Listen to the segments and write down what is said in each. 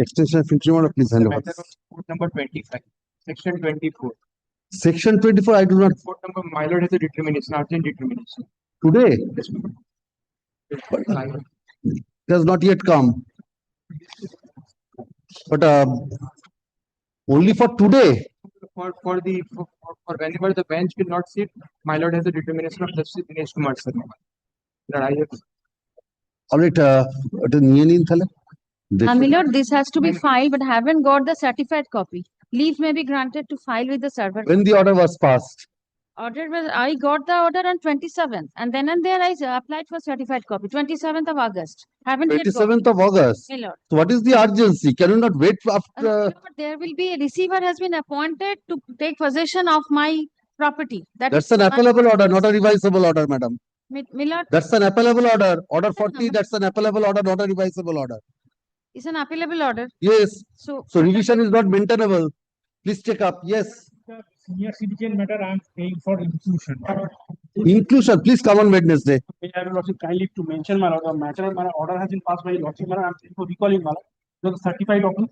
Extension of entry order, please hand over. Matter of court number 25, section 24. Section 24, I do not. Court number, my lord has a determination, urgent determination. Today, Yes, my lord. it has not yet come. But only for today. For whenever the bench will not sit, my lord has a determination of Justice Dinesh Kumar Sharma. That I have. All right, নিয়ে নিন তাহলে। My lord, this has to be filed, but haven't got the certified copy. Leave may be granted to file with the server. When the order was passed. I got the order on 27th, and then and there I applied for certified copy. 27th of August. Haven't yet got 27th of August. it. My lord. So what is the urgency? Can you not wait after? Lord, there will be a receiver has been appointed to take possession of my property. That's an appellable order, not a revisable order, madam. My lord, That's an appellable order. Order 40, that's an appellable order, not a revisable order. it's an appealable order. Yes. So Revision is not maintainable. Please check up. Yes. Senior citizen matter, I am paying for inclusion. Inclusion, please come on Wednesday. May I have lordship kindly to mention my lord, matter, my order has been passed by lordship, my lord, I am paying for recalling my lord. The certified document,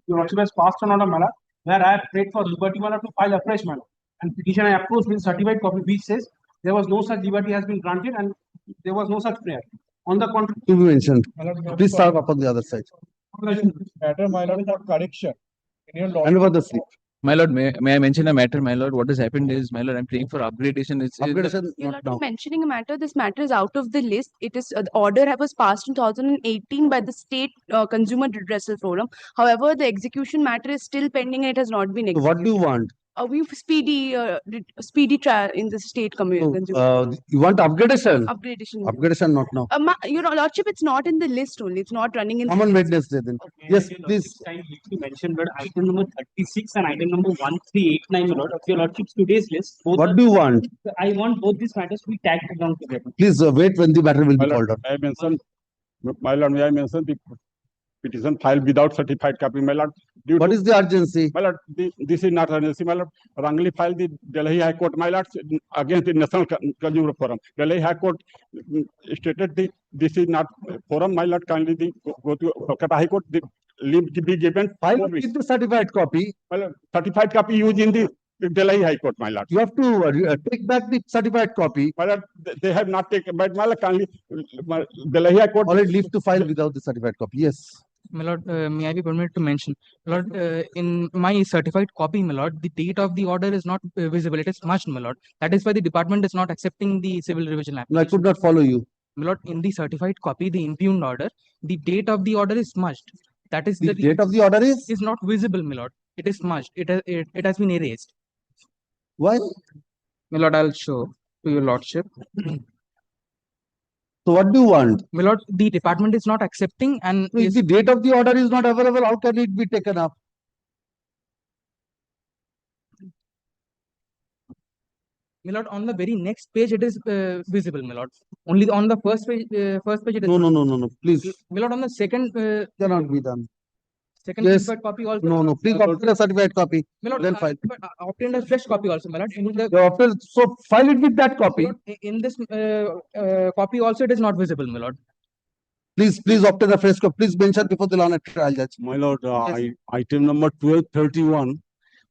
your lordship has passed on order, my lord, where I have prayed for liberty, my lord, to file afresh, my lord. And petition I approached with certified copy, which says there was no such liberty has been granted and there was no such prayer. On the contrary, To be mentioned. Please serve upon the other side. matter, my lord, is not correction. In your Hand over the slip. My lord, may I mention a matter, my lord? What has happened is, my lord, I'm praying for upgradation. It's Upgradation, You're not not now. mentioning a matter. This matter is out of the list. It is the order was passed in 2018 by the State Consumer Redressal Forum. However, the execution matter is still pending and it has not been So executed. what do you want? We speedy trial in the state consumer You want upgradation? upgradation. Upgradation, not now. Your lordship, it's not in the list only. It's not running in. Come on Wednesday then. Yes, please. Time to mention, but item number 36 and item number 1389, my lord, of your lordship's today's list. Both What do you want? I want both these matters to be tagged down together. Please wait when the matter will be My called lord, on. may I mention, my lord, may I mention the petition filed without certified copy, my lord? What is the urgency? My lord, this is not urgency, my lord. Wrongly filed the Delhi High Court, my lord, against the National Consumer Forum. Delhi High Court stated this is not forum, my lord. Kindly go to Calcutta High Court. Leave to be given. File with the certified copy. My lord, certified copy used in the Delhi High Court, my lord. You have to take back the certified copy. My lord, they have not taken, but my lord, kindly, Delhi High Court. Already leave to file without the certified copy. Yes. My lord, may I be permitted to mention, my lord, in my certified copy, my lord, the date of the order is not visible. It is smudged, my lord. That is why the department is not accepting the civil revision application. No, I could not follow you. My lord, in the certified copy, the impugned order, the date of the order is smudged. That is The date of the order is? is not visible, my lord. It is smudged. It has been erased. Why? My lord, I'll show to your lordship. So what do you want? My lord, the department is not accepting and If is, the date of the order is not available, how can it be taken up? my lord, on the very next page it is visible, my lord. Only on the first page it is No, not. no. Please, My lord, on the second cannot be done. Yes. Certified copy also. No. Please obtain a certified copy. My lord, Then file. but obtained a fresh copy also, my lord. So file it with that copy. In this copy also it is not visible, my lord. Please obtain a fresh copy. Please mention before the learned trial judge. My lord, Yes. item number 1231.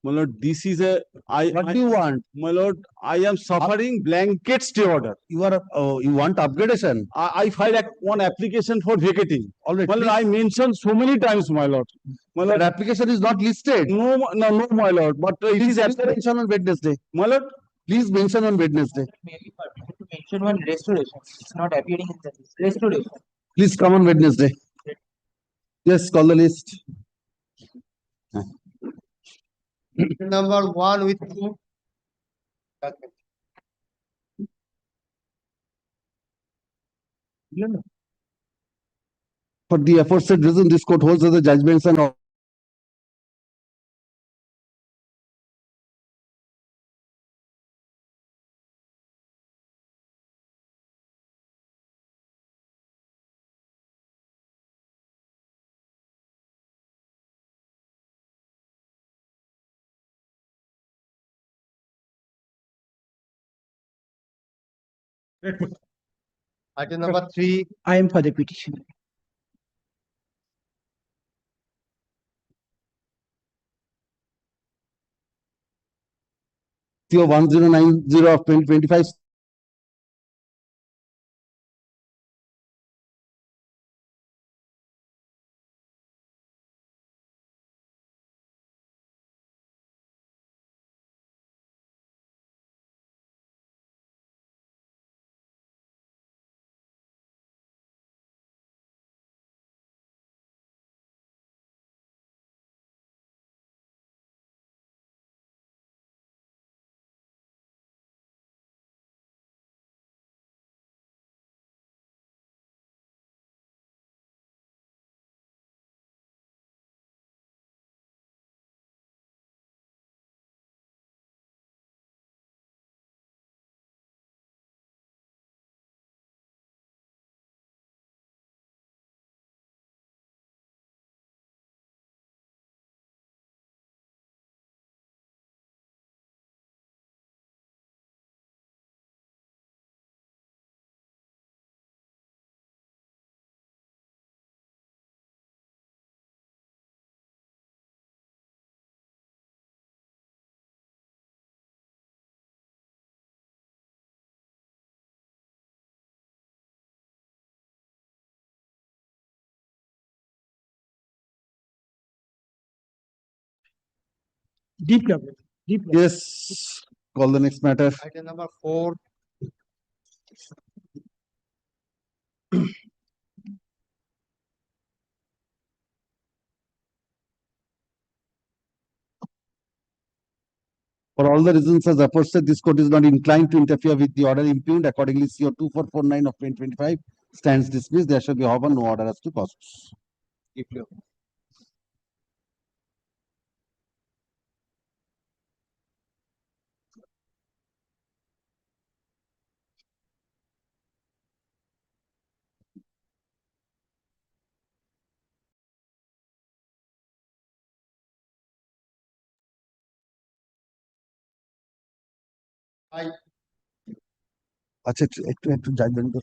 My lord, this is a What do you want? my lord, I am suffering blanket stay order. You want upgradation? I filed one application for vacating. All right. My lord, I mentioned so many times, my lord. My That lord, application is not listed. no, my lord, but it Please is absolutely, mention on Wednesday. my lord. Please mention on Wednesday. Merely permitted to mention one restoration. It's not appearing in the list. Restoration. Please come on Wednesday. Yes, call the list. Number 1 with 2. For the aforesaid reason, this court holds that the judgments and Item number 3. I am for the petition. CO 1090 of 2025. Deep level, deep level. Yes, call the next matter. Item number 4. For all the reasons as aforesaid, this court is not inclined to interfere with the order impugned. Accordingly, CO 2449 of 2025 stands dismissed. There shall be, however, no order as to costs. আচ্ছা একটু একটু যাইবেন তো।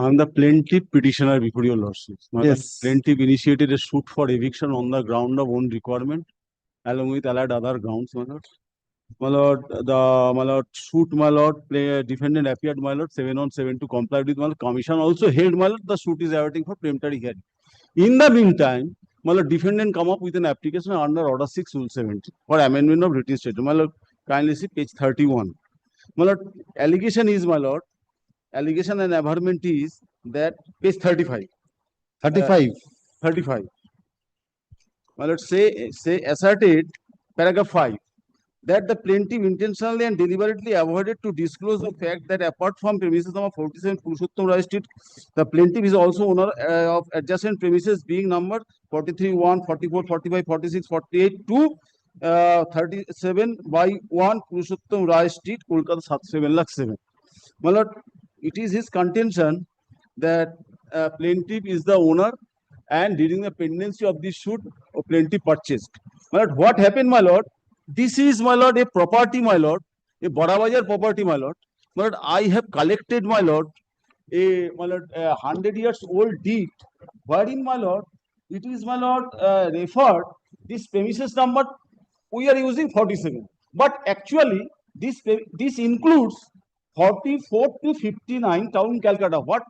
I'm the plaintiff petitioner before your lordships. My Yes. plaintiff initiated a suit for eviction on the ground of own requirement, along with allied other grounds, my lord. My lord, my lord, suit, my lord, defendant appeared, my lord, 7 on 7 to comply with, my lord. Commission also held, my lord, the suit is awaiting for peremptory hearing. In the meantime, my lord, defendant come up with an application under order 6 rule 70 for amendment of written statement. My lord, kindly see page 31. My lord, allegation is, my lord, allegation and averment is that page 35. 35. 35. Well, let's say asserted paragraph 5 that the plaintiff intentionally and deliberately avoided to disclose the fact that apart from premises number 47 Purushottam Rai Street, the plaintiff is also owner of adjacent premises being numbered 43, 1, 44, 45, 46, 48 to 37 by 1 Purushottam Rai Street, Kolkata 7,07,000. My lord, it is his contention that plaintiff is the owner and during the pendency of this suit, plaintiff purchased. My lord, what happened, my lord? This is, my lord, a property, my lord, a Borabajar property, my lord. My lord, I have collected, my lord, a 100 years old deed, wherein, my lord, it is, my lord, referred this premises number we are using 47, but actually this includes 44 to 59 town Calcutta. What?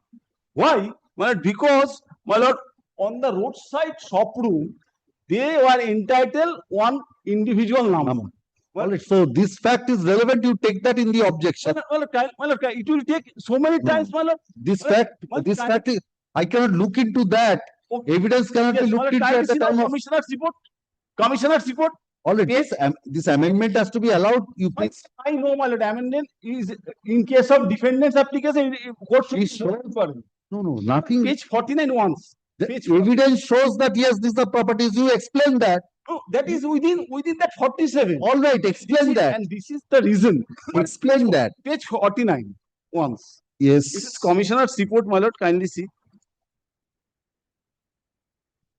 Why? My lord, because, my lord, on the roadside shop room, they were entitled one individual number. All right, so this fact is relevant, you take that in the objection. It will take so many No. times, my lord. This Well, fact, one this kind- fact is, I cannot look into that. Okay. Evidence cannot be Yes, my looked lord, into kindly at the see the time of. commissioner's report. Commissioner's report. All right, this amendment has to be allowed, you please. I know, my lord, amendment is in case of defendant's application, court should Please show. be for No, nothing. page 49 once. The Page evidence shows that yes, these are properties, you explain that. No, that is within that 47. All right, explain that. And this is the reason. Explain that. Page 49 once. Yes. This is commissioner's report, my lord, kindly see.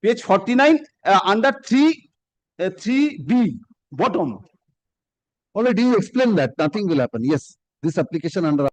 Page 49 under 3B bottom. All right, you explain that, nothing will happen. Yes, this application under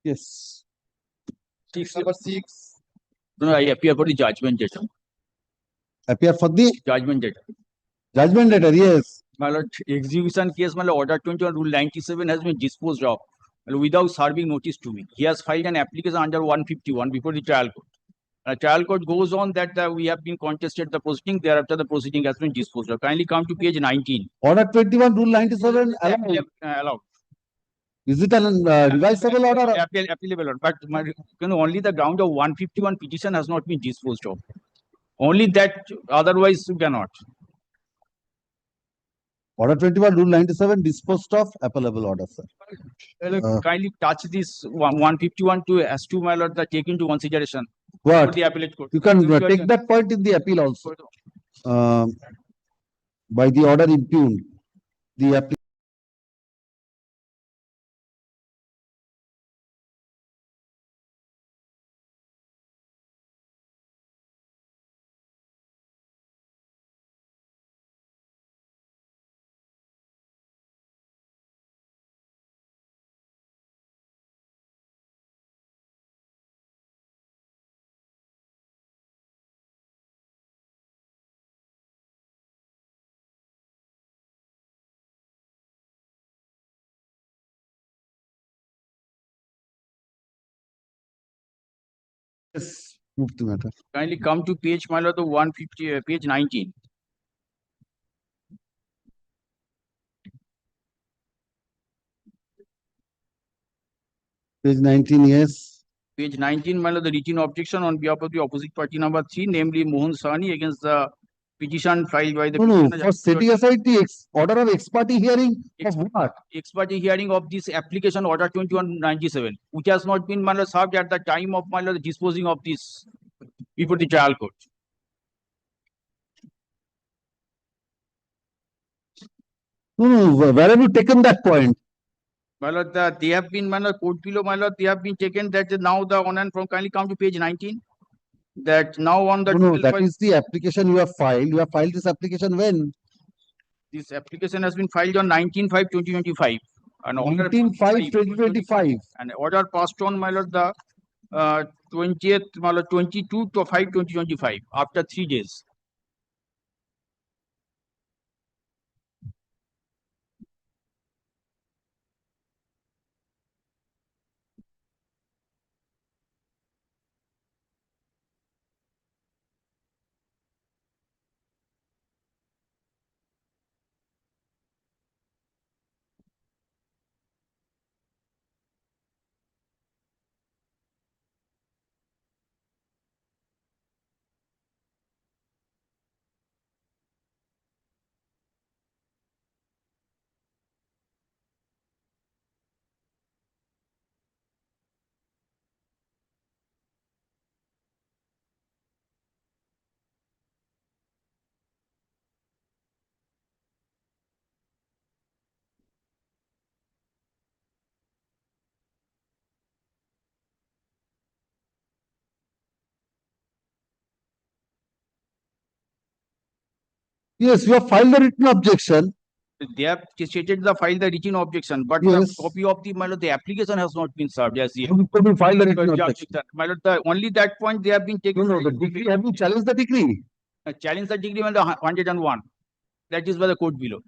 Yes. Number 6. No, I appear for the judgment data. Appear for the Judgment data. judgment letter, yes. My lord, execution case, my lord, order 21 rule 97 has been disposed of without serving notice to me. He has filed an application under 151 before the trial court. Trial court goes on that we have been contested the proceeding. Thereafter, the proceeding has been disposed of. Kindly come to page 19. Order 21, rule 97 allowed. Allowed. Is it an revisable order? Appealable order. But only the ground of 151 petition has not been disposed of. Only that, otherwise you cannot. Order 21, rule 97, disposed of appellable order, sir. Kindly touch this 151 to as to my lord, take into consideration. What? The appellate court. You can take that point in the appeal also. By the order impugned, the application. Yes, move the matter. Kindly come to page, my lord, the 150, page 19. Page 19, yes. Page 19, my lord, the written objection on behalf of the opposite party number 3, namely Mohan Sahni, against the petition filed by the No, for setting aside the order of ex parte hearing of what? ex parte hearing of this application order 2197, which has not been, my lord, served at the time of, my lord, disposing of this before the trial court. No, where have you taken that point? My lord, they have been, my lord, court below, my lord, they have been taken that now the on and from, kindly come to page 19. That now on the No, that is the application you have filed. You have filed this application when? This application has been filed on 19/5/2025. And 19/5/2025. And order passed on, my lord, the 20th, my lord, 22/5/2025, after 3 days. Yes, you have filed a written objection. They have stated the file the written objection, but Yes. the copy of the, my lord, the application has not been served as yet. You could file a written objection. My lord, only that point they have been taken. No, the decree, have you challenged the decree? Challenge the degree on the 101. That is by the court below.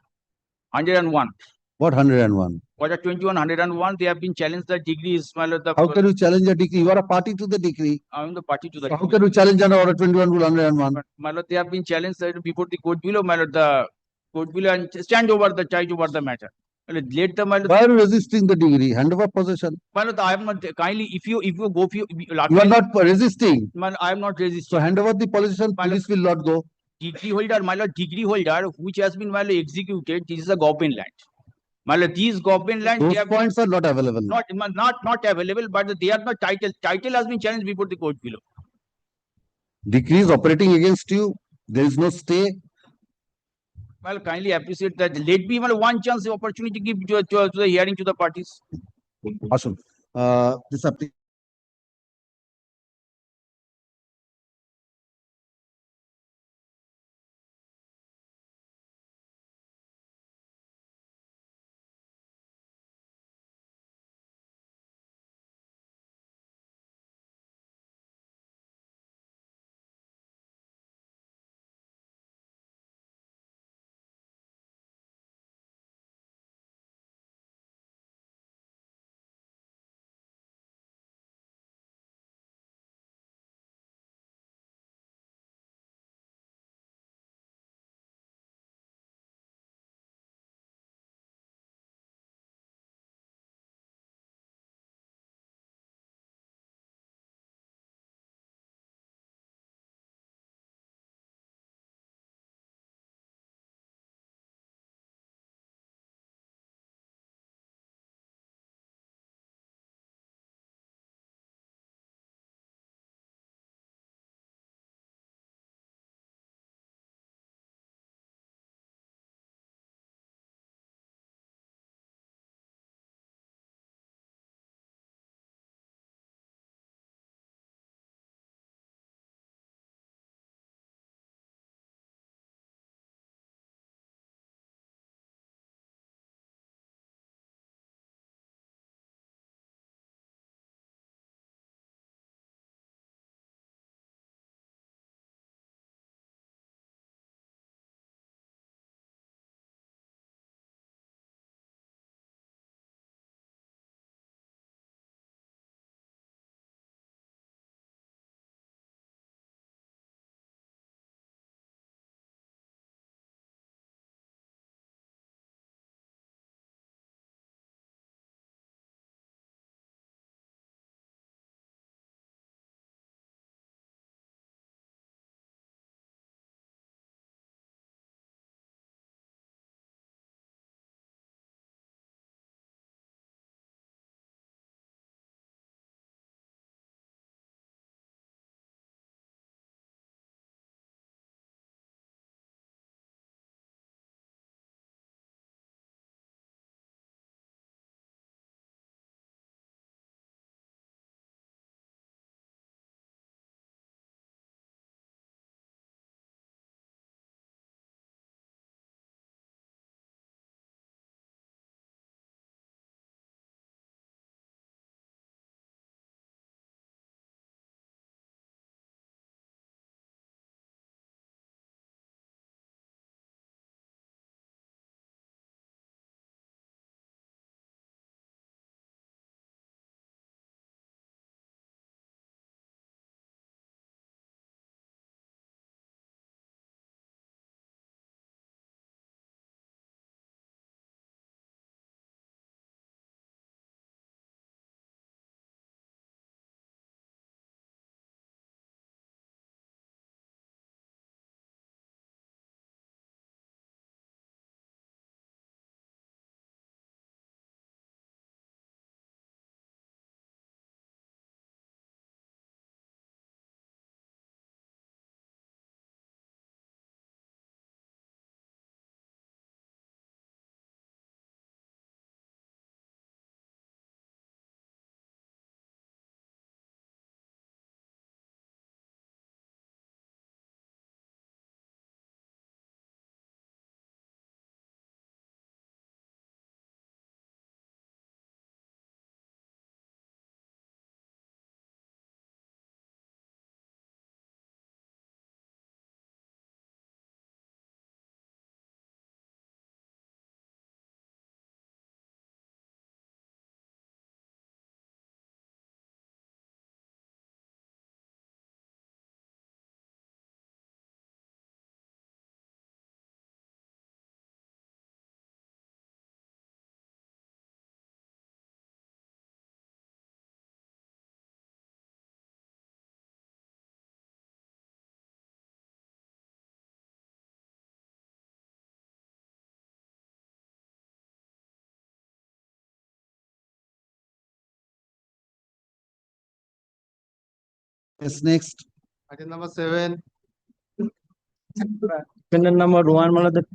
101. What 101? Order 21/101, they have been challenged the degree is, my lord, the. How can you challenge a decree? You are a party to the decree. I am the party to the. So how can you challenge under order 21 rule 101? My lord, they have been challenged before the court below, my lord, the court below, and stand over the charge over the matter. Let the, my lord. Why are you resisting the degree? Hand over possession. My lord, I am not, kindly, if you go, You are not resisting. Man, I am not resisting. So hand over the possession, police will not go. Degree holder, my lord, degree holder, which has been, my lord, executed, this is a government land. My lord, these government lands, they Those have points are not available. not available, but they are not title. Title has been challenged before the court below. Decrees operating against you. There is no stay. Well, kindly appreciate that. Let me one chance, the opportunity give to the hearing to the parties. Ashun, this application. Yes, next. Item number 7. Defendant number one,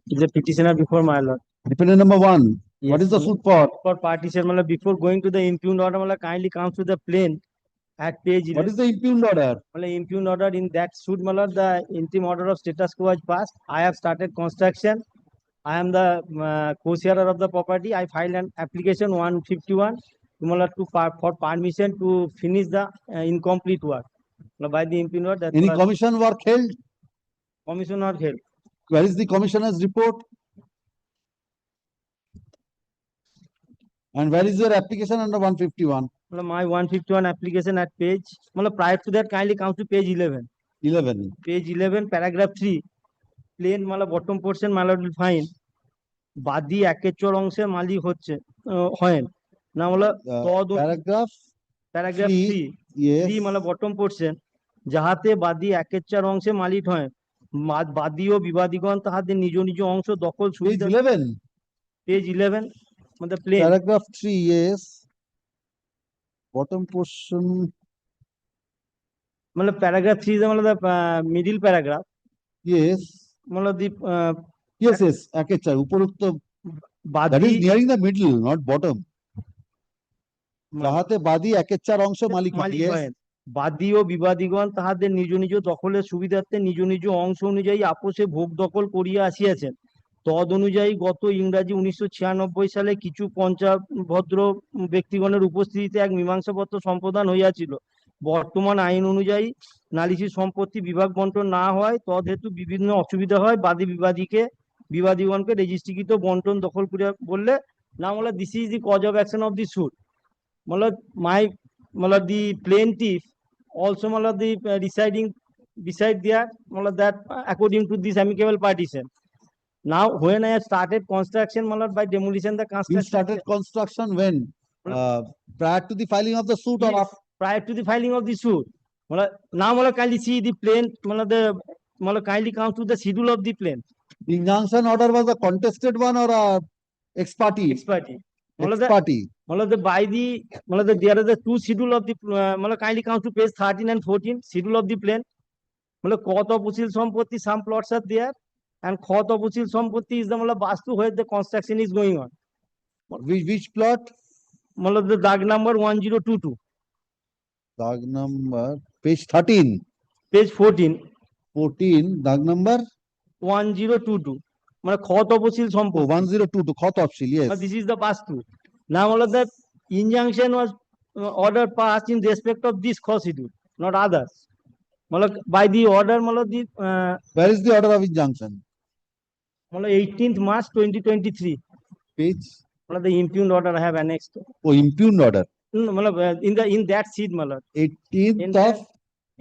is a petitioner before my lord. Dependent number 1. What Yes, is the suit for? For partition, before going to the impugned order, kindly comes to the plane at page What 11. is the impugned order? Impugned order in that suit, the interim order of status quo was passed. I have started construction. I am the co-sharer of the property. I filed an application 151 for permission to finish the incomplete work. By the impugned order, Any commission work held? commission not held. Where is the commissioner's report? And where is your application under 151? My 151 application at page, prior to that, kindly comes to page 11. 11. Page 11, paragraph 3. Plain, bottom portion, will find. বাদি একের অংশে মালিক হচ্ছে হয় না Paragraph paragraph 3 yes. Bottom portion যাহাতে বাদি একের অংশে মালিক হয় বাদী ও বিবাদীগণ তাহাদের নিজ নিজ অংশ দখল Page সুবিধা 11. Page 11 plain Paragraph 3, yes. Bottom portion. Paragraph 3 is middle paragraph. Yes. the Yes, yes. Akechar. Uporukta. That বাদী is nearing the middle, not bottom. যাহাতে বাদী একেচ্ছার অংশ মালিক হয়। মালিক Yes. হয় বাদী ও বিবাদীগণ তাহাদের নিজ নিজ দখলের সুবিধার্থে নিজ নিজ অংশ অনুযায়ী আপোষে ভোগ দখল করিয়া আসিয়াছেন। তদ অনুযায়ী গত ইংরাজি 1996 সালে কিছু পঞ্চাভদ্র ব্যক্তিগণের উপস্থিতিতে এক মীমাংসাপত্র সম্পাদন হইয়াছিল। বর্তমান আইন অনুযায়ী নালিশি সম্পত্তি বিভাগ বন্টন না হয় তদহেতু বিভিন্ন অসুবিধা হয়। বাদী বিবাদীগণকে রেজিস্ট্রিকৃত বন্টন দখল করিয়া বললে না this is the cause of action of the suit. the plaintiff also the residing beside there that according to this amicable partition. Now when I have started construction by demolition the You construction started construction when? Prior to the filing of the suit or Yes, after? prior to the filing of the suit. Now kindly see the plane the kindly comes to the schedule of the plane. The injunction order was a contested one or a ex parte? Ex parte. Ex parte. By the there are the two schedule of the kindly comes to page 13 and 14 schedule of the plane. Kot of Usil Sampatti, some plots are there, and Kot of Usil Sampatti is the Bastu where the construction is going on. Which plot? The dag number 1022, Dag number, page 13. page 14, 14, dag number? 1022. Kot of Usil Oh, Sampatti. 1022, Khot Opshil, yes. This is the Bastu. Now the injunction was order passed in respect of this Khot schedule, not others. By the order, Where is the order of injunction? 18th March 2023. Page? The impugned order I have annexed. Oh, impugned order. No, in that sheet, 18th of?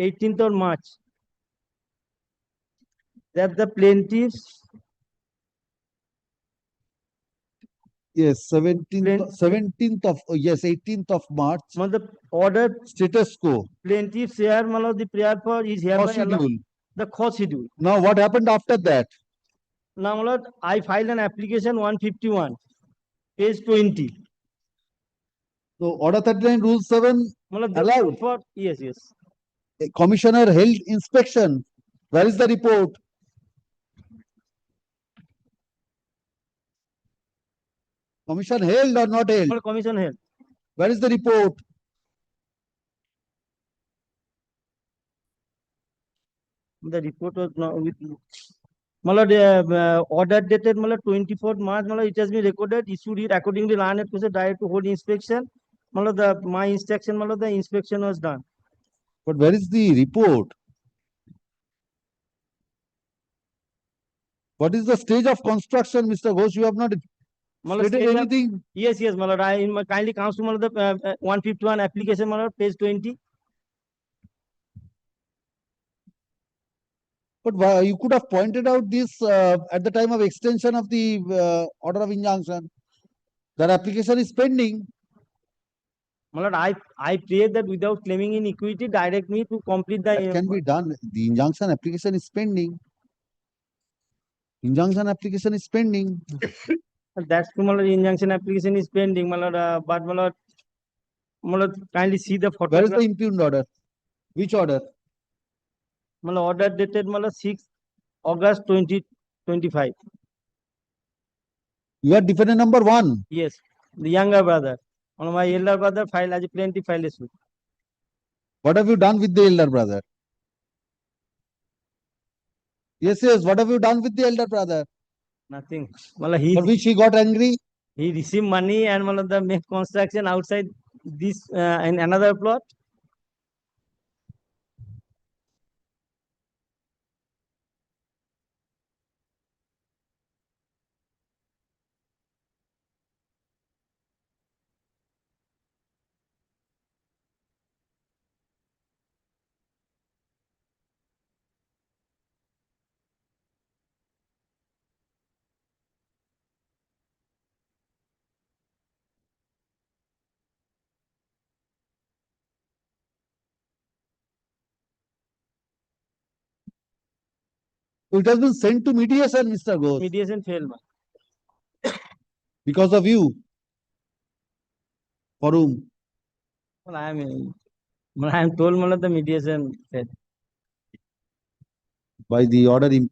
18th of March. That the plaintiffs. Yes, 17th of, oh, yes, 18th of March. The order Status quo. plaintiffs here, the prayer for is hereby allowed. Schedule. The Khot schedule. Now, what happened after that? Now, I filed an application 151, page 20. So, Order 39, Rule 7, allowed. For, yes. A commissioner held inspection. Where is the report? Commission held or not held? Commission held. Where is the report? The report was not with me. Order dated 24th March. It has been recorded, issued it accordingly. Learned to direct to hold inspection. My instruction, the inspection was done. But where is the report? What is the stage of construction, Mr. Ghosh? You have not stated anything. Yes, I in my kindly comes to the 151 application, page 20. But you could have pointed out this at the time of extension of the order of injunction. That application is pending. I pray that without claiming in equity, direct me to complete the. That can be done. The injunction application is pending. Injunction application is pending. That's the injunction application is pending. But kindly see the photo. Where is the impugned order? Which order? मतलब order dated मतलब 6 August 2025. You are defendant number 1. Yes, the younger brother. And my elder brother file as a plenty file issue. What have you done with the elder brother? Yes, what have you done with the elder brother? Nothing. मतलब For which he got angry? he received money and मतलब the make construction outside this in another plot. It has been sent to mediation, Mr. Ghosh. Mediation failed. Because of you. For whom? Well, I am told मतलब the mediation failed. By the order impugned.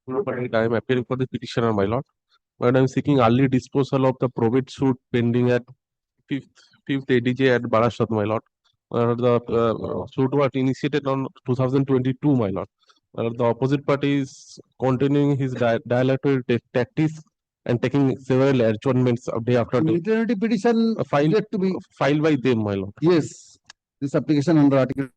I am appearing for the petitioner, my lord. But I am seeking early disposal of the probate suit pending at 5th ADJ at Barashat, my lord. The suit was initiated on 2022, my lord. The opposite party is continuing his dilatory tactics and taking several adjournments of day after day. Maternity petition Filed yet to be. filed by them, my lord. Yes. This application under Article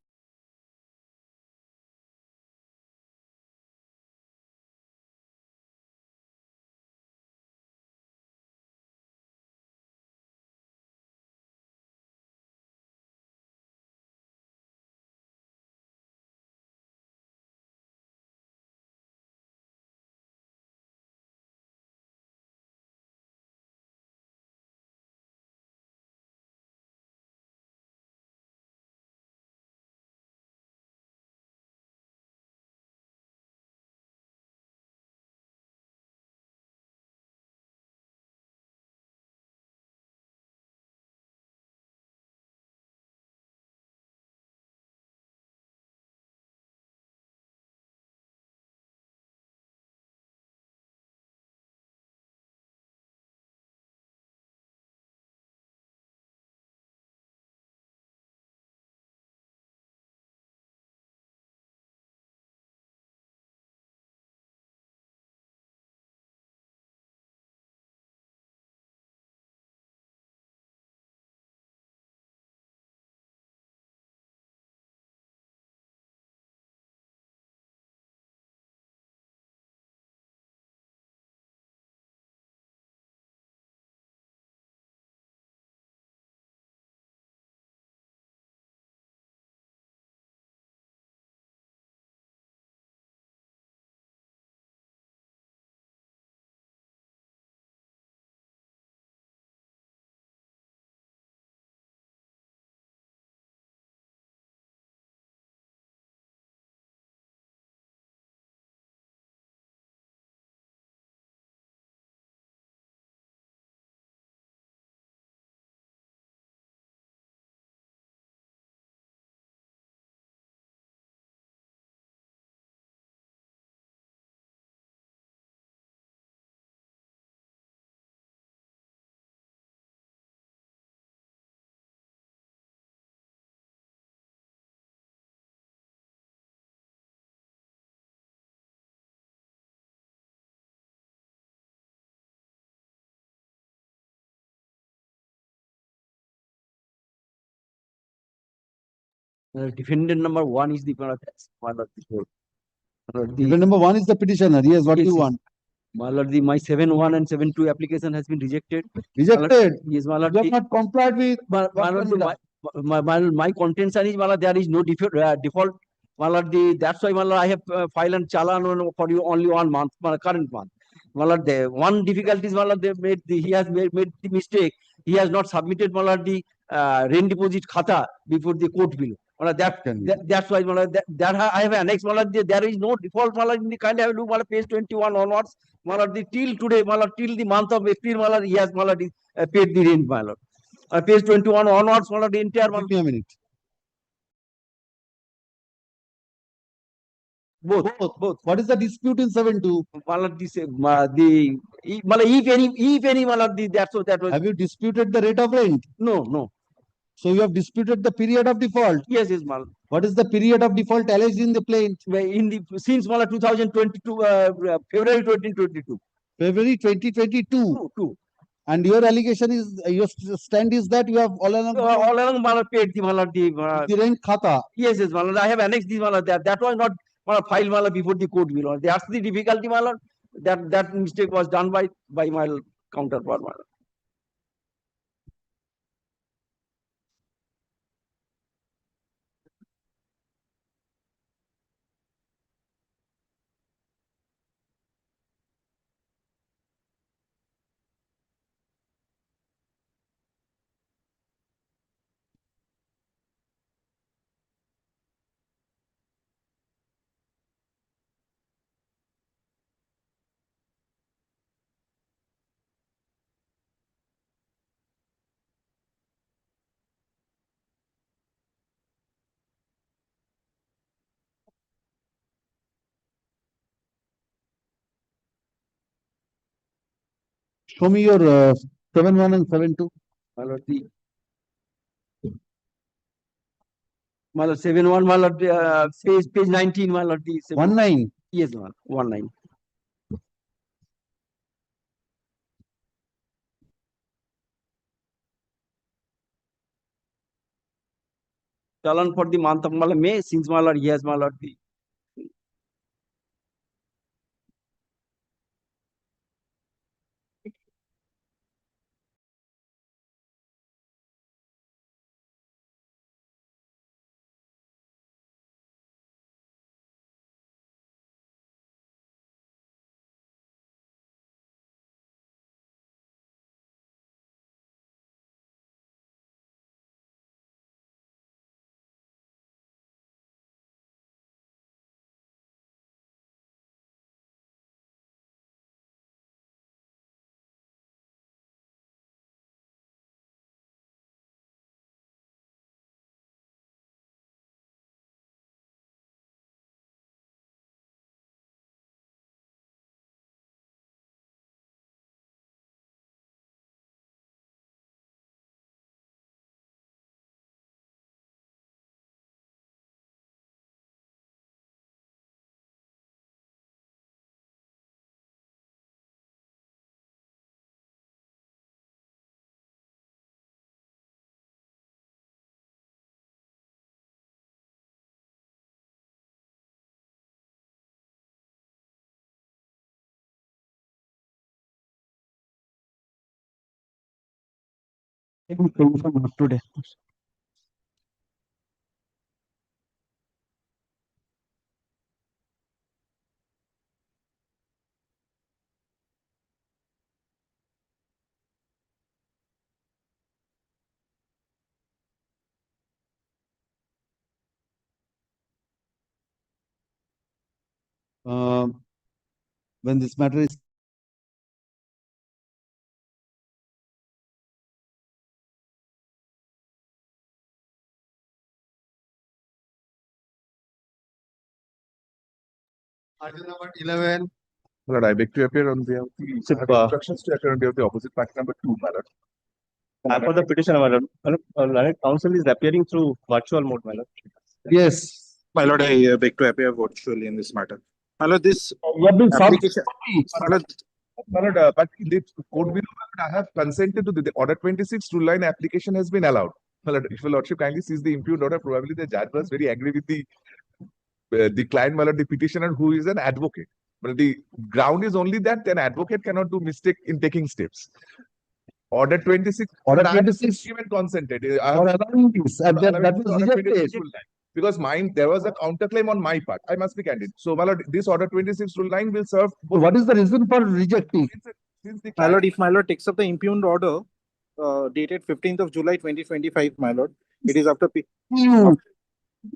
Defendant number one is the my lord, Defendant number one is the petitioner. Yes, what do Yes, you yes. want? my lord, my 7-1 and 7-2 application has been rejected. Rejected. Yes, my lord. You have not complied with. My lord, my contention is, my lord, there is no default. My lord, that's why, my lord, I have filed and challan for you only 1 month, my current month. My lord, the one difficulty is, my lord, he has made the mistake. He has not submitted, my lord, the rent deposit khata before the court bill. My lord, that's why, my lord, that I have annexed, my lord, there is no default, my lord, in the kind of look, my lord, page 21 onwards. My lord, till today, my lord, till the month of April, my lord, he has, my lord, paid the rent, my lord. Page 21 onwards, my lord, the entire Give me a minute. both. What is the dispute in 7-2? My lord, my lord, if any, my lord, that was. Have you disputed the rate of rent? No. So you have disputed the period of default. Yes, my lord. What is the period of default alleged in the plaint? Since, my lord, 2022, February 2022. February 2022. Two. And your allegation is, your stand is that you have all along my lord, paid the, my lord, the rent khata. Yes, my lord, I have annexed this, my lord, that was not, my lord, filed, my lord, before the court bill. That's the difficulty, my lord. That mistake was done by my counterpart, my lord. Show me your 7-1 and 7-2. My lord, my lord, 7-1, my lord, page 19, my lord, 1-9. Yes, my lord, 1-9. Challan for the month of May, since, my lord, yes, my lord, Today. When this matter is Item number 11. My lord, I beg to appear on behalf of the instructions to appear on behalf of the opposite party number 2, my lord. For the petitioner, my lord. Learned counsel is appearing through virtual mode, my lord. yes. My lord, I beg to appear virtually in this matter. My lord, this You have been application, my lord, but in the court below, I have consented to the order 26 rule line application has been allowed. Well, if your lordship kindly sees the impugned order, probably the judge was very angry with the client, my lord, the petitioner, who is an advocate. But the ground is only that an advocate cannot do mistake in taking steps. Order 26. Order but I have 26 even consented. for allowing this, and that was Order 26 rejected. rule 9. Because there was a counterclaim on my part. I must be candid. So, my lord, this order 26 rule 9 will serve. So what is the reason for rejecting? Since the My lord, if my lord takes up the impugned order dated 15th of July 2025, my lord, it is after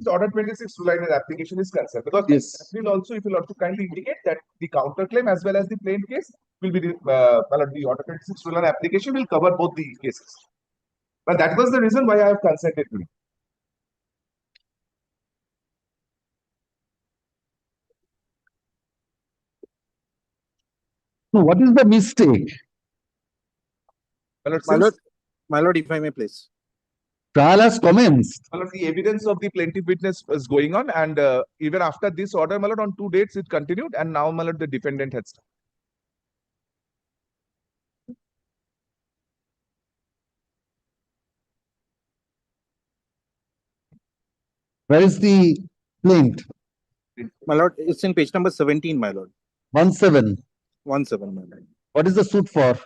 Order 26 rule 9 application is concerned. Because yes, that will also, if you want to kindly indicate that the counterclaim as well as the plain case will be the order 26 rule 9 application will cover both the cases. But that was the reason why I have consented to it. so what is the mistake? My lord, if I may please. Trial has commenced. My lord, the evidence of the plaintiff witness is going on, and even after this order, my lord, on 2 dates it continued, and now, my lord, the defendant has started. Where is the plaint? My lord, it's in page number 17, my lord. 17. 17, my lord. What is the suit for?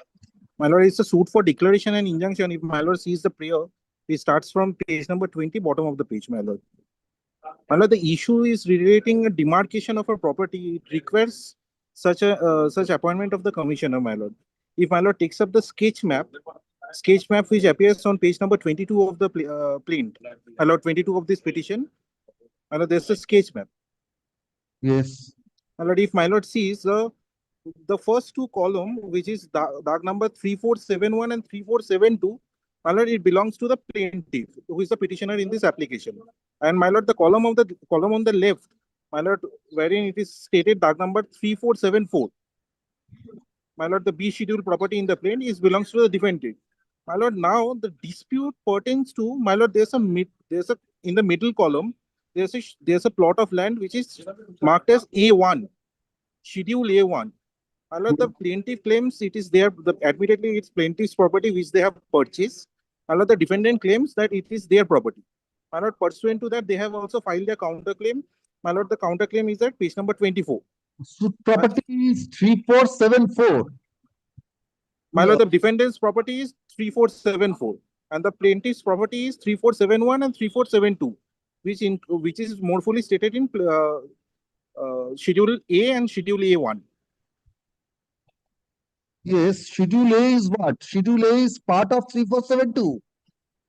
My lord, it's a suit for declaration and injunction. If my lord sees the prayer, it starts from page number 20, bottom of the page, my lord. My lord, the issue is relating a demarcation of a property. It requires such appointment of the commissioner, my lord. If my lord takes up the sketch map which appears on page number 22 of the plaint, my lord, 22 of this petition, my lord, there's a sketch map. Yes. My lord, if my lord sees the first two column, which is dark number 3471 and 3472, my lord, it belongs to the plaintiff, who is the petitioner in this application. And my lord, the column on the left, my lord, wherein it is stated dark number 3474. My lord, the B schedule property in the plaint belongs to the defendant. My lord, now the dispute pertains to, my lord, in the middle column, there's a plot of land which is marked as A1, schedule A1. My lord, the plaintiff claims it is admittedly it's plaintiff's property which they have purchased. My lord, the defendant claims that it is their property. My lord, pursuant to that, they have also filed a counterclaim. My lord, the counterclaim is at page number 24. Suit property is 3474. My lord, the defendant's property is 3474, and the plaintiff's property is 3471 and 3472, which is more fully stated in Schedule A and Schedule A1. Yes, Schedule A is what? Schedule A is part of 3472.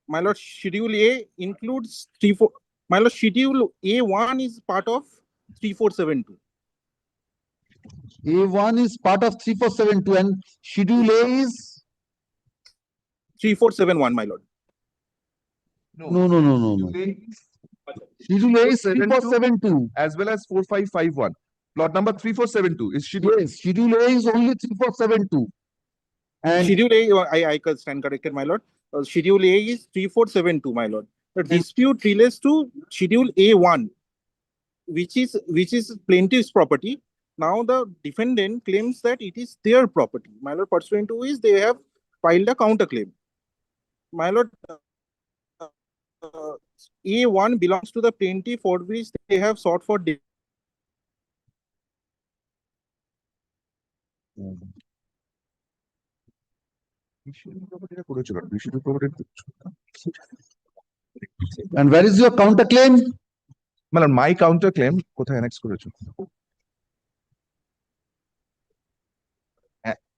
My lord, Schedule A includes My lord, Schedule A1 is part of 3472. A1 is part of 3472 and Schedule A is 3471, my lord. No. Schedule A is 3472 as well as 4551. Plot number 3472 is schedule. Yes, Schedule A is only 3472. And Schedule A, I can stand corrected, my lord. Schedule A is 3472, my lord. The dispute relates to Schedule A1, which is plaintiff's property. Now the defendant claims that it is their property. My lord, pursuant to which they have filed a counterclaim. My lord, A1 belongs to the plaintiff, for which they have sought for And where is your counterclaim? My counterclaim, কোথায় annex করেছো?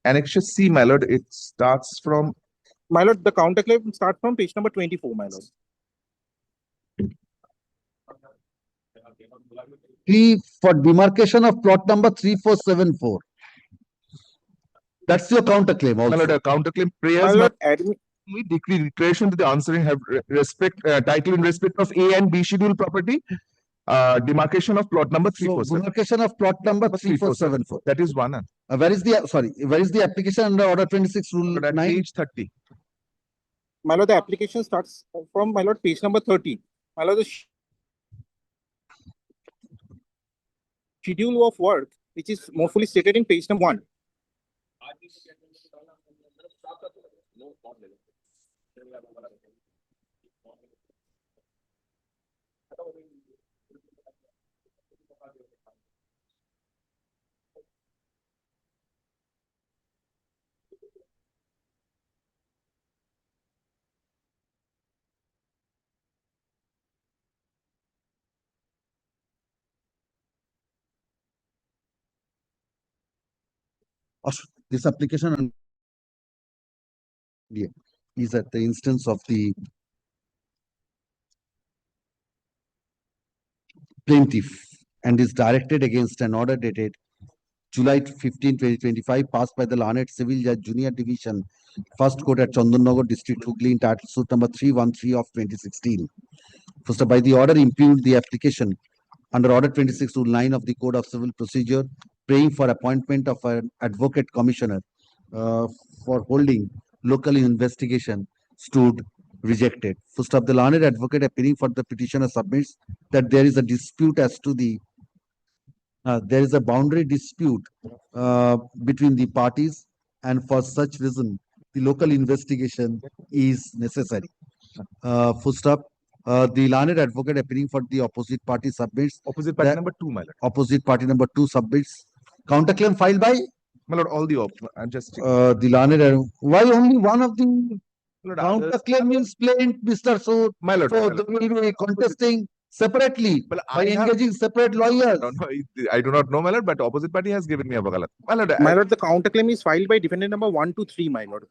Annex C, my lord, it starts from. My lord, the counterclaim starts from page number 24, my lord. For demarcation of plot number 3474. That's your counterclaim also. My lord, a counterclaim prayers decree declaration to the answering have title in respect of A and B schedule property. Demarcation of plot number 347. Demarcation of plot number 3474. That is one. Where is the application under order 26 rule 9? Page 30. My lord, the application starts from, my lord, page number 30. My lord, the schedule of work, which is more fully stated in page number 1. This application is at the instance of the plaintiff and is directed against an order dated July 15, 2025, passed by the Lanet Civil Judge Junior Division, First Court at Chandannagar District, Hooghly, entitled suit number 313 of 2016. First, by the order impugned the application under Order 26 Rule 9 of the Code of Civil Procedure, praying for appointment of an advocate commissioner for holding local investigation, stood rejected. First of the learned advocate appearing for the petitioner submits that there is a dispute as to the there is a boundary dispute between the parties, and for such reason the local investigation is necessary. Full stop. The learned advocate appearing for the opposite party submits. Opposite party number 2, my lord. Opposite party number 2 submits. Counterclaim filed by? My lord, all the I'm just checking. The learned. Why only one of the Lord, counterclaim is plain, Mr. So, my lord, so they will be contesting separately well, by engaging separate lawyers. No, I do not know, my lord, but opposite party has given me a vakalat. My lord, the counterclaim is filed by defendant number 1 to 3, my lord.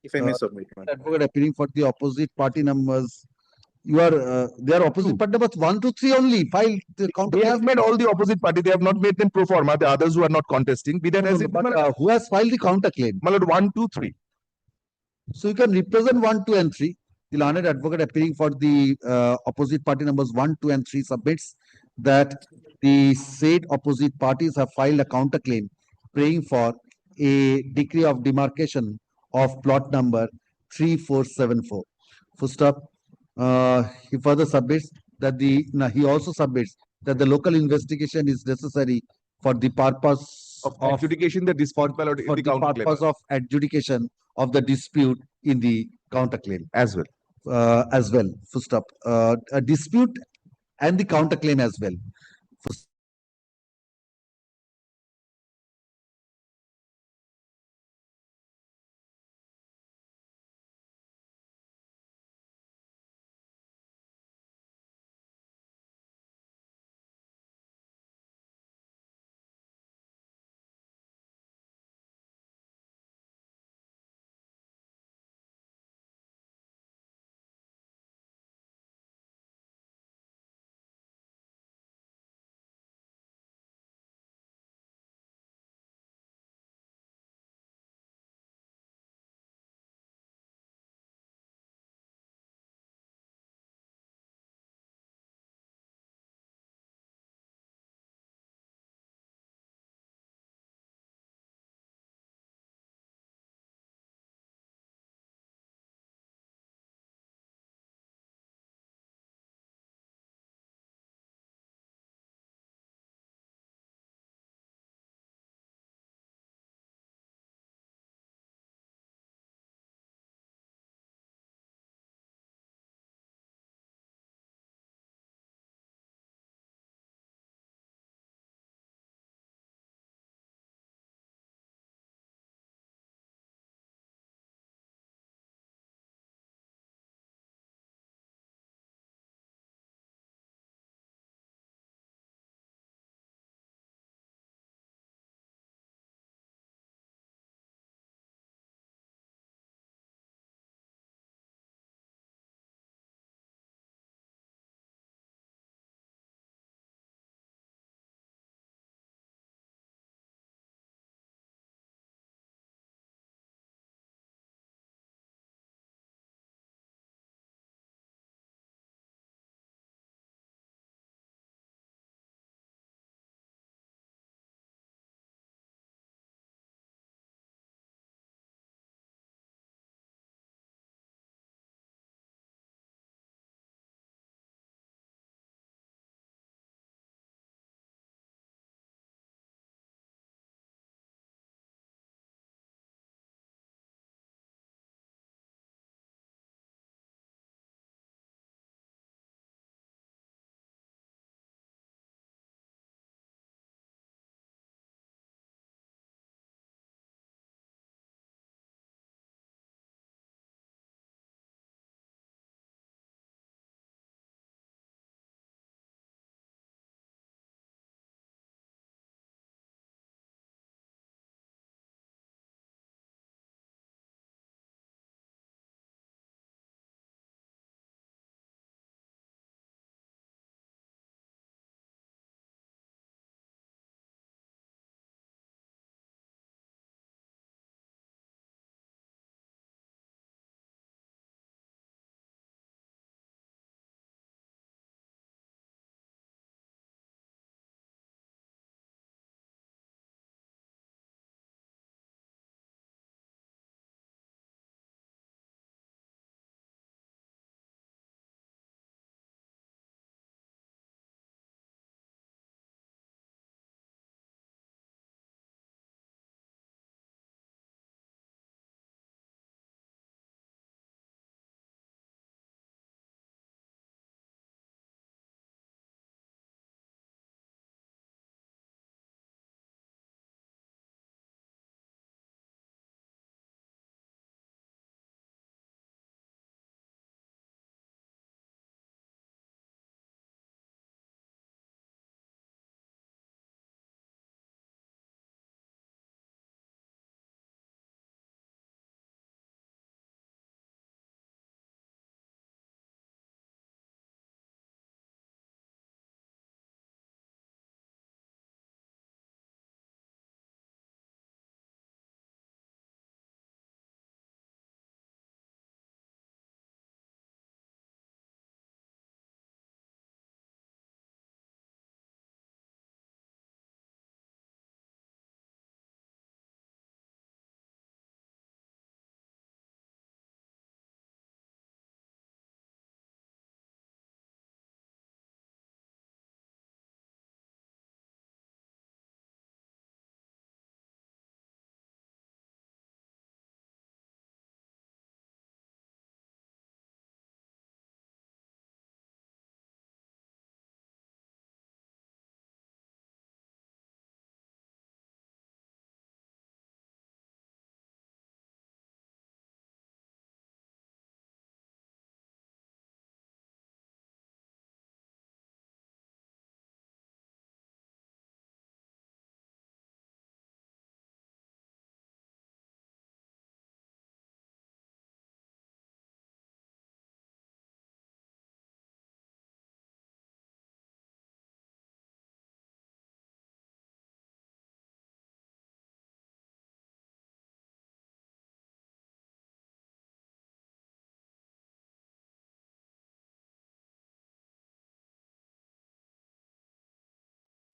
If I may submit. Advocate appearing for the opposite party numbers. You are they are opposite party numbers 1 to 3 only. File the counterclaim. They have made all the opposite party. They have not made them pro forma. The others who are not contesting. Be that as it, But who has filed the counterclaim? my lord, 1, 2, 3. So you can represent 1, 2, and 3. The learned advocate appearing for the opposite party numbers 1, 2, and 3 submits that the said opposite parties have filed a counterclaim praying for a decree of demarcation of plot number 3474. Full stop. He further submits that he also submits that the local investigation is necessary for the purpose of adjudication the dispute, my lord, in for the the counterclaim. purpose of adjudication of the dispute in the counterclaim as well. Full stop. A dispute and the counterclaim as well.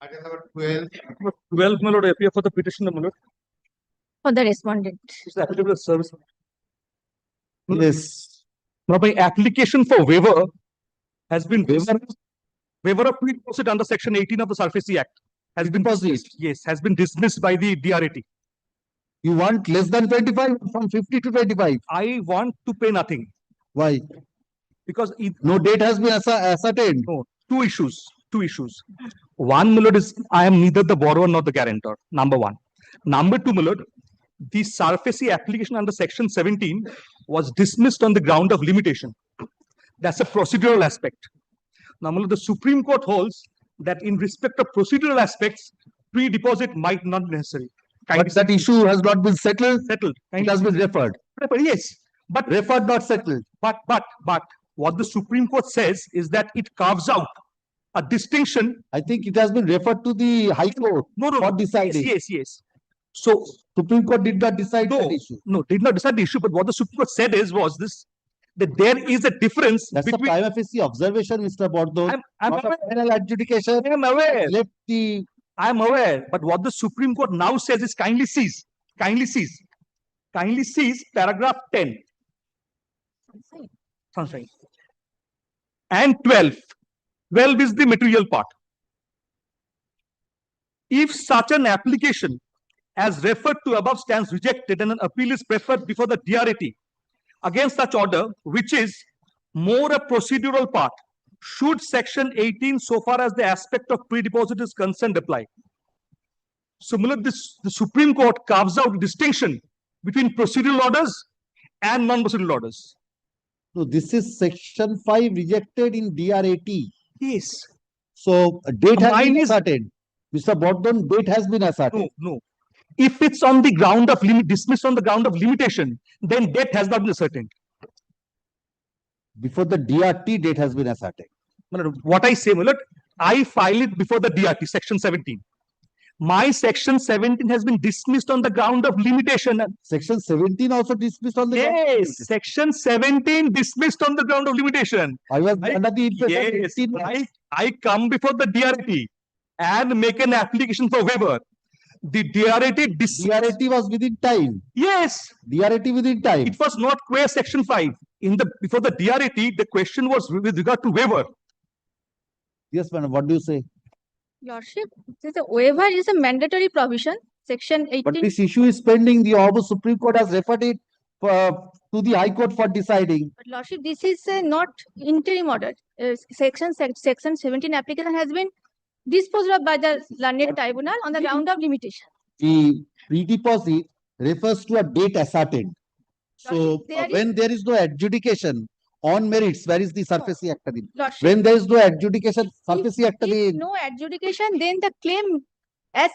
Item number 12. 12, my lord, appear for the petitioner, my lord. For the respondent. Is the applicable service. Yes. Now, my application for waiver has been waiver of pre-deposit under section 18 of the SARFAESI Act has been dismissed. Yes, has been dismissed by the DRAT. You want less than 25 from 50 to 25? I want to pay nothing. Why? Because no date has been ascertained. No, two issues. One, my lord, is I am neither the borrower nor the guarantor. Number one. Number two, my lord, the SARFAESI application under section 17 was dismissed on the ground of limitation. That's a procedural aspect. Now, my lord, the Supreme Court holds that in respect of procedural aspects, pre-deposit might not be necessary. But that issue has not been settled. It has been referred. Yes, but referred, not settled. But what the Supreme Court says is that it carves out a distinction. I think it has been referred to the High Court for deciding. Yes. So Supreme Court did not decide that issue. No, did not decide the issue. But what the Supreme Court said was this: that there is a difference. That's between a prima facie observation, Mr. Bordon. I'm not aware. a final adjudication. I'm aware. But what the Supreme Court now says is kindly cease paragraph 10. Sunshine. And 12. 12 is the material part. If such an application as referred to above stands rejected and an appeal is preferred before the DRAT against such order, which is more a procedural part, should section 18 so far as the aspect of pre-deposit is concerned apply. Similarly, the Supreme Court carves out distinction between procedural orders and non-procedural orders. No, this is section 5 rejected in DRAT. Yes. So a date has been ascertained. Mr. Bordon, date has been ascertained. No. If it's on the ground of dismissed on the ground of limitation, then date has not been ascertained. Before the DRT, date has been ascertained. What I say, Millet, I file it before the DRT, section 17. My section 17 has been dismissed on the ground of limitation. Section 17 also dismissed on the ground of limitation. Yes, section 17 dismissed on the ground of limitation. I was under the impression I come before the DRT and make an application for waiver. The DRT was within time. Yes. DRT within time. It was not queer section 5. Before the DRT, the question was with regard to waiver. Yes, madam. What do you say? Lordship, the waiver is a mandatory provision, section 18. But this issue is pending. The Honorable Supreme Court has referred it to the High Court for deciding. But Lordship, this is not interim order. Section 17 application has been disposed of by the learned tribunal on the ground of limitation. The pre-deposit refers to a date ascertained. So when there is no adjudication on merits, where is the SARFAESI Act? When there is no adjudication, SARFAESI Act. If no adjudication, then the claim as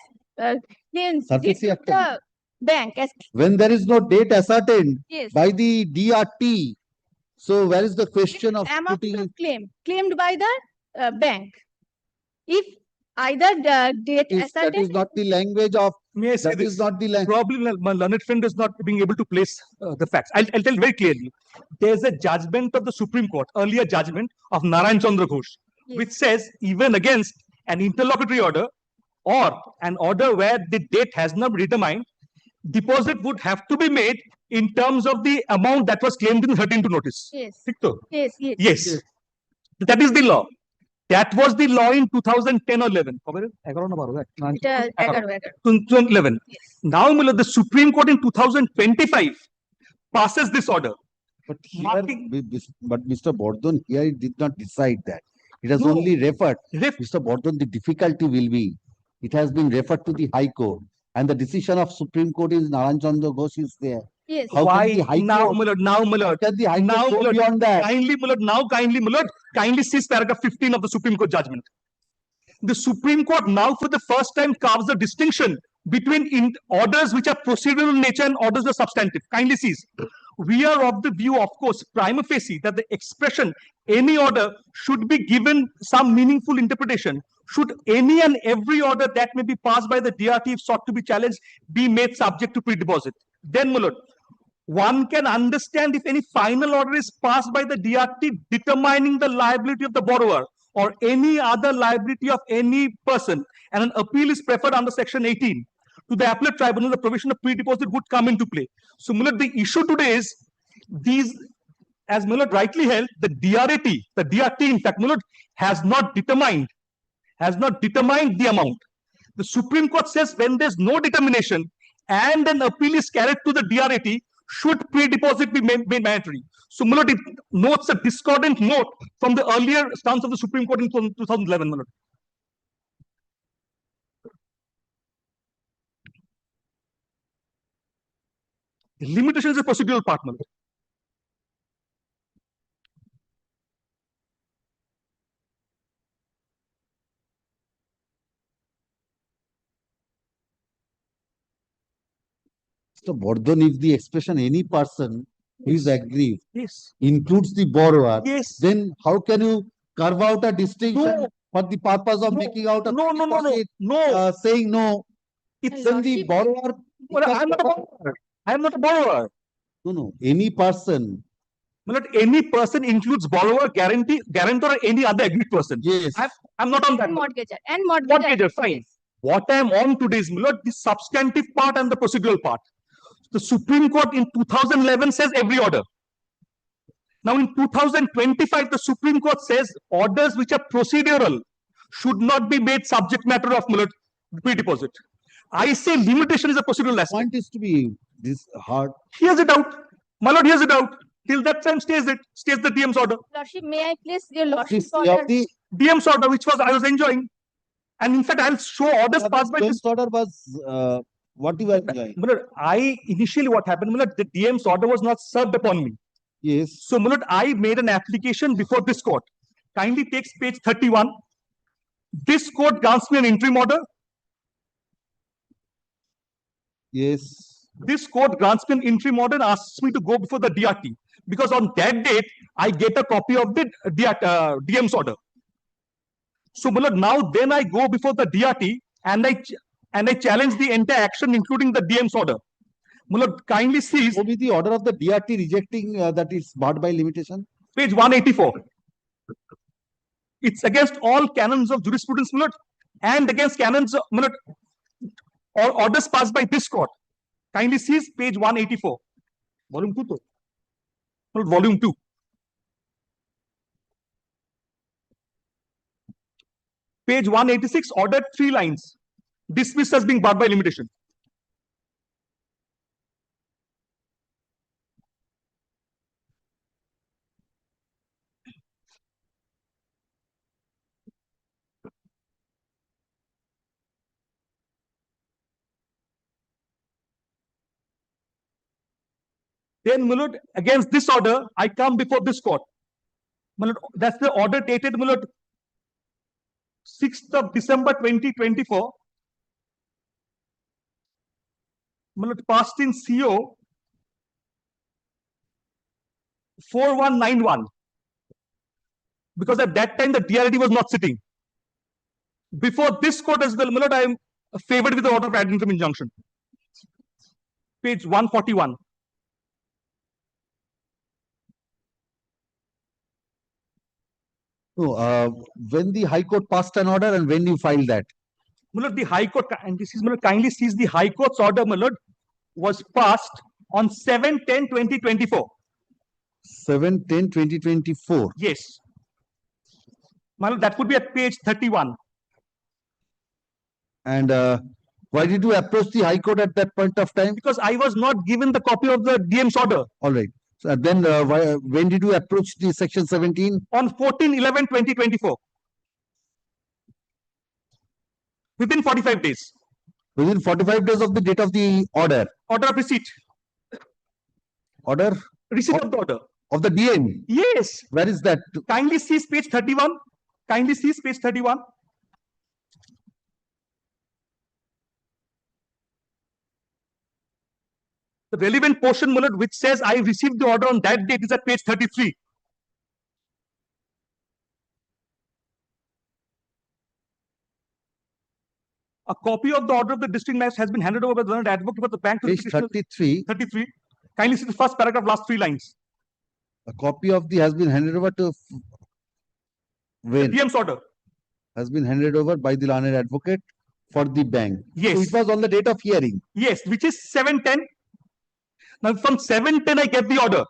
claims the bank. As when there is no date ascertained by the DRT, so where is the question of putting claimed by the bank? If either the date ascertained, that is not the language of. That is not the language. Probably my learned friend is not being able to place the facts. I'll tell very clearly. There's a judgment of the Supreme Court, earlier judgment of Narayan Chandra Ghosh, which says even against an interlocutory order or an order where the date has not been determined, deposit would have to be made in terms of the amount that was claimed in 13-2 notice. Yes. Yes. That is the law. That was the law in 2010 or 11. 2011. Now, the Supreme Court in 2025 passes this order. But Mr. Bordon, here it did not decide that. It has only referred. Mr. Bordon, the difficulty will be, it has been referred to the High Court. And the decision of Supreme Court is Narayan Chandra Ghosh is there. Yes. Why now, Millard? Now, Millard. Now, beyond that. Kindly cease paragraph 15 of the Supreme Court judgment. The Supreme Court now, for the first time, carves the distinction between orders which are procedural in nature and orders that are substantive. Kindly cease. We are of the view, of course, prima facie, that the expression any order should be given some meaningful interpretation. Should any and every order that may be passed by the DRT if sought to be challenged be made subject to pre-deposit? Then, Millard, one can understand if any final order is passed by the DRT determining the liability of the borrower or any other liability of any person and an appeal is preferred under section 18, to the appellate tribunal, the provision of pre-deposit would come into play. So, my lord, the issue today is these, as my lord rightly held, the DRT, in fact, my lord, has not determined the amount. The Supreme Court says when there's no determination and an appeal is carried to the DRT, should pre-deposit be made mandatory? So, my lord, it notes a discordant note from the earlier stance of the Supreme Court in 2011, my lord. The limitation is a procedural part, my lord. So, Bordon, if the expression any person who is aggrieved Yes. includes the borrower, Yes. then how can you carve out a distinction No. for the purpose of No. making out a No. saying no? It's Then the borrower. Well, I'm not a borrower. I'm not a borrower. No. Any person. Well, not any person includes borrower, guarantor, or any other agreed person. Yes. I'm not on that. And mortgager. And mortgager. Mortgager, fine. What I'm on today is, my lord, the substantive part and the procedural part. The Supreme Court in 2011 says every order. Now in 2025, the Supreme Court says orders which are procedural should not be made subject matter of, my lord, pre-deposit. I say limitation is a procedural aspect. Point is to be this hard. Here's it out. My lord, here's it out. Till that time stays the DM's order. Lordship, may I place your lordship Please, order? the DM's order, which I was enjoying. And in fact, I'll show orders passed by this. order was what you were enjoying. My lord, initially what happened, my lord, the DM's order was not served upon me. Yes. So, my lord, I made an application before this court. Kindly takes page 31. This court grants me an interim order. Yes. This court grants me an interim order and asks me to go before the DRT. Because on that date, I get a copy of the DM's order. So, my lord, now then I go before the DRT and I challenge the entire action, including the DM's order. My lord, kindly see. What is the order of the DRT rejecting that is barred by limitation? Page 184. It's against all canons of jurisprudence, my lord, and against canons of, my lord, or orders passed by this court. Kindly see page 184. Volume 2. My lord, volume 2. Page 186, ordered 3 lines. Dismissed as being barred by limitation. Then, my lord, against this order, I come before this court. My lord, that's the order dated, my lord, 6th of December 2024. My lord, passed in CO 4191. Because at that time, the DRT was not sitting. Before this court as well, my lord, I am favored with the order of ad interim injunction. Page 141. No, when the High Court passed an order and when you filed that? My lord, the High Court, and this is, my lord, kindly sees the High Court's order, my lord, was passed on 7/10/2024. 7/10/2024. Yes. My lord, that would be at page 31. And why did you approach the High Court at that point of time? Because I was not given the copy of the DM's order. All right. So then when did you approach the section 17? On 14/11/2024. Within 45 days. Within 45 days of the date of the order. Order of receipt. Order? Receipt of the order. Of the DM? Yes. Where is that? Kindly see page 31. Kindly see page 31. The relevant portion, my lord, which says I received the order on that date is at page 33. A copy of the order of the district magistrate has been handed over by the learned advocate for the bank to Page the petitioner. 33. 33. Kindly see the first paragraph, last 3 lines. A copy of the has been handed over to when? DM's order. Has been handed over by the learned advocate for the bank. So Yes. it was on the date of hearing. Yes, which is 7/10. Now from 7/10, I get the order.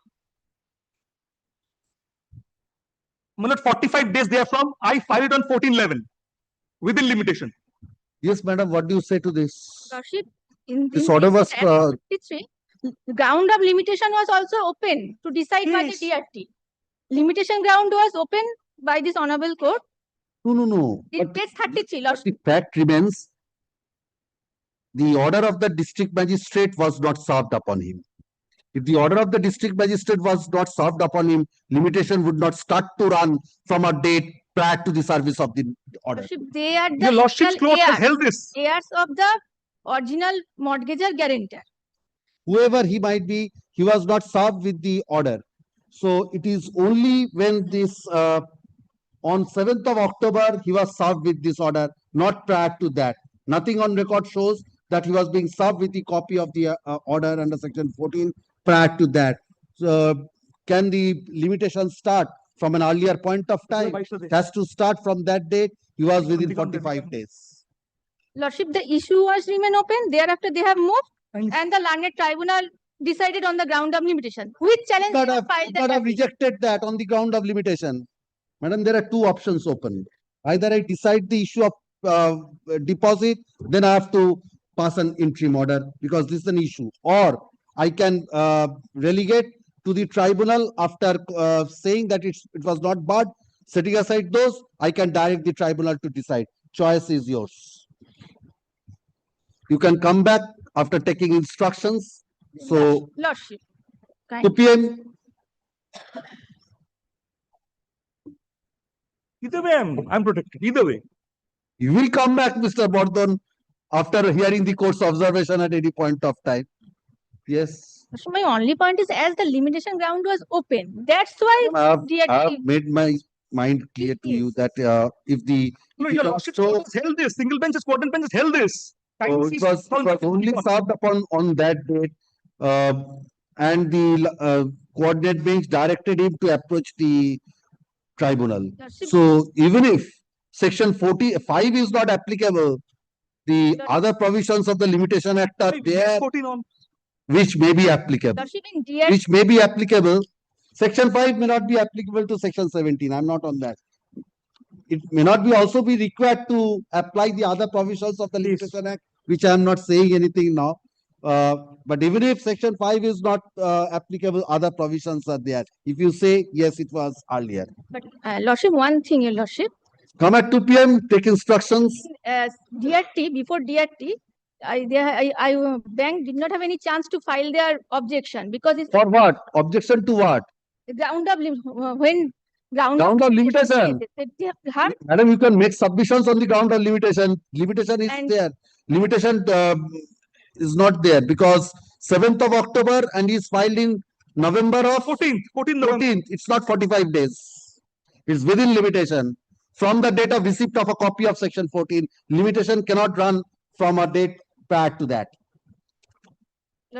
Malad, 45 days therefrom, I file it on 14/11 within limitation. Yes, madam, what do you say to this? Lordship, in This order was 33, ground of limitation was also open to decide by the Yes. DRT. Limitation ground was open by this honorable court. No. It gets 33, But Lordship. the fact remains, the order of the district magistrate was not served upon him. If the order of the district magistrate was not served upon him, limitation would not start to run from a date prior to the service of the order. Lordship, they are Your the Lordship's legal court has held this. heirs of the original mortgagor guarantor. Whoever he might be, he was not served with the order. So it is only when this, on 7th of October, he was served with this order, not prior to that. Nothing on record shows that he was being served with the copy of the order under section 14 prior to that. So can the limitation start from an earlier point of time? It has to start from that date. He was within 45 days. Lordship, the issue was remain open. Thereafter, they have moved, and the learned tribunal decided on the ground of limitation. Which challenge they have filed But I've rejected that on the ground of limitation. Madam, there are two options open. Either I decide the issue of deposit, then I have to pass an interim order because this is an issue. Or I can relegate to the tribunal after saying that it was not barred. Setting aside those, I can direct the tribunal to decide. Choice is yours. You can come back after taking instructions. So, Lordship, 2 p.m. Either way, I'm protected. Either way. You will come back, Mr. Bordon, after hearing the court's observation at any point of time. Yes. So my only point is, as the limitation ground was open, that's why I have made my mind clear to you that if the No, your Lordship's court has held this. Single bench, court and bench has held this. it was only served upon on that date, and the coordinate bench directed him to approach the tribunal. So even if section 45 is not applicable, the other provisions of the Limitation Act are there, which may be applicable. Which may be applicable. Section 5 may not be applicable to section 17. I'm not on that. It may not be also be required to apply the other provisions of the Limitation Act, which I am not saying anything now. But even if section 5 is not applicable, other provisions are there. If you say, yes, it was earlier. But Lordship, one thing, your Lordship. Come at 2 p.m., take instructions. DRT, before DRT, bank did not have any chance to file their objection because it's For what? Objection to what? ground of when ground of limitation. Have Madam, you can make submissions on the ground of limitation. Limitation is there. Limitation is not there because 7th of October and is filed in November of 14th. It's not 45 days. It's within limitation. From the date of receipt of a copy of section 14, limitation cannot run from a date prior to that.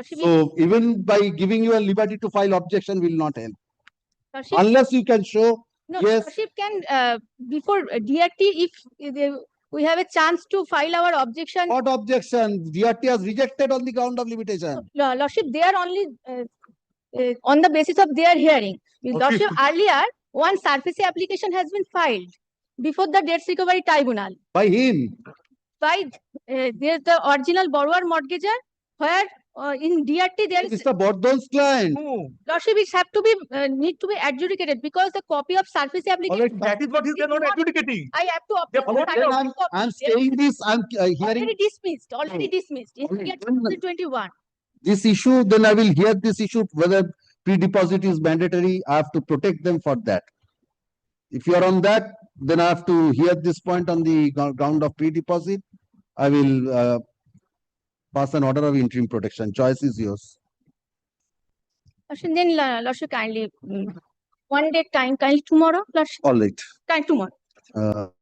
So even by giving you a liberty to file objection will not help. Lordship, Unless you can show, no, yes. Lordship can, before DRT, if we have a chance to file our objection. What objection? DRT has rejected on the ground of limitation. Lordship, they are only on the basis of their hearing. Lordship, earlier, one surface application has been filed before the debts recovery tribunal. By him? By there's the original borrower mortgager, where in DRT there is Mr. Bordon's client. Lordship, it have to be need to be adjudicated because the copy of surface application. That is what they are not adjudicating. I have to object. I'm saying this. I'm hearing. Already dismissed. Already dismissed. In 2021. This issue, then I will hear this issue whether pre-deposit is mandatory. I have to protect them for that. If you are on that, then I have to hear this point on the ground of pre-deposit. I will pass an order of interim protection. Choice is yours. Then Lordship, kindly 1 day time, kindly tomorrow. Lordship. All right. Kind tomorrow.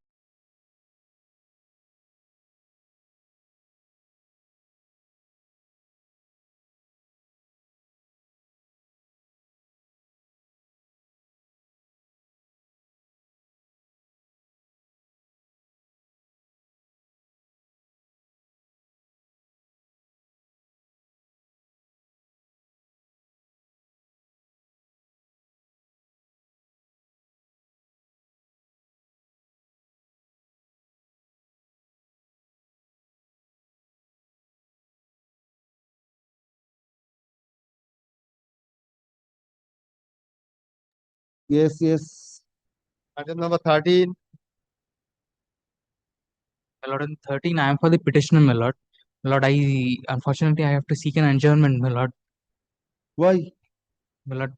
Yes, yes. Item number 13. My lord, in 13, I am for the petitioner, my lord. My lord, unfortunately I have to seek an adjournment, my lord. Why? My lord,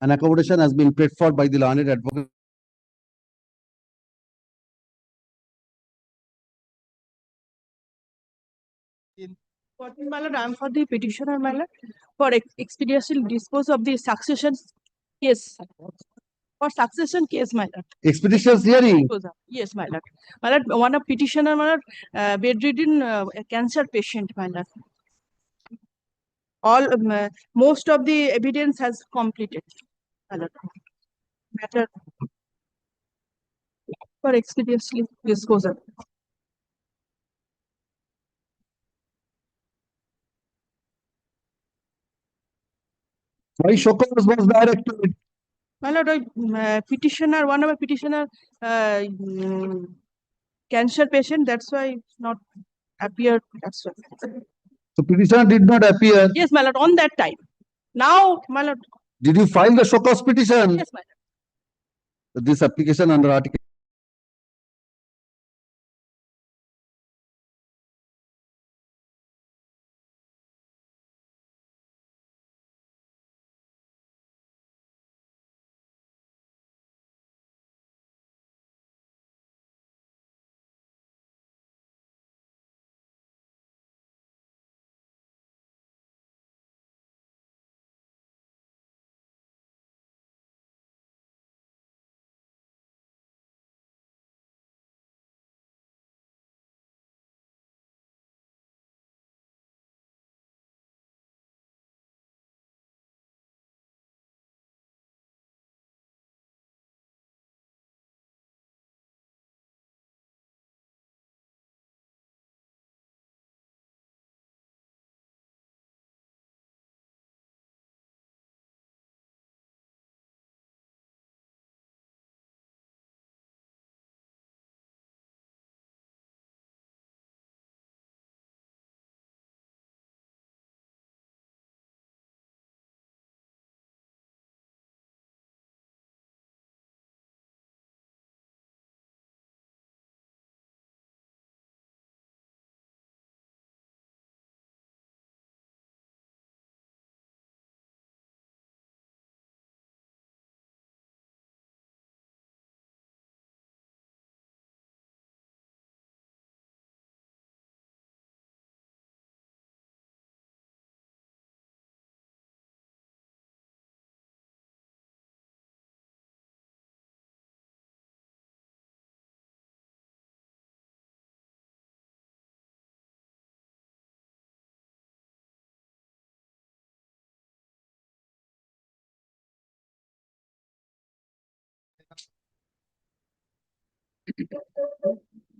An accommodation has been paid for by the learned advocate. My lord, I am for the petitioner, my lord, for expeditious dispose of the succession case. For succession case, my lord. Expeditious hearing. Yes, my lord. My lord, one of petitioner, my lord, bedridden cancer patient, my lord. All most of the evidence has completed, my lord. Matter for expeditiously disposal. Why show cause was directed? My lord, petitioner, one of a petitioner, cancer patient, that's why it's not appeared. That's why. So petitioner did not appear. Yes, my lord, on that time. Now, my lord. Did you file the show cause petition? Yes, my lord. This application under Article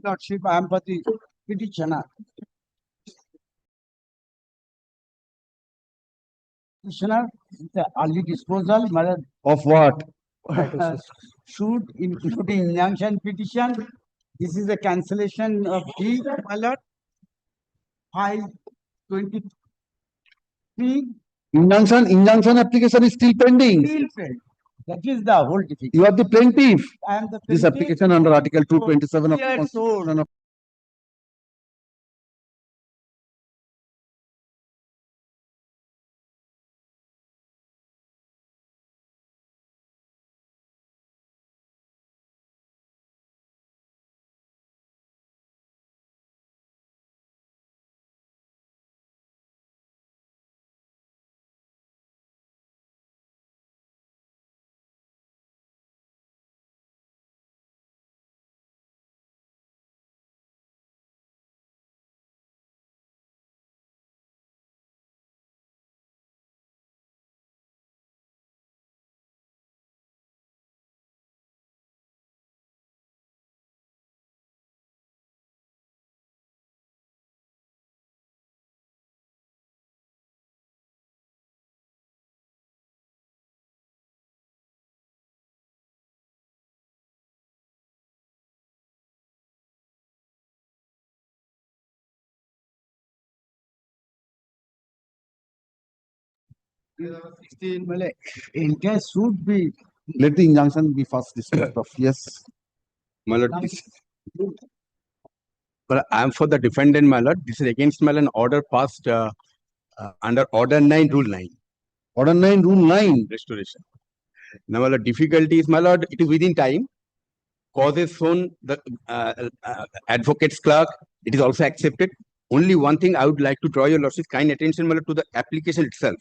Lordship, I am for the petitioner. Petitioner, the early disposal, my lord, of what? suit including injunction petition. This is a cancellation of deed, my lord. File 23. Injunction application is still pending. Still failed. That is the whole difficulty. You are the plaintiff. I am the This plaintiff. application under Article 227 of the Yes, Constitution of Well, entire should be. Let the injunction be first dismissed of. Yes. My lord, but I am for the defendant, my lord. This is against my lord, an order passed under Order 9, Rule 9. Order 9, Rule 9. Restoration. Now, my lord, difficulty is, my lord, it is within time. Causes shown the advocate's clerk. It is also accepted. Only one thing I would like to draw your lordship's kind attention, my lord, to the application itself.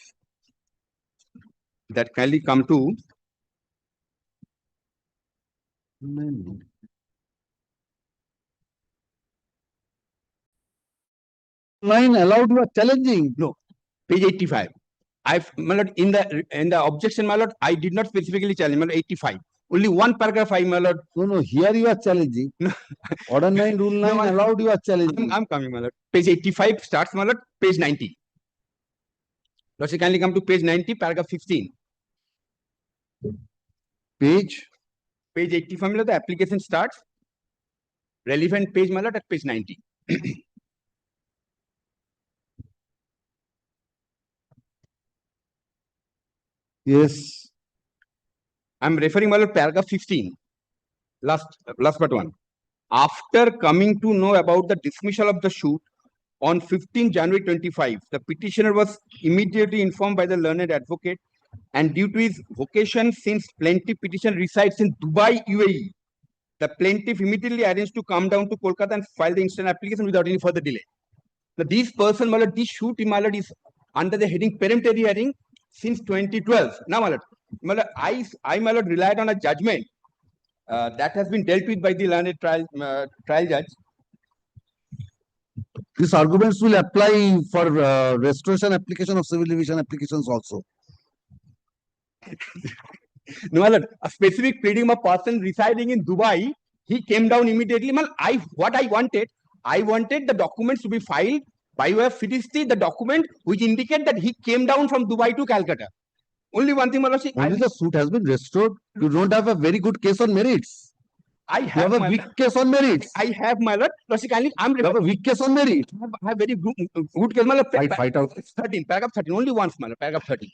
That kindly come to 9 allowed, you are challenging. No, page 85. My lord, in the objection, my lord, I did not specifically challenge, my lord, 85. Only one paragraph, my lord. No, here you are challenging. Order 9, Rule 9 allowed, you are challenging. I'm coming, my lord. Page 85 starts, my lord, page 90. Lordship, kindly come to page 90, paragraph 15. Page 85, my lord, the application starts. Relevant page, my lord, at page 90. Yes. I'm referring, my lord, paragraph 15. Last but one. After coming to know about the dismissal of the suit on 15 January 25, the petitioner was immediately informed by the learned advocate, and due to his vocation, since plaintiff petition resides in Dubai, UAE, the plaintiff immediately arranged to come down to Kolkata and file the instant application without any further delay. Now, this person, my lord, this suit, my lord, is under the heading peremptory hearing since 2012. Now, my lord, my lord, relied on a judgment that has been dealt with by the learned trial judge. These arguments will apply for restoration application of civil division applications also. No, my lord, a specific pleading of a person residing in Dubai, he came down immediately. What I wanted the documents to be filed by way of fidelity, the document which indicate that he came down from Dubai to Calcutta. Only one thing, my lord. Only the suit has been restored. You don't have a very good case on merits. I have a weak case on merits. I have, my lord. You have a weak case on merit. I have very good case, my lord. Fight out. 13, paragraph 13. Only once, my lord. Paragraph 13.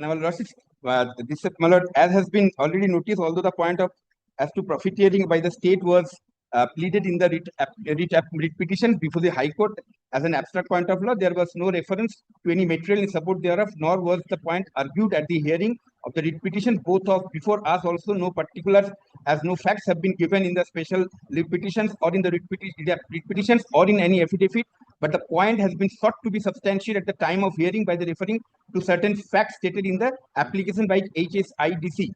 Now, this, my lord, as has been already noticed, although the point of as to profiteering by the state was pleaded in the writ petition before the High Court as an abstract point of law, there was no reference to any material in support thereof, nor was the point argued at the hearing of the writ petition. Both of before us also no particulars, as no facts have been given in the special writ petitions or in the writ petitions or in any affidavit. But the point has been sought to be substantiated at the time of hearing by the referring to certain facts stated in the application by HSIDC.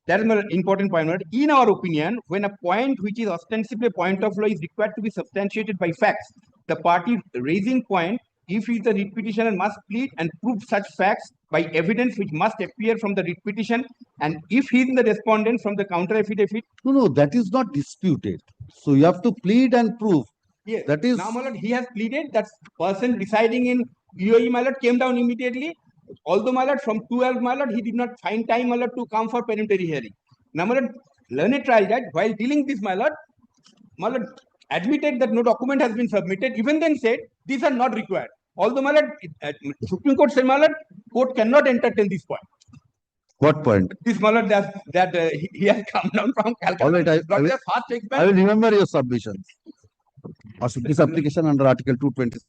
That is an important point. In our opinion, when a point which is ostensibly a point of law is required to be substantiated by facts, the party raising point, if he is the writ petitioner, must plead and prove such facts by evidence which must appear from the writ petition, and if he is the respondent, from the counter affidavit. No, that is not disputed. So you have to plead and prove. Yes. That is. Now, my lord, he has pleaded that person residing in UAE, my lord, came down immediately. Although, my lord, from 12, my lord, he did not find time, my lord, to come for peremptory hearing. Now, my lord, learned trial judge, while dealing this, my lord, admitted that no document has been submitted. Even then said these are not required. Although, my lord, Supreme Court said, my lord, court cannot entertain this point. What point? This, my lord, that he has come down from Calcutta. All right, I will remember your submissions. This application under Article 220.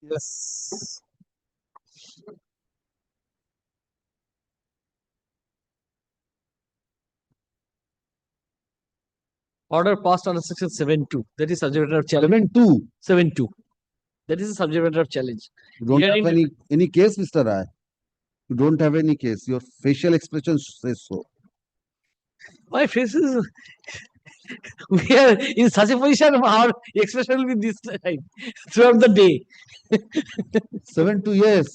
Yes. Order passed under section 7.2. That is subject matter of challenge. 7.2. 7.2. That is the subject matter of challenge. You don't have Herein- any case, Mr. Rai. You don't have any case. Your facial expression says so. My face is. We are in such a position, our expression will be this time throughout the day. 7.2, yes.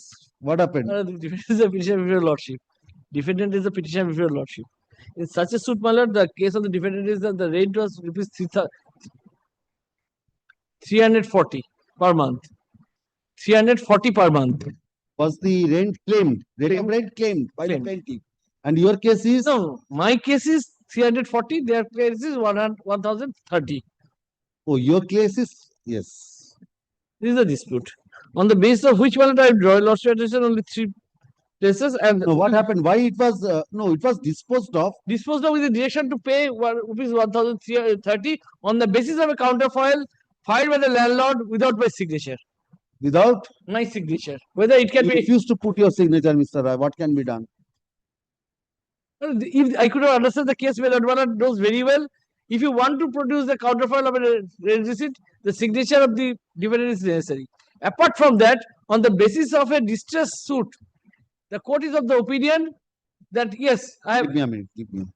What happened? The defendant is a petitioner before your lordship. Defendant is a petitioner before your lordship. In such a suit, my lord, the case of the defendant is that the rate was rupees 340 per month. 340 per month. Was the rent claimed? Rate of rent claimed by the plaintiff. And your case is? No, my case is 340, their case is 1030. Oh, your case is? Yes. This is a dispute. On the basis of which one I draw lordship attention only 3 places. And no, what happened? Why it was no, it was disposed of. Disposed of with the direction to pay rupees 1030 on the basis of a counterfoil filed by the landlord without my signature. Without my signature. Whether it can you be refuse to put your signature, Mr. Rai. What can be done? If I could not understand the case, well, Advana knows very well. If you want to produce the counterfoil of a receipt, the signature of the defendant is necessary. Apart from that, on the basis of a distress suit, the court is of the opinion that yes, I have. Give me a minute. Give me.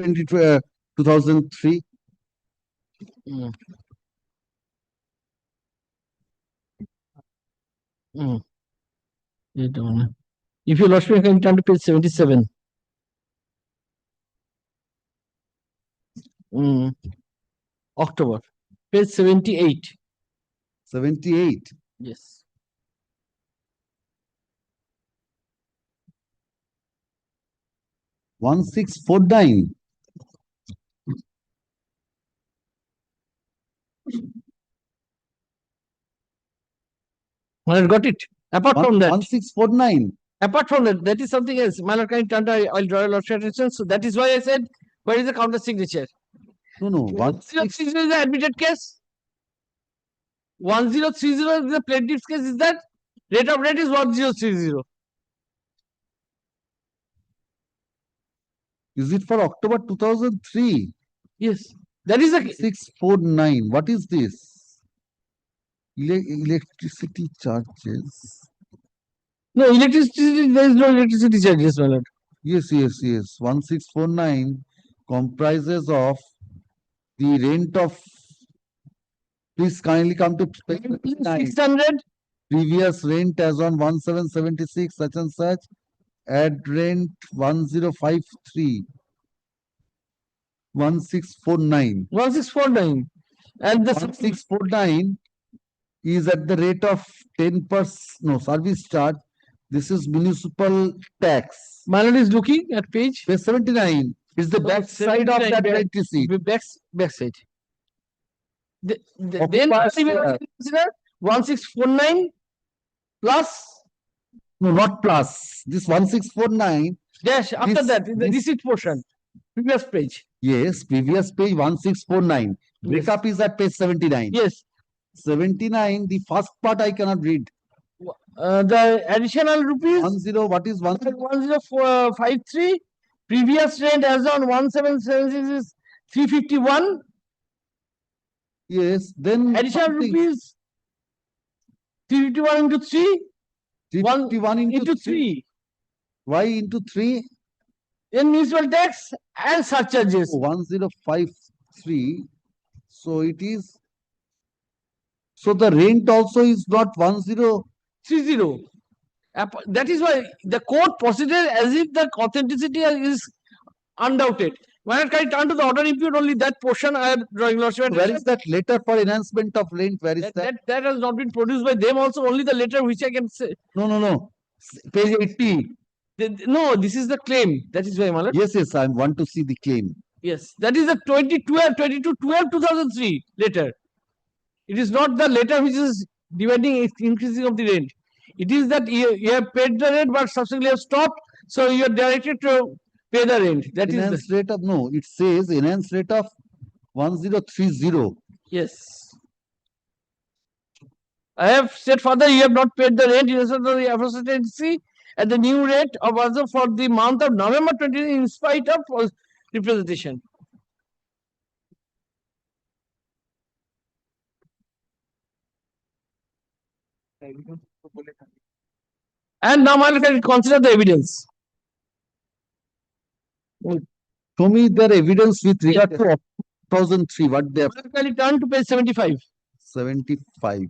In 2003. If you lost me, I can turn to page 77. October, page 78. 78. Yes. One 1649. I got it. Apart from that, 1649. Apart from that, that is something else. My lord, I'll draw your lordship attention. So that is why I said, where is the counter signature? No, no. 1030 is the admitted case. 1030 is the plaintiff's case. Is that rate of rent is 1030. Is it for October 2003? Yes. That is a 649. What is this? Electricity charges. No, electricity, there is no electricity charges, my lord. Yes, yes, yes. 1649 comprises of the rent of Please kindly come to page 9. 600. Previous rent as on 1776 such and such. Add rent 1053. 1649. 1649. And the 1649 is at the rate of 10%, no, service charge. This is municipal tax. Manad is looking at page 79. Is the back side of that rent receipt. Back side. Then Occupiers consider 1649 plus No, not plus. This 1649. dash after This- that, the this- receipt portion. Previous page. Yes, previous page 1649. Breakup is at page 79. Yes. 79, the first part I cannot read. The additional rupees 10, what is 10453. Previous rent as on 1776 is 351. Yes, then Additional something- rupees 351 into 3. 351 into 3. Why into 3? In municipal tax and surcharges. 1053. So it is. So the rent also is not 1030. That is why the court proceeded as if the authenticity is undoubted. When I turn to the order impute, only that portion I am drawing lordship. Where is that letter for enhancement of rent? Where is that? That has not been produced by them also, only the letter which I can say. No. Page 80. No, this is the claim. That is why, my lord. Yes, I want to see the claim. Yes, that is the 22/12/2003 letter. It is not the letter which is demanding increasing of the rent. It is that you have paid the rent but subsequently have stopped, so you are directed to pay the rent. That is Enhanced rate of, no, it says enhanced rate of 1030. yes. I have said further, you have not paid the rent in respect of the aforesaid agency at the new rate of also for the month of November 20 in spite of false representation. And now I can consider the evidence. Show me their evidence with regard to 2003. What they have. Can you turn to page 75? 75.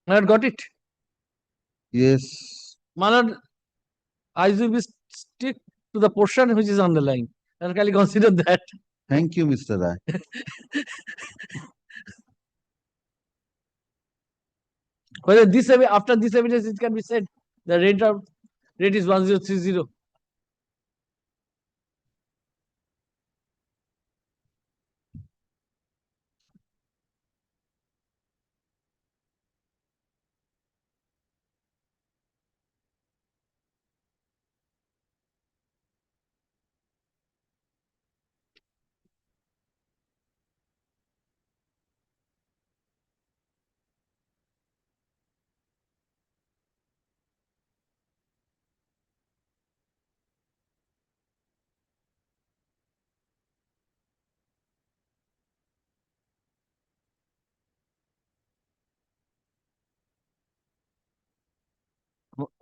I got it. Yes. Manad, I will be stick to the portion which is underlying. And can you consider that? Thank you, Mr. Rai. Whether this after this evidence it can be said the rate is 1030.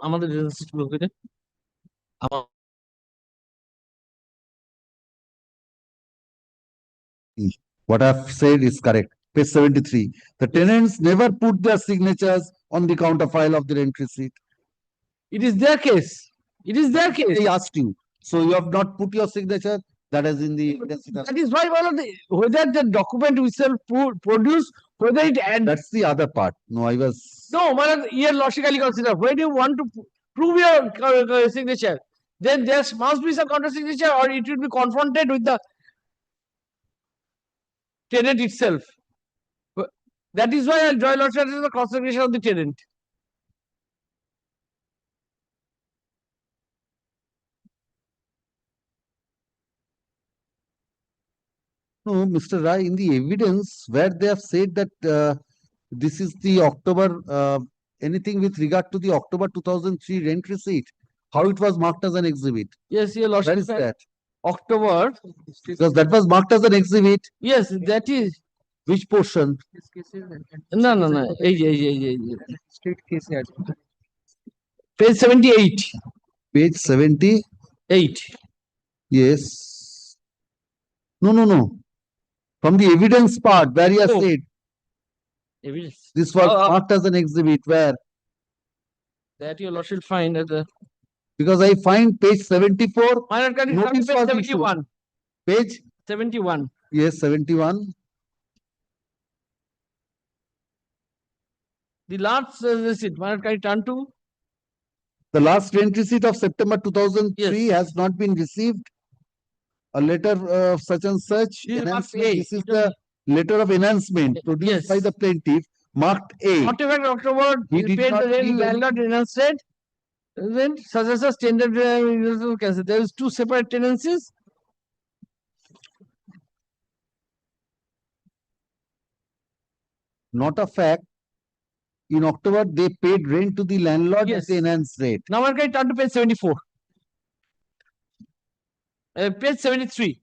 আমাদের registry গুলো করে What I've said is correct. Page 73. The tenants never put their signatures on the counterfile of the rent receipt. It is their case. It is their case. They asked you. So you have not put your signature. That is in the evidence. That is why whether the document itself produced, whether it and That's the other part. No, I was. no, man, here logically consider when you want to prove your signature, then there must be some counter signature or it will be confronted with the tenant itself. That is why I draw lordship as the cross-signature of the tenant. No, Mr. Rai, in the evidence where they have said that this is the October, anything with regard to the October 2003 rent receipt, how it was marked as an exhibit. Yes, your lordship. Where is that? October. Because that was marked as an exhibit. Yes, that is. Which portion? No. State case. Page 78. Page 78. Eight. Yes. No. From the evidence part, where you have Oh. said Evidence. this was marked as an exhibit, where? That your lordship find at the. Because I find page 74. My lord, can you notice page was 71. issued. Page? 71. Yes, 71. The last receipt, my lord, can you turn to? The last rent receipt of September 2003 has not been received. A letter of such and such. This is marked Enhancement. A. This is the letter of enhancement produced by the plaintiff, marked A. Whatever October, He he did paid not the rent, give any- landlord enhanced. Then such as a standard cancel. There is two separate tenancies. Not a fact. In October, they paid rent to the landlord at the enhanced rate. Now one can turn to page 74. Page 73.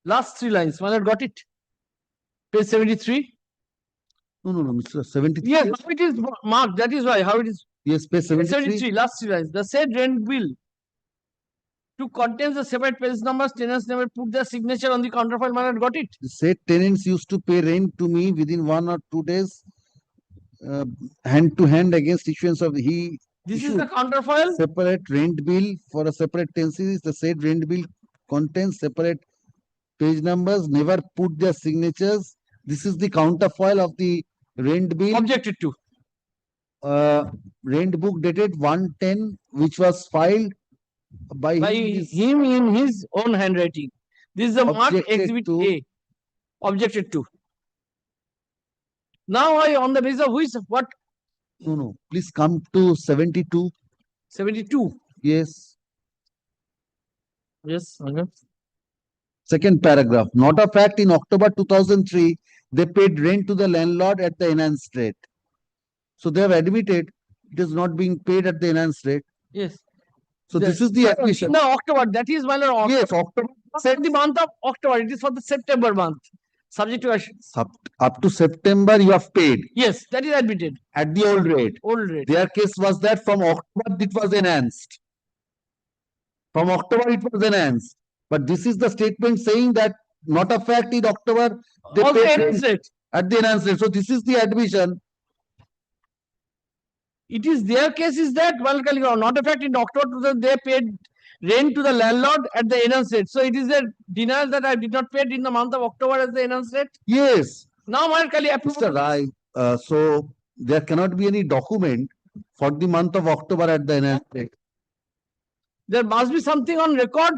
Last three lines. One got it. Page 73. No, Mr. 73. Yes, how it is marked. That is why. How it is. Yes, page 73. Last three lines. The said rent bill to contain the separate page numbers, tenants never put their signature on the counterfile. Man, got it. The said tenants used to pay rent to me within 1 or 2 days, hand to hand against issuance of he. This is the counterfile. Separate rent bill for a separate tenancy. The said rent bill contains separate page numbers, never put their signatures. This is the counterfoil of the rent bill. Objected to. Rent book dated 110, which was filed by him in his own handwriting. This is the marked exhibit A. Objected to. Now I on the basis of which what? No. Please come to 72. 72. Yes. Yes. Okay. Second paragraph. Not a fact, in October 2003, they paid rent to the landlord at the enhanced rate. So they have admitted it is not being paid at the enhanced rate. Yes. So this is the admission. No, October. That is my lord. Yes, October. Said the month of October. It is for the September month. Subject to Up to September, you have paid. Yes, that is admitted. At the old rate. Old rate. Their case was that from October it was enhanced. From October it was enhanced. But this is the statement saying that not a fact, in October they Also paid enhanced rate. at the enhanced rate. So this is the admission. It is their case is that not a fact, in October they paid rent to the landlord at the enhanced rate. So it is a denial that I did not pay in the month of October as the enhanced rate. Yes. Now Mr. Rai, so there cannot be any document for the month of October at the enhanced rate. There must be something on record.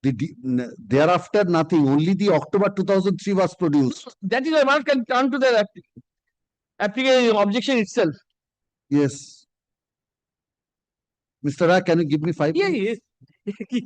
Thereafter, nothing. Only the October 2003 was produced. That is why one can turn to the application objection itself. Yes. Mr. Rai, can you give me 5 minutes? Yes.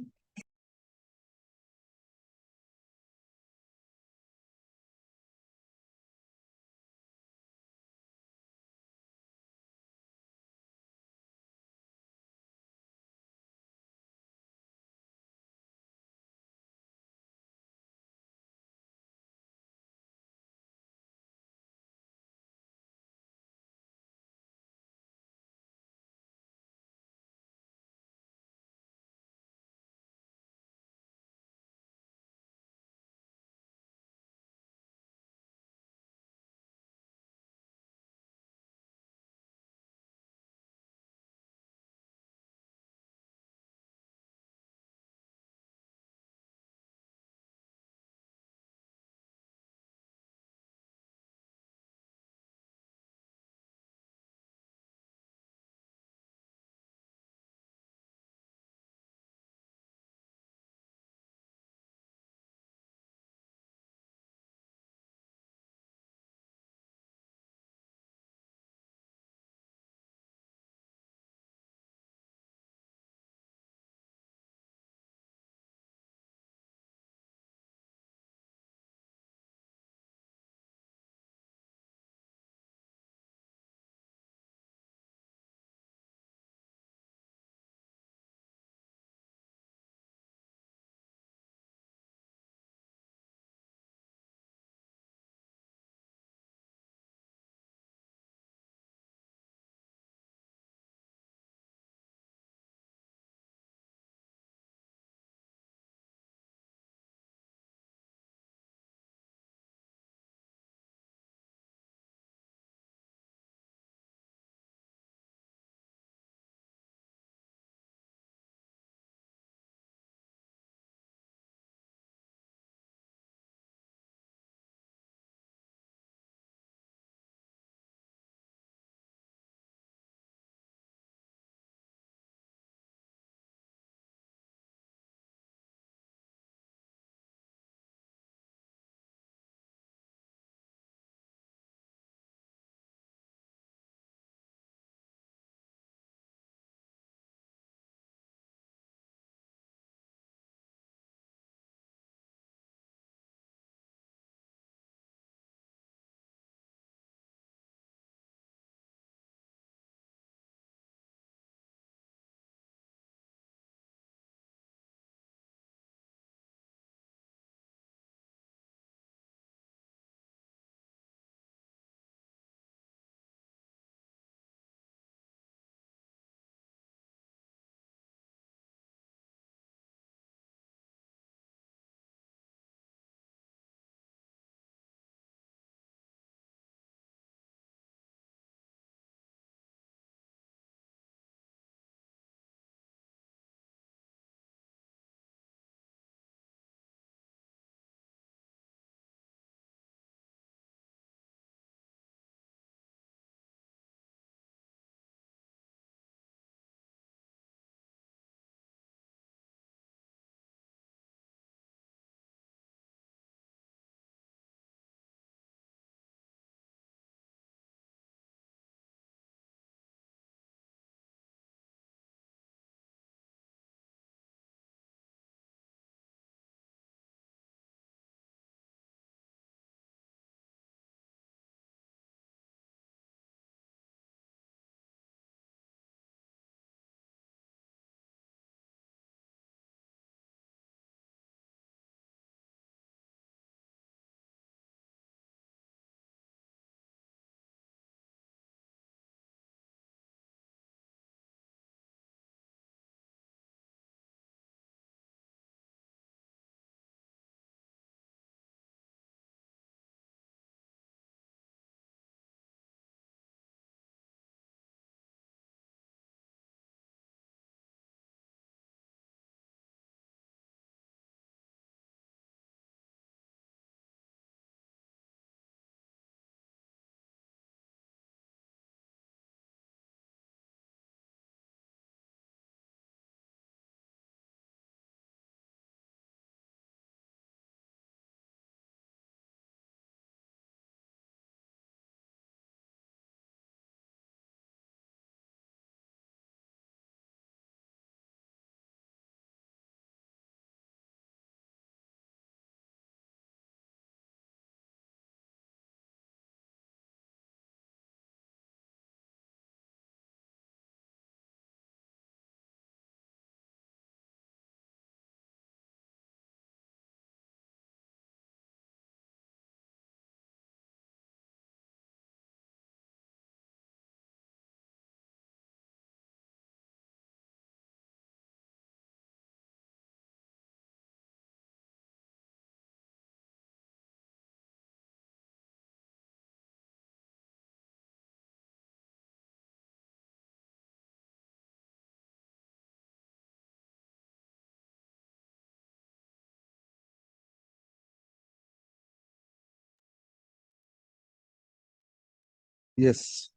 Yes.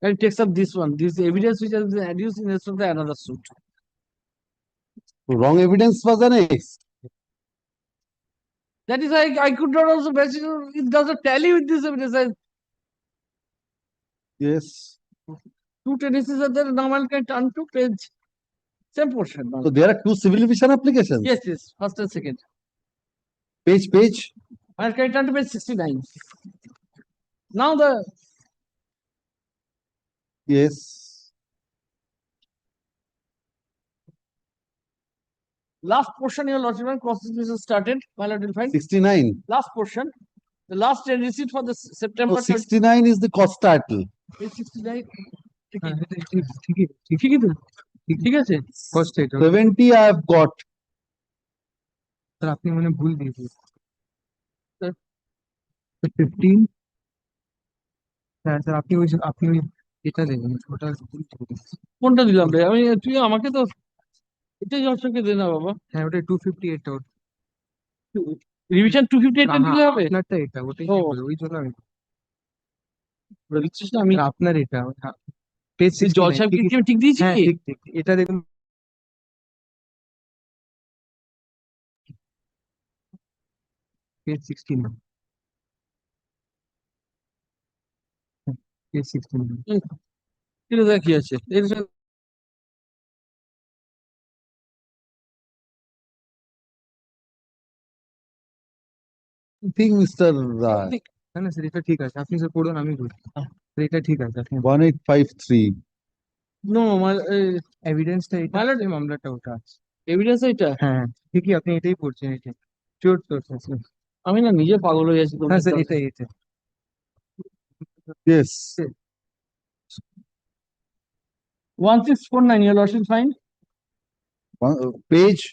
It takes up this one, this evidence which has been adduced in respect of the another suit. Wrong evidence was annexed. That is why I could not also mention it doesn't tally with this evidence. Yes. Two tendencies are there. Now one can turn to page same portion. So there are two civil division applications. Yes, yes, first and second. Page. I can turn to page 69. Now the Yes. last portion your lordship cross started. My lord will find 69. last portion. The last receipt for the September. So 69 is the cost title. Page 69. ঠিক আছে First 70 I have got. Sir আপনি মানে ভুল দিয়েছেন 15 হ্যাঁ sir আপনি ওই এটা দেবেন ওটা ভুল দিয়েছেন। কোনটা দিলাম রে আমি তুই আমাকে তো এটাই দর্শককে দে না বাবা হ্যাঁ ওটা 258 টা রিভিশন 258 টা দিলে হবে আপনারটা এটা ওটাই ও। ওই জন্য আমি বলছিস না আমি আপনার এটা পেজ তুই জল সাহেব ঠিক দিয়েছি হ্যাঁ কি? ঠিক ঠিক এটা দেখুন পেজ 16 পেজ 16 এটা দেখ কি আছে I think Mr. না না স্যার এটা ঠিক আছে আপনি স্যার পড়ুন আমি বলি এটা ঠিক আছে আপনি 1853. নো এভিডেন্সটা এটা মাইলর এই মামলাটা ওটা আছে এভিডেন্স এটা হ্যাঁ ঠিকই আপনি এটাই পড়ছেন এটা শিওর স্যার আমি না নিজে পাগল হয়ে যাচ্ছি হ্যাঁ স্যার এটা Yes. 1649 your lordship find Page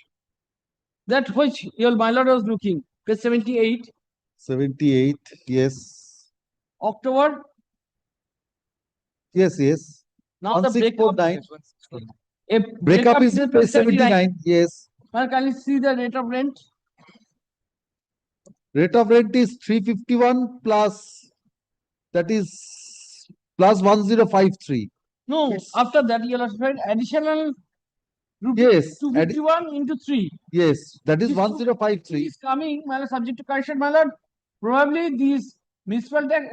that which your my lord was looking page 78 78. Yes. October. Yes. Now the breakup. 1649. A Breakup is page 79. Yes. Well, can you see the rate of rent? Rate of rent is 351 plus, that is plus 1053. No, after that you will find additional Yes. 251 into 3. Yes, that is This 1053. is coming, my lord, subject to correction, my lord. Probably these municipal tax.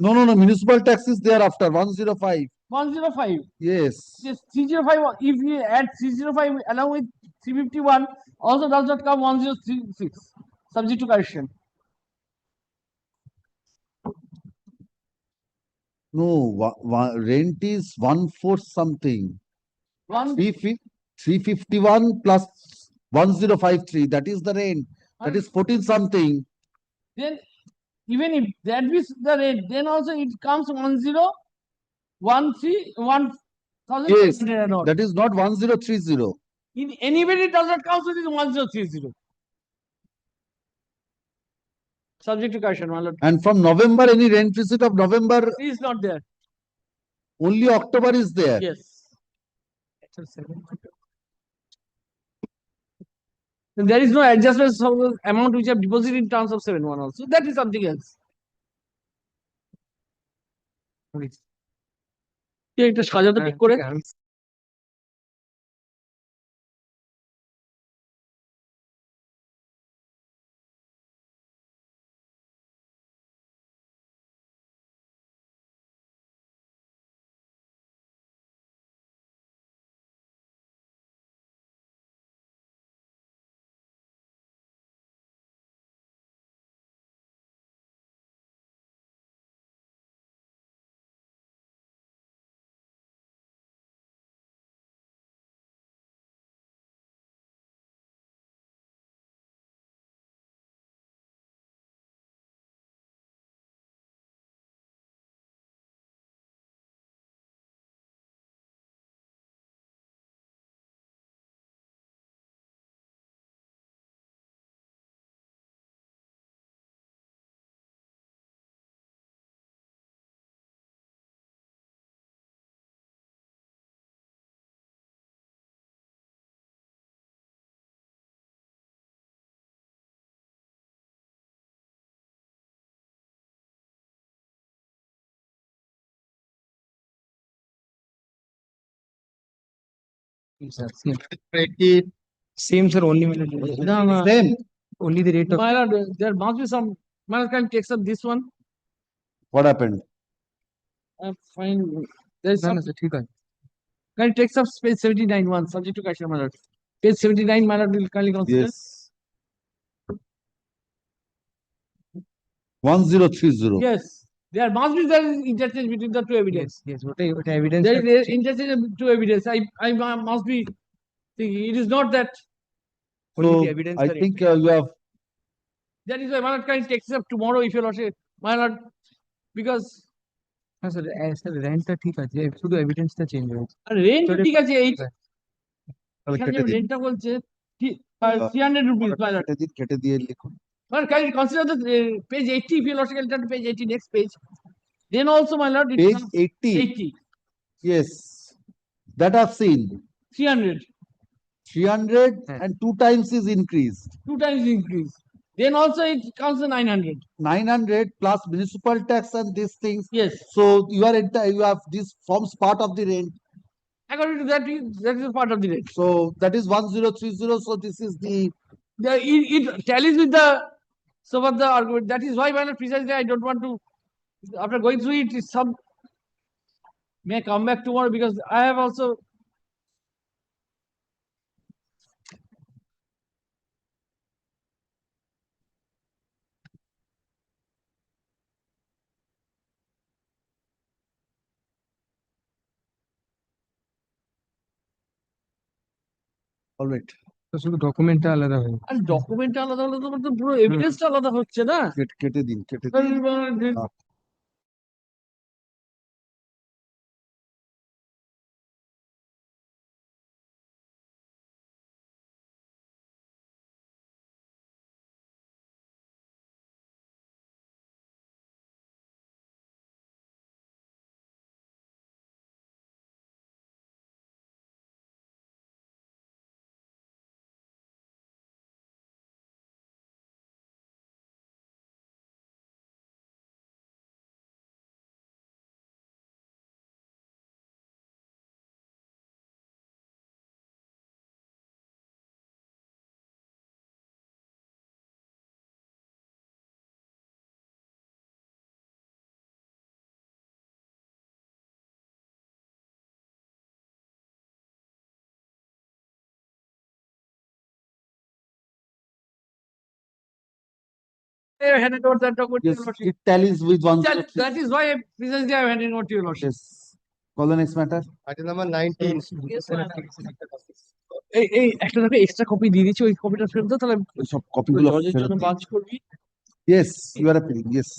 No, municipal tax is thereafter 105. 105. Yes. Yes, 305. If we add 305 along with 351, also does not come 1036. Subject to correction. No, rent is 14 something. 351 plus 1053. That is the rent. That is 14 something. Then even if that is the rate, then also it comes 1013 Yes, that is not 1030. In anybody it does not count with 1030. Subject to correction, my lord. And from November, any rent receipt of November, Is not there. only October is there. Yes. And there is no adjustment of the amount which I have deposited in terms of 7.1 also. That is something else. এটা সাজাতে ঠিক করে Sir, same. 80, Same, sir, only my lord. No, no. Same. Only the rate of. My lord, there must be some, my lord, can take up this one. What happened? Fine. There's No, some, no, sir, ठीक है. can take up page 79 one, subject to question, my lord. Page 79, my lord, will kindly consider. Yes. 1030. Yes, there must be there is interchange between the two evidence. Yes, what evidence? There is interchange of two evidence. I must be, see, it is not that, Only the So evidence. I correct. think you have that is why my lord can take up tomorrow if you lordship, my lord, because हाँ sir ऐसा rent का ठीक আছে শুধু এভিডেন্সটা change হয়েছে rent ঠিক আছে এই তাহলে এখানে কেটে দিন। রেন্টটা বলছে 300 rupees, my lord. কেটে দিয়ে লিখুন। Well, can you consider the page 80 if you lordship can turn to page 80, next page. Then also, my lord, it Page comes 80. 80, Yes. That I've seen. 300, 300 and 2 times is increased. 2 times increase. Then also it comes to 900. 900 plus municipal tax and these things. Yes. So you have this forms part of the rent. According to that, that is part of the rate. So that is 1030. So this is the It tallies with the some of the argument. That is why, my lord, precisely I don't want to. After going through it, some may come back tomorrow because I have also. all right. তো শুধু ডকুমেন্টটা আলাদা হয় আর document আলাদা আলাদা মানে তো পুরো এভিডেন্সটা আলাদা হচ্ছে না। কেটে দিন কেটে দিন। I have handed over that document to Yes, your lordship. it tallies with 103. That is why precisely I have handed over to your lordship. Yes. Call the next matter. item number 19. Yes, my lord. এই একটা দেখো extra copy দিয়ে দিচ্ছি ওই কপিটা ফেরত দাও তাহলে সব কপিগুলো জজের জন্য বাঞ্চ করবি। Yes, you are appealing. Yes.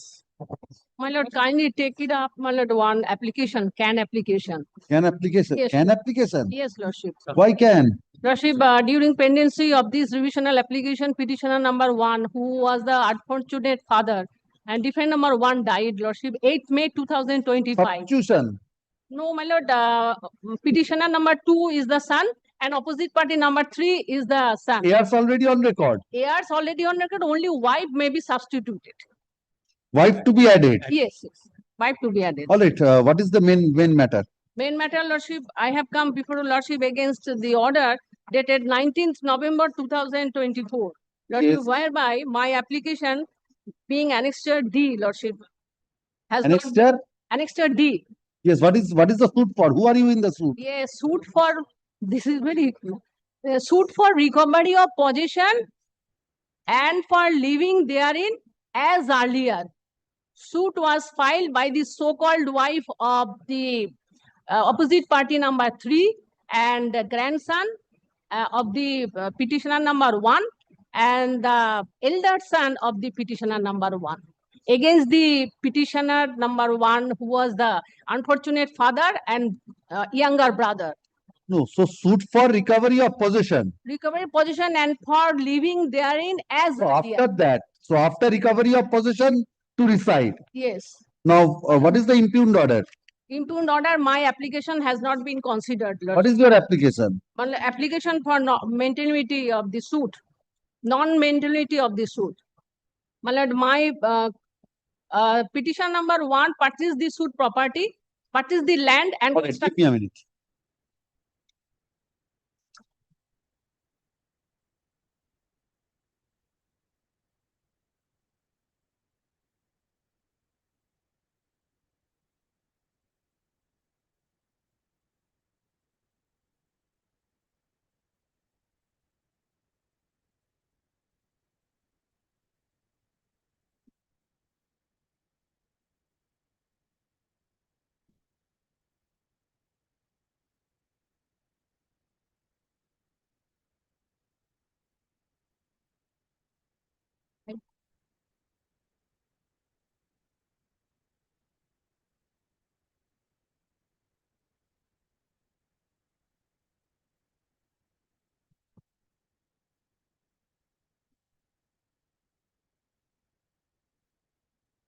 My lord, kindly take it up, my lord, one application, can application. Can application. Yes, Can sir. application. Yes, lordship. Why can? Lordship, during pendency of this revisional application, petitioner number 1, who was the unfortunate father, and defendant number 1 died, lordship, 8th May 2025. Substitution. No, my lord, petitioner number 2 is the son, and opposite party number 3 is the son. Heirs already on record. Heirs already on record, only wife may be substituted. Wife to be added. Yes, yes, wife to be added. All right. What is the main matter? Main matter, lordship, I have come before lordship against the order dated 19th November 2024. Lordship, Yes. whereby my application being annexure D, lordship, has Annexure? annexure D. Yes. What is the suit for? Who are you in the suit? Yes, suit for, this is very, suit for recovery of possession and for living therein as earlier. Suit was filed by the so-called wife of the opposite party number 3 and the grandson of the petitioner number 1 and the elder son of the petitioner number 1 against the petitioner number 1 who was the unfortunate father and younger brother. No. So suit for recovery of possession. Recovery possession and for living therein as So earlier. after that. So after recovery of possession to reside. Yes. Now, what is the impugned order? Impugned order, my application has not been considered. What is your application? Well, application for maintainability of the suit, non-maintainability of the suit. My lord, my petition number 1 purchase the suit property, purchase the land and All right, give me a minute.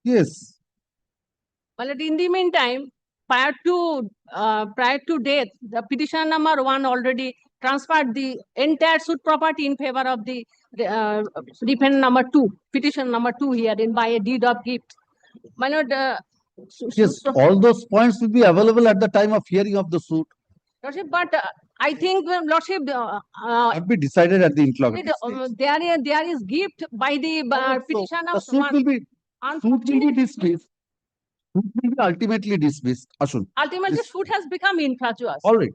Yes. But in the meantime, prior to death, the petitioner number 1 already transferred the entire suit property in favor of the defendant number 2, petition number 2 here in by a deed of gift. My lord, Yes, all those points will be available at the time of hearing of the suit. Lordship, but I think, Lordship, Not be decided at the interlocutory stage. there is gift by the petitioner. The suit will be dismissed. Suit will be ultimately dismissed. Ashun. Ultimately, suit has become infructuous. All right.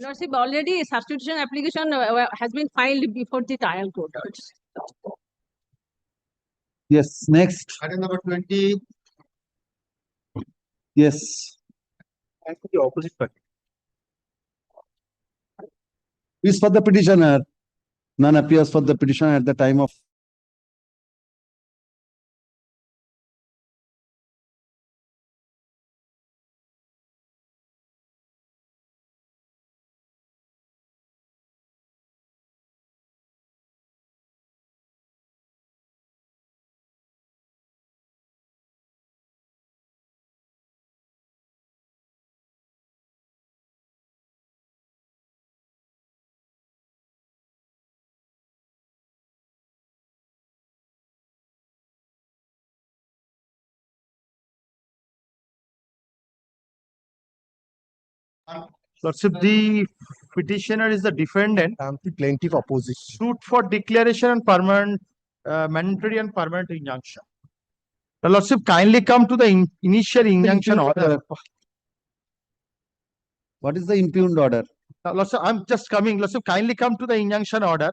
Lordship, already a substitution application has been filed before the trial court. Yes, next. Item number 20. Yes. And for the opposite party. Is for the petitioner. None appears for the petitioner at the time of Lordship, the petitioner is the defendant. The plaintiff opposition. Suit for declaration and permanent, mandatory and permanent injunction. The Lordship, kindly come to the initial injunction order. what is the impugned order? Lordship, I'm just coming. Lordship, kindly come to the injunction order.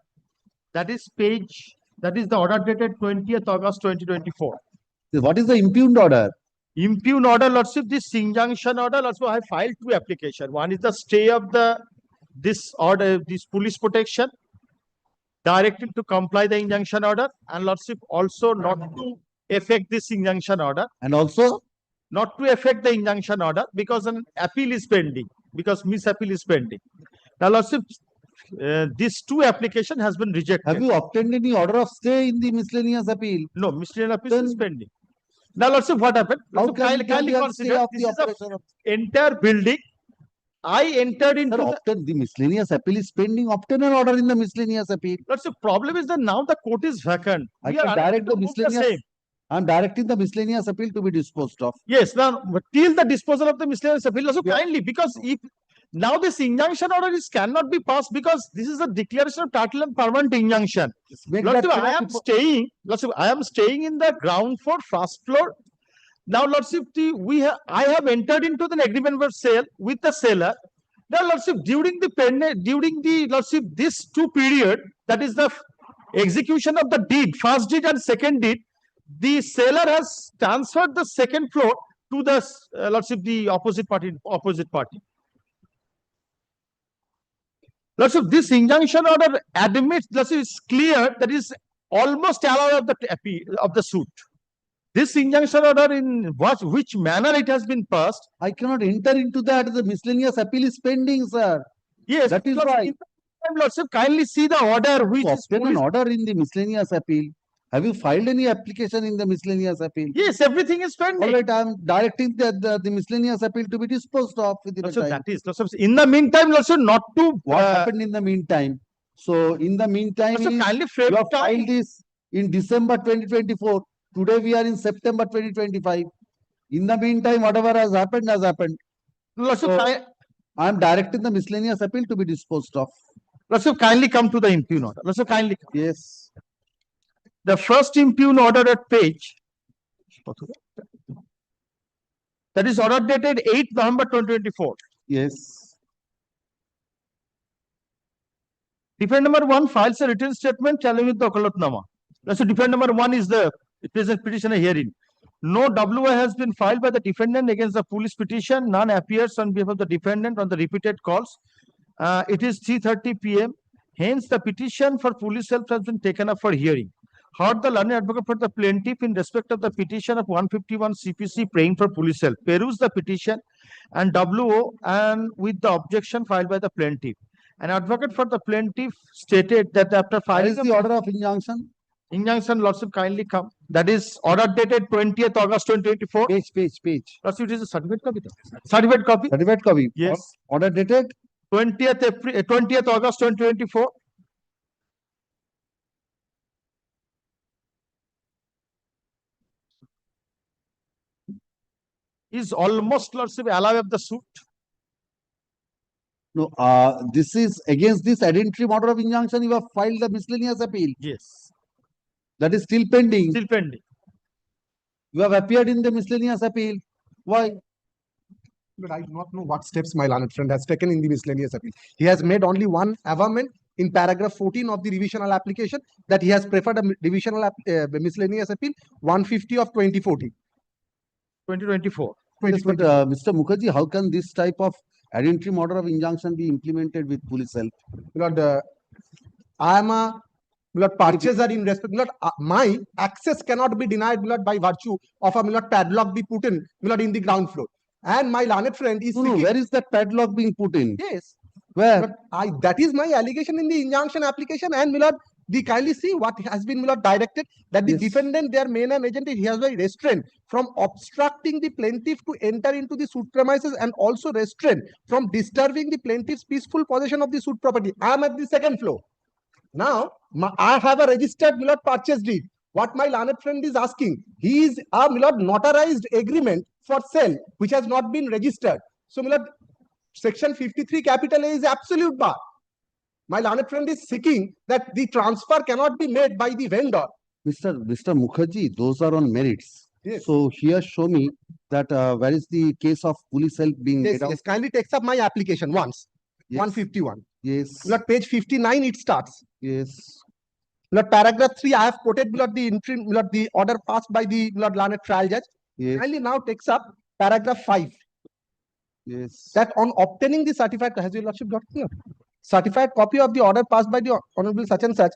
That is the order dated 20th August 2024. What is the impugned order? Impugned order, Lordship, this injunction order, Lordship, I filed two applications. One is the stay of this order, this police protection, directed to comply the injunction order, and Lordship also not to affect this injunction order. And also? Not to affect the injunction order because an appeal is pending, because misappeal is pending. Now, Lordship, these two application has been rejected. Have you obtained any order of stay in the miscellaneous appeal? No, miscellaneous appeal is pending. Now, Lordship, what happened? How Lordship, can you consider of this the is operation of entire building. I entered into the miscellaneous appeal is pending. Obtain an order in the miscellaneous appeal. Lordship, problem is that now the court is vacant. I We can are direct unable the to move the miscellaneous. same. I'm directing the miscellaneous appeal to be disposed of. Yes, now till the disposal of the miscellaneous appeal, also kindly, because if now this injunction order cannot be passed because this is a declaration of title and permanent injunction. Lordship, I am staying in the ground floor, first floor. Now, Lordship, I have entered into the agreement for sale with the seller. Now, Lordship, during the Lordship, this two period, that is the execution of the deed, first deed and second deed, the seller has transferred the second floor to the Lordship, the opposite party. Lordship, this injunction order admits, Lordship, is clear that is almost allowed of the suit. This injunction order, in which manner it has been passed? I cannot enter into that. The miscellaneous appeal is pending, sir. Yes, that is why. Lordship, kindly see the order which is an order in the miscellaneous appeal. Have you filed any application in the miscellaneous appeal? Yes, everything is pending. All right, I am directing the miscellaneous appeal to be disposed of within Lordship, time. that is, Lordship, in the meantime, Lordship, not to... What happened in the meantime? So, in the meantime, Lordship, kindly you have filed this in December 2024. Today, we are in September 2025. In the meantime, whatever has happened, has happened. Lordship, I am directing the miscellaneous appeal to be disposed of. Lordship, kindly come to the impugned order. Lordship, kindly come. Yes. The first impugned order at page, that is order dated 8th November 2024. Yes. Defendant number 1 files a written statement challenging the Okalatnama. That's so defendant number 1 is the present petitioner hearing. No WI has been filed by the defendant against the police petition. None appears on behalf of the defendant on the repeated calls. It is 3:30 p.m. Hence, the petition for police help has been taken up for hearing. Heard the learned advocate for the plaintiff in respect of the petition of 151 CPC praying for police help. Peruse the petition and WO and with the objection filed by the plaintiff. An advocate for the plaintiff stated that after filing the order of injunction? Injunction, Lordship, kindly come. That is order dated 20th August 2024. Page. Lordship, it is a certificate copy. Certificate copy. Certificate copy. Yes. Order dated 20th August 2024. Is almost, Lordship, allowed of the suit. No, this is against this interim order of injunction. You have filed the miscellaneous appeal. Yes. That is still pending. Still pending. You have appeared in the miscellaneous appeal. Why? But I do not know what steps my learned friend has taken in the miscellaneous appeal. He has made only one averment in paragraph 14 of the revisional application that he has preferred a miscellaneous appeal 150 of 2014. 2024. Yes, but Mr. Mukherjee, how can this type of ad interim order of injunction be implemented with police help? Lord, I am a purchaser in respect. My access cannot be denied by virtue of a padlock be put in in the ground floor. And my learned friend is No, where is that padlock being put in? Yes. Where? That is my allegation in the injunction application. And the kindly see what has been directed that the defendant, their main and agent, he has been restrained from obstructing the plaintiff to enter into the suit premises and also restrained from disturbing the plaintiff's peaceful possession of the suit property. I am at the second floor. Now, I have a registered purchase deed. What my learned friend is asking, he is a notarized agreement for sale, which has not been registered. So, section 53 capital A is absolute bar. My learned friend is seeking that the transfer cannot be made by the vendor. Mr. Mukherjee, those are on merits. Yes. So here show me that where is the case of police help being Yes, laid out? yes. Kindly takes up my application once. Yes. 151. Yes. Page 59 it starts. Yes. Paragraph 3, I have quoted the interim the order passed by the learned trial judge. Yes. Kindly now takes up paragraph 5. Yes. That on obtaining the certified, has your lordship got here? Certified copy of the order passed by the honorable such and such,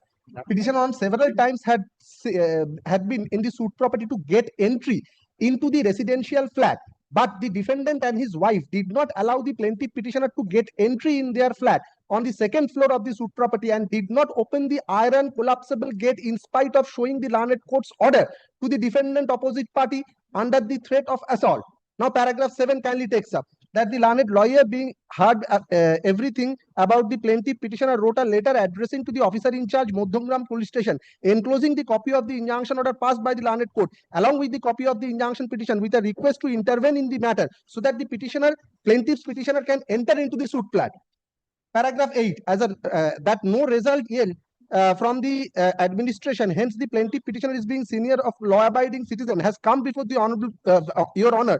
petitioner on several times had been in the suit property to get entry into the residential flat, but the defendant and his wife did not allow the plaintiff petitioner to get entry in their flat on the second floor of the suit property and did not open the iron collapsible gate in spite of showing the learned court's order to the defendant opposite party under the threat of assault. Now paragraph 7 kindly takes up that the learned lawyer being heard everything about the plaintiff petitioner wrote a letter addressing to the officer in charge Modhomgram police station enclosing the copy of the injunction order passed by the learned court along with the copy of the injunction petition with a request to intervene in the matter so that the plaintiff's petitioner can enter into the suit flat. Paragraph 8, as a that no result yield from the administration, hence the plaintiff petitioner is being senior of law-abiding citizen, has come before the honorable, your honor,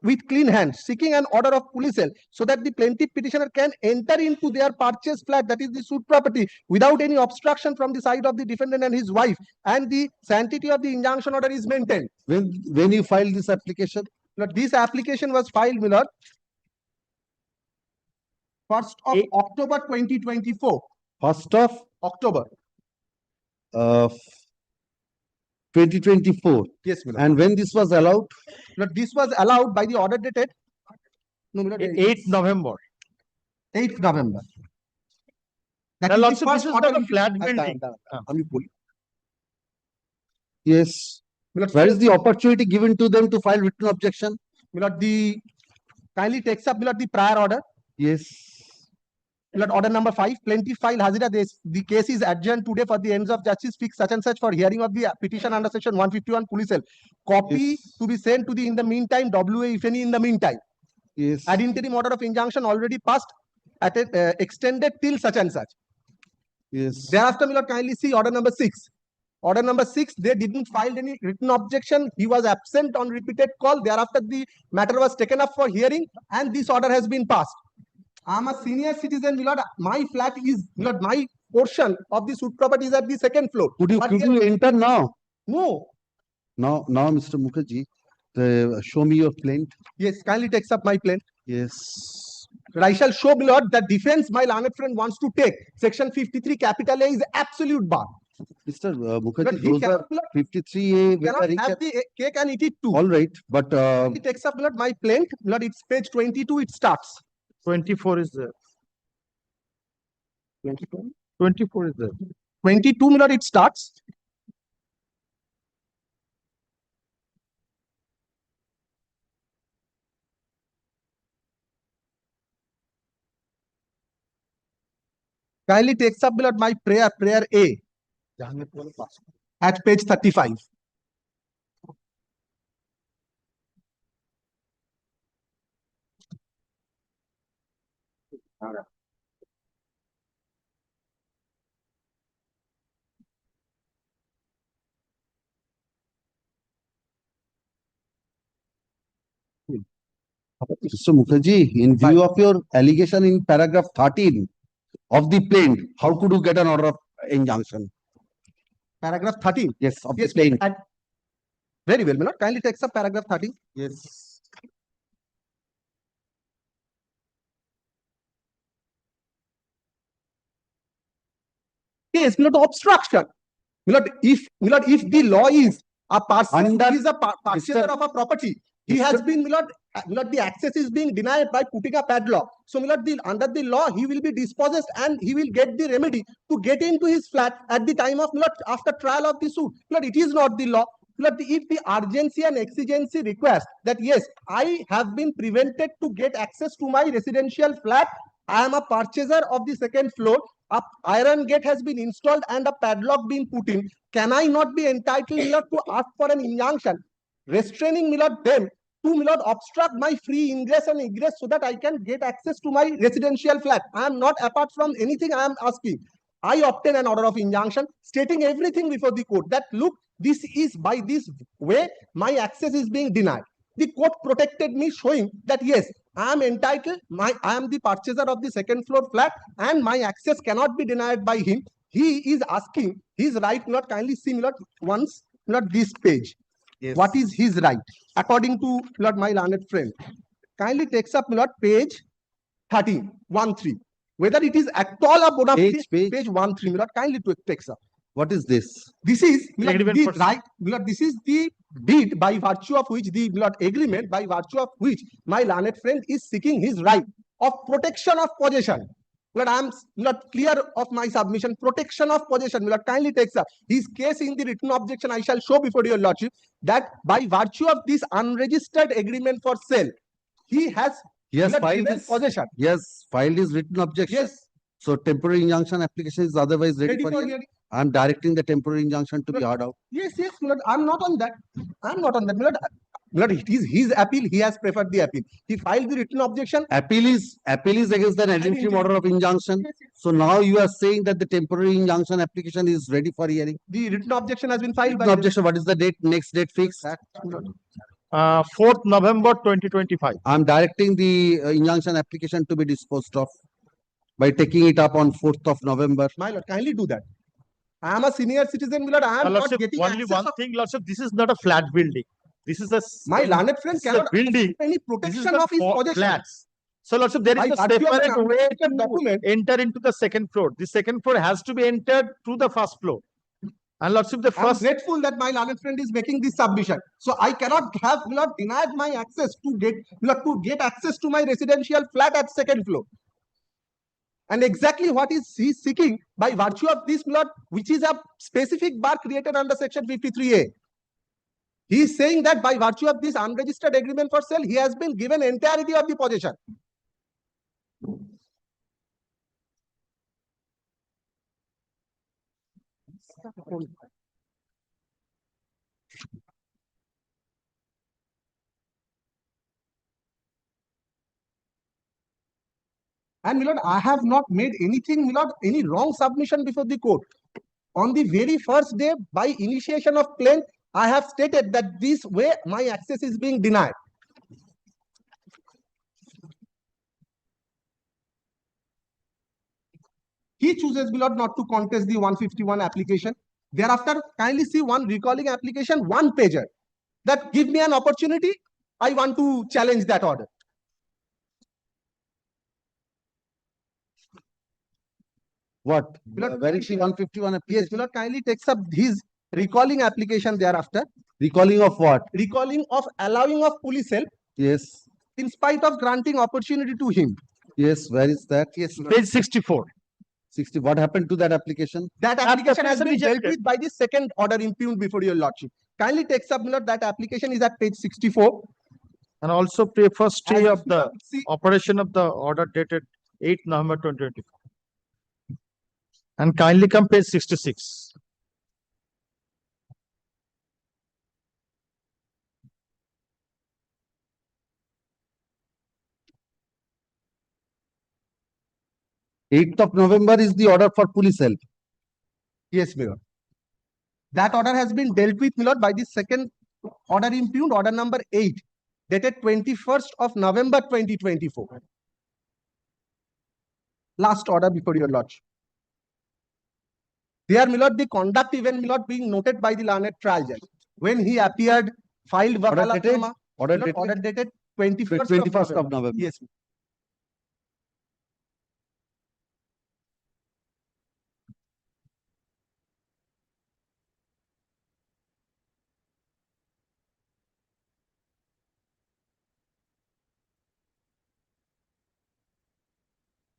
with clean hands, seeking an order of police help, so that the plaintiff petitioner can enter into their purchase flat, that is the suit property, without any obstruction from the side of the defendant and his wife, and the sanctity of the injunction order is maintained. When you filed this application? This application was filed, my lord, 1st of October 2024. 1st of October. 2024. Yes, my lord. And when this was allowed? This was allowed by the order dated 8th November. 8th November. That Well, is the also, first this is order not a in- flat building. Yes. Where is the opportunity given to them to file written objection? The kindly takes up the prior order. Yes. Order number 5, plaintiff file hazira. The case is adjourned today for the ends of justice fixed such and such for hearing of the petition under section 151 police help. Copy to be sent to the in the meantime WA if any in the meantime. Yes. Ad interim order of injunction already passed at extended till such and such. Yes. Thereafter, my lord, kindly see order number 6. Order number 6, they didn't file any written objection. He was absent on repeated call. Thereafter, the matter was taken up for hearing and this order has been passed. I'm a senior citizen, my lord. My flat is, my lord, my portion of the suit property is at the second floor. Could you enter now? No. Now, Mr. Mukherjee, show me your plaint. Yes, kindly takes up my plaint. Yes. But I shall show, my lord, that defense my learned friend wants to take. Section 53 capital A is absolute bar. Mr. But Mukherjee, he those are 53A. Cannot have the cake and eat it too. All right, but It takes up, my lord, my plaint. My lord, it's page 22, it starts. 24 is there. 22? 24 is there. 22, my lord, it starts. Kindly takes up, my lord, my prayer A at page 35. Mr. Mukherjee, in view of your allegation in paragraph 13 of the plaint, how could you get an order of injunction? Paragraph 13. Yes, of Yes, the plaint. very well, my lord. Kindly take up paragraph 13. Yes. Yes, my lord, obstruction. My lord, if the law is a person who is a purchaser of a property, he has been, my lord, the access is being denied by putting a padlock. So, my lord, under the law, he will be dispossessed and he will get the remedy to get into his flat at the time of, my lord, after trial of the suit. My lord, it is not the law. My lord, if the urgency and exigency requires that, yes, I have been prevented to get access to my residential flat, I am a purchaser of the second floor, a iron gate has been installed and a padlock been put in, can I not be entitled, my lord, to ask for an injunction restraining, my lord, them to, my lord, obstruct my free ingress and egress so that I can get access to my residential flat? I am not, apart from anything I am asking, I obtain an order of injunction stating everything before the court that, look, this is by this way my access is being denied. The court protected me, showing that, yes, I am entitled, I am the purchaser of the second floor flat and my access cannot be denied by him. He is asking his right, not kindly see, my lord, once, not this page. Yes. What is his right? According to, my lord, my learned friend, kindly takes up, my lord, page 13, 1-3. Whether it is at all a bona fide, page 1-3, my lord, kindly takes up. What is this? This is, my lord, Agreement the for- right, my lord, this is the deed by virtue of which, the, my lord, agreement by virtue of which my learned friend is seeking his right of protection of possession. My lord, I am not clear of my submission. Protection of possession, my lord, kindly takes up his case in the written objection. I shall show before your lordship that by virtue of this unregistered agreement for sale, he has Yes, my lord, filed given his possession. Yes, filed his written objection. Yes. So temporary injunction application is otherwise ready Ready for for hearing. hearing. I am directing the temporary injunction to be heard out. Yes, yes, my lord, I'm not on that. I'm not on that, my lord. My lord, it is his appeal. He has preferred the appeal. He filed the written objection. Appeal is against the interim order of injunction. So now you are saying that the temporary injunction application is ready for hearing. The written objection has been filed Written by objection. What is the date? Next date fixed? 4th November 2025. I am directing the injunction application to be disposed of by taking it up on 4th of November. My lord, kindly do that. I am a senior citizen, my lord. I am not Lordship, getting only access one of thing, Lordship, this is not a flat building. This is a my learned friend this is a cannot building. any This is protection the of his possession. flats. So, Lordship, there is By a virtue of an separate way unregistered to document. enter into the second floor. The second floor has to be entered through the first floor. And Lordship, the I'm first grateful that my learned friend is making this submission. So I cannot have, my lord, denied my access to get, my lord, to get access to my residential flat at second floor. And exactly what is he seeking by virtue of this, my lord, which is a specific bar created under section 53A. He is saying that by virtue of this unregistered agreement for sale, he has been given entirety of the possession. And, my lord, I have not made anything, my lord, any wrong submission before the court. On the very first day, by initiation of claim, I have stated that this way my access is being denied. He chooses, my lord, not to contest the 151 application. Thereafter, kindly see one recalling application, one pager. That give me an opportunity. I want to challenge that order. What? Where is the 151 application? Yes, my lord, kindly takes up his recalling application thereafter. Recalling of what? Recalling of allowing of police help. Yes. In spite of granting opportunity to him. Yes, where is that? Yes, page 64. 60. What happened to that application? That application has been dealt rejected. with by the second order impugned before your lordship. Kindly takes up, my lord, that application is at page 64. And also pay for stay As of the operation of the order dated 8th November 2024. And kindly come page 66. Eighth of November is the order for police help. Yes, my lord. That order has been dealt with, my lord, by the second order impugned, order number 8. dated 21st of November 2024. Last order before your lordship. There, my lord, the conduct event, my lord, being noted by the learned trial judge. When he appeared, filed wakalatnama, Order order dated dated 21st 21st of November. Yes.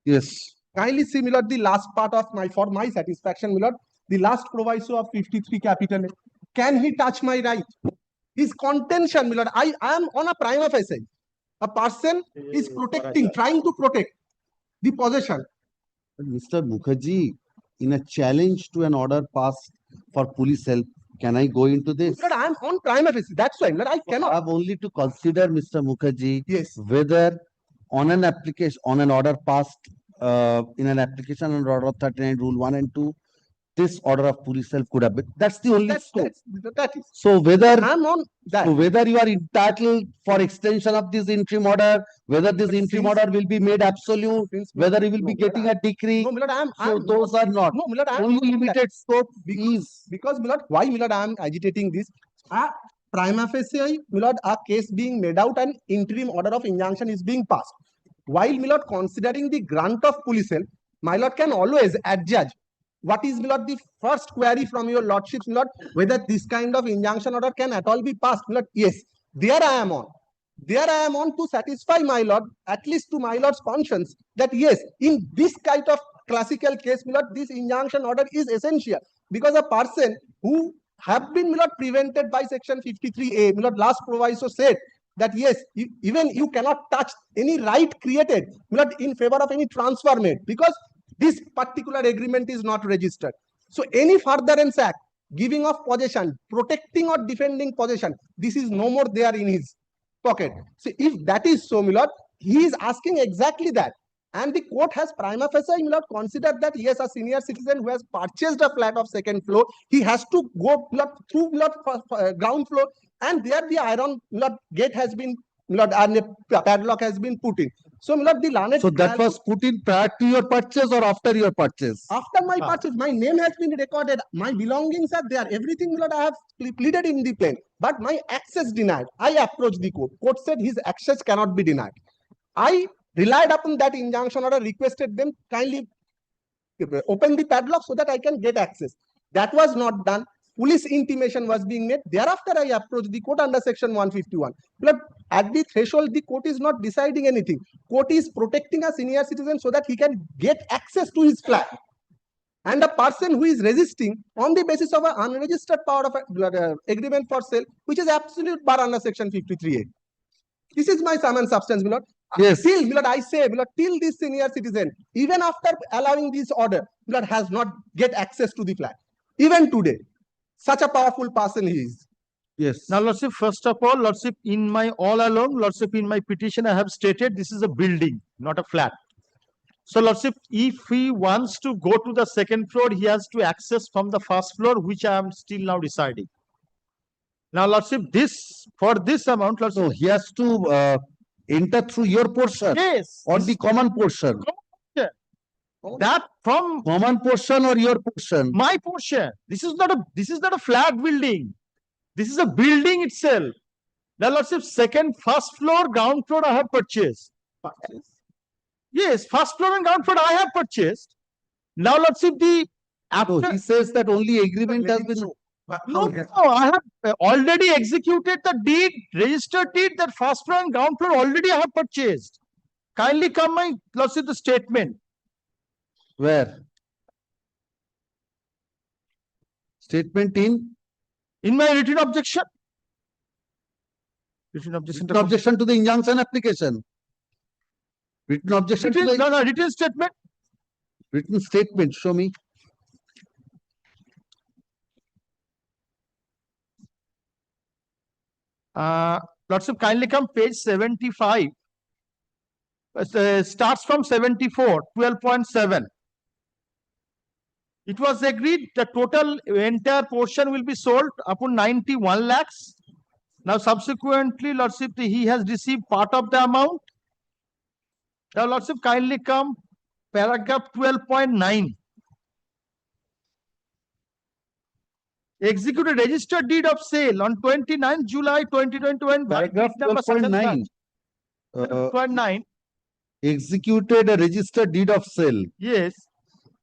Yes. Kindly see, my lord, the last part of for my satisfaction, my lord, the last proviso of 53 capital A. Can he touch my right? His contention, my lord, I am on a prima facie. A person is protecting, trying to protect the possession. But Mr. Mukherjee, in a challenge to an order passed for police help, can I go into this? Lord, I am on prima facie. That's why, Lord, I cannot. I have only to consider, Mr. Mukherjee, Yes. whether on an application, on an order passed in an application under Order of 39, Rule 1 and 2, this order of police help could have been. That's the only scope. That is. So whether I'm on that. So whether you are entitled for extension of this interim order, whether this interim order will be made absolute, whether you will be getting a decree. No, Milord, So those are not. No, Milord, I am Only limited scope because Milord, why Milord, I am agitating this? Prima facie, Milord, a case being made out and interim order of injunction is being passed. While Milord considering the grant of police help, my Lord can always adjudge. What is, Milord, the first query from your lordships, Milord, whether this kind of injunction order can at all be passed? Milord, yes, there I am on. There I am on to satisfy my lord, at least to my lord's conscience, that yes, in this kind of classical case, Milord, this injunction order is essential because a person who have been, Milord, prevented by section 53A, Milord, last proviso said that yes, even you cannot touch any right created, Milord, in favor of any transfer made because this particular agreement is not registered. So any furtherance act, giving of possession, protecting or defending possession, this is no more there in his pocket. So if that is so, my lord, he is asking exactly that. And the court has prima facie, my lord, considered that yes, a senior citizen who has purchased a flat of second floor, he has to go through ground floor, and there the iron gate has been, and the padlock has been put in. So, the learned. So that was put in prior to your purchase or after your purchase? After my purchase, my name has been recorded. My belongings are there. Everything, Milord, I have pleaded in the plain. But my access denied. I approached the court. Court said his access cannot be denied. I relied upon that injunction order, requested them kindly open the padlock so that I can get access. That was not done. Police intimation was being made. Thereafter, I approached the court under section 151. But at the threshold, the court is not deciding anything. Court is protecting a senior citizen so that he can get access to his flat. And a person who is resisting on the basis of an unregistered power of agreement for sale, which is absolute bar under section 53A. This is my sum and substance, Milord. Yes. Still, Milord, I say, Milord, till this senior citizen, even after allowing this order, Milord, has not get access to the flat. Even today. Such a powerful person he is. Yes. Now, Lordship, first of all, Lordship, in my all along, Lordship, in my petition, I have stated this is a building, not a flat. So, Lordship, if he wants to go to the second floor, he has to access from the first floor, which I am still now deciding. Now, Lordship, for this amount, Lordship. So he has to enter through your portion. Yes. Or the common portion. That from common portion or your portion? My portion. This is not a flat building. This is a building itself. Now, Lordship, first floor, ground floor I have purchased. Yes, first floor and ground floor I have purchased. Now, Lordship, he says that only agreement has been. No, I have already executed the deed, registered deed, that first floor and ground floor already I have purchased. Kindly come, my Lordship, the statement. Where? Statement in my written objection. Written objection to the injunction application. Written objection to the written statement. Written statement. Show me. Lordship, kindly come page 75. Starts from 74, 12.7. It was agreed the total entire portion will be sold upon 91 lakhs. Now subsequently, Lordship, he has received part of the amount. Now, Lordship, kindly come paragraph 12.9. Executed registered deed of sale on 29th July 2021. Paragraph Number such and 12.9. such. 12.9. Executed a registered deed of sale. Yes.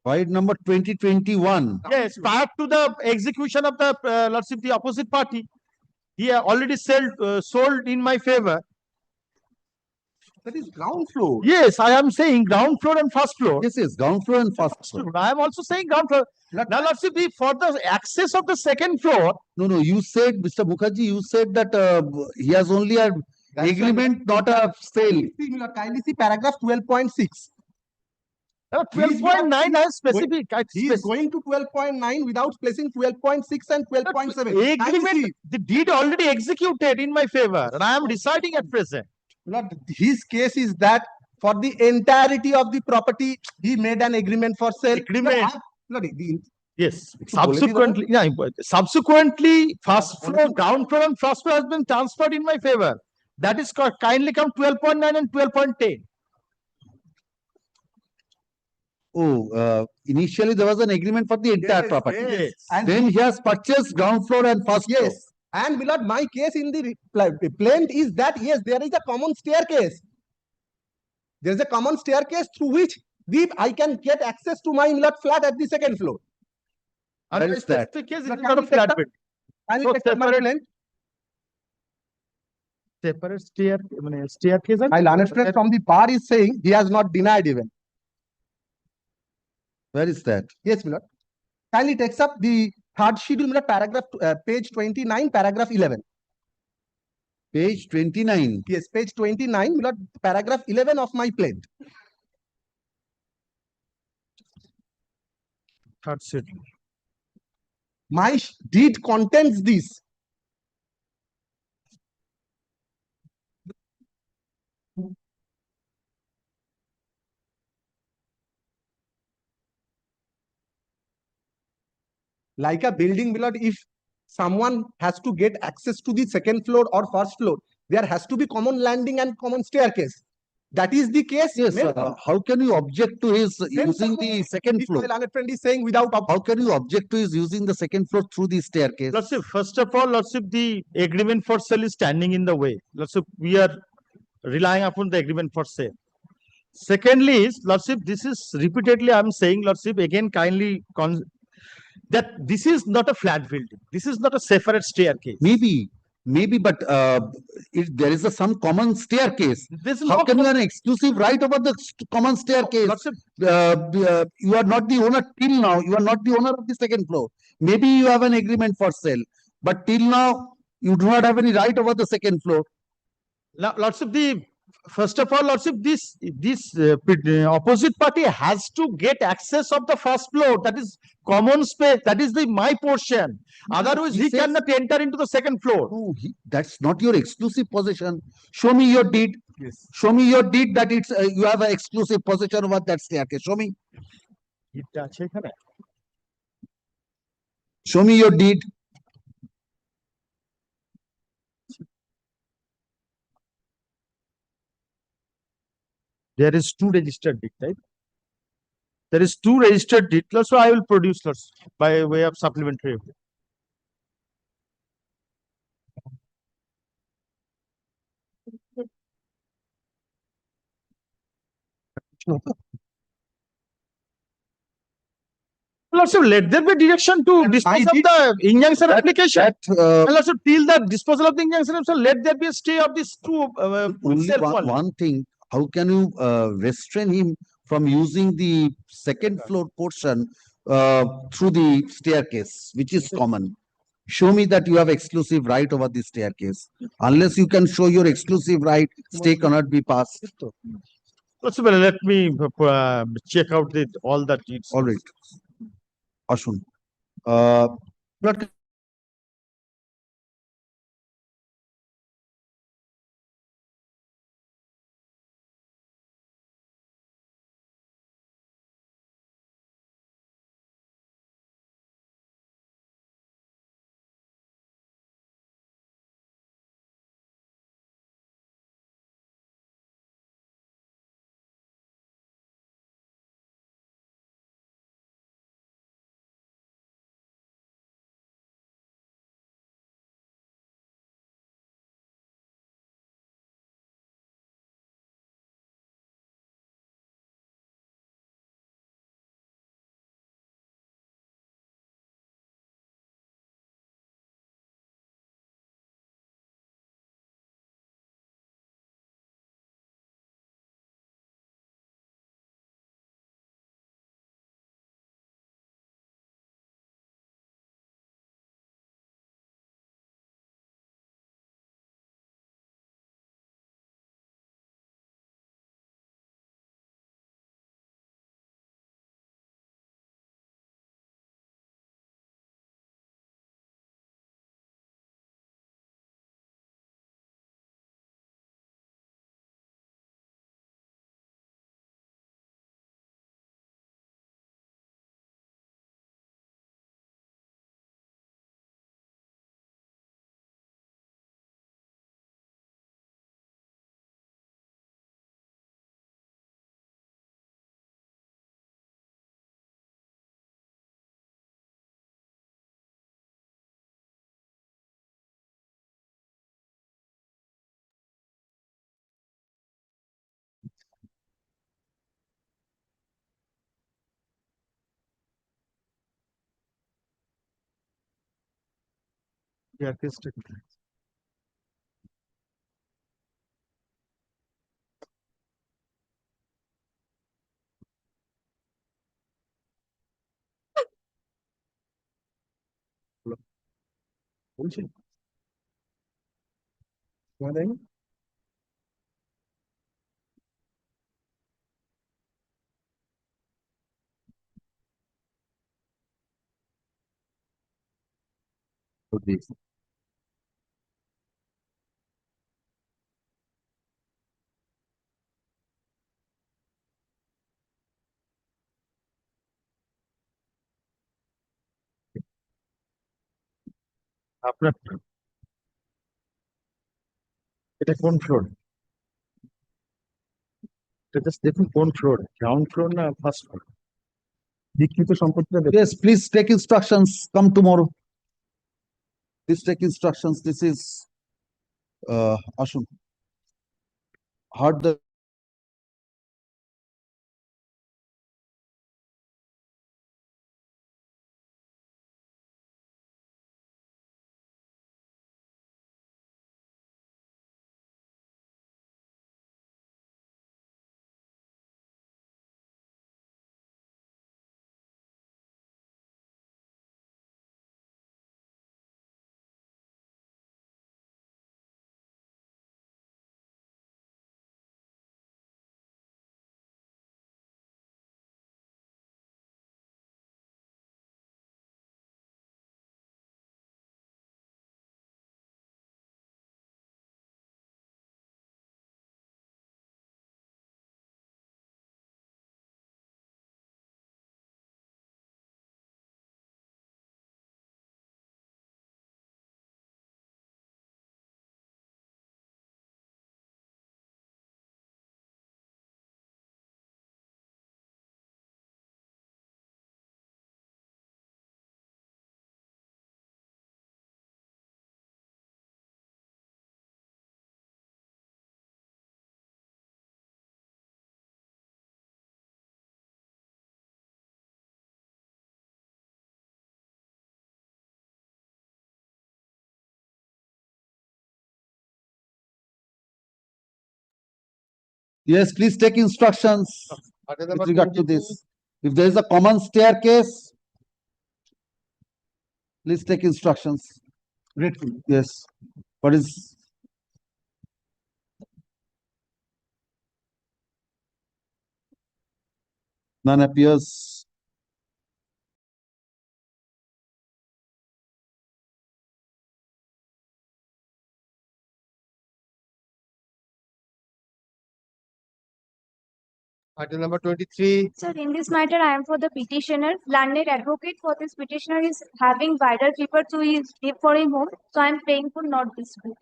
File number 2021. Yes, prior to the execution of the Lordship, the opposite party, he already sold in my favor. That is ground floor. Yes, I am saying ground floor and first floor. Yes, yes, ground floor and first floor. I am also saying ground floor. Now, Lordship, for the access of the second floor. No, you said, Mr. Mukherjee, you said that he has only an agreement, not a sale. Kindly see paragraph 12.6. 12.9 has specific. He is going to 12.9 without placing 12.6 and 12.7. Agreement, the deed already executed in my favor, and I am deciding at present. His case is that for the entirety of the property, he made an agreement for sale. Agreement. Yes. Subsequently, first floor, ground floor, and first floor has been transferred in my favor. That is kindly come 12.9 and 12.10. Oh, initially there was an agreement for the entire property. Yes. And then he has purchased ground floor and first floor. Yes. And Milord, my case in the plaint is that yes, there is a common staircase. There is a common staircase through which I can get access to my Milord flat at the second floor. That is that. Case is not a flat bit. So separate staircase. My learned friend from the bar is saying he has not denied even. Where is that? Yes, Milord. Kindly takes up the third schedule, Milord, paragraph, page 29, paragraph 11. Page 29. Yes, page 29, Milord, paragraph 11 of my plaint. Third schedule. My deed contains this. Like a building, Milord, if someone has to get access to the second floor or first floor, there has to be common landing and common staircase. That is the case. Yes, how can you object to his using the second floor? My learned friend is saying without. How can you object to his using the second floor through the staircase? Lordship, first of all, Lordship, the agreement for sale is standing in the way. Lordship, we are relying upon the agreement for sale. Secondly, is Lordship, this is repeatedly I am saying, Lordship, again kindly that this is not a flat building. This is not a separate staircase. Maybe, but if there is some common staircase, how can you have an exclusive right over the common staircase? You are not the owner till now. You are not the owner of the second floor. Maybe you have an agreement for sale, but till now you do not have any right over the second floor. Lordship, first of all, Lordship, this opposite party has to get access of the first floor. That is common space. That is my portion. Otherwise, he cannot enter into the second floor. No, that's not your exclusive possession. Show me your deed. Yes. Show me your deed that it's you have an exclusive possession over that staircase. Show me. Show me your deed. There is two registered deed, right? There is two registered deed. So I will produce by way of supplementary evidence. Also, let there be direction to dispose of the injunction application. And also, till the disposal of the injunction, so let there be a stay of these two. Only one thing. How can you restrain him from using the second floor portion through the staircase, which is common? Show me that you have exclusive right over the staircase. Unless you can show your exclusive right, stay cannot be passed. Also, let me check out all the deeds. All right. Ashun. Yeah, case take. বলছি তোমাদের for this. আপনার এটা কোন floor? এটা just দেখুন কোন floor, ground floor না first floor? বিকৃত সম্পত্তিটা দেখুন। Yes, please take instructions. Come tomorrow. Please take instructions. This is Ashun. Heard the yes, please take instructions with regard to this. If there is a common staircase, please take instructions. Grateful. Yes. What is? None appears. Item number 23. Sir, in this matter, I am for the petitioner. Landed advocate for this petitioner is having wider paper to his give for him home. So I am paying for not dispute.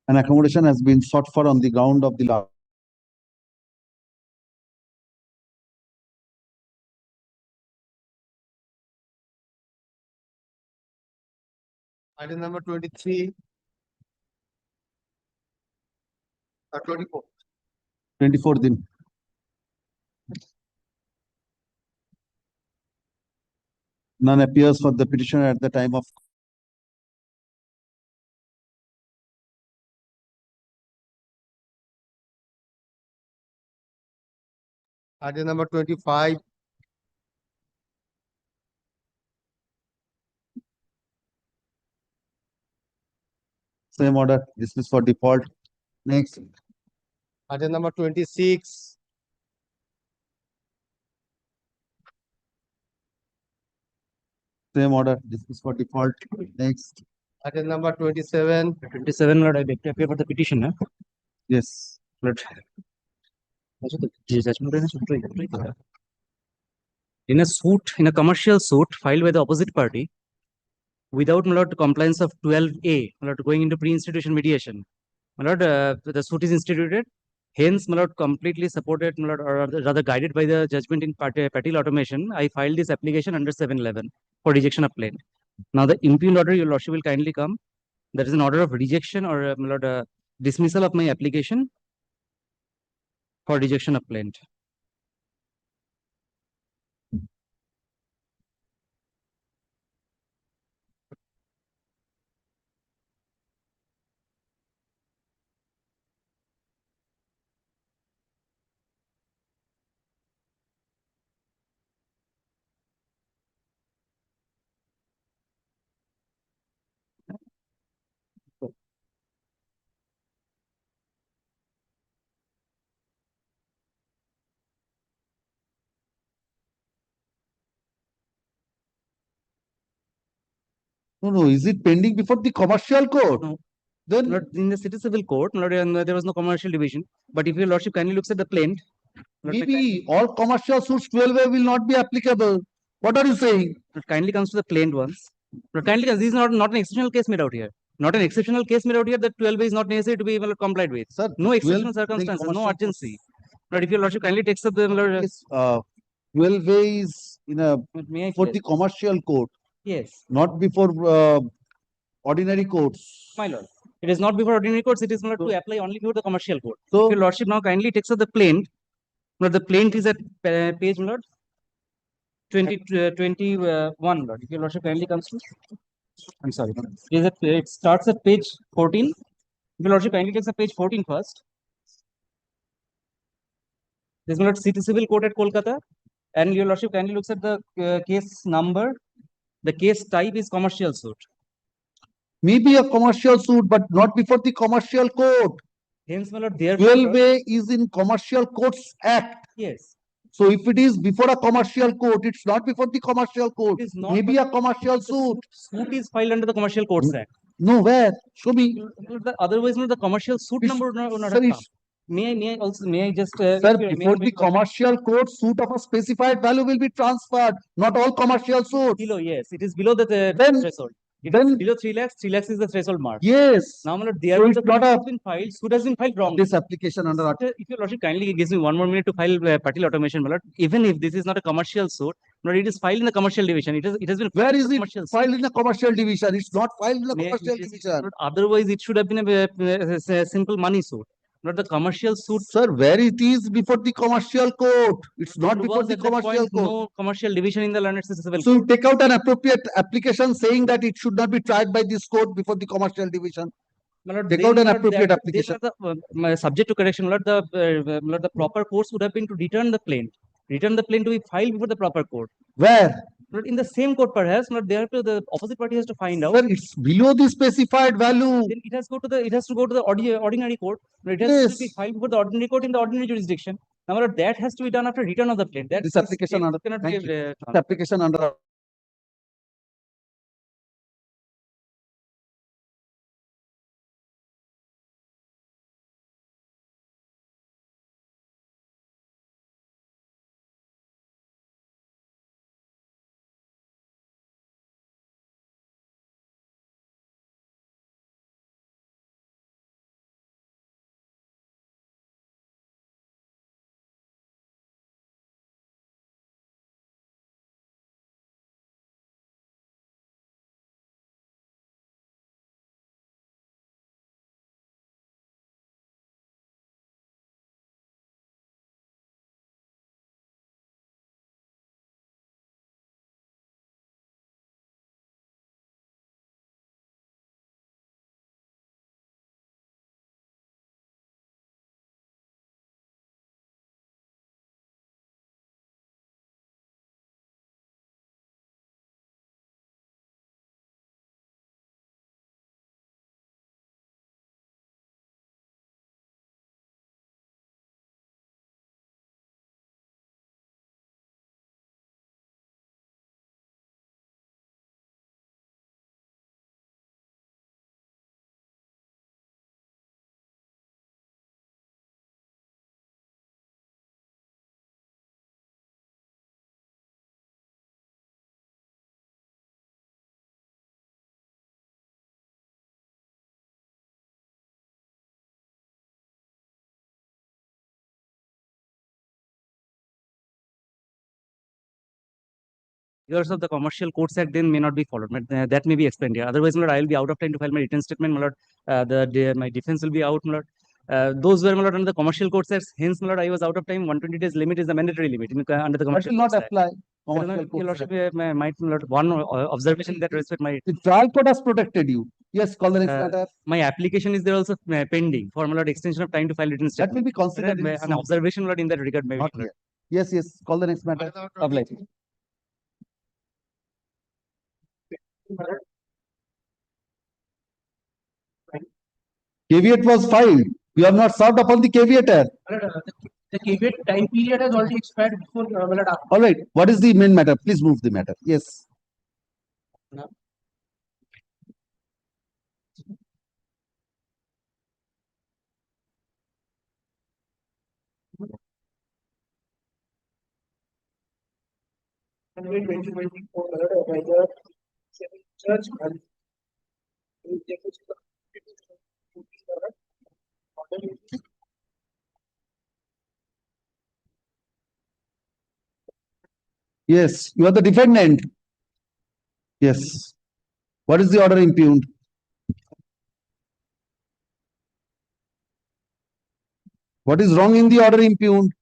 An accommodation has been sought for on the ground of the law. Item number 23. 24. 24 din. None appears for the petitioner at the time of Item number 25. same order, dismiss for default. Next. Item number 26. Same order, dismiss for default. Next. Item number 27. 27, Lord, I beg to appear for the petitioner. Yes. Lord. Also, the judgment in a suit, in a suit, in a commercial suit filed by the opposite party, without, my lord, compliance of 12A, my lord, going into pre-institution mediation, My lord, the suit is instituted. Hence, my lord, completely supported, my lord, or rather guided by the judgment in Patil Automation, I filed this application under 711 for rejection of plaint. Now, the impugned order, your lordship will kindly come. There is an order of rejection or, my lord, dismissal of my application for rejection of plaint. No, is it pending before the commercial court? No. Then Lord, in the city civil court, Lord, there was no commercial division. But if your lordship kindly looks at the plaint, Lord, maybe all commercial suits 12A will not be applicable. What are you saying? Lord, kindly comes to the plaint ones. Lord, kindly comes. This is not an exceptional case made out here. Not an exceptional case made out here that 12A is not necessary to be complied with. Sir, No exceptional 12 circumstances, no commercial urgency. Lord, if your lordship kindly takes up the Lord, Yes, 12A is may I for please? the commercial court, Yes, not before ordinary courts. my lord. It is not before ordinary courts. It is not to apply only before the commercial court. So- if your lordship now kindly takes up the plaint, Lord, the plaint is at page, Lord, 21, Lord. If your lordship kindly comes to, I'm sorry, it starts at page 14. If your lordship kindly takes up page 14 first. This is not city civil court at Kolkata, and your lordship kindly looks at the case number. The case type is commercial suit. Maybe a commercial suit, but not before the commercial court. Hence, my lord, there 12A is in Commercial Courts Act. Yes. So if it is before a commercial court, it's not before the commercial court. It is not, Maybe but a commercial suit. Suit is filed under the Commercial Courts Act. No, where? Show me. Otherwise, no, the commercial suit It's- number would not sir, have come. it's- May I just, Sir, if you- may I before the make- commercial court, suit of a specified value will be transferred. Not all commercial suits. Below, yes, it is below the Then- threshold. It then- is below 3 lakhs. 3 lakhs is the threshold mark. Yes. Now, my lord, there So the it's not suit a- has been filed. Suit has been filed wrong. This application under If your lordship kindly gives me 1 more minute to file Patil Automation, my lord, even if this is not a commercial suit, my lord, it is filed in the commercial division. It has been Where filed is in the it commercial suit. filed in a commercial division? It's not filed in a May- commercial yes, division. Lord, otherwise, it should have been a simple money suit. Not the commercial suit. Sir, where it is before the commercial court? It's not There before was the at that commercial point court. no commercial division in the learned civil So you court. take out an appropriate application saying that it should not be tried by this court before the commercial division. My lord, Take then, out an my lord, appropriate that- application. then, my subject to correction, my lord, the proper course would have been to return the plaint. Return the plaint to be filed before the proper court. Where? Not in the same court, perhaps. Not there. The opposite party has to find out. Sir, it's below the specified value. Then it has to go to the ordinary court. It has to be Yes. filed before the ordinary court in the ordinary jurisdiction. Now, my lord, that has to be done after return of the plaint. That This application under, cannot thank be you. uh, This application under Years of the Commercial Courts Act then may not be followed. But that may be explained here. Otherwise, my lord, I will be out of time to file my written statement. My lord, my defense will be out. My lord. Those were, my lord, under the Commercial Courts Act. Hence, my lord, I was out of time. 120 days limit is the mandatory limit under the That Commercial will not Courts Act. apply. Your Commercial Court lordship, Act. my lord, one observation in that respect, my The trial court has protected you. Yes, call the next uh, matter. my application is there also pending for, my lord, extension of time to file written That statement. will be considered in An soon. observation, lord, in that regard, maybe. Not here. Yes, yes, call the next matter. Apply. Caveat was filed. You have not served upon the caveator. The caveat time period has already expired before All right. What is the main matter? Please move the matter. Yes. Judge Yes, you are the defendant. Yes. What is the order impugned? What is wrong in the order impugned?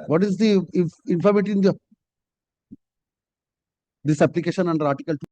What is the information in this application under Article 2?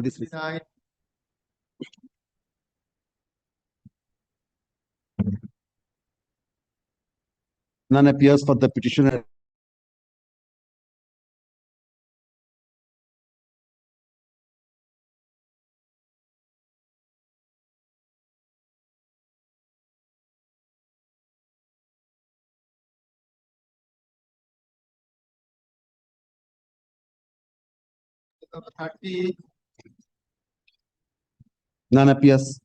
Dismiss. None appears for the petitioner. None appears.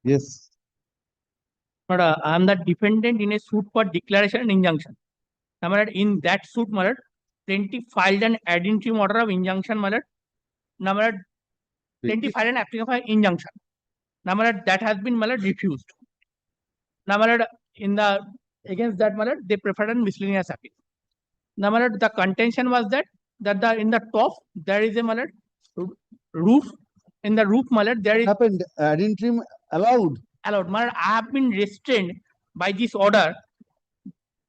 Yes. But I am the defendant in a suit for declaration and injunction. Now, in that suit, plaintiff filed an ad interim order of injunction. Now, plaintiff filed an application for injunction. Now, that has been refused. Now, in the against that, they preferred a miscellaneous appeal. Now, the contention was that that in the top there is a roof. In the roof there is happened. Ad interim allowed. Allowed. I have been restrained by this order.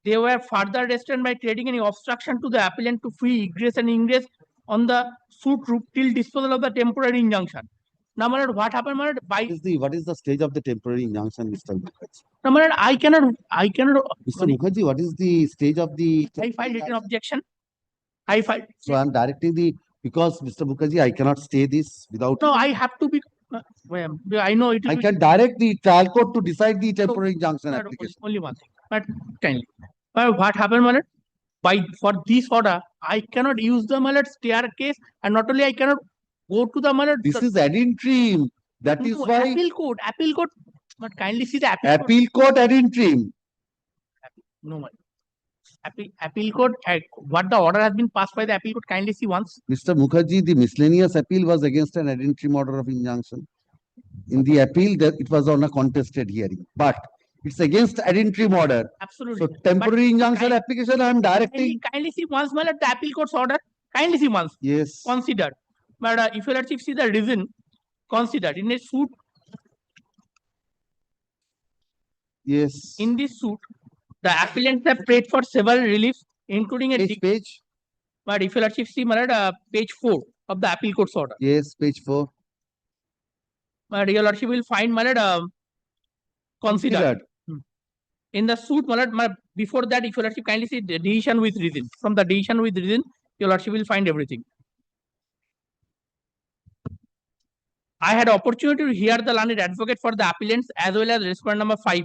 They were further restrained by creating any obstruction to the appellant to free egress and ingress on the suit roof till disposal of the temporary injunction. Now, my lord, what happened, my lord? What is the stage of the temporary injunction, Mr. Mukherjee? No, my lord, I cannot. Mr. Mukherjee, what is the stage of the? I filed written objection. So I'm directing because Mr. Mukherjee, I cannot stay this without. No, I have to be. I know it. I can direct the trial court to decide the temporary injunction application. Only one thing, but kindly. What happened, my lord? For this order, I cannot use the my lord staircase, and not only I cannot go to the my lord. This is ad interim. That is why. Appeal court. But kindly see the appeal court ad interim. No, my appeal court. What the order has been passed by the appeal court. Kindly see once. Mr. Mukherjee, the miscellaneous appeal was against an ad interim order of injunction. In the appeal, it was on a contested hearing, but it's against ad interim order. Absolutely. So temporary injunction application, I am directing. Kindly see once, my lord, the appeal court's order. Kindly see once. Yes. Considered. But if you let see the reason, considered in a suit. Yes. In this suit, the appellants have prayed for several reliefs, including a page. But if you let see, my lord, page 4 of the appeal court's order. Yes, page 4. But your lordship will find, my lord, considered. In the suit, my lord, before that, if your lordship kindly see the decision with reason. From the decision with reason, your lordship will find everything. I had opportunity to hear the learned advocate for the appellants as well as respondent number 5.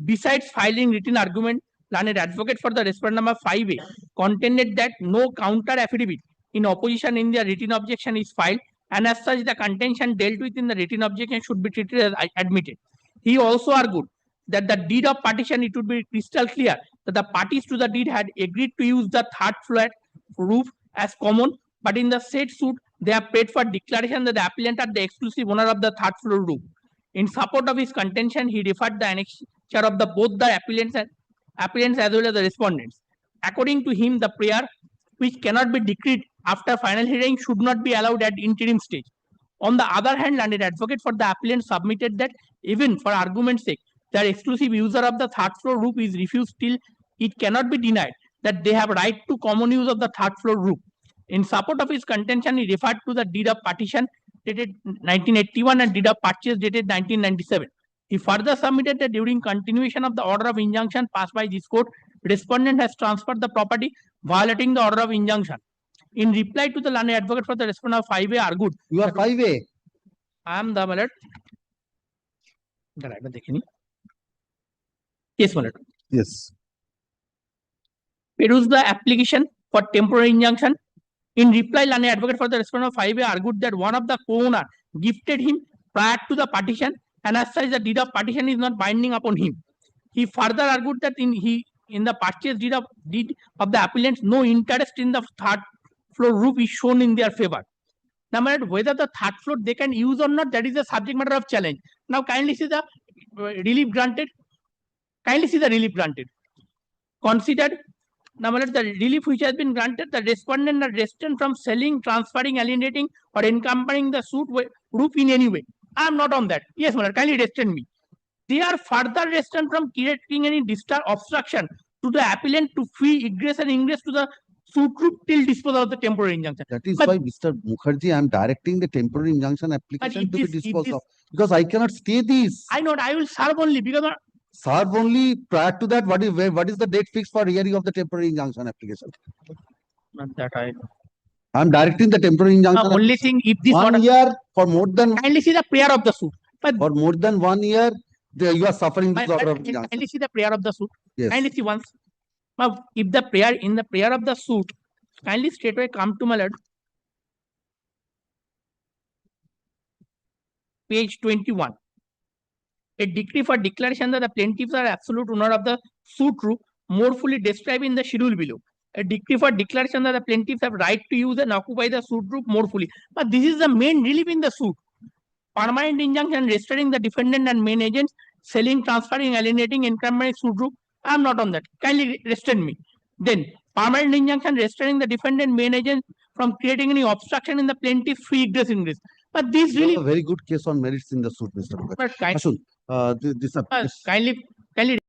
Besides filing written argument, learned advocate for the respondent number 5A contended that no counter affidavit in opposition in their written objection is filed, and as such the contention dealt with in the written objection should be treated as admitted. He also argued that the deed of partition, it would be crystal clear that the parties to the deed had agreed to use the third floor roof as common, but in the said suit they have paid for declaration that the appellant are the exclusive owner of the third floor roof. In support of his contention, he referred the annexure of both the appellants as well as the respondents. According to him, the prayer, which cannot be decreed after final hearing, should not be allowed at interim stage. On the other hand, learned advocate for the appellant submitted that even for argument's sake, their exclusive user of the third floor roof is refused till it cannot be denied that they have right to common use of the third floor roof. In support of his contention, he referred to the deed of partition dated 1981 and deed of purchase dated 1997. He further submitted that during continuation of the order of injunction passed by this court, respondent has transferred the property violating the order of injunction. In reply to the learned advocate for the respondent of 5A argued. You are 5A. I am the malad. Yes, malad. Yes. Peruse the application for temporary injunction. In reply, learned advocate for the respondent of 5A argued that one of the co-owner gifted him prior to the partition, and as such the deed of partition is not binding upon him. He further argued that in the purchase deed of the appellants, no interest in the third floor roof is shown in their favor. Now, whether the third floor they can use or not, that is a subject matter of challenge. Now, kindly see the relief granted. Kindly see the relief granted. Considered. Now, the relief which has been granted, the respondent are restrained from selling, transferring, alienating, or encumbering the suit roof in any way. I am not on that. Yes, my lord, kindly restrain me. They are further restrained from creating any obstruction to the appellant to free egress and ingress to the suit roof till disposal of the temporary injunction. That is why, Mr. Mukherjee, I am directing the temporary injunction application to be disposed of, because I cannot stay this. I know. I will serve only because. Serve only prior to that. What is the date fixed for hearing of the temporary injunction application? Not that I know. I am directing the temporary injunction. Only thing, if this 1 year for more than. Kindly see the prayer of the suit. But for more than 1 year, you are suffering this order of injunction. Kindly see the prayer of the suit. Yes. Kindly see once. Now, if the prayer in the prayer of the suit, kindly straightway come to my lord. Page 21. A decree for declaration that the plaintiffs are absolute owner of the suit roof, more fully described in the schedule below. A decree for declaration that the plaintiffs have right to use and occupy the suit roof more fully. But this is the main relief in the suit. Permanent injunction restraining the defendant and main agents, selling, transferring, alienating, encumbering suit roof. I am not on that. Kindly restrain me. Then permanent injunction restraining the defendant main agent from creating any obstruction in the plaintiff's free egress ingress. But this You have really a very good case on merits in the suit, Mr. Mukerjee. but Ashun, this kindly is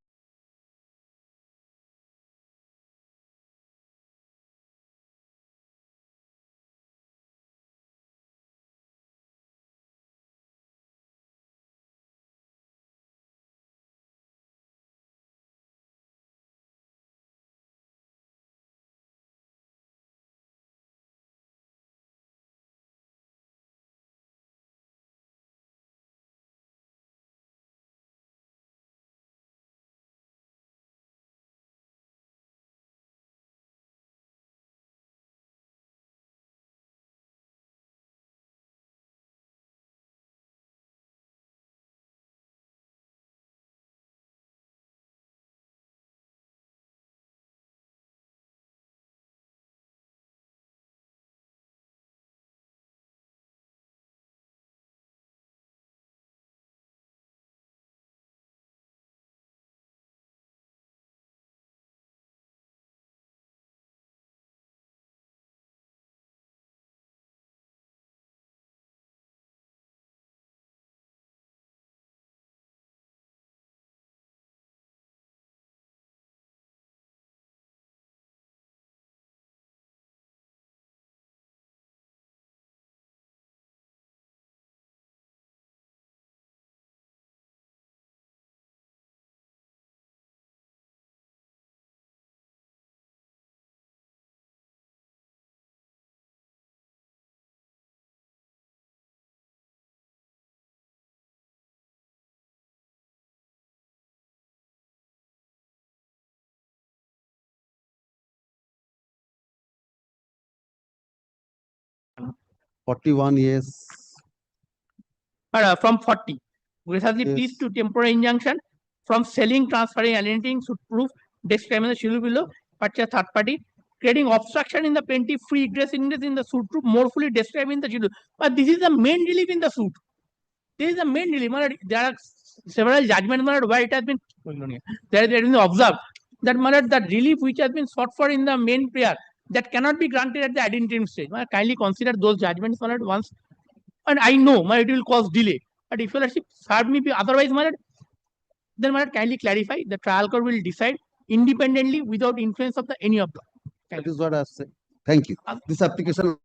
41 years. from 40. Precisely Yes. pleased to temporary injunction from selling, transferring, alienating should prove described in the schedule below, purchase third party, creating obstruction in the plaintiff free egress ingress in the suit group more fully described in the schedule. But this is the main relief in the suit. This is the main relief. There are several judgments where it has been there has been observed that that relief which has been sought for in the main prayer that cannot be granted at the ad interim stage. Kindly consider those judgments once. And I know it will cause delay. But if your lordship serve me otherwise, then kindly clarify. The trial court will decide independently without influence of any of them. That is what I said. Thank you. This application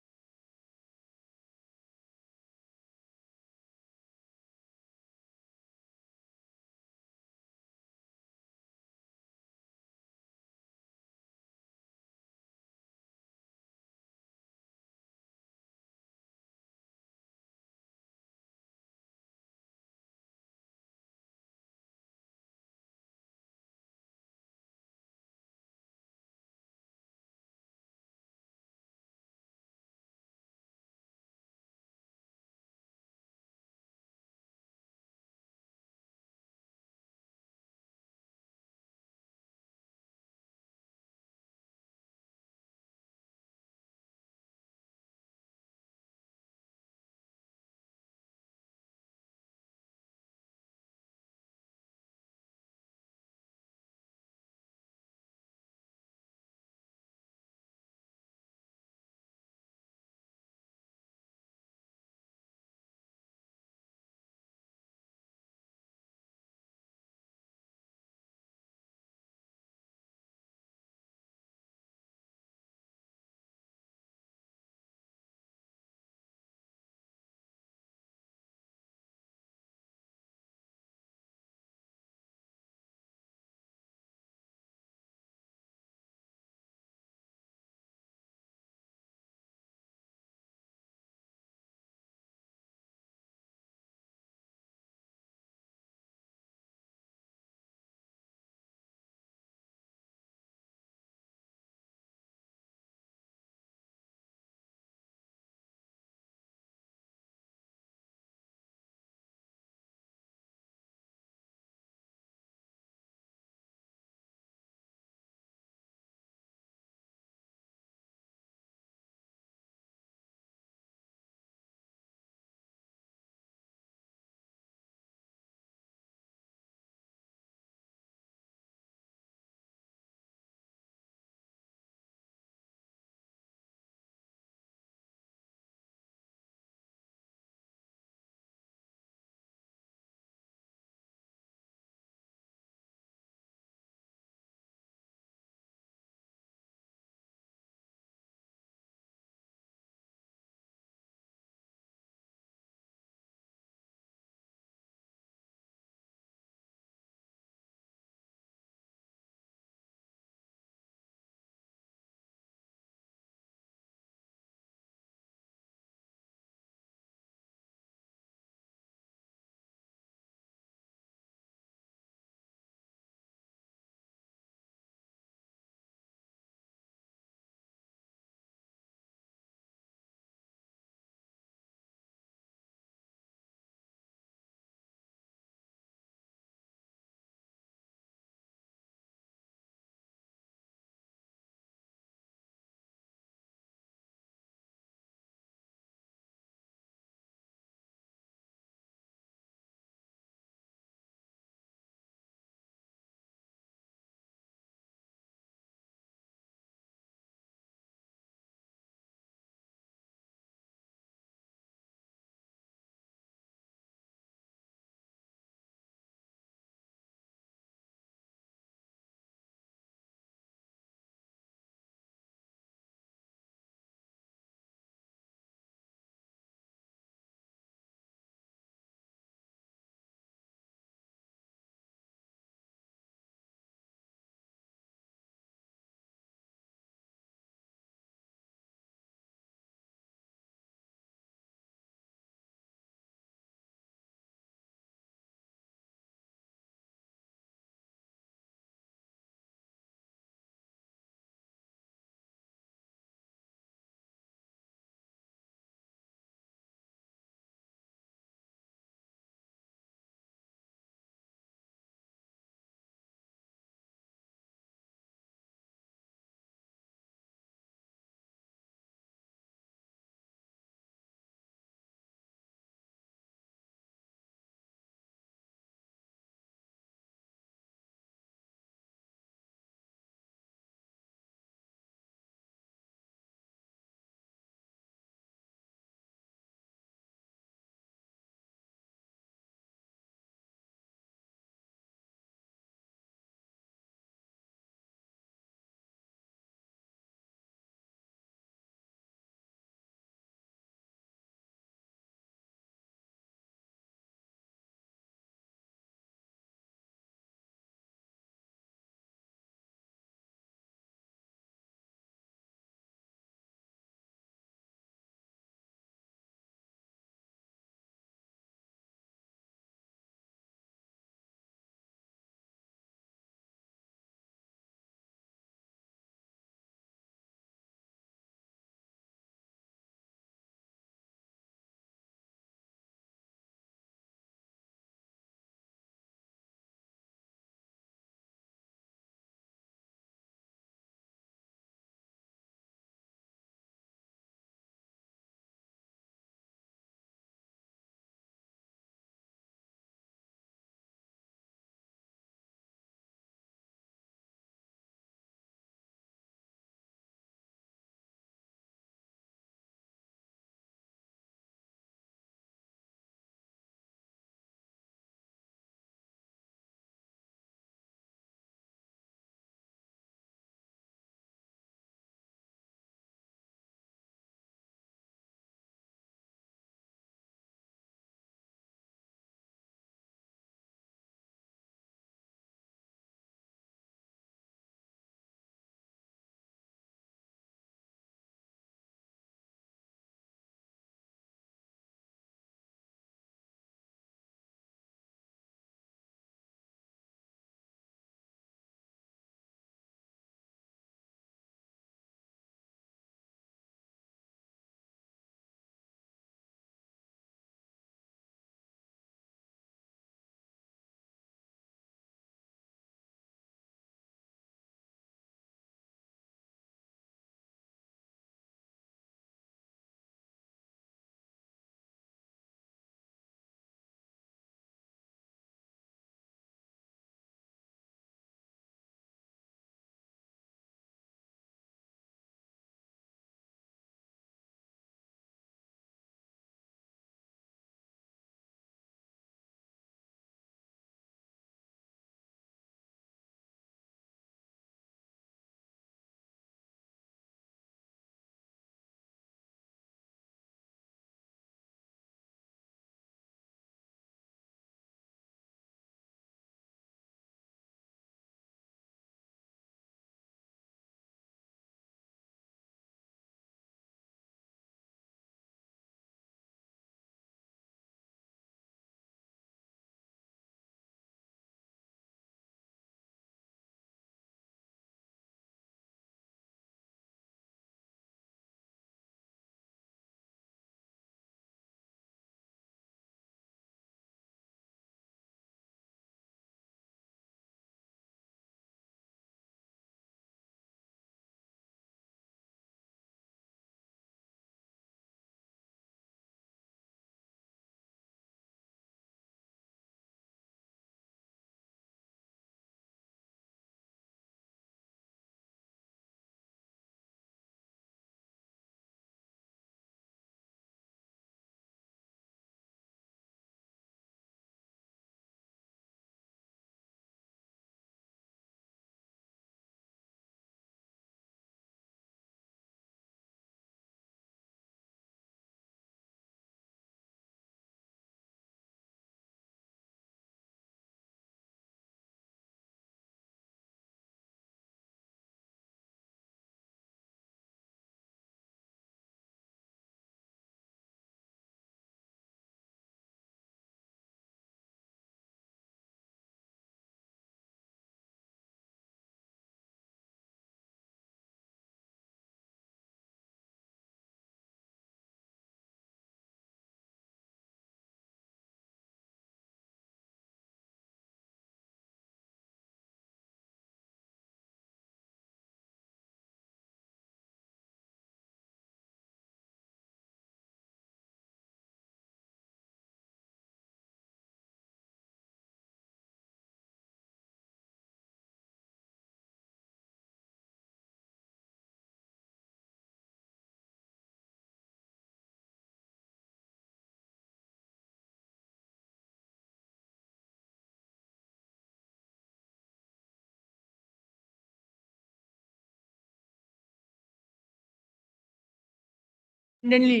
independently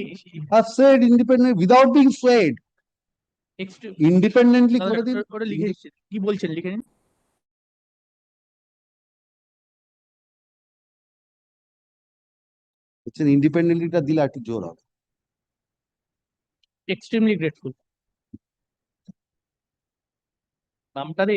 I've said independent without being swayed. Independently করে দিন। ওটা লিখে দিচ্ছি কি বলছেন লিখে নিন বলছেন ইন্ডিপেন্ডেন্টলিটা দিলে একটু জোর হবে। extremely grateful নামটা রে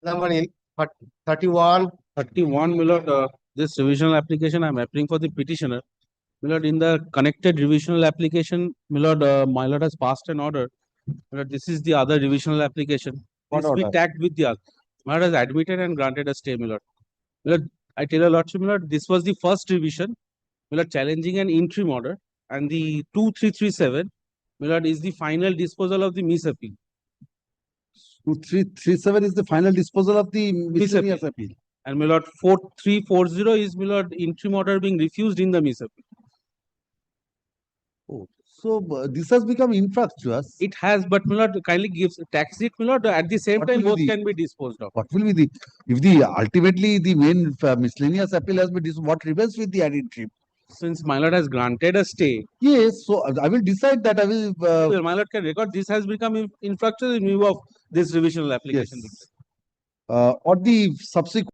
Number 31. 31, my lord, this revisional application I'm applying for the petitioner. My lord, in the connected revisional application, my lord has passed an order. My lord, this is the other revisional application. What This be order? tagged with the other. My lord has admitted and granted a stay, my lord. My lord, I tell your lordship, my lord, this was the first revision. My lord, challenging an interim order, and the 2337, my lord, is the final disposal of the misappeal. 2337 is the final disposal of the miscellaneous appeal. And my lord, 4340 is my lord interim order being refused in the misappeal. Oh, so this has become infructuous. It has, but my lord kindly gives tax it, my lord. At the same What time, will both be the- can be disposed of. What will be the, if the ultimately the main miscellaneous appeal has been what remains with the ad interim? Since my lord has granted a stay. Yes, so I will decide that I will. My lord can record this has become infructuous in view of this revisional application. Yes. Or the subsequent.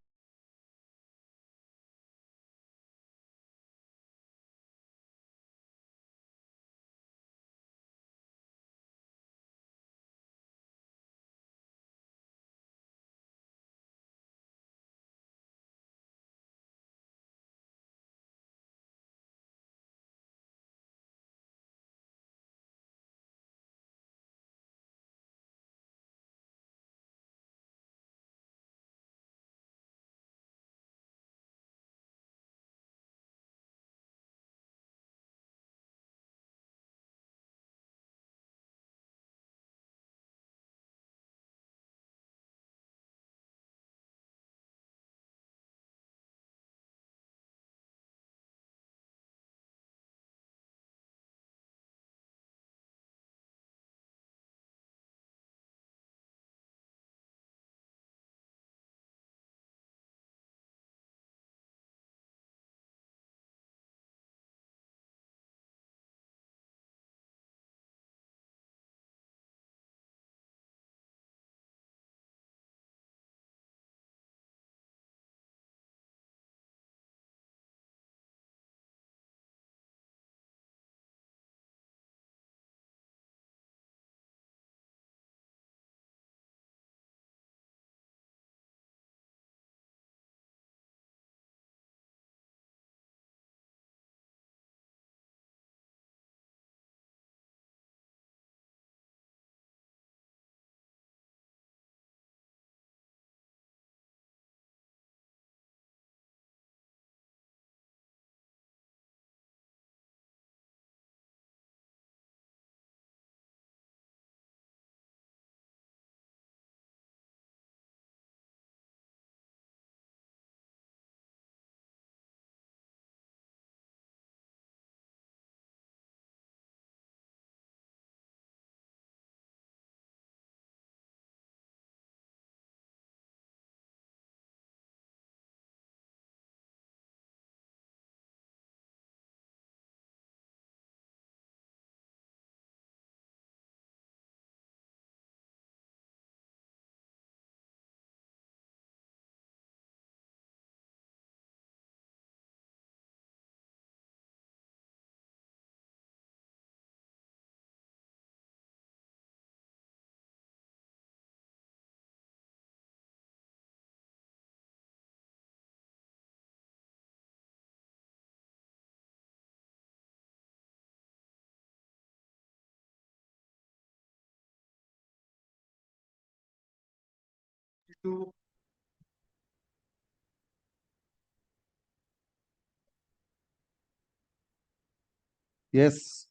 Yes.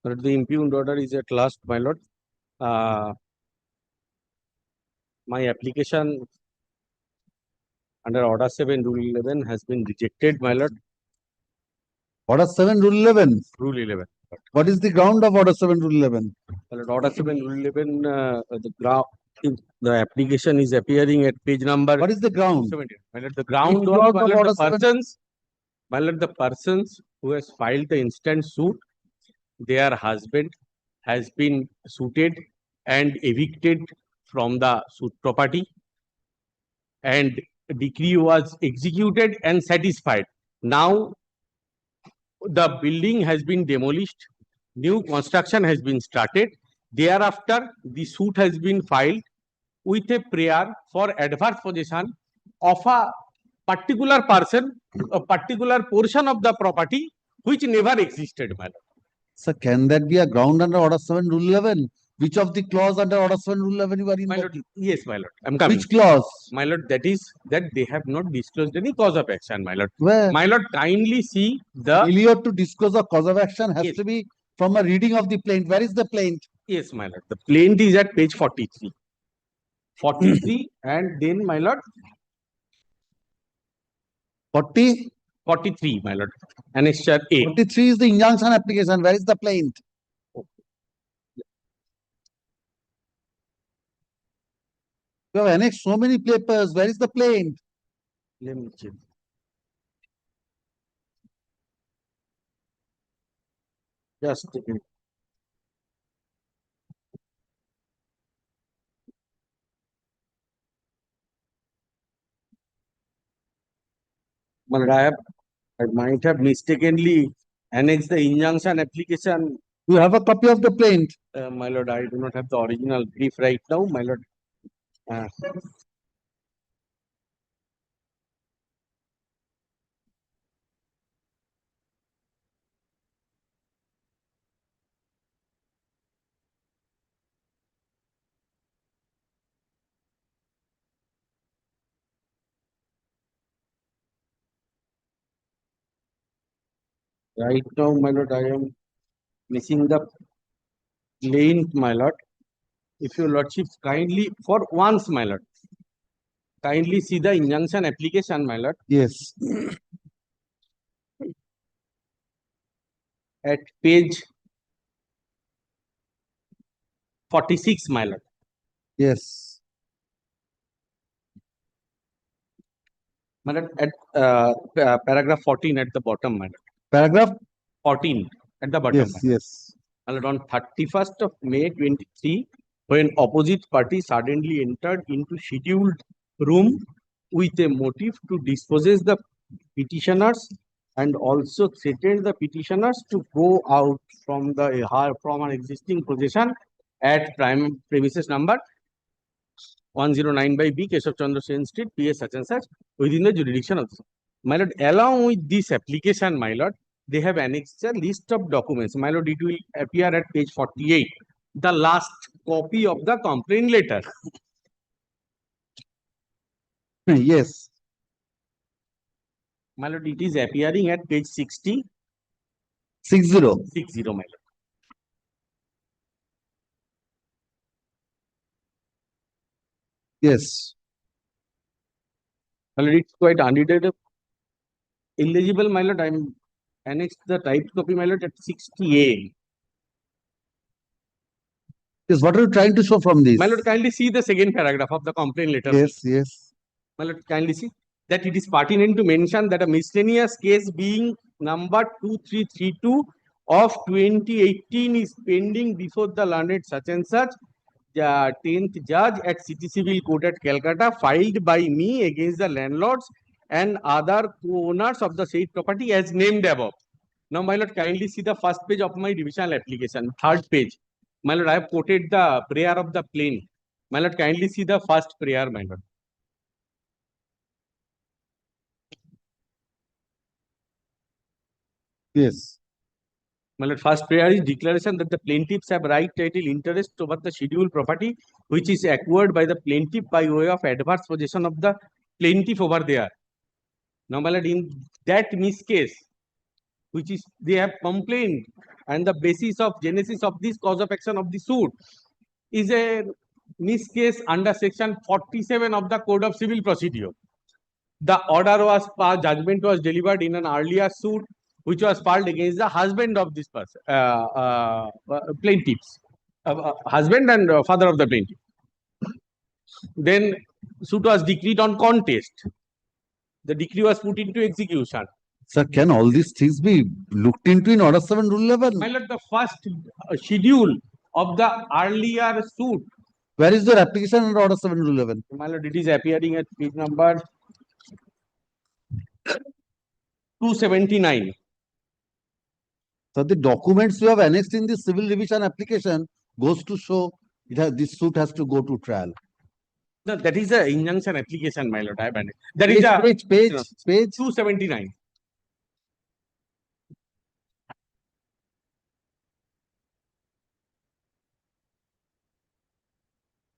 But the impugned order is at last, my lord. My application under Order 7, Rule 11 has been rejected, my lord. Order 7, Rule 11. Rule 11. What is the ground of Order 7, Rule 11? My lord, Order 7, Rule 11, the application is appearing at page number. What is the ground? 70. My lord, the ground clause was, my of lord, Order the 7? persons, my lord, the persons who has filed the instant suit, their husband has been suited and evicted from the suit property, and decree was executed and satisfied. Now the building has been demolished, new construction has been started, Thereafter, the suit has been filed with a prayer for adverse possession of a particular person, a particular portion of the property which never existed, my lord. Sir, can that be a ground under Order 7 Rule 11? Which of the clause under Order 7 Rule 11 you are My lord, invoking? yes, my lord. I'm coming. Which clause? My lord, that is that they have not disclosed any cause of action, my lord. Where? My lord, kindly see the Failure to disclose a cause of action has Yes. to be from a reading of the plaint. Where is the plaint? Yes, my lord. The plaint is at page 43. 43 and then, my lord, 40? 43, my lord. Annexure A. 43 is the injunction application. Where is the plaint? You have annexed so many papers. Where is the plaint? Let me check. Just a minute. My lord, I might have mistakenly annexed the injunction application. You have a copy of the plaint. My lord, I do not have the original brief right now, my lord. Right now, my lord, I am missing the plaint, my lord. If your lordship kindly, for once, my lord, kindly see the injunction application, my lord. Yes. At page 46, my lord. Yes. My lord, at paragraph 14 at the bottom, my lord. Paragraph 14 at the bottom. Yes, yes. My lord, on 31st of May 23, when opposite party suddenly entered into scheduled room with a motive to dispossess the petitioners and also threatened the petitioners to go out from an existing possession at prime premises number 109 by B, Keshav Chandra Sen Street, PS such and such, within the jurisdiction of the. My lord, along with this application, my lord, they have annexed a list of documents. My lord, it will appear at page 48, the last copy of the complaint letter. Yes. My lord, it is appearing at page 60. 60. 60, my lord. Yes. My lord, it's quite undated. Illegible, my lord, I'm annexed the typed copy, my lord, at 60A. Yes, what are you trying to show from this? My lord, kindly see the second paragraph of the complaint letter. Yes, yes. My lord, kindly see that it is pertinent to mention that a miscellaneous case being number 2332 of 2018 is pending before the learned such and such, the 10th judge at City Civil Court at Calcutta, filed by me against the landlords and other co-owners of the said property as named above. Now, my lord, kindly see the first page of my divisional application, third page. My lord, I have quoted the prayer of the plain. My lord, kindly see the first prayer, my lord. Yes. My lord, first prayer is declaration that the plaintiffs have right title interest over the scheduled property which is acquired by the plaintiff by way of adverse possession of the plaintiff over there. Now, my lord, in that case, which is they have complained and the basis of genesis of this cause of action of the suit is a case under section 47 of the Code of Civil Procedure. The order was passed, judgment was delivered in an earlier suit which was filed against the husband of this person, plaintiffs, husband and father of the plaintiff. Then suit was decreed on contest. The decree was put into execution. Sir, can all these things be looked into in Order 7 Rule 11? My lord, the first schedule of the earlier suit. Where is your application under Order 7 Rule 11? My lord, it is appearing at page number 279. So the documents you have annexed in the civil revision application goes to show this suit has to go to trial. No, that is the injunction application, my lord. I have it. That is Page 279.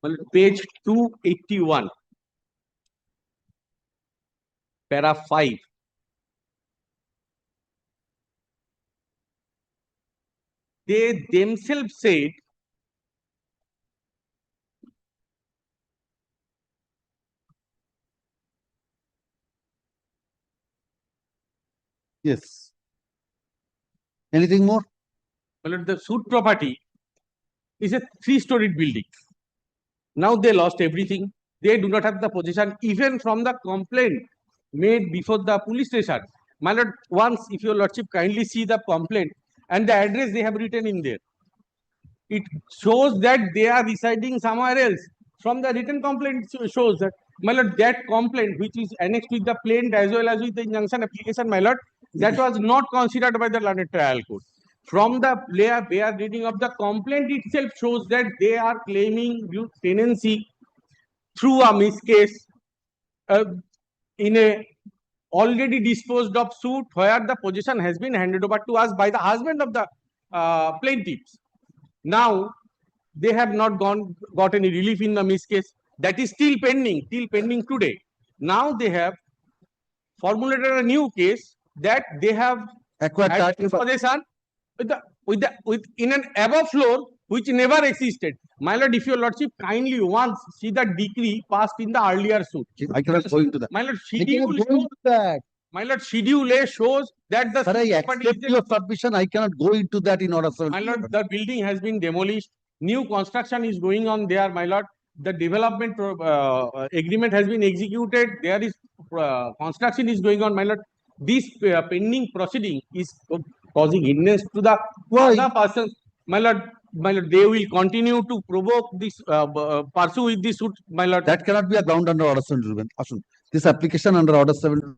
Well, page 281, para 5. They themselves said Yes. Anything more? well, the suit property is a 3-storied building. Now they lost everything. They do not have the possession even from the complaint made before the police station. My lord, once if your lordship kindly see the complaint and the address they have written in there, it shows that they are residing somewhere else. From the written complaint shows that, my lord, that complaint which is annexed with the plaint as well as with the injunction application, my lord, that was not considered by the learned trial court. From the bare reading of the complaint itself shows that they are claiming tenancy through a miscase in a already disposed of suit where the possession has been handed over to us by the husband of the plaintiffs. Now they have not got any relief in the miscase. That is still pending today. Now they have formulated a new case that they have acquired possession with in an above floor which never existed. My lord, if your lordship kindly once see the decree passed in the earlier suit. I cannot go into that. My lord, I cannot schedule go shows, into that. my lord, schedule A shows that the Sir, I suit property accept your submission. I cannot go into that in order. my lord, the building has been demolished. New construction is going on there, my lord. The development agreement has been executed. There is construction is going on, my lord. This pending proceeding is causing hindrance to the other persons, my lord. My lord, they will continue to provoke this, pursue with this suit, my lord. That cannot be a ground under order 7. This application under order 7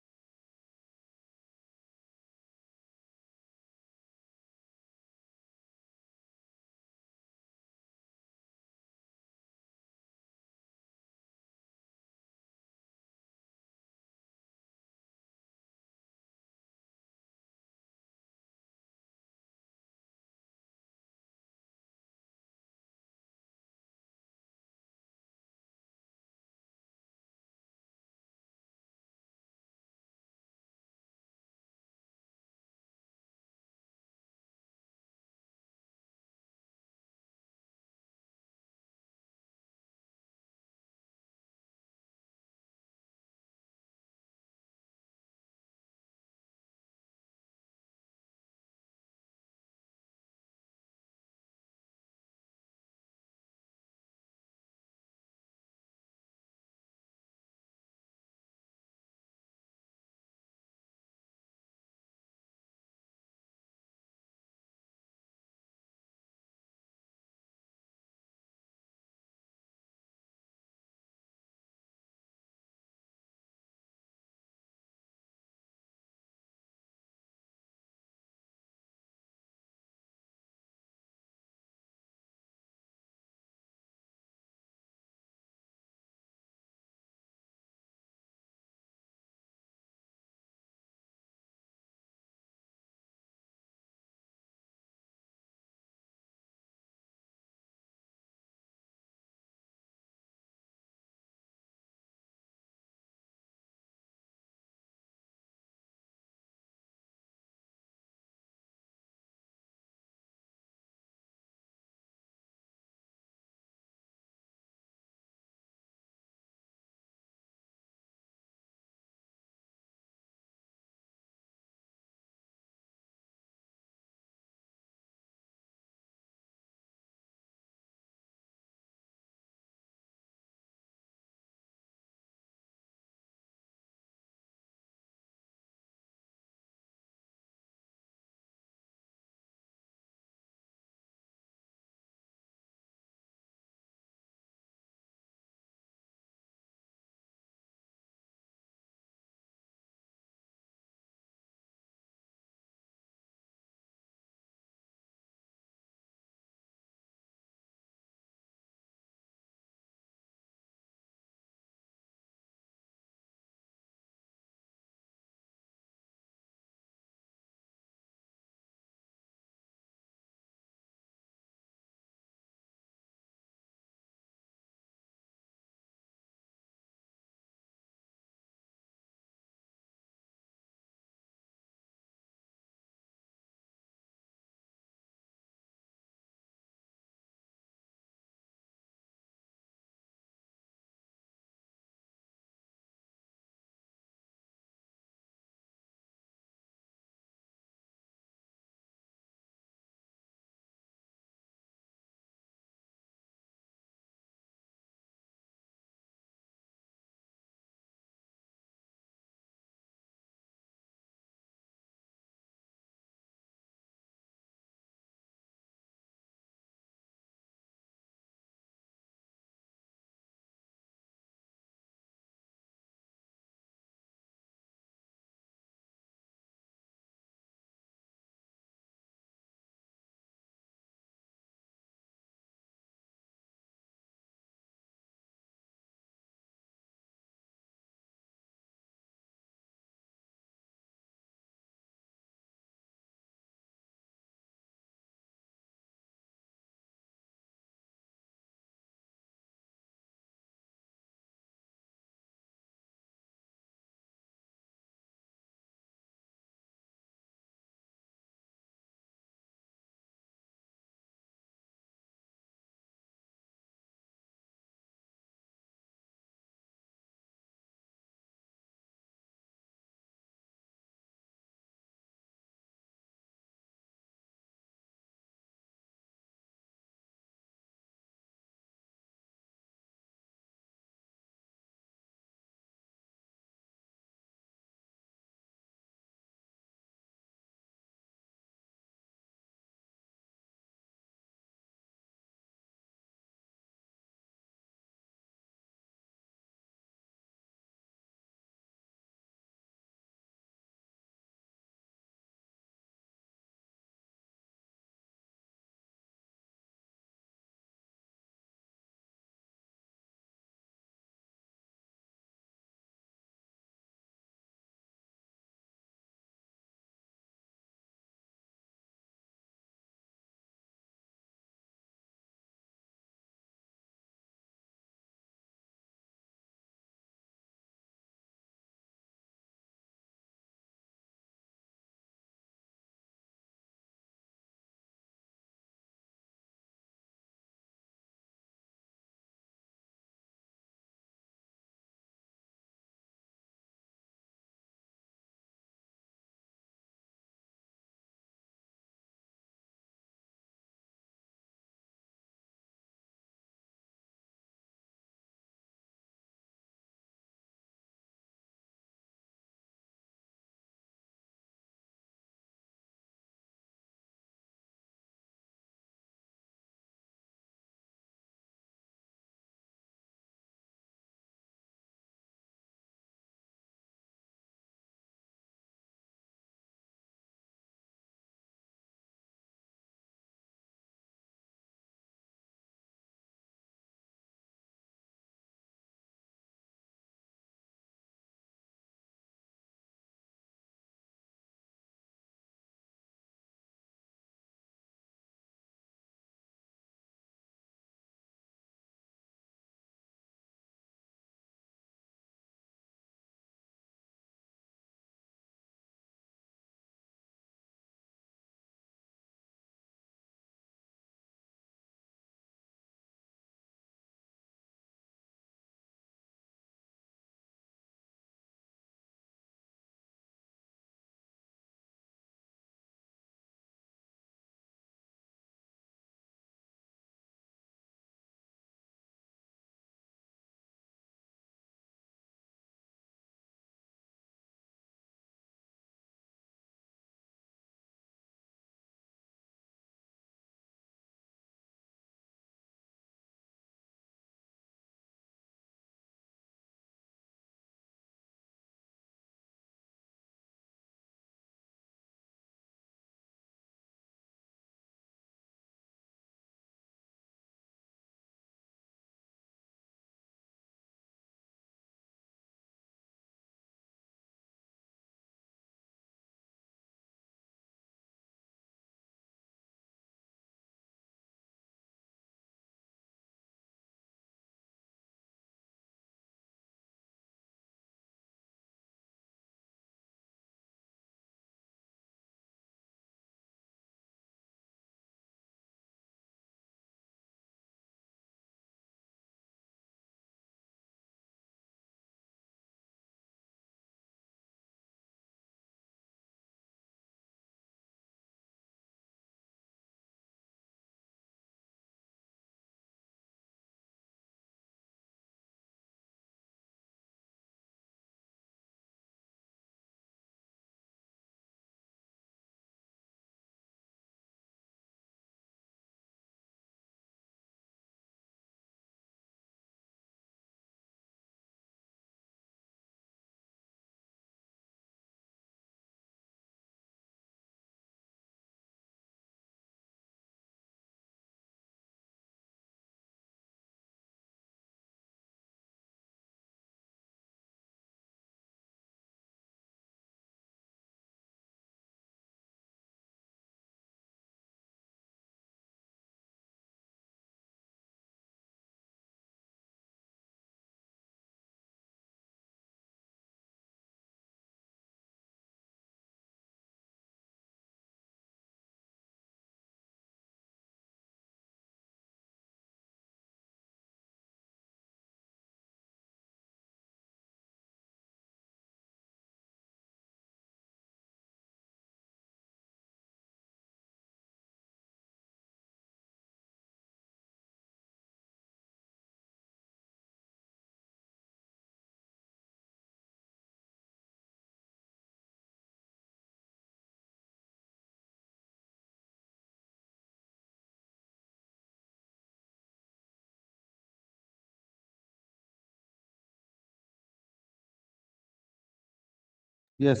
Yes.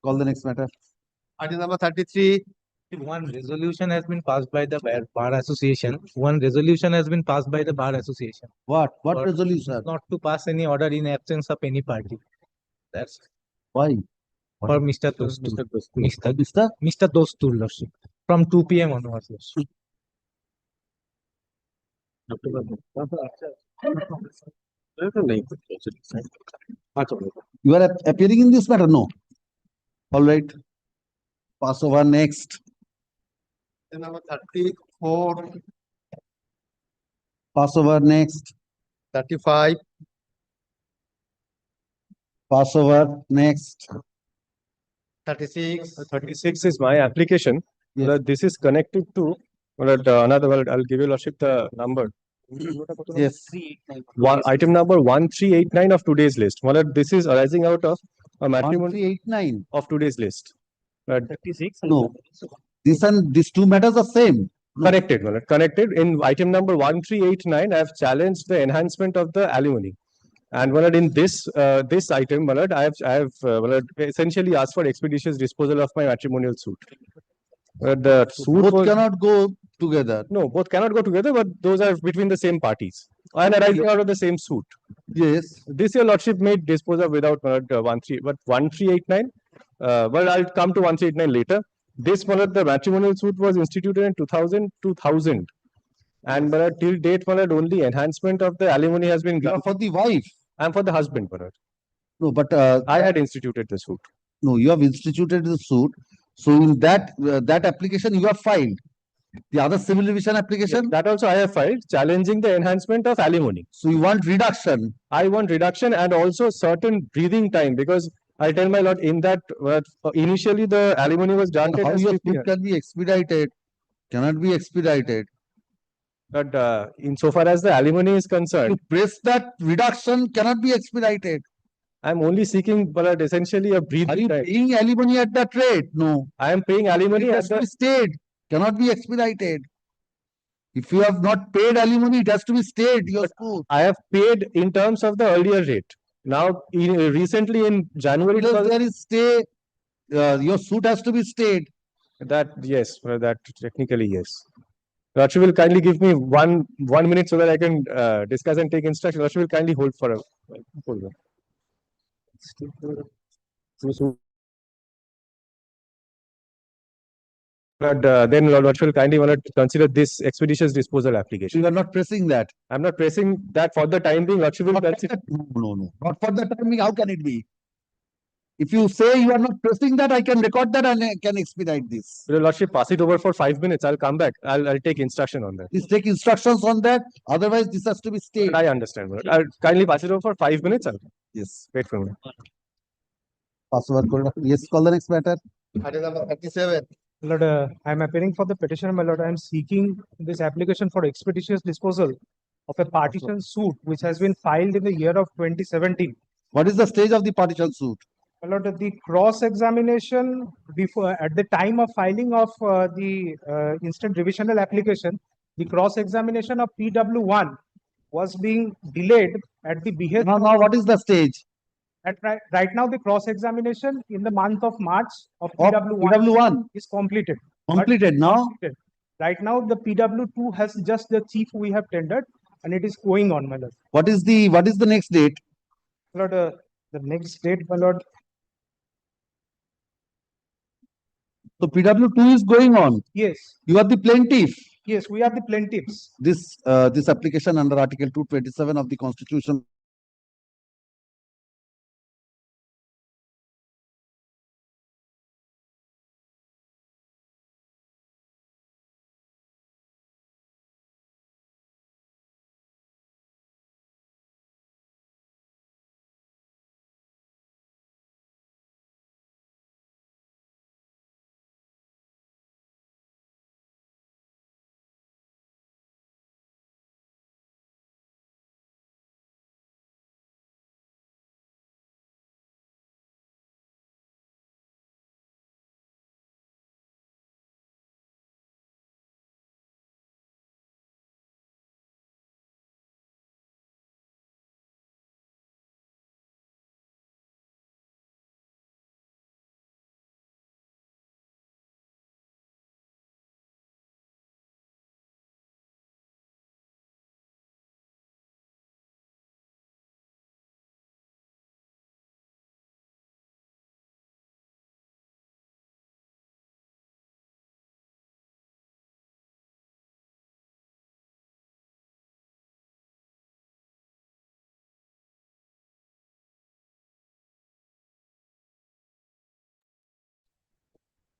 Call the next matter. Item number 33. One resolution has been passed by the Bar Association. One resolution has been passed by the Bar Association. What? What For resolution? Not to pass any order in absence of any party. That's Why? for Mr. Dostur. Mr. Mr. Dostur, Lordship. From 2 p.m. onwards, Lordship. You are appearing in this matter? No. All right. Pass over next. Item number 34, Pass over next. 35, Pass over next. 36. 36 is my application. Yes. Well, this is connected to another. Well, I'll give you Lordship the number. Yes. Item number 1389 of today's list. Well, this is arising out of a matrimony 1389 of today's list. 36. No. This and these two matters are same. No. Connected. Well, connected. In item number 1389, I have challenged the enhancement of the alimony. And well, in this item, well, I have essentially asked for expeditious disposal of my matrimonial suit. The suit Both cannot go together. No, both cannot go together, but those are between the same parties and arising out of the same suit. Yes. This your Lordship may dispose of without 1389. Well, I'll come to 1389 later. This the matrimonial suit was instituted in 2000, and till date, only enhancement of the alimony has been You are for the wife. I'm for the husband, No, but I had instituted the suit. no, you have instituted the suit. So in that application you have filed. The other civil division application. That also I have filed, challenging the enhancement of alimony. So you want reduction. I want reduction and also certain breathing time, because I tell my lord in that initially the alimony was granted How as your 50 suit can be expedited? Cannot be expedited. But insofar as the alimony is concerned, To press that reduction cannot be expedited. I'm only seeking but essentially a Are breathing you time. paying alimony at that rate? No. I am paying alimony It at has to be the stayed. Cannot be expedited. If you have not paid alimony, it has to be stayed. Your suit. I have paid in terms of the earlier rate. Now, recently in January, Unless there is stay, your suit has to be stayed. that yes, that technically yes. Raksha will kindly give me one minute so that I can discuss and take instruction. Raksha will kindly hold for a hold on. But then Lord will kindly want to consider this expeditious disposal application. You are not pressing that. I'm not pressing that for the time being. Lord will consider. No. Not for the time being. How can it be? If you say you are not pressing that, I can record that and I can expedite this. Will Lordship pass it over for 5 minutes? I'll come back. I'll take instruction on that. Please take instructions on that. Otherwise, this has to be stayed. I understand. Lord. I'll kindly pass it over for 5 minutes. Yes. Wait for me. Password. Yes, call the next matter. Item number 37. My Lord, I'm appearing for the petitioner, my Lord. I'm seeking this application for expeditious disposal of a partition suit which has been filed in the year of 2017. What is the stage of the partition suit? My Lord, the cross-examination before at the time of filing of the instant revisional application, the cross-examination of PW1 was being delayed at the behest. Now, what is the stage? Right now, the cross-examination in the month of March of Of PW1 is completed. Completed now? Completed. Right now, the PW2 has just the chief we have tendered, and it is going on, my Lord. What is the next date? My Lord, the next date, my Lord. So PW2 is going on. Yes. You are the plaintiff. Yes, we are the plaintiffs. This application under Article 227 of the Constitution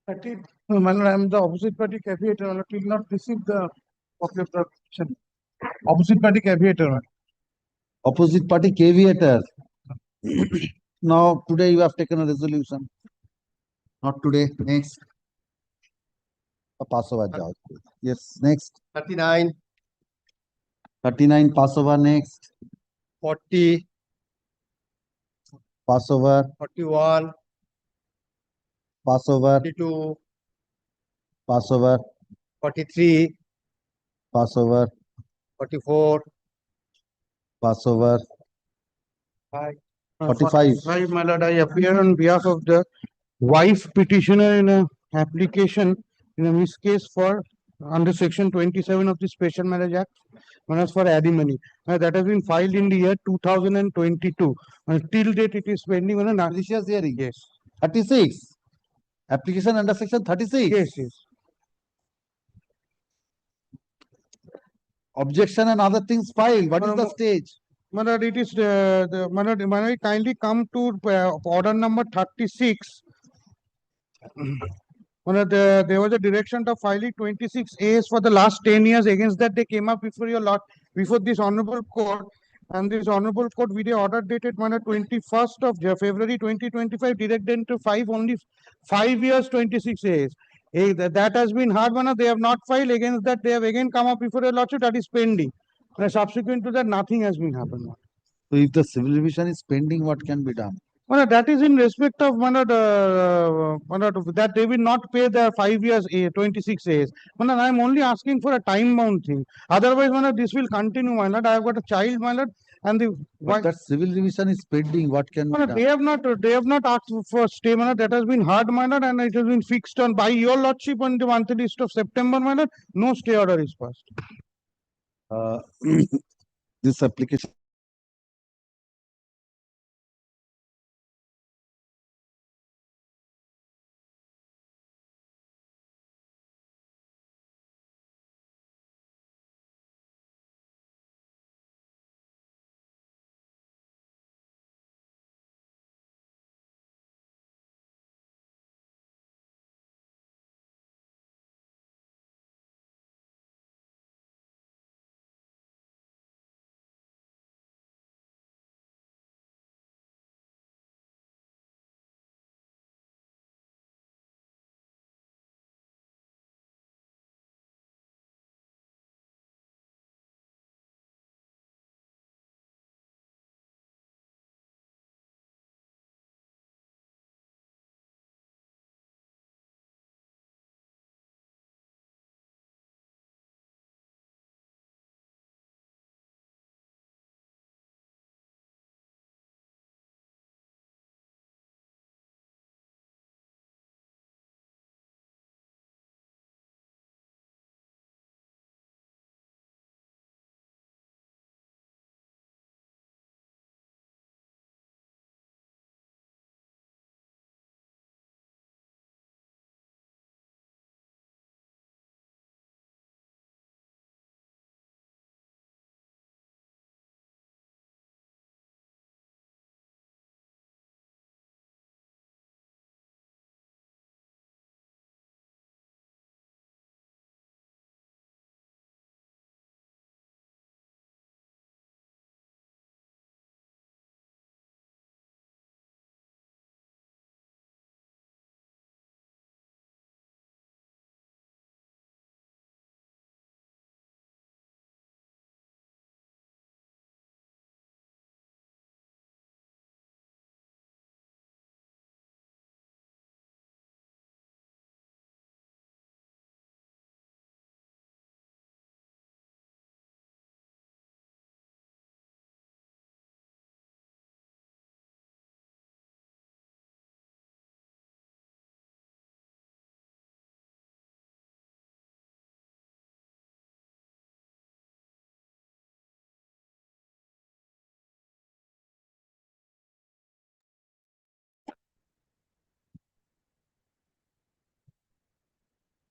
My lord, I am the opposite party caveator. My lord, did not receive the copy of the petition. Opposite party caveator. My lord. Opposite party caveator. Now, today you have taken a resolution. Not today, next. Pass over, Jao. Yes, next. 39, 39, pass over, next. 40, Pass over, 41, pass over, 42, pass over, 43, pass over, 44, pass over, 45. 45, my lord, I appear on behalf of the wife petitioner in a application in a miss case for under section 27 of the Special Marriage Act, known as for alimony. That has been filed in the year 2022. Till date, it is pending on a Malicious hearing. Yes. 36. Application under section 36. Yes, yes. Objection and other things filed. What is the stage? My lord, it is my lord, kindly come to order number 36. There was a direction of filing 26 A's for the last 10 years. Against that, they came up before your lot, before this honorable court. And this honorable court video order dated 21st of February 2025 directed to only 5 years 26 A's. That has been hard, they have not filed. Against that, they have again come up before your lordship, that is pending. Subsequent to that, nothing has been happened. So if the civil revision is pending, what can be done? That is in respect of that they will not pay the 5 years 26 A's. I am only asking for a time bound thing. Otherwise, this will continue. I have got a child, and the But that civil revision is pending. What can be done? they have not asked for stay. That has been hard, and it has been fixed on by your lordship on the monthly list of September. No stay order is passed. This application.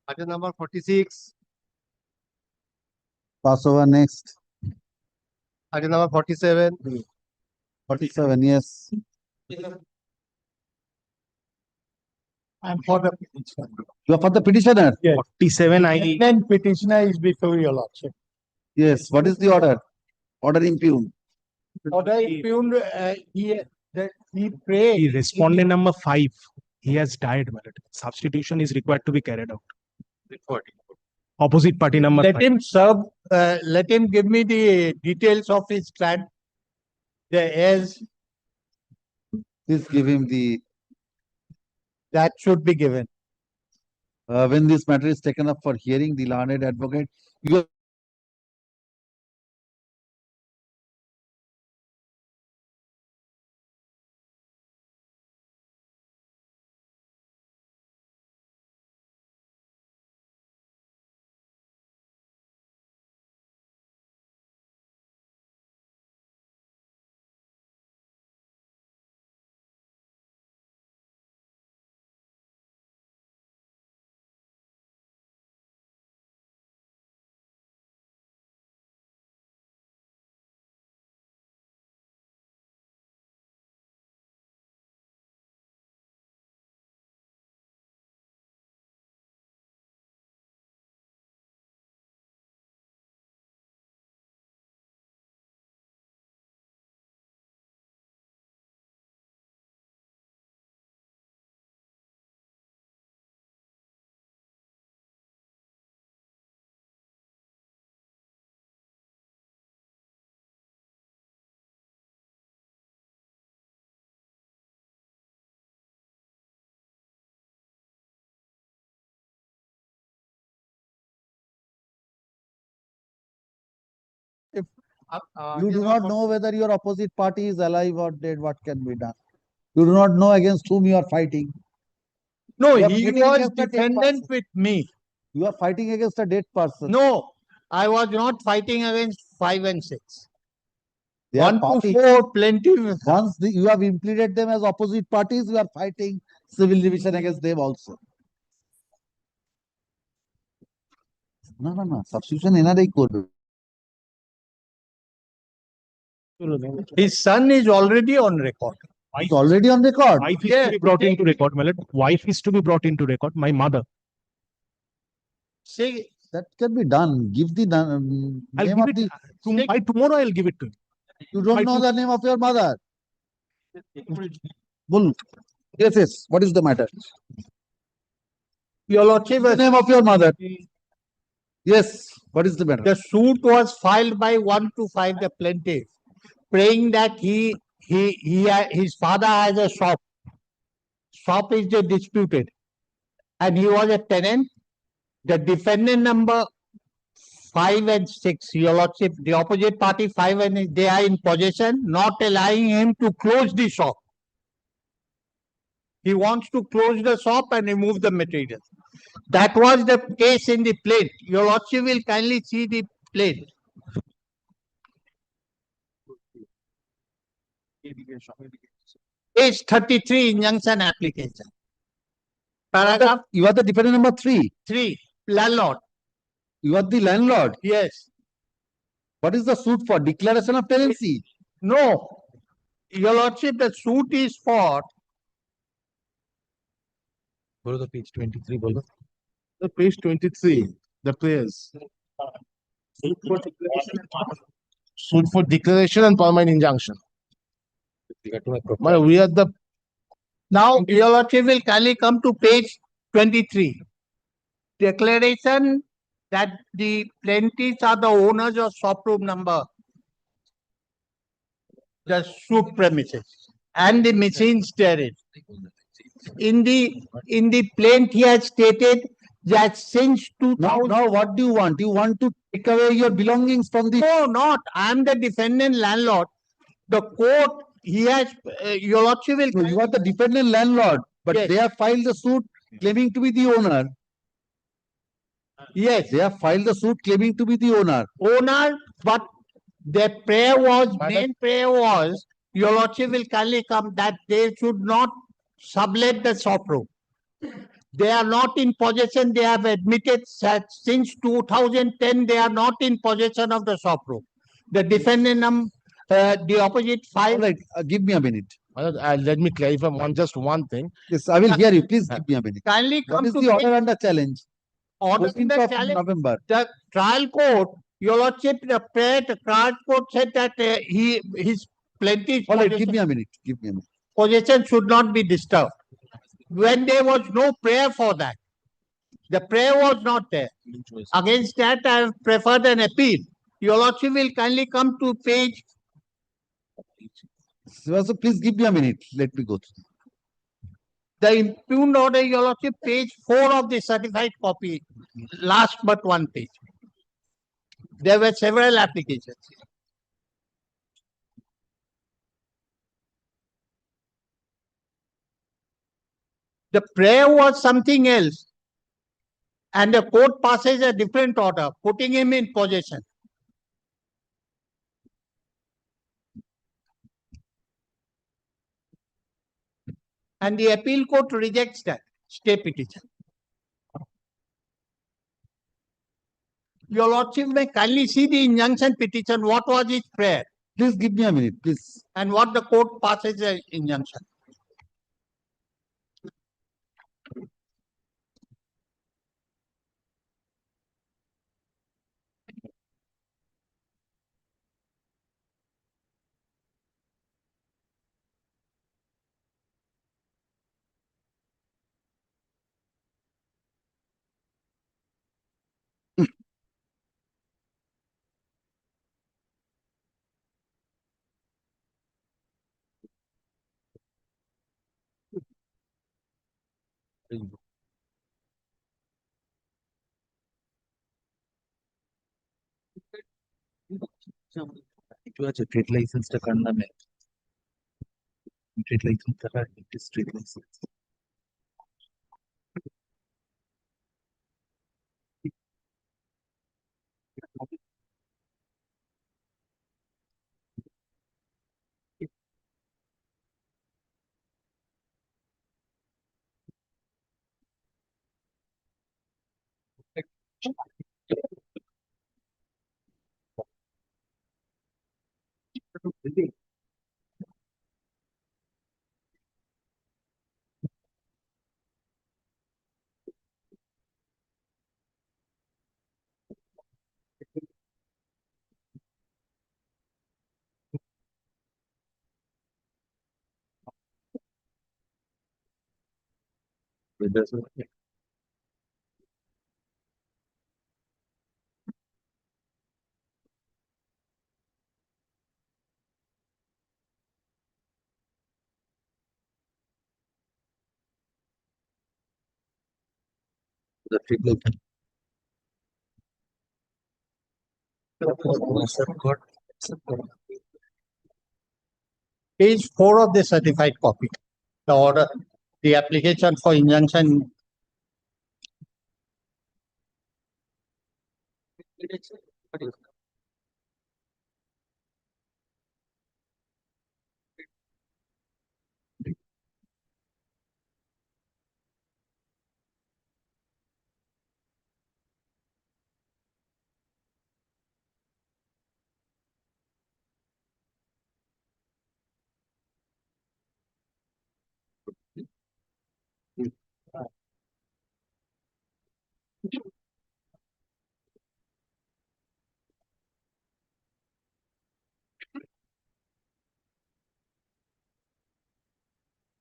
item number 46, Pass over, next. item number 47, 47, yes. I'm for the petitioner. You are for the petitioner? Yes. 47 I. Then petitioner is before your lordship. Yes. What is the order? Order impugned. Order impugned, he prayed. The respondent number 5, he has died, my lord. Substitution is required to be carried out. Opposite party number Let 5. him serve, let him give me the details of his clan. The heirs. Please give him the. That should be given. When this matter is taken up for hearing, the learned advocate, you are you do not know whether your opposite party is alive or dead. What can be done? You do not know against whom you are fighting. No, You are he fighting was against a dead defendant person. with me. You are fighting against a dead person. No, I was not fighting against 5 and 6. They are 1 to parties. 4, plenty. Once you have implemented them as opposite parties, you are fighting civil division against them also. No. Substitution এনারাই করবে। His son is already on record. It's already on record. Wife is to be brought into record, my lord. Wife is to be brought into record. My mother. See, that can be done. Give the I'll name give of it the. by tomorrow. I'll give it to you. You don't know the name of your mother. Bull. Yes. What is the matter? Your lordship, The name of your mother. Yes. What is the matter? The suit was filed by 1 to 5, the plaintiff, praying that his father has a shop. Shop is disputed, and he was a tenant. The defendant number 5 and 6, your lordship, the opposite party 5 and they are in possession, not allowing him to close the shop. He wants to close the shop and remove the material. That was the case in the plate. Your lordship will kindly see the plate. Page 33, injunction application. Paragraph. You are the defendant number 3. 3, landlord. You are the landlord. Yes. What is the suit for? Declaration of tenancy? No. Your lordship, the suit is for. Go to page 23, bolo. The page 23, the prayers. Suit for declaration and permanent injunction. We are the. Now, your lordship will kindly come to page 23. Declaration that the plaintiffs are the owners of shop room number, the suit premises, and the machines therein. In the plaint, he has stated that since 2000. Now, what do you want? You want to take away your belongings from the. No, not. I am the defendant landlord. The court, he has, your lordship will. No, you are the defendant landlord, but Yes. they have filed the suit claiming to be the owner. Yes. They have filed the suit claiming to be the owner. Owner, but their prayer was, main prayer was, your lordship will kindly come that they should not sublet the shop room. They are not in possession. They have admitted that since 2010, they are not in possession of the shop room. The defendant, the opposite 5. All right, give me a minute. Let me clarify just one thing. Yes, I will hear you. Please give me a minute. Kindly What come is to the order page- under challenge? order 14th under of challenge. November. The trial court, your lordship, the trial court said that his plenty All right, give me a minute. Give me a minute. possession should not be disturbed. When there was no prayer for that, the prayer was not there. Against that, I have preferred an appeal. Your lordship will kindly come to page. So please give me a minute. Let me go through. The impugned order, your lordship, page 4 of the certified copy, last but one page. There were several applications. The prayer was something else, and the court passes a different order, putting him in possession. And the appeal court rejects that stay petition. Your lordship may kindly see the injunction petition. What was its prayer? Please give me a minute, please. And what the court passes the injunction. একটু আছে trade লাইসেন্সটা কার নামে trade লাইসেন্সটা কার trade licence the trade license Page 4 of the certified copy. The order, the application for injunction.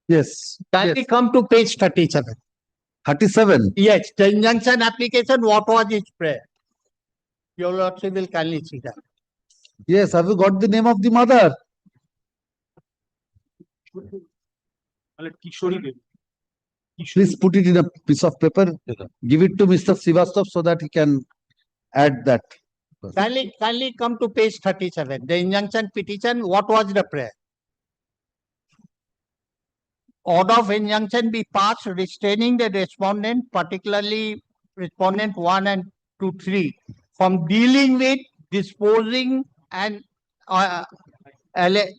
Yes. Kindly come to page 37. 37. Yes, the injunction application, what was its prayer? Your lordship will kindly see that. Yes, have you got the name of the mother? Please put it in a piece of paper. Give it to Mr. Srivastava so that he can add that. Kindly come to page 37. The injunction petition, what was the prayer? Order of injunction be passed restraining the respondent, particularly respondent 1 and 2, 3, from dealing with, disposing and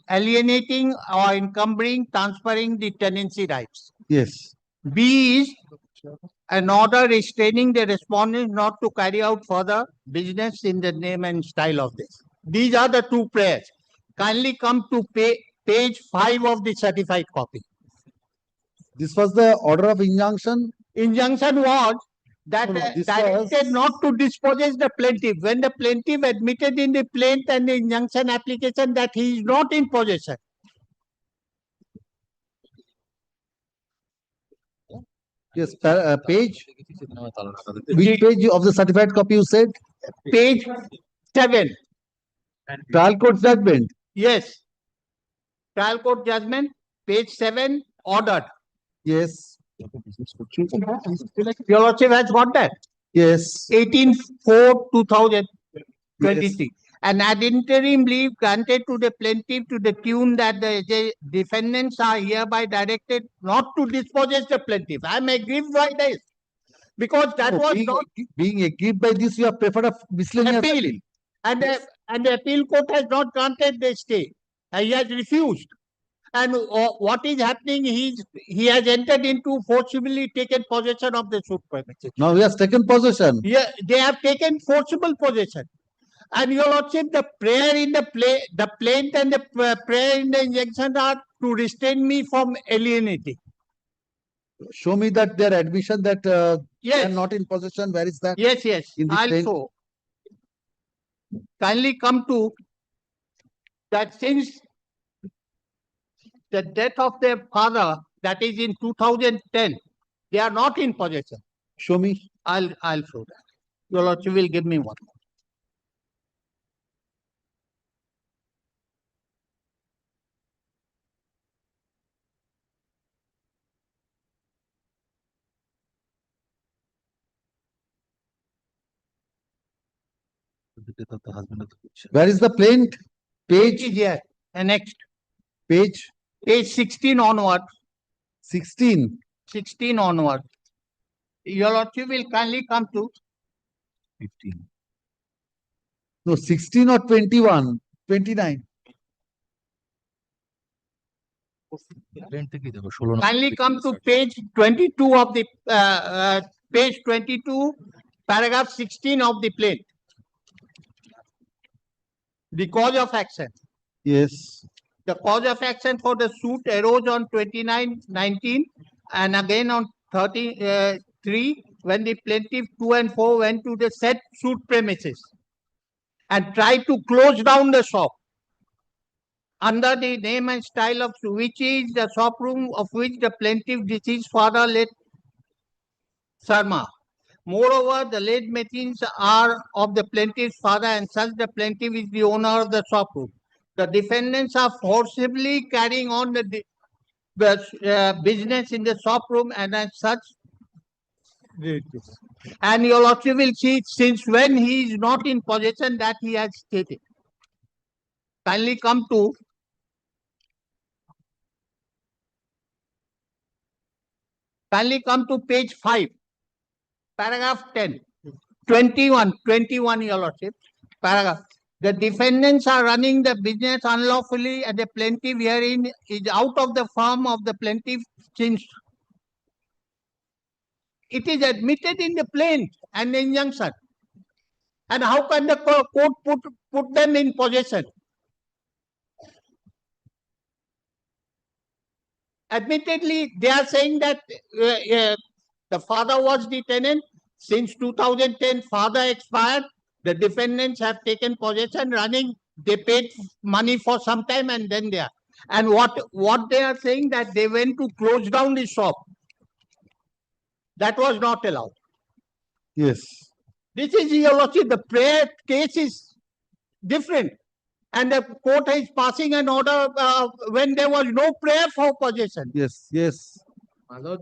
alienating or encumbering, transferring the tenancy rights. Yes. B is an order restraining the respondent not to carry out further business in the name and style of this. These are the two prayers. Kindly come to page 5 of the certified copy. This was the order of injunction. Injunction was that No, this directed not to dispossess the plaintiff. When the plaintiff admitted in the plaint and the injunction application that he is not in possession. Yes, page. Which page of the certified copy you said? Page 7. Trial court judgment. Yes. Trial court judgment, page 7, ordered. Yes. Your Lordship has got that? Yes. 18/4/2023. An ad interim leave granted to the plaintiff to the tune that the defendants are hereby directed not to dispossess the plaintiff. I am aggrieved by this. Because that was not being aggrieved by this, you have preferred a miscellaneous appeal. And the appeal court has not granted the stay. He has refused. And what is happening, he has entered into forcibly taken possession of the suit premises. Now he has taken possession. Yeah, they have taken forcible possession. And your Lordship, the prayer in the plaint and the prayer in the injunction are to restrain me from alienating. Show me that their admission that they Yes. are not in possession. Where is that? Yes, yes. In the I'll plaint? show. Kindly come to that since the death of their father, that is in 2010, they are not in possession. Show me. I'll show that. Your Lordship will give me one. Where is the plaint? Page is here. Next. Page? Page 16 onward. 16. 16 onward. Your Lordship will kindly come to 15. No, 16 or 21. 29. kindly come to page 22 of the page 22, paragraph 16 of the plaint. The cause of action. Yes. The cause of action for the suit arose on 29/19 and again on 33 when the plaintiff 2 and 4 went to the said suit premises and tried to close down the shop under the name and style of which is the shop room of which the plaintiff deceased father late Sharma. Moreover, the late machines are of the plaintiff's father and such the plaintiff is the owner of the shop room. The defendants are forcibly carrying on the business in the shop room and as such. And your Lordship will see since when he is not in possession that he has stated. Kindly come to page 5, paragraph 10. 21, your Lordship, paragraph. The defendants are running the business unlawfully and the plaintiff herein is out of the firm of the plaintiff since it is admitted in the plaint and the injunction. And how can the court put them in possession? Admittedly, they are saying that the father was the tenant. Since 2010, father expired. The defendants have taken possession, running. They paid money for some time and then they are. And what they are saying that they went to close down the shop. That was not allowed. Yes. This is your Lordship. The prayer case is different. And the court is passing an order when there was no prayer for possession. Yes, yes. My lord,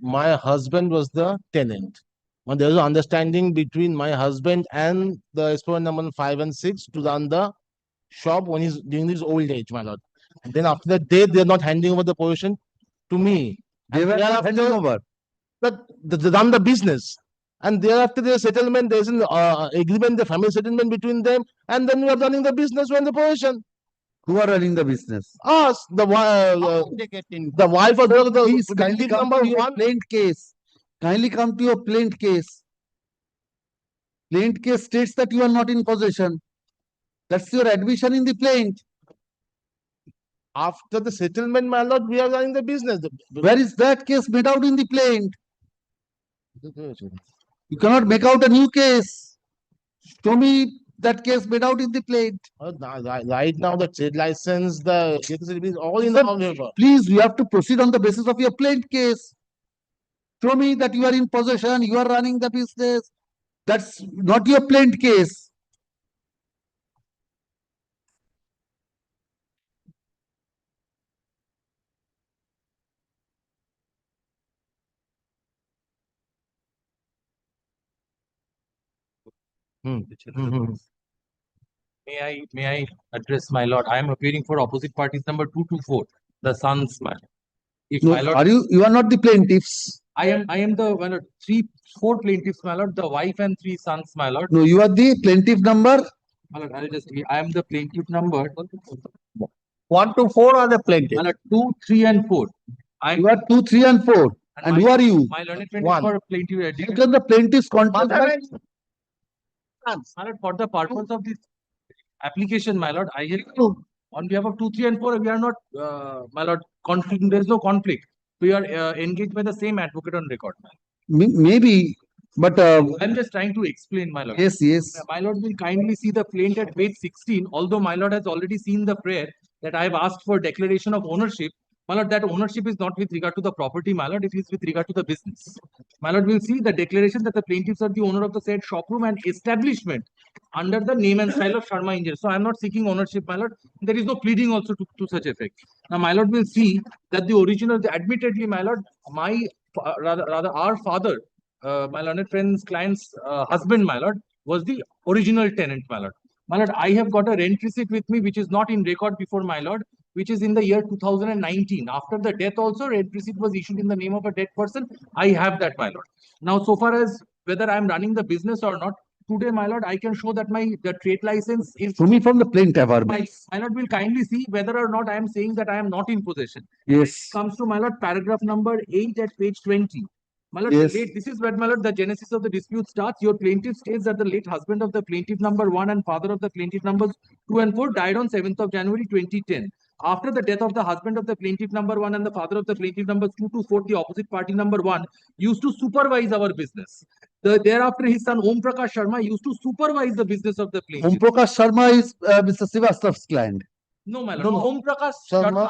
my husband was the tenant. When there was an understanding between my husband and the exponent number 5 and 6 to run the shop when he's during his old age, my lord. And then after that day, they're not handing over the possession to me. They were not handing over. But they run the business. And thereafter there's settlement, there's an agreement, the family settlement between them, and then we are running the business when the possession. Who are running the business? Us, the wife of the Please kindly come number to your 1. plaint case. Kindly come to your plaint case. Plaint case states that you are not in possession. That's your admission in the plaint. After the settlement, my lord, we are running the business. Where is that case made out in the plaint? You cannot make out a new case. Show me that case made out in the plaint. Right now, the trade license, the electricity is all in our favor. Please, you have to proceed on the basis of your plaint case. Show me that you are in possession, you are running the business. That's not your plaint case. May I address my lord? I am appearing for opposite parties number 224, the sons matter. If No, my lord, you are not the plaintiffs. I am the my lord, four plaintiffs, my lord, the wife and three sons, my lord. No, you are the plaintiff number. My lord, I am the plaintiff number 1 to 4 are the plaintiff. My lord, 2, 3, and 4. You are 2, 3, and 4. And who are you? My learned friend is One. for plaintiff How addition. can the plaintiffs contest? My lord, for the purpose of this application, my lord, I have on behalf of 2, 3, and 4, we are not, my lord, conflict. There is no conflict. We are engaged by the same advocate on record. Maybe, but I'm just trying to explain, my lord. Yes, yes. My lord will kindly see the plaint at page 16. Although my lord has already seen the prayer that I have asked for declaration of ownership. My lord, that ownership is not with regard to the property, my lord, it is with regard to the business. My lord will see the declaration that the plaintiffs are the owner of the said showroom and establishment under the name and style of Sharma Engineers. So I am not seeking ownership, my lord. There is no pleading also to such effect. Now, my lord will see that the original, admittedly, my lord, rather our father, my learned friend's client's husband, my lord, was the original tenant, my lord. My lord, I have got a rent receipt with me, which is not in record before my lord, which is in the year 2019. After the death also, rent receipt was issued in the name of a dead person. I have that, my lord. Now, so far as whether I am running the business or not, today, my lord, I can show that the trade license is... Show me from the plaintiff. My lord will kindly see whether or not I am saying that I am not in possession. Yes. Comes to, my lord, paragraph number 8 at page 20. My lord, Yes. This is where, my lord, the genesis of the dispute starts. Your plaintiff states that the late husband of the plaintiff number 1 and father of the plaintiff numbers 2 and 4 died on 7th of January 2010. After the death of the husband of the plaintiff number 1 and the father of the plaintiff numbers 2 to 4, the opposite party number 1 used to supervise our business. Thereafter, his son Om Prakash Sharma used to supervise the business of the plaintiff. Om Prakash Sharma is Mr. Srivastava's client. No, my lord. Om Prakash Sharma.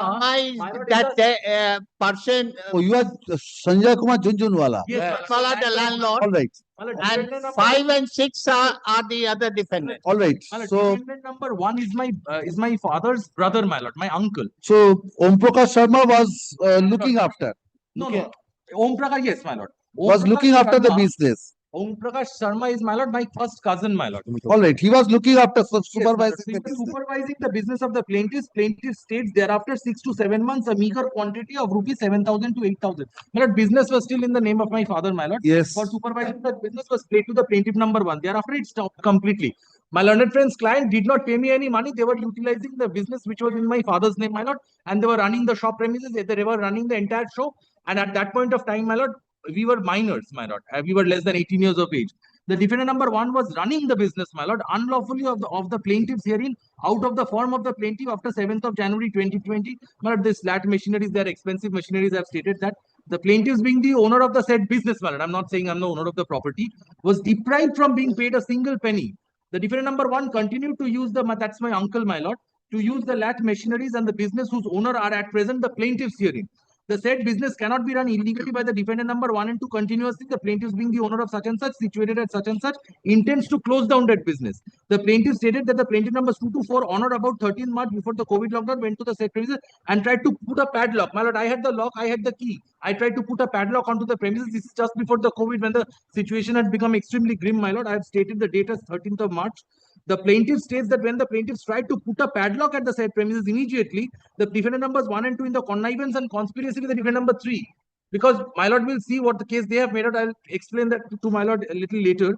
That person. Oh, you are Sanjay Kumar Junjunwala. Yes, the landlord. All right. And 5 and 6 are the other defendants. All right. So, defendant number 1 is my father's brother, my lord, my uncle. so Om Prakash Sharma was looking after. No. Om Prakash, yes, my lord. Was looking after the business. Om Prakash Sharma is, my lord, my first cousin, my lord. All right. He was looking after supervising Yes, supervising the business of the plaintiffs. Plaintiff states thereafter 6 to 7 months, a meager quantity of rupees 7,000 to 8,000. My lord, business was still in the name of my father, my lord. Yes. For supervising the business was paid to the plaintiff number 1. Thereafter, it stopped completely. My learned friend's client did not pay me any money. They were utilizing the business which was in my father's name, my lord, and they were running the shop premises. They were running the entire show. And at that point of time, my lord, we were minors, my lord. We were less than 18 years of age. The defendant number 1 was running the business, my lord, unlawfully of the plaintiff's hearing, out of the form of the plaintiff after 7th of January 2020. My lord, this lat machineries, they are expensive machineries. I have stated that the plaintiffs, being the owner of the said business, my lord, I'm not saying I'm the owner of the property, was deprived from being paid a single penny. The defendant number 1 continued to use that's my uncle, my lord, to use the lat machineries and the business whose owner are at present the plaintiff's hearing. The said business cannot be run illegally by the defendant number 1 and 2 continuously. The plaintiffs, being the owner of such and such, situated at such and such, intends to close down that business. The plaintiff stated that the plaintiff numbers 2 to 4 on or about 13th March before the COVID lockdown went to the said premises and tried to put a padlock. My lord, I had the lock, I had the key. I tried to put a padlock onto the premises. This is just before the COVID, when the situation had become extremely grim, my lord. I have stated the date as 13th of March. The plaintiff states that when the plaintiffs tried to put a padlock at the said premises immediately, the defendant numbers 1 and 2 in the connivance and conspiracy with the defendant number 3. Because my lord will see what the case they have made out. I'll explain that to my lord a little later.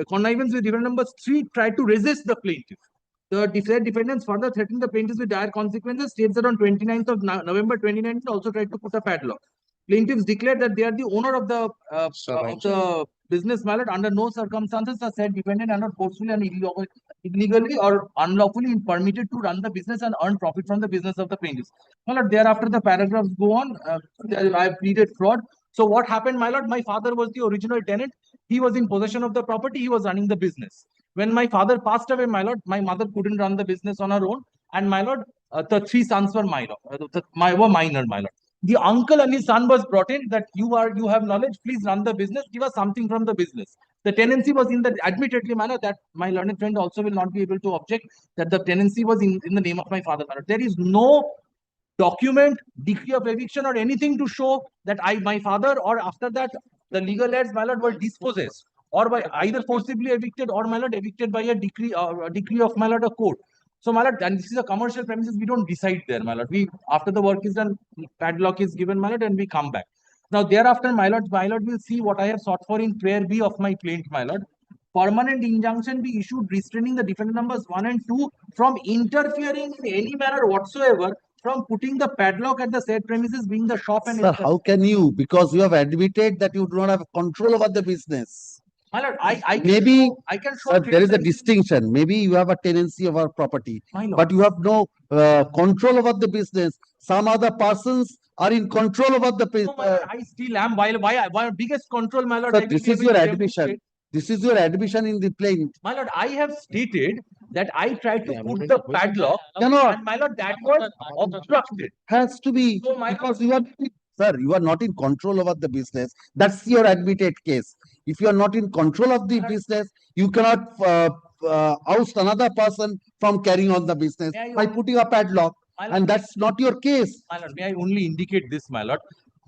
Connivance with defendant numbers 3 tried to resist the plaintiff. The defendants further threatened the plaintiffs with dire consequences. States that on 29th of November 2019 also tried to put a padlock. Plaintiffs declared that they are the owner of the business, my lord. Under no circumstances are said defendant and not forcefully and illegally or unlawfully permitted to run the business and earn profit from the business of the plaintiffs. My lord, thereafter the paragraphs go on. I have pleaded fraud. So what happened, my lord? My father was the original tenant. He was in possession of the property. He was running the business. When my father passed away, my lord, my mother couldn't run the business on her own. And my lord, the three sons were minor, were minor, my lord. The uncle and his son was brought in that you have knowledge, please run the business, give us something from the business. The tenancy was in the admittedly manner that my learned friend also will not be able to object that the tenancy was in the name of my father. There is no document, decree of eviction or anything to show that my father or after that the legal heirs, my lord, were dispossessed or by either forcibly evicted or my lord evicted by a decree of my lord a court. So my lord, and this is a commercial premises, we don't decide there, my lord. We after the work is done, padlock is given, my lord, and we come back. Now thereafter, my lord will see what I have sought for in prayer B of my plaint, my lord. Permanent injunction be issued restraining the defendant numbers 1 and 2 from interfering in any manner whatsoever from putting the padlock at the said premises being the shop and Sir, how can you? Because you have admitted that you do not have control over the business. My lord, I Maybe can show sir, there is a trade distinction. Maybe you have a tenancy over property, My lord. but you have no control over the business. Some other persons are in control over the business. No, my lord, I still am. Why biggest control, my lord? Sir, I will this be is able your to admission. demonstrate. This is your admission in the plaint. My lord, I have stated that I tried to put the padlock, Cannot. and my lord, that was obstructed. Has to be So my because you are, sir, you are not in control over the business. That's your admitted case. If you are not in control of the business, you cannot oust another person from carrying on the business by putting a padlock, and that's not your case. My lord, may I only indicate this, my lord?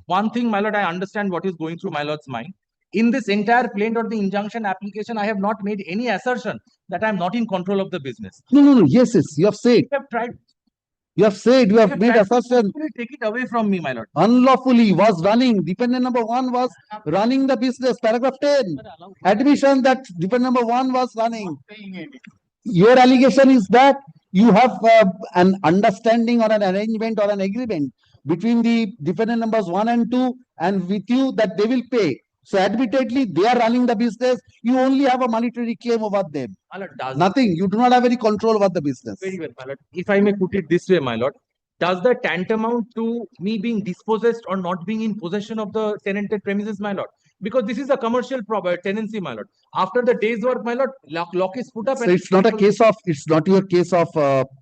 One thing, my lord, I understand what is going through my lord's mind. In this entire plaint or the injunction application, I have not made any assertion that I am not in control of the business. No. Yes, you have said. You have tried. You have said. You have made tried to assertion. forcefully take it away from me, my lord. Unlawfully was running. Dependent number 1 was running the business. Paragraph 10. Admission that dependent number 1 was running. Your allegation is that you have an understanding or an arrangement or an agreement between the defendant numbers 1 and 2 and with you that they will pay. So admittedly, they are running the business. You only have a monetary claim over them. My lord, does Nothing. You do not have any control over the business. Very well, my lord. If I may put it this way, my lord, does the tantamount to me being dispossessed or not being in possession of the tenanted premises, my lord? Because this is a commercial tenancy, my lord. After the day's work, my lord, lock is put up. So it's not a case of, it's not your case of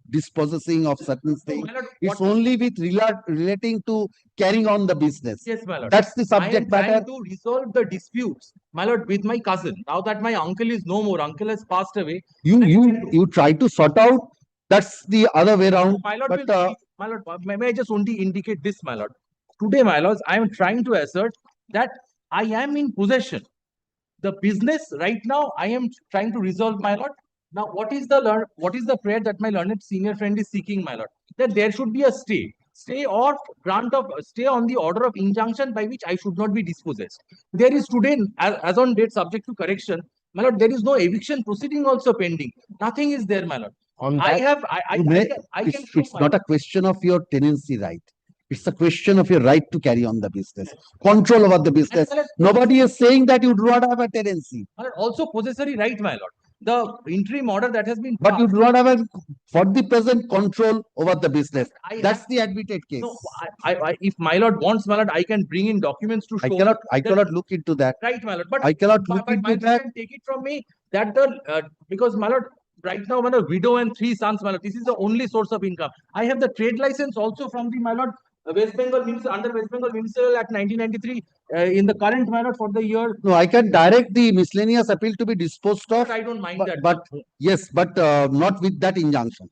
dispossessing of certain things. It's only with relating to carrying on the business. Yes, my lord. That's the subject I am matter. trying to resolve the disputes, my lord, with my cousin. Now that my uncle is no more, uncle has passed away. You try to sort out. That's the other way around. My lord, But my lord, may I just only indicate this, my lord? Today, my lords, I am trying to assert that I am in possession. The business right now, I am trying to resolve, my lord. Now, what is the prayer that my learned senior friend is seeking, my lord? That there should be a stay or grant of stay on the order of injunction by which I should not be dispossessed. There is today, as on date, subject to correction, my lord, there is no eviction proceeding also pending. Nothing is there, my lord. It's not a question of your tenancy right. It's a question of your right to carry on the business, control over the business. Nobody is saying that you do not have a tenancy. My lord, also possessory right, my lord. The interim order that has been But you do not have for the present control over the business. That's the admitted case. No, if my lord wants, my lord, I can bring in documents to show. I cannot look into that. Right, my lord. But I cannot look into my that. can take it from me that because my lord, right now, my lord, widow and 3 sons, my lord, this is the only source of income. I have the trade license also from the my lord West Bengal under West Bengal Municipal Act 1993 in the current my lord for the year. No, I can direct the miscellaneous appeal to be disposed of. But I don't mind that. But yes, but not with that injunction.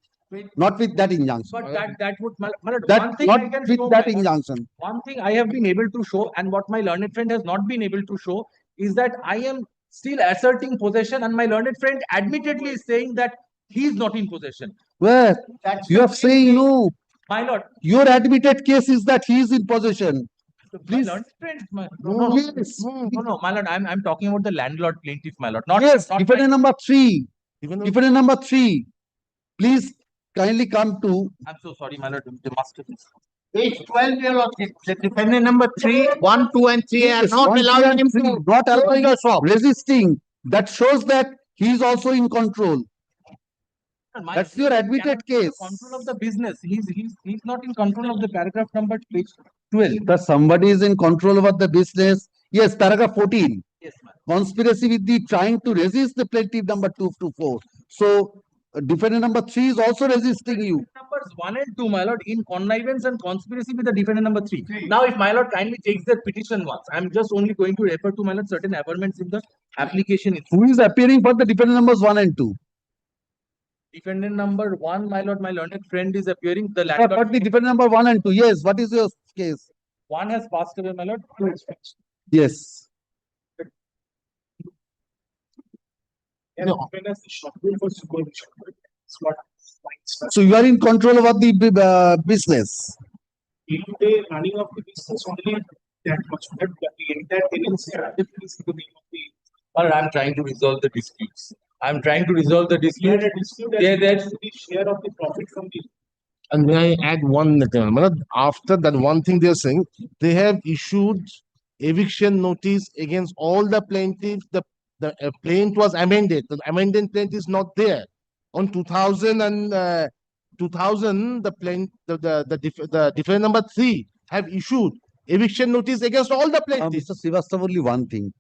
Not with that injunction. But that would my lord, That one thing not I can with show, that my lord, injunction. one thing I have been able to show, and what my learned friend has not been able to show, is that I am still asserting possession, and my learned friend admittedly is saying that he is not in possession. Where you are saying no. My lord, your admitted case is that he is in possession. Please. My learned friend, no, my lord, I'm talking about the landlord plaintiff, my lord. Not defendant number 3. Defendant number 3. Please kindly come to. I'm so sorry, my lord. The master. Page 12, your lordship. The defendant number 3, 1, 2, and 3 are not allowing him to not allowing the shop. resisting. That shows that he is also in control. My That's your husband admitted cannot be in case. Control of the business. He's not in control of the paragraph number page 12. That somebody is in control over the business. Yes, paragraph 14. Yes, ma'am. Conspiracy with the trying to resist the plaintiff number 2 to 4. So, defendant number 3 is also resisting you. Numbers 1 and 2, my lord, in connivance and conspiracy with the defendant number 3. Now, if my lord kindly takes the petition once, I'm just only going to refer to my lord certain amendments in the application. Who is appearing for the defendant numbers 1 and 2? Defendant number 1, my lord, my learned friend is appearing. The Yeah, landlord. but the defendant number 1 and 2. Yes, what is your case? 1 has passed away, my lord. 2 is fixed. Yes. No. So you are in control over the business. Day-to-day running of the business only that much, but the entire tenancy is the name of the. Or I'm trying to resolve the disputes. I'm trying to resolve the dispute. Yeah, that's the share of the profit from the. And may I add one thing? After that, one thing they are saying, they have issued eviction notice against all the plaintiffs. The plaint was amended. The amended plaint is not there. On 2000 and 2000, the defendant number 3 have issued eviction notice against all the plaintiffs. Mr. Srivastava, only one thing.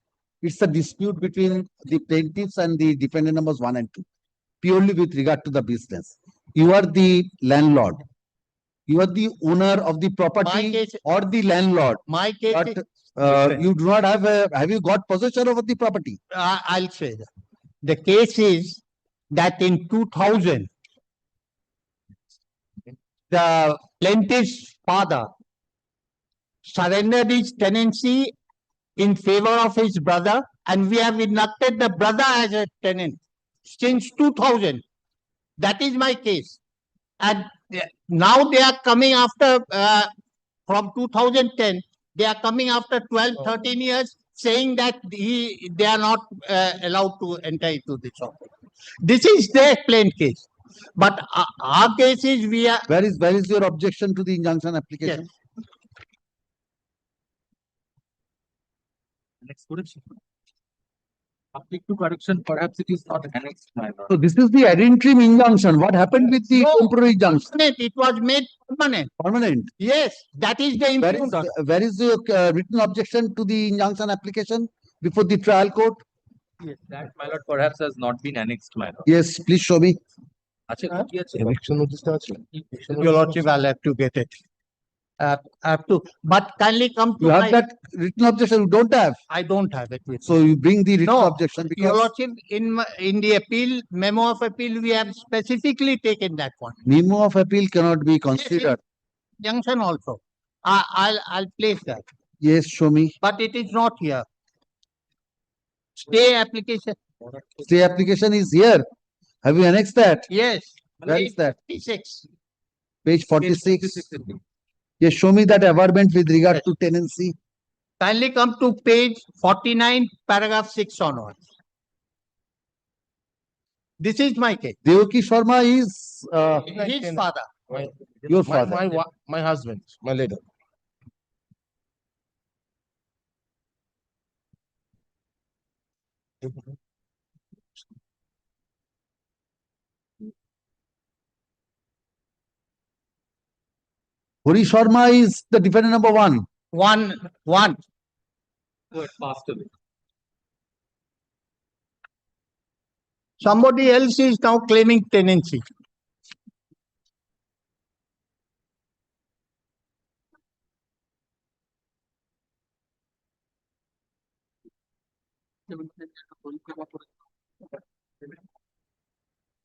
It's a dispute between the plaintiffs and the defendant numbers 1 and 2, purely with regard to the business. You are the landlord. You are the owner of the property or the landlord. My case But you do not have you got possession over the property? I'll say that. The case is that in 2000, the plaintiff's father surrendered his tenancy in favor of his brother, and we have inducted the brother as a tenant since 2000. That is my case. And now they are coming after, from 2010, they are coming after 12, 13 years, saying that they are not allowed to enter into the shop. This is their plain case. But our case is we are. Where is your objection to the injunction application? Next correction. Subject to correction, perhaps it is not annexed, my lord. So this is the ad interim injunction. What happened with the temporary injunction? It was made permanent. Permanent. Yes, that is the important. Where is your written objection to the injunction application before the trial court? Yes, that, my lord, perhaps has not been annexed, my lord. Yes, please show me. Eviction notice Your Lordship, I'll have to get it. I have to, but kindly come to You have that written objection. You don't have. I don't have it with So you bring the written objection Your because Lordship, in the appeal, memo of appeal, we have specifically taken that one. memo of appeal cannot be considered. Junction also. I'll place that. Yes, show me. But it is not here. Stay application. Stay application is here. Have you annexed that? Yes. Where is that? 46. Page 46. Yes, show me that averment with regard to tenancy. Kindly come to page 49, paragraph 6 onwards. This is my case. Devaki Sharma is His father. your father. My husband, my lady. Hori Sharma is the defendant number 1. One. Who passed away. Somebody else is now claiming tenancy.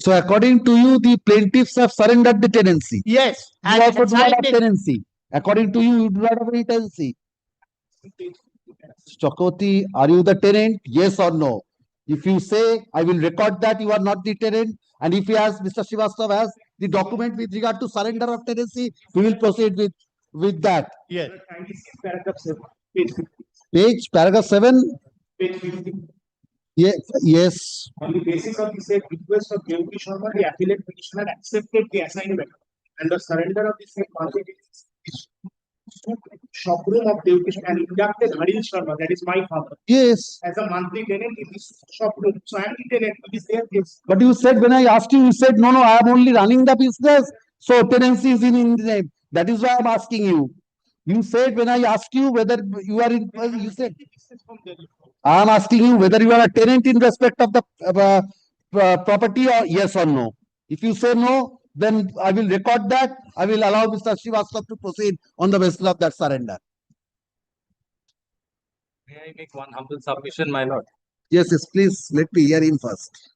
So according to you, the plaintiffs have surrendered the tenancy. Yes. You also do not have tenancy. According to you, you do not have any tenancy. Chakoti, are you the tenant? Yes or no? If you say, I will record that you are not the tenant, and if he has, Mr. Srivastava has the document with regard to surrender of tenancy, we will proceed with that. Yes. Paragraph 7, page 50. Page, paragraph 7. Page 50. Yes. On the basis of the said request of Devaki Sharma, the appellate petitioner accepted the assignment and the surrender of the said property. shop room of Devkish and inducted Haril Sharma, that is my father, Yes. as a monthly tenant in this shop room. So I am the tenant. It is there. Yes. But you said, when I asked you, you said, no, no, I am only running the business. So tenancy is in the name. That is why I'm asking you. You said, when I asked you whether you are in, you said, I am asking you whether you are a tenant in respect of the property, or yes or no. If you say no, then I will record that. I will allow Mr. Srivastava to proceed on the basis of that surrender. May I make one humble submission, my lord? Yes, yes, please let me hear him first.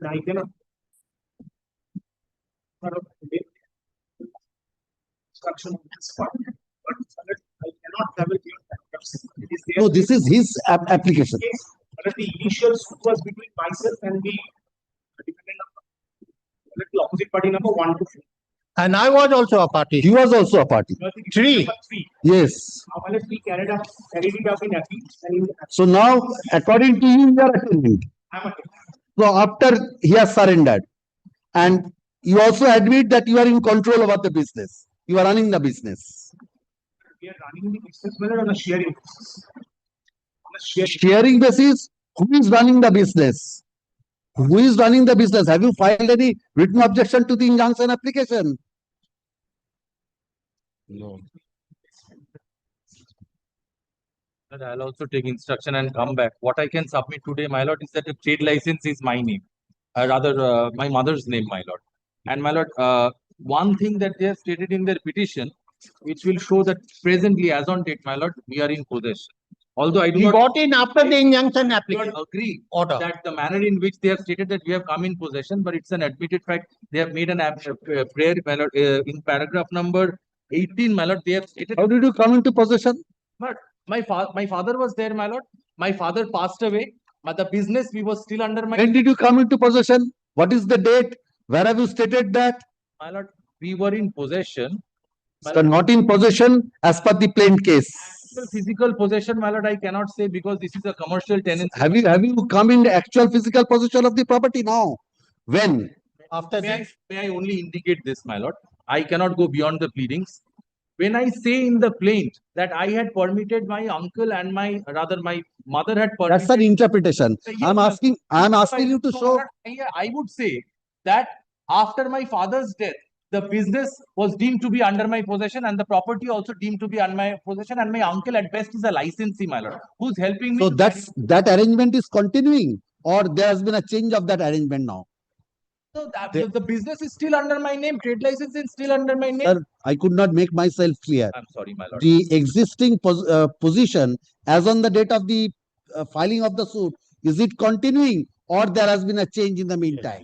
I cannot. Instruction on this part. But I cannot have it here. It is there. No, this is his application. Yes. But the initial suit was between myself and the dependent number, the opposite party number 1 to 4. And I was also a party. He was also a party. Three. Yes. Now, we carried it up in appeal. So now, according to you, you are a tenant. I'm a So after he has surrendered, and you also admit that you are in control over the business. You are running the business. We are running the business whether on a sharing basis. On a Sharing basis, who is running the business? Who is running the business? Have you filed any written objection to the injunction application? No. But I'll also take instruction and come back. What I can submit today, my lord, is that the trade license is my name. Rather, my mother's name, my lord. And my lord, one thing that they have stated in their petition, which will show that presently, as on date, my lord, we are in possession. Although I do We not got in after the injunction application. agree Order. that the manner in which they have stated that we have come in possession, but it's an admitted fact. They have made an prayer, my lord, in paragraph number 18, my lord. They have stated. How did you come into possession? But my father was there, my lord. My father passed away, but the business we was still under my. When did you come into possession? What is the date? Where have you stated that? My lord, we were in possession. So not in possession as per the plain case. Physical possession, my lord, I cannot say because this is a commercial tenancy. Have you come in the actual physical possession of the property now? When? After may I only indicate this, my lord? I cannot go beyond the pleadings. When I say in the plaint that I had permitted my uncle and my mother had permitted. That's an interpretation. I'm asking you to show. I would say that after my father's death, the business was deemed to be under my possession and the property also deemed to be under my possession, and my uncle at best is a licensee, my lord, who's helping me. So that arrangement is continuing, or there has been a change of that arrangement now? So the business is still under my name, trade license is still under my name. Sir, I could not make myself clear. I'm sorry, my lord. The existing position as on the date of the filing of the suit, is it continuing, or there has been a change in the meantime?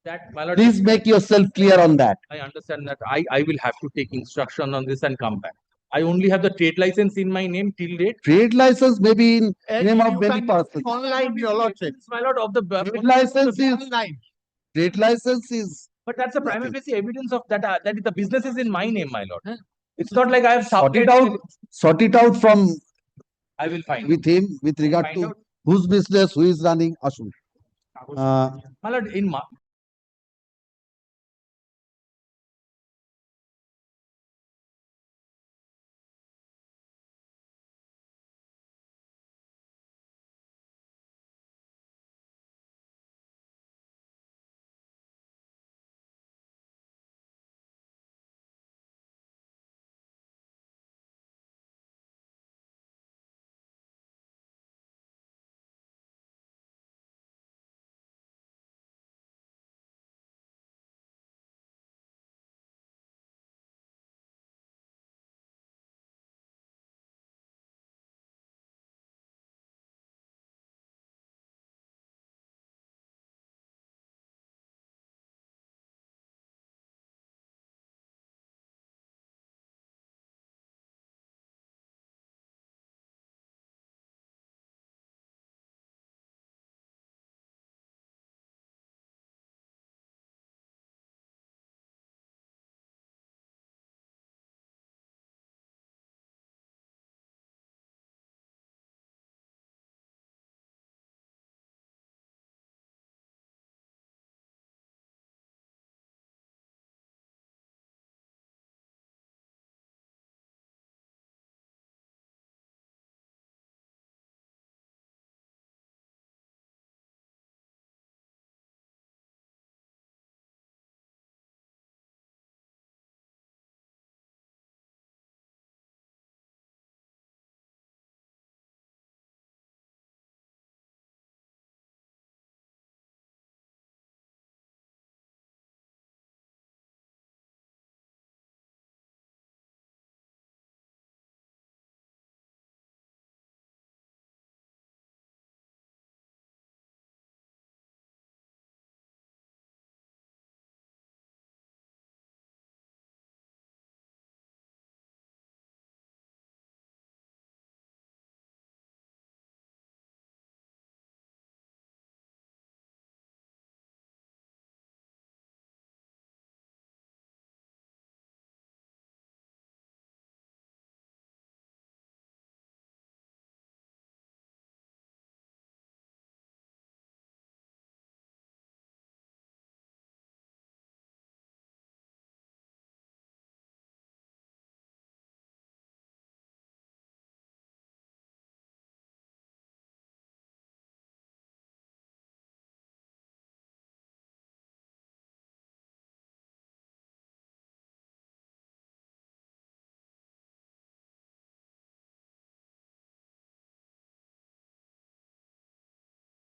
That, my lord, Please make yourself clear on that. I understand that. I will have to take instruction on this and come back. I only have the trade license in my name till date. Trade license may be in name of many persons. Online, your lordship. My lord, of the Trade license is online. Trade license is. But that's a prima facie evidence of that. That the business is in my name, my lord. It's not like I have Sort it out from. I will find with him with regard to whose business, who is running. Ashun. My lord, in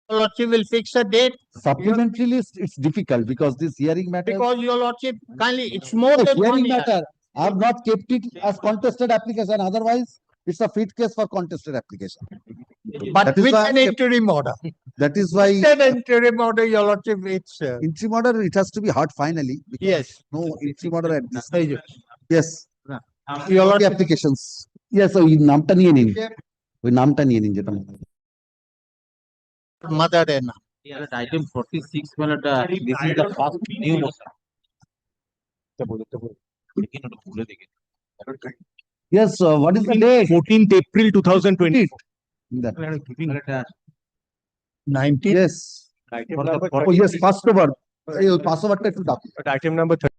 Your Lordship will fix a date. Supplementary list, it's difficult because this hearing matter. Because your Lordship, kindly, it's more than 1 Hearing year. matter, I have not kept it as contested application, otherwise it's a fit case for contested application. But That is with why I an kept- interim order. That is why. With an interim order, your Lordship, it's. Interim order, it has to be heard finally. because Yes. No interim order at this stage. Yes. Your The Lordship. applications. Yes, so in নামটা নিয়ে নিন। ওই নামটা নিয়ে নিন যেটা। Mother and. Item 46, this is the first new motion. Yes, what is the date? 14th April 2020. 19. Yes. Oh, yes, Passover. Passover টা একটু ডাকুন। Item number 30.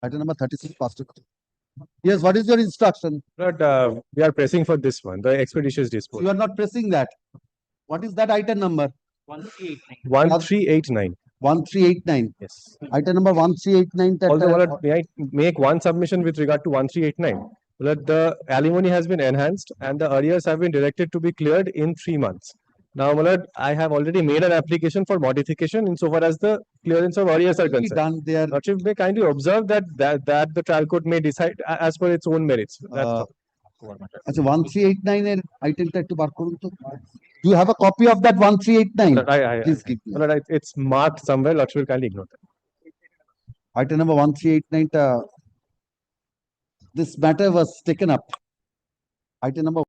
Item number 36, Passover. Yes, what is your instruction? But we are pressing for this one, the expeditious disposal. You are not pressing that. What is that item number? 1389. 1389. Yes. Item number 1389. Also, may I make one submission with regard to 1389? That the alimony has been enhanced and the arrears have been directed to be cleared in 3 months. Now, my lord, I have already made an application for modification insofar as the clearance of arrears are concerned. Done there. Lordship may kindly observe that the trial court may decide as per its own merits. That's all. আচ্ছা 1389 এর আইটেমটা একটু বার করুন তো। Do you have a copy of that 1389? Please give me. Lord, it's marked somewhere. Lordship will kindly ignore that. Item number 1389 টা this matter was taken up. Item number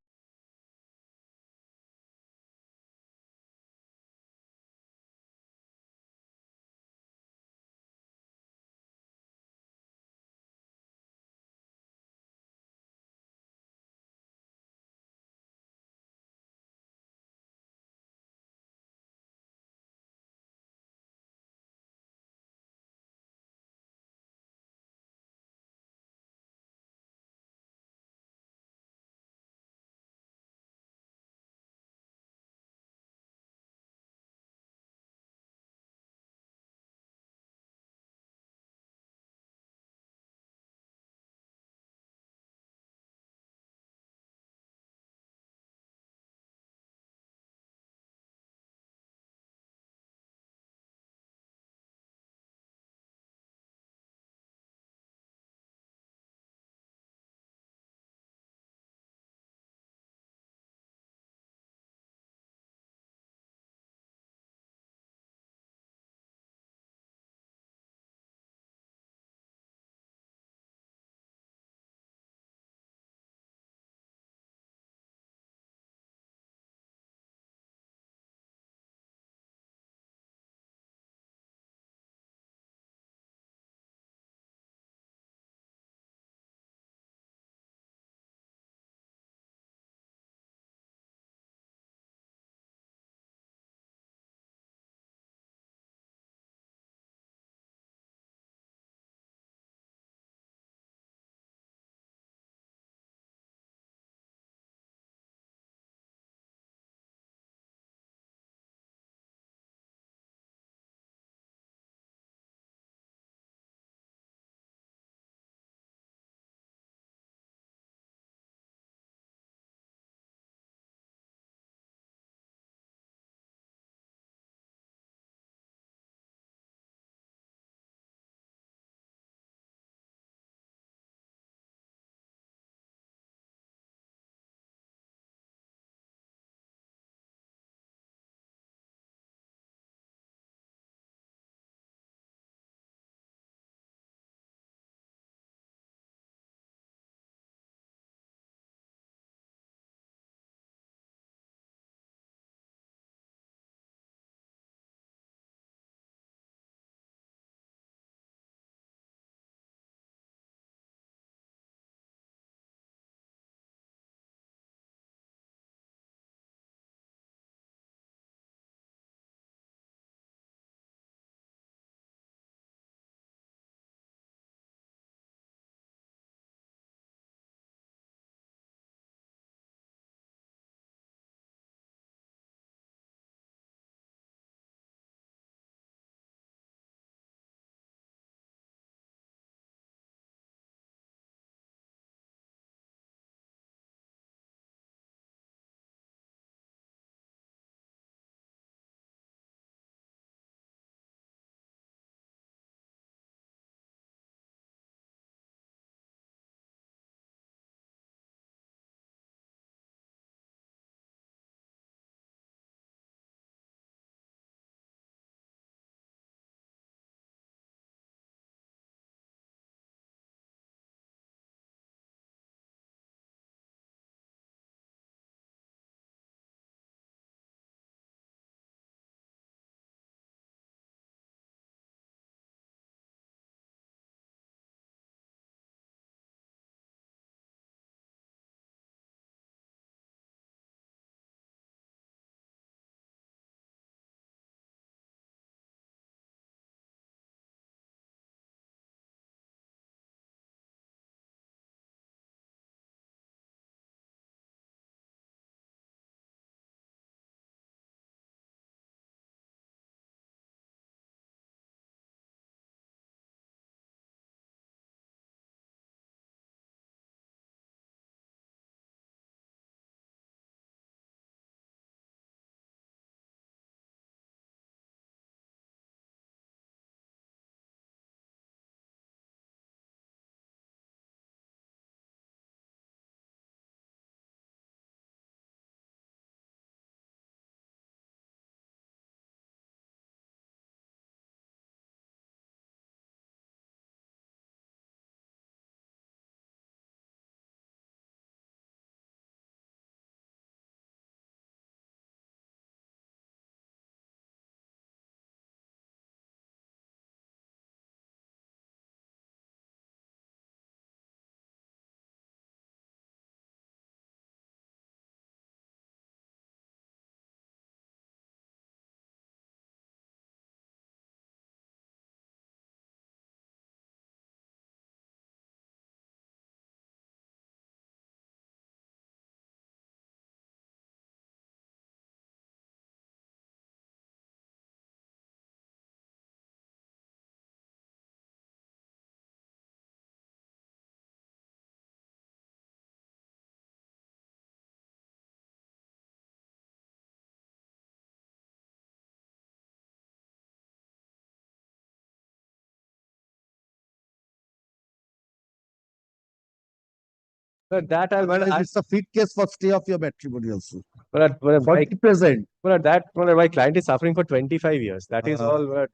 But that I, Otherwise, it's a fit case for stay of your matrimonial suit. but my, 40%. but that my client is suffering for 25 years. That is all.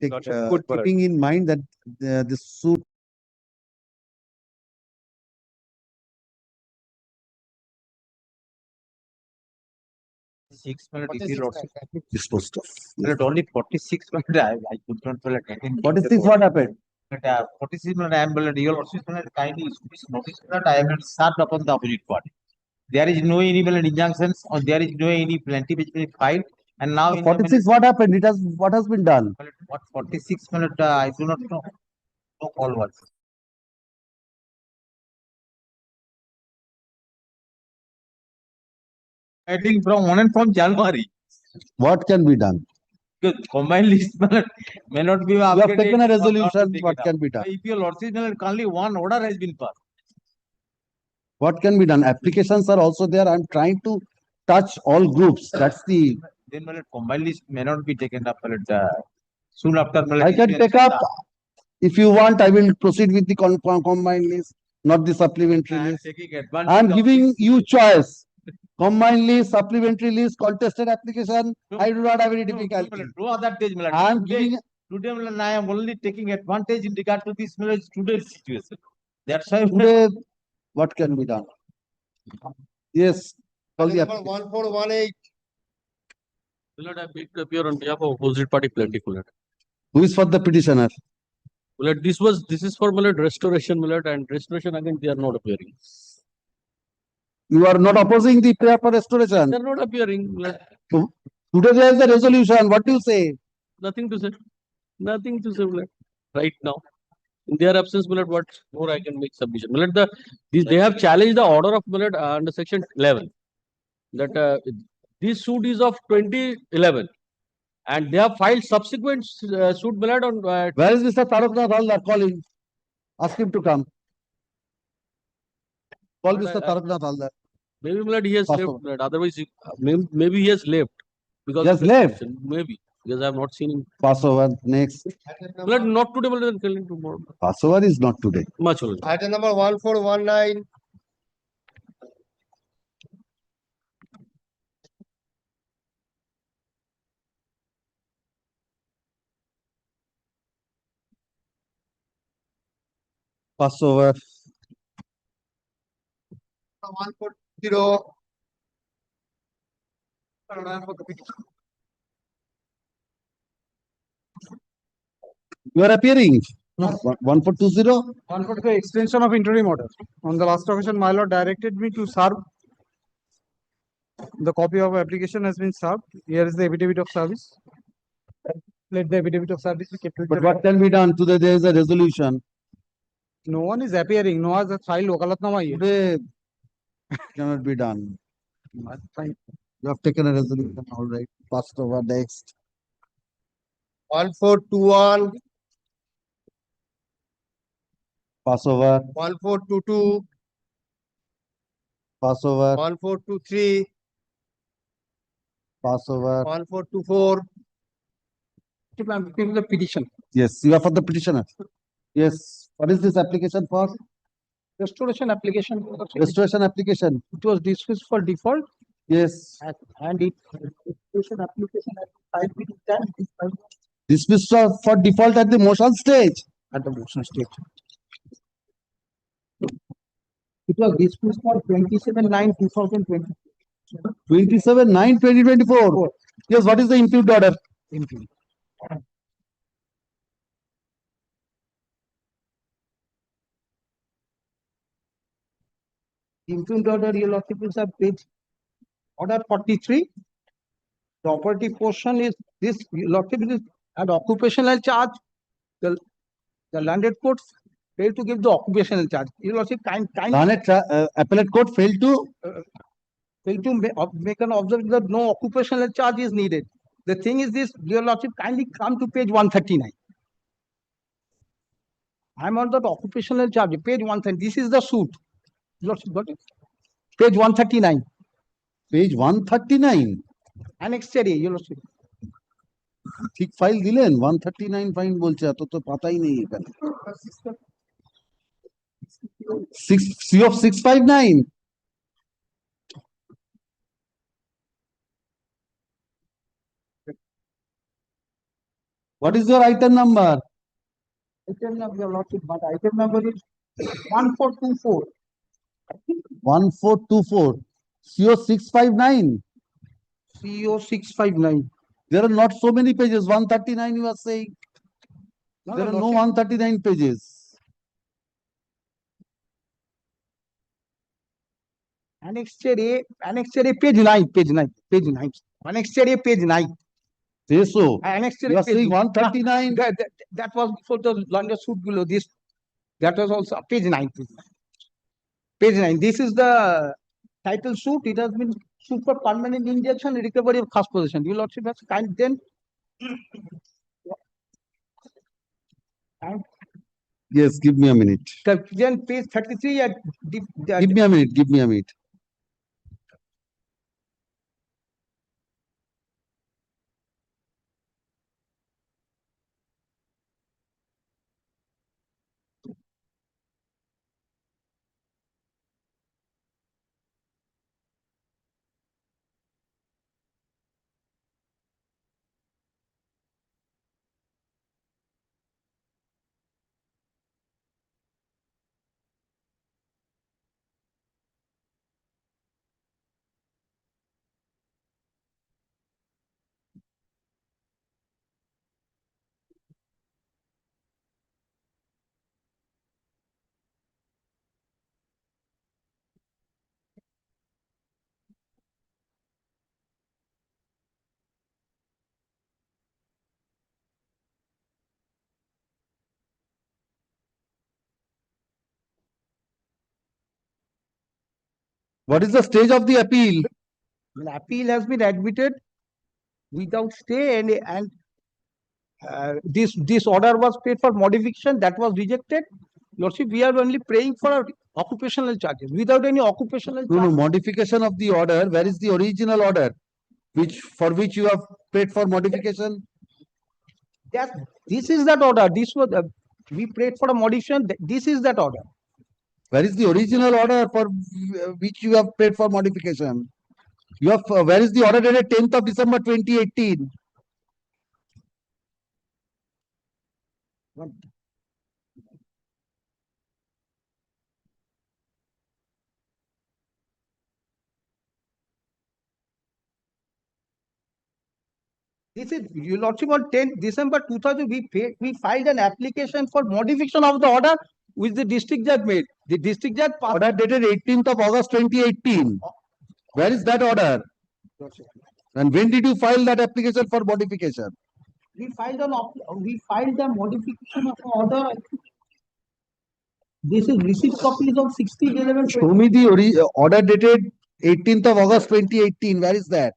Good. Keeping in mind that the suit disposed of. But only 46 minutes I could not well attend. 46, what happened? But 46 minutes I am well real also kindly notice that I am not served upon the opposite party. There is no any valid injunctions or there is no any plenty which will be filed. And now in 46, what happened? What has been done? what 46 minutes I do not know. No call was. I think from January. What can be done? Because combined list may not be. You have taken a resolution. What can be done? If your lordship only one order has been passed. What can be done? Applications are also there. I'm trying to touch all groups. That's the. Then combined list may not be taken up soon after. I can take up. If you want, I will proceed with the combined list, not the supplementary list. I'm giving you choice. Combined list, supplementary list, contested application. I do not have any difficulty. No other stage. I'm giving. Today, I am only taking advantage in regard to this today's situation. That's why. Today, what can be done? Yes. Call the 1418. Milord, I beg to appear on behalf of opposite party plaintiff, Milord. Who is for the petitioner? Milord, this is for Milord restoration, Milord, and restoration again they are not appearing. You are not opposing the prayer for restoration. They are not appearing, Milord. Today there is a resolution. What do you say? Nothing to say. Nothing to say, Milord. Right now. In their absence, Milord, what more I can make submission? Milord, they have challenged the order of Milord under section 11. That this suit is of 2011. And they have filed subsequent suit, Milord, on. Where is Mr. Taraknath Haldar? Call him. Ask him to come. Call Mr. Taraknath Haldar. Maybe, Milord, he has left, Milord. Otherwise, maybe he has left. Because he has left? Maybe. Because I have not seen him. Passover next. Milord, not today, Milord, tomorrow. Passover is not today. Much older. Item number 1419. Passover. 140. You are appearing. 1420. 145 extension of interim order. On the last occasion, my lord directed me to serve. The copy of application has been served. Here is the affidavit of service. Let the affidavit of service be kept with But what can be done? Today there is a resolution. No one is appearing. No one has filed wakalatnama yet. Today cannot be done. You have taken a resolution. All right. Passed over next. 1421. Passover. 1422. Passover. 1423. Passover. 1424. I'm looking the petition. Yes, you are for the petitioner. Yes. What is this application for? Restoration application. Restoration application. It was dismissed for default. Yes. And it restoration application at 5 minutes time. Dismissed for default at the motion stage. At the motion stage. It was dismissed for 27/9/2020. 27/9/2024. Yes, what is the impugned order? Impugned. Impugned order, your lordship is a page order 43. Property portion is this, your lordship is at occupational charge. The landed court failed to give the occupational charge. Your lordship Appellate court failed to make an observation that no occupational charge is needed. The thing is this, your lordship, kindly come to page 139. I'm on the occupational charge, page 139. This is the suit. Your lordship got it? Page 139. Page 139. Annexary, your lordship. ঠিক file দিলেন 139 fine বলছে এত তো পাতাই নেই এখানে C of 659. What is your item number? Item number, your lordship, but item number is 1424. 1424. CO 659. CO 659. There are not so many pages. 139 you are saying. No, There no, are no lordship. 139 pages. Annexure A, page 9, page 9, page 9. Annexure A, page 9. Say so. Annexure You A, are page saying 139. That was before the London suit below this. That was also page 9. Page 9. This is the title suit. It has been suit for permanent injunction and recovery of first possession. Your lordship has kind then. And Yes, give me a minute. then page 33 at Give me a minute. Give me a minute. What is the stage of the appeal? the appeal has been admitted without stay, and this order was paid for modification. That was rejected. Lordship, we are only praying for occupational charges without any occupational No, charge. no, modification of the order. Where is the original order? For which you have paid for modification? This is that order. This was we prayed for a modification. This is that order. Where is the original order for which you have paid for modification? You have where is the order dated 10th of December 2018? This is, your lordship, on 10th December 2000, we filed an application for modification of the order which the district judge made. The district judge Order dated 18th of August 2018. Where is that order? And when did you file that application for modification? We filed the modification of the order. This is receipt copies of 1611. Show me the order dated 18th of August 2018. Where is that?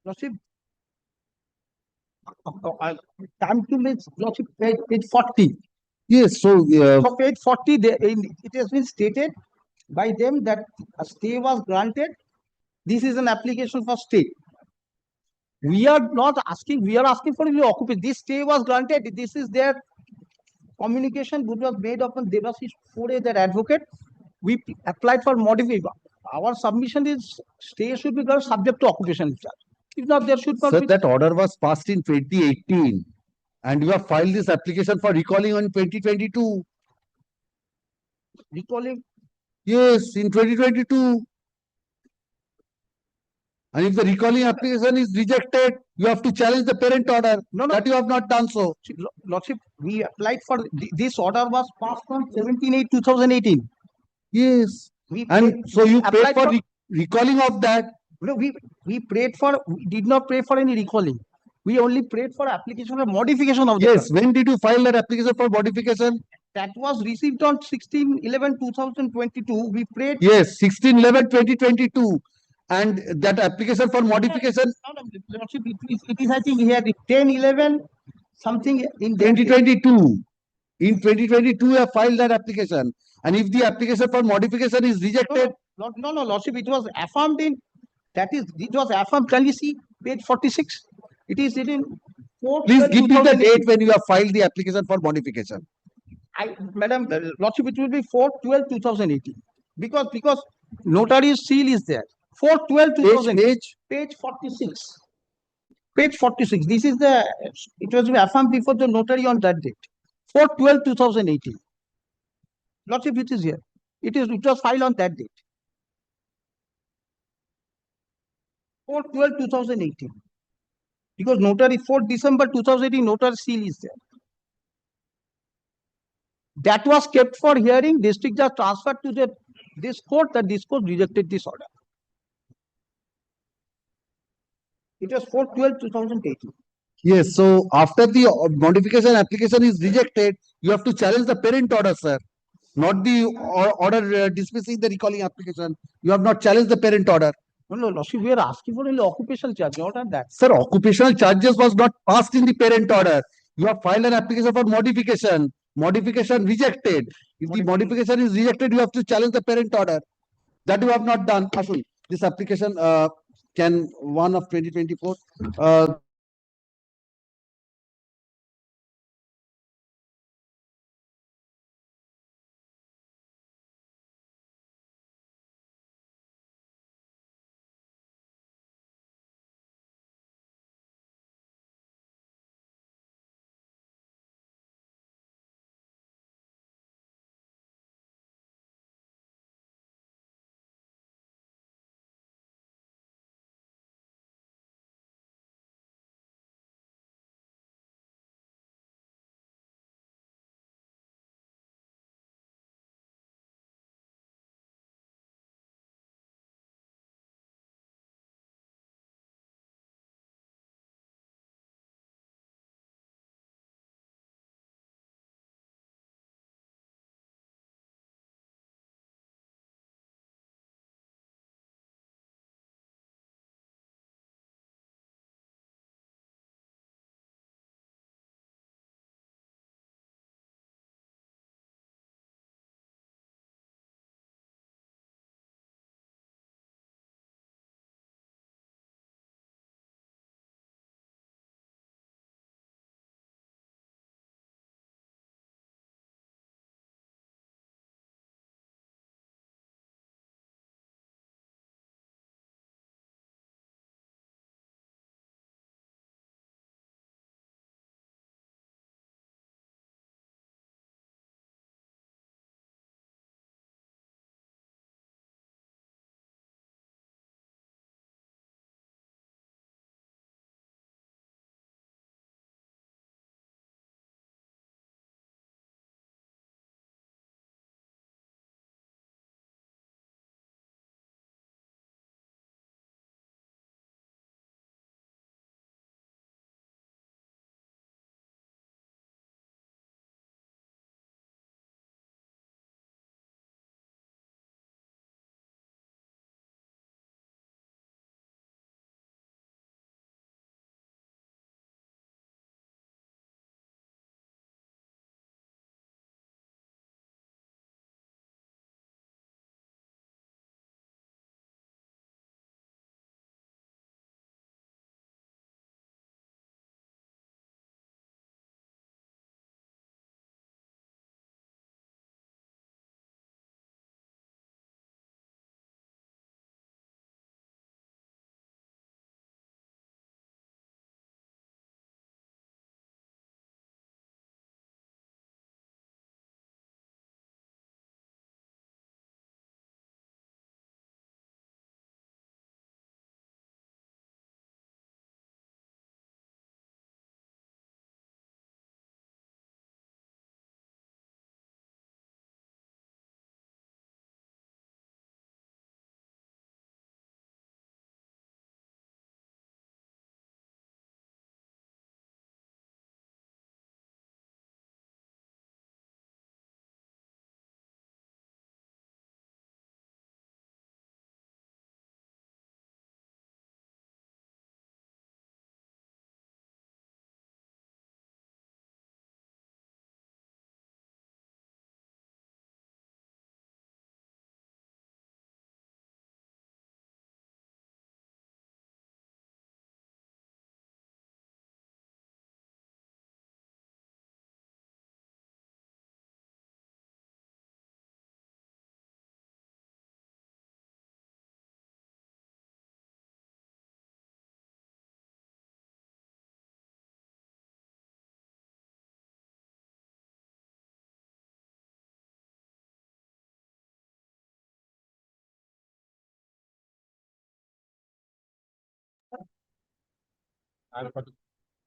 Lordship, time to make lordship page 40. Yes, so So page 40, it has been stated by them that a stay was granted. This is an application for stay. We are not asking, we are asking for the occupation. This stay was granted. This is their communication which was made upon Devashish Fore, their advocate. We applied for modification. Our submission is stay should be granted subject to occupation charge. If not, there should not sir, be. that order was passed in 2018 and you have filed this application for recalling on 2022. Recalling? Yes, in 2022. And if the recalling application is rejected, you have to challenge the parent order. No. That you have not done so. Lordship, we applied for this order was passed on 17/8/2018. Yes. So you paid for recalling of that. No, we did not pray for any recalling. We only prayed for application of modification of the Yes. When did you file that application for modification? That was received on 16/11/2022. We prayed. Yes, 16/11/2022. and that application for modification Lordship, it is, I think, here, 10, 11, something in that. 2022. In 2022, you have filed that application. And if the application for modification is rejected, No, Lordship, it was affirmed in, it was affirmed, can you see, page 46? It is in. please give me the date when you have filed the application for modification. Madam, Lordship, it will be 4/12/2018. Because notary seal is there. 4/12/2018. Page 46. Page 46. This is it was affirmed before the notary on that date. 4/12/2018. Lordship, it is here. It was filed on that date. 4/12/2018. Because notary 4 December 2018 notary seal is there. That was kept for hearing. District judge transferred to this court. That this court rejected this order. It was 4/12/2018. Yes, so after the modification application is rejected, you have to challenge the parent order, sir. Not the order dismissing the recalling application. You have not challenged the parent order. No, Lordship, we are asking for only occupational charge, not on that. Sir, occupational charges was not passed in the parent order. You have filed an application for modification. Modification rejected. If the modification is rejected, you have to challenge the parent order. That you have not done. Ashwin, this application can 1 of 2024.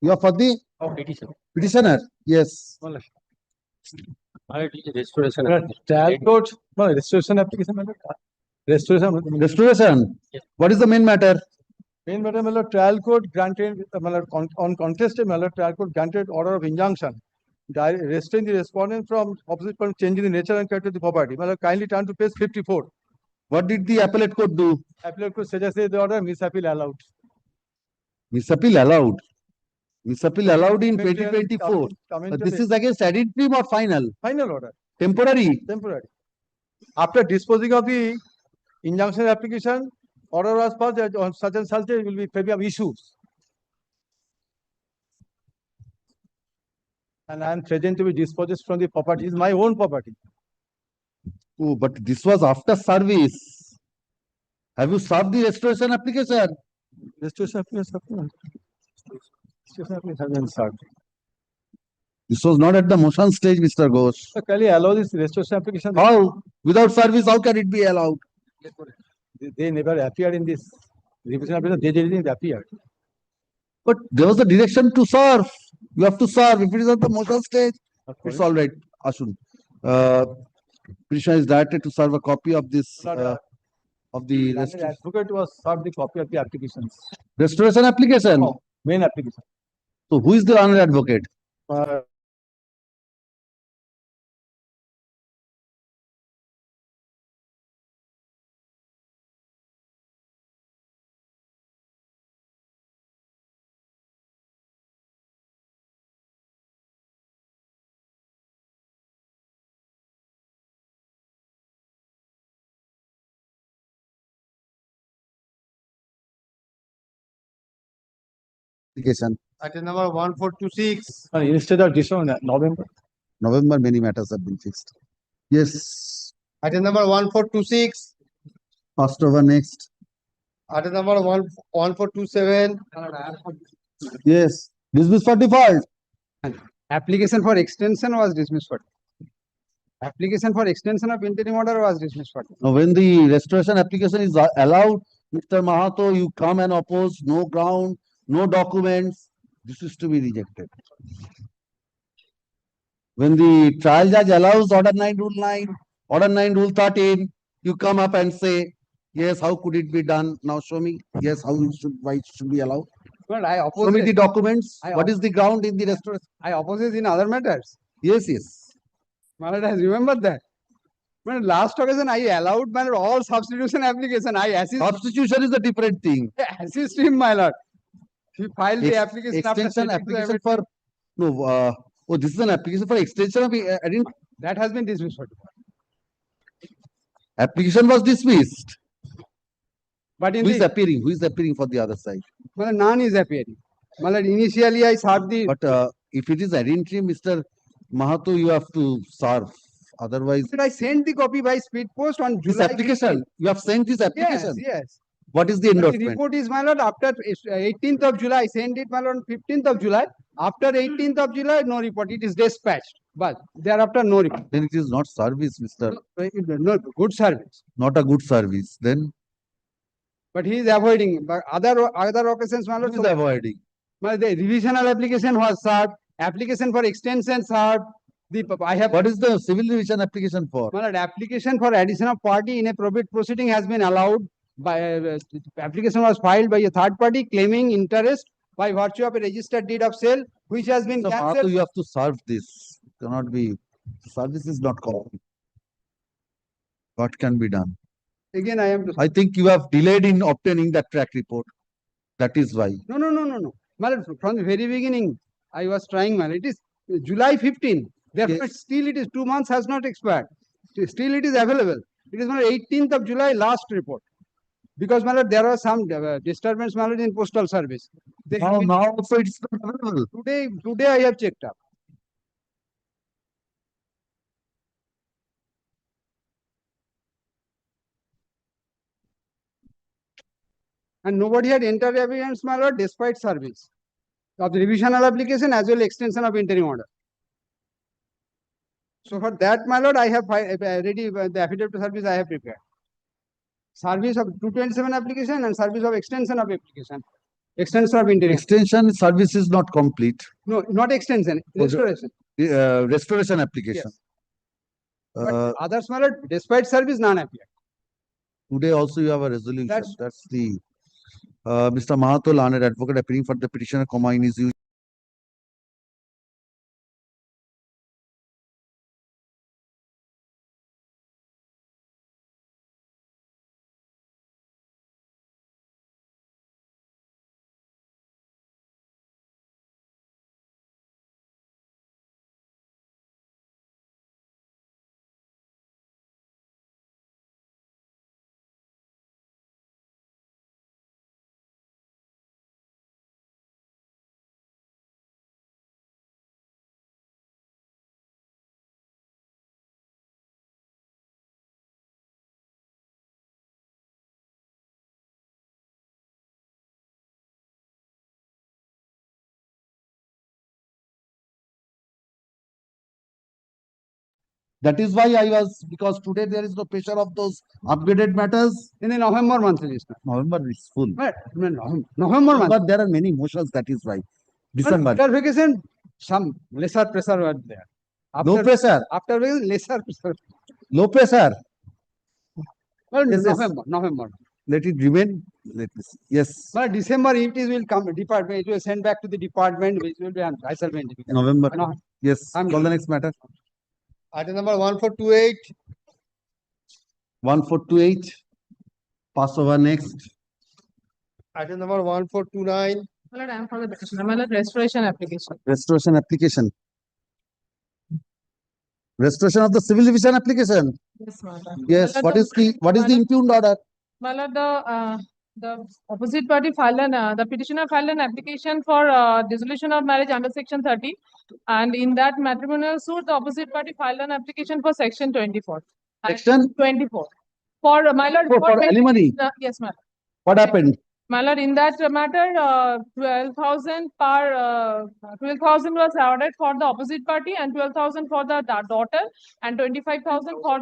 You are for the petitioner? Yes. Trial court, no, restoration application, Restoration. What is the main matter? main matter, trial court granted, on contested trial court granted order of injunction, restraining the respondent from opposite from changing the nature and character of the property. Kindly turn to page 54. What did the appellate court do? Appellate court suggested the order, misappeal allowed. Misappeal allowed. Misappeal allowed in 2024. This is against ad interim or final? Final order. Temporary. Temporary. After disposing of the injunction application, order was passed that on such and such day will be favor of issues. And I am threatened to be dispossessed from the property. It's my own property. Oh, but this was after service. Have you served the restoration application? Restoration application. Restoration application has been served. This was not at the motion stage, Mr. Ghosh. So can you allow this restoration application? How? Without service, how can it be allowed? They never appeared in this revision application. They didn't appear. But there was a direction to serve. You have to serve. If it is at the motion stage, it's all right. Ashun. Petitioner is directed to serve a copy of this of the advocate was served the copy of the applications. restoration application. Oh, main application. So who is the honored advocate? Application. Item number 1426. Instead of this one, November. November, many matters have been fixed. Yes. Item number 1426. Passed over next. Item number 1427. Yes. Dismiss for default. Application for extension was dismissed for. Application for extension of interim order was dismissed for. Now, when the restoration application is allowed, Mr. Mahato, you come and oppose, no ground, no documents. This is to be rejected. When the trial judge allows order 9 rule 9, order 9 rule 13, you come up and say, yes, how could it be done? Now show me. Yes, how it should, why it should be allowed. Well, I oppose. Show me the documents. What is the ground in the restoration? I oppose it in other matters. Yes, yes. Malad has remembered that. When last occasion I allowed my lord all substitution application. I assist. Substitution is a different thing. Assist him, my lord. He filed the application after Extension sending to application everything. for no. Oh, this is an application for extension of. I didn't. That has been dismissed for. Application was dismissed. But in Who is the appearing? Who is appearing for the other side? well, none is appearing. Malad, initially I served the. But if it is ad interim, Mr. Mahato, you have to serve. Otherwise, I sent the copy by speed post on this July application. 15th. You have sent this application. Yes. What is the But the endorsement? report is, my lord, after 18th of July. I sent it, my lord, on 15th of July. After 18th of July, no report. It is dispatched. But thereafter, no report. Then it is not service, Mr. No, good service. Not a good service. Then But he is avoiding. But other occasions, my lord, who is avoiding? well, the revisional application was served. Application for extension served. I have. What is the civil revision application for? My lord, application for addition of party in a probate proceeding has been allowed. By application was filed by a third party claiming interest by virtue of a registered deed of sale, which has been So, Mahato, cancelled. you have to serve this. Cannot be. Service is not called. What can be done? Again, I am to. I think you have delayed in obtaining that track report. That is why. No. My lord, from the very beginning, I was trying, my lord. It is July 15. Therefore, still it is 2 months has not expired. Still it is available. It is my 18th of July last report. Because, my lord, there was some disturbance, my lord, in postal service. Now also it is not available. Today I have checked up. And nobody had entered evidence, my lord, despite service of the revisional application as well extension of interim order. So for that, my lord, I have ready the affidavit to service I have prepared. Service of 227 application and service of extension of application. Extension of interior. Extension service is not complete. No, not extension, restoration. Restoration application. But others, my lord, despite service, none appear. Today also you have a resolution. That's- That's the Mr. Mahato, learned advocate, appearing for the petitioner, in his That is why I was, because today there is no pressure of those upgraded matters. In the November month, Register. November is full. But November month. But there are many motions, that is why. December. After vacation, some lesser pressure was there. No pressure. After vacation, lesser pressure. Low pressure. Well, Yes, yes. November. Let it remain. Let me see. Yes. But December, it will come department. It will send back to the department, which will be on assignment. November. No. Yes. Call the next matter. Item number 1428. 1428. Pass over next. Item number 1429. My lord, I am for the petitioner. My lord, restoration application. Restoration application. Restoration of the civil division application. Yes, my lord. Yes. My lord, What is the impugned order? My lord, the opposite party filed the petitioner filed an application for dissolution of marriage under section 30, and in that matrimonial suit, the opposite party filed an application for section 24. Section 24. For my lord, for alimony. Yes, ma'am. What happened? My lord, in that matter, 12,000 was awarded for the opposite party, and 12,000 for the daughter, and 25,000 for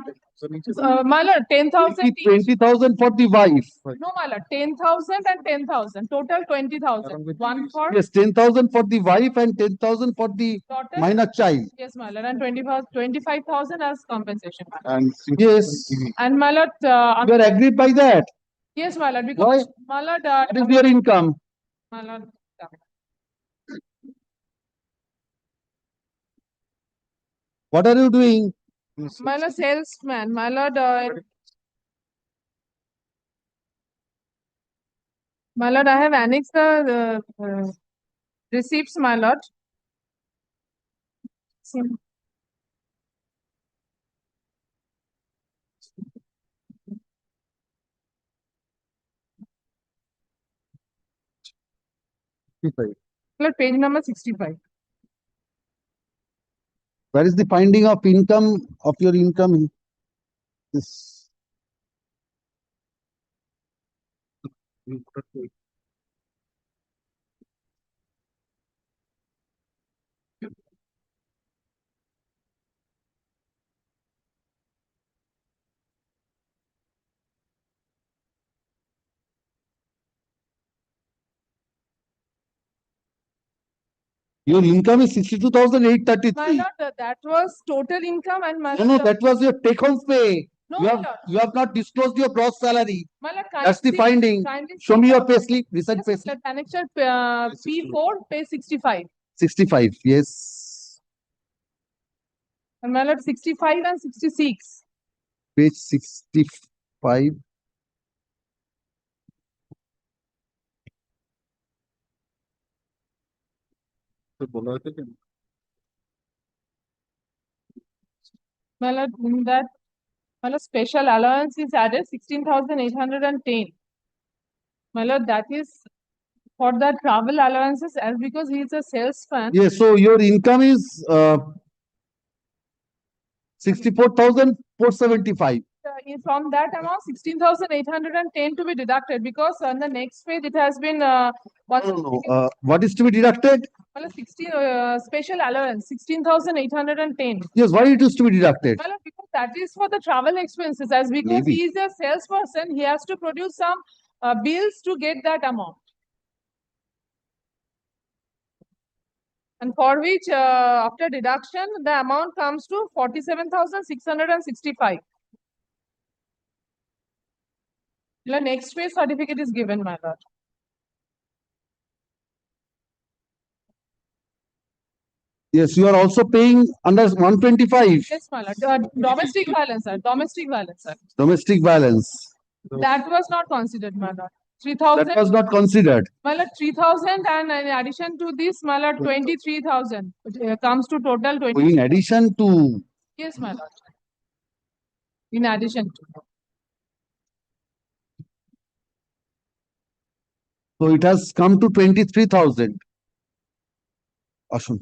my lord, 10,000 each. 20,000 for the wife. No, my lord, 10,000 and 10,000, total 20,000. One for Yes, 10,000 for the wife and 10,000 for the daughter. minor child. Yes, my lord, and 25,000 as compensation. And yes, And my lord, you are agreed by that. yes, my lord, because my lord, What is your income? my lord, What are you doing? my lord, salesman, my lord, my lord, I have annexed the receipts, my lord. Lord, page number 65. Where is the finding of income of your income? Yes. Your income is 62,833. My lord, that was total income, and my No, no, lord, that was your take-home pay. no, You my have lord. you have not disclosed your gross salary. My lord, That's the finding. Show me your payslip, recent payslip. Lord, annexure P4, page 65. 65. Yes. And my lord, 65 and 66. Page 65. My lord, in that, my lord, special allowance is added 16,810. My lord, that is for the travel allowances, as because he is a salesman. Yes, so your income is 64,475. From that amount, 16,810 to be deducted, because on the next page it has been No, what is to be deducted? well, 16 special allowance 16,810. Yes, why it is to be deducted? Well, because that is for the travel expenses, as because Maybe. he is a salesperson, he has to produce some bills to get that amount. and for which, after deduction, the amount comes to 47,665. The next pay certificate is given, my lord. Yes, you are also paying under 125, Yes, my lord. Domestic violence, sir. Domestic violence, sir. domestic violence. That was not considered, my lord. 3,000. That was not considered. My lord, 3,000, and in addition to this, my lord, 23,000. It comes to total 20. In addition to, Yes, my lord. In addition to. so it has come to 23,000. Ashun.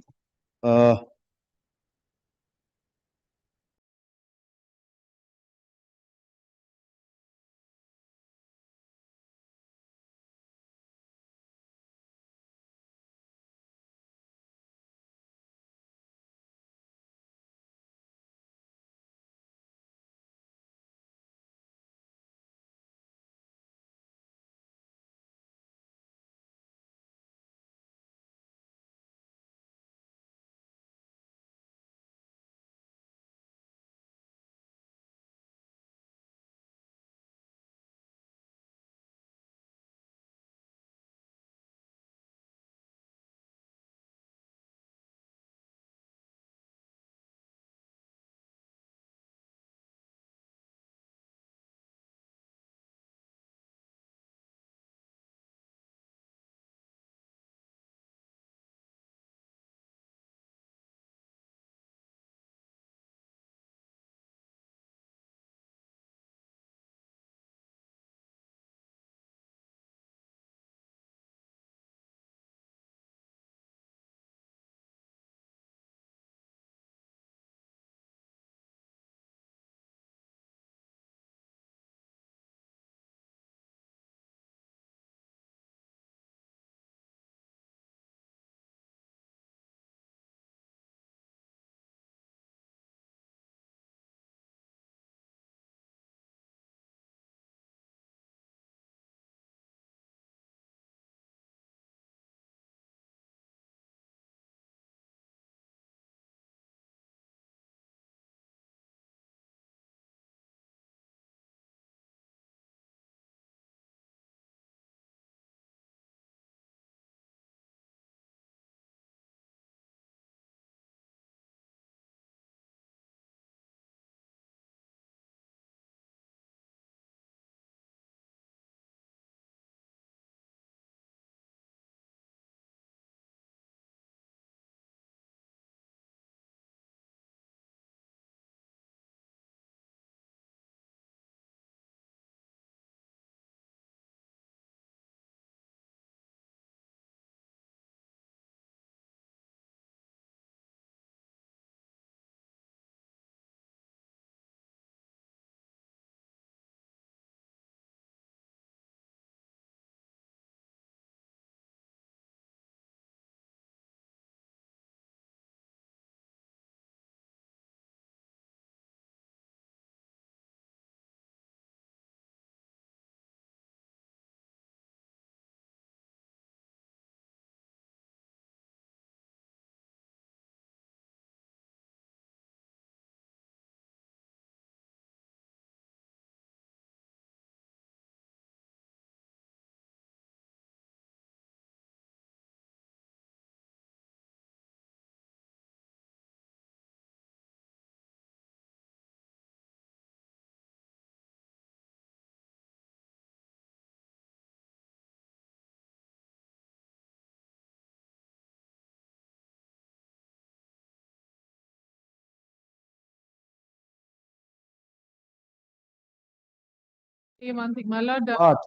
Stay one thing, my lord. What?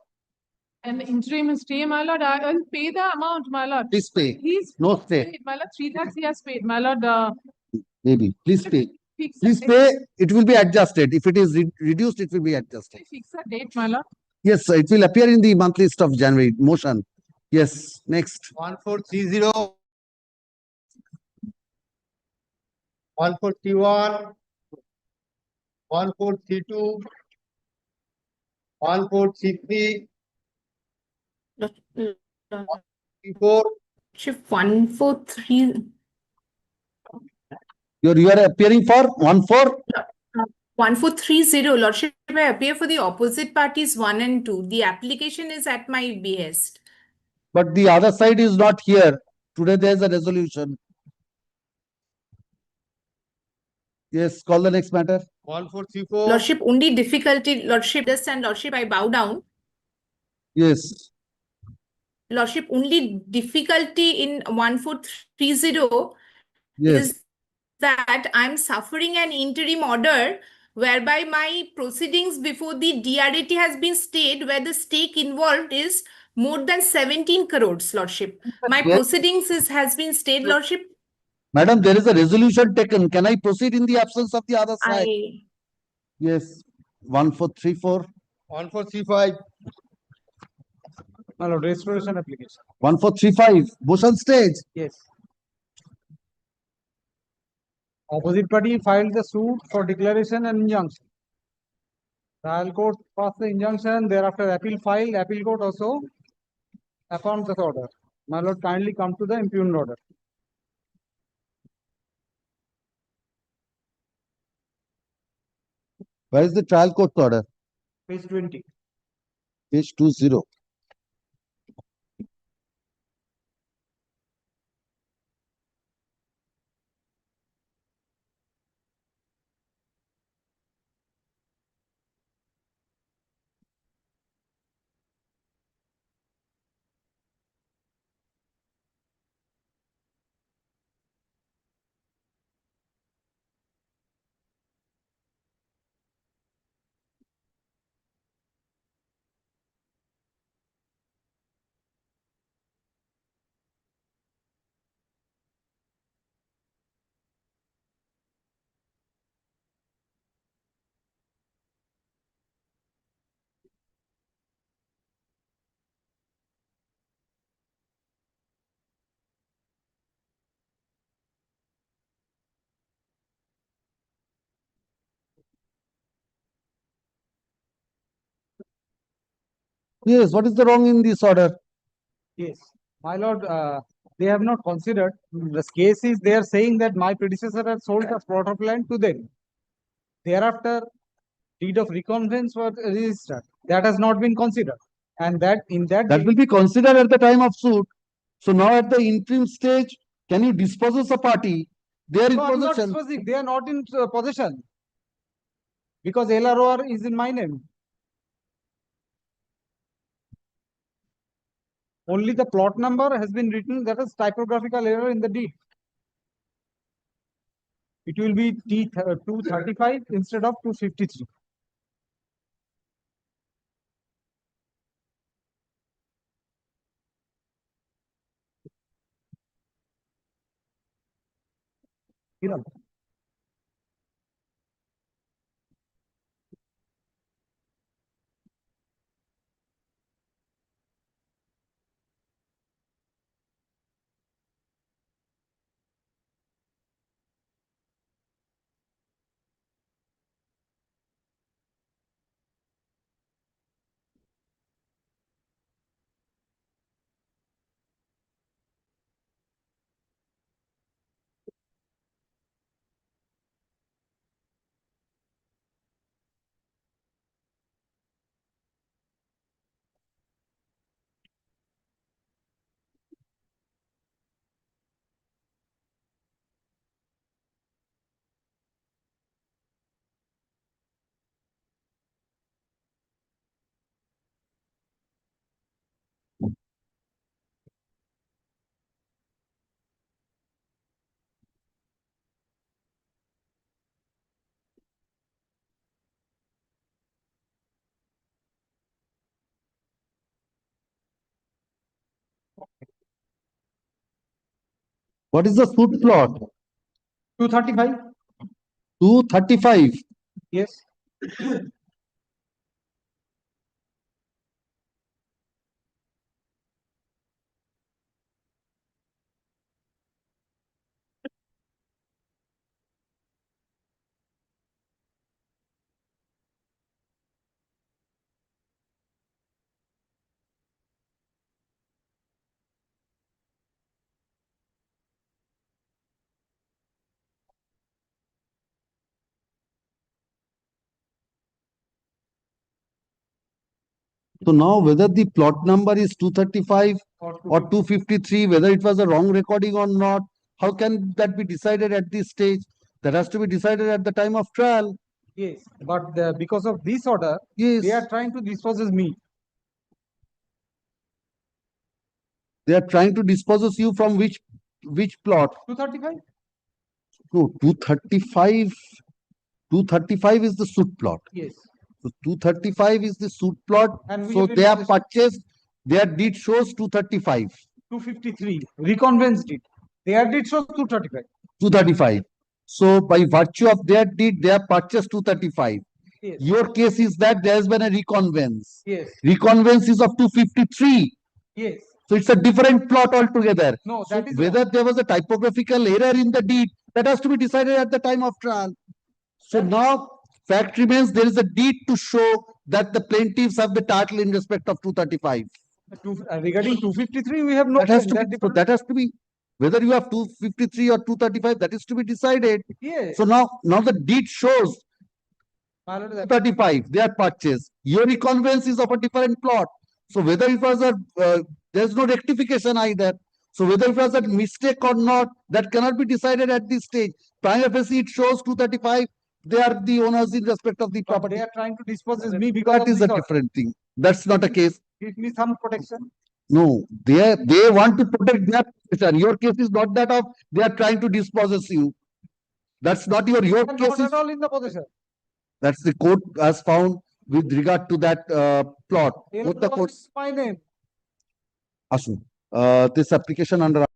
And interim stay, my lord. I will pay the amount, my lord. Please pay. He's No stay. paid, my lord. 3 lakhs he has paid, my lord. Maybe. Please pay. Fix a Please date. pay. It will be adjusted. If it is reduced, it will be adjusted. Fix a date, my lord. Yes, sir, it will appear in the month list of January. Motion. Yes. Next. 1430, 1431, 1432, 1433, 1434, Shift 143. You are appearing for 1-4? 1430, Lordship, I appear for the opposite parties 1 and 2. The application is at my behest. But the other side is not here. Today there is a resolution. Yes, call the next matter. 1434. Lordship, only difficulty, Lordship, understand, Lordship, I bow down. Yes. Lordship, only difficulty in 1430 Yes. is that I'm suffering an interim order whereby my proceedings before the DRAT has been stayed where the stake involved is more than 17 crores, Lordship. My Yes. proceedings has been stayed, Lordship. Madam, there is a resolution taken. Can I proceed in the absence of the other side? Yes. 1434. 1435. My lord, restoration application. 1435. Motion stage. Yes. Opposite party filed the suit for declaration and injunction. Trial court passed the injunction, thereafter appeal filed, appeal court also affirmed the order. My lord, kindly come to the impugned order. Where is the trial court order? Page 20. Page 20. Yes, what is the wrong in this order? Yes, my lord, they have not considered. The case is they are saying that my predecessor had sold the plot of land to them. Thereafter, deed of recompense was registered. That has not been considered. And that in that That will be considered at the time of suit. So now at the interim stage, can you dispossess a party? They are in No, I'm not possession. disposing. They are not in possession. Because LROR is in my name. Only the plot number has been written, that is typographical error in the deed. It will be T235 instead of 253. Kiran. What is the suit plot? 235. 235. Yes. So now whether the plot number is 235 or 253, whether it was a wrong recording or not, how can that be decided at this stage? That has to be decided at the time of trial. Yes, but because of this order, Yes. they are trying to dispossess me. They are trying to dispossess you from which plot? 235? No, 235. 235 is the suit plot. Yes. So 235 is the suit plot. And we So have been they have possessed. purchased, their deed shows 235. 253. Reconveyance deed. Their deed shows 235. 235. So by virtue of their deed, they have purchased 235. Yes. Your case is that there has been a reconveyance. Yes. Reconveyance is of 253. Yes. So it's a different plot altogether. No, So that is whether there was a typographical error in the deed, that has to be decided at the time of trial. So now fact remains there is a deed to show that the plaintiffs have the title in respect of 235. Regarding 253, we have no. That has to be, so that has to be, whether you have 253 or 235, that is to be decided. Yes. So now the deed shows 235, they are purchased. Your reconveyance is of a different plot. So whether it was a, there's no rectification either. So whether it was a mistake or not, that cannot be decided at this stage. Prima facie, it shows 235. They are the owners in respect of the property. They are trying to dispossess me because That of is this a order. different thing. That's not a case. Give me some protection. No, they want to protect their position. Your case is not that of they are trying to dispossess you. That's not your They are case not is, at all in the possession. that's the court has found with regard to that plot. Both the courts. My name. Asu. This application under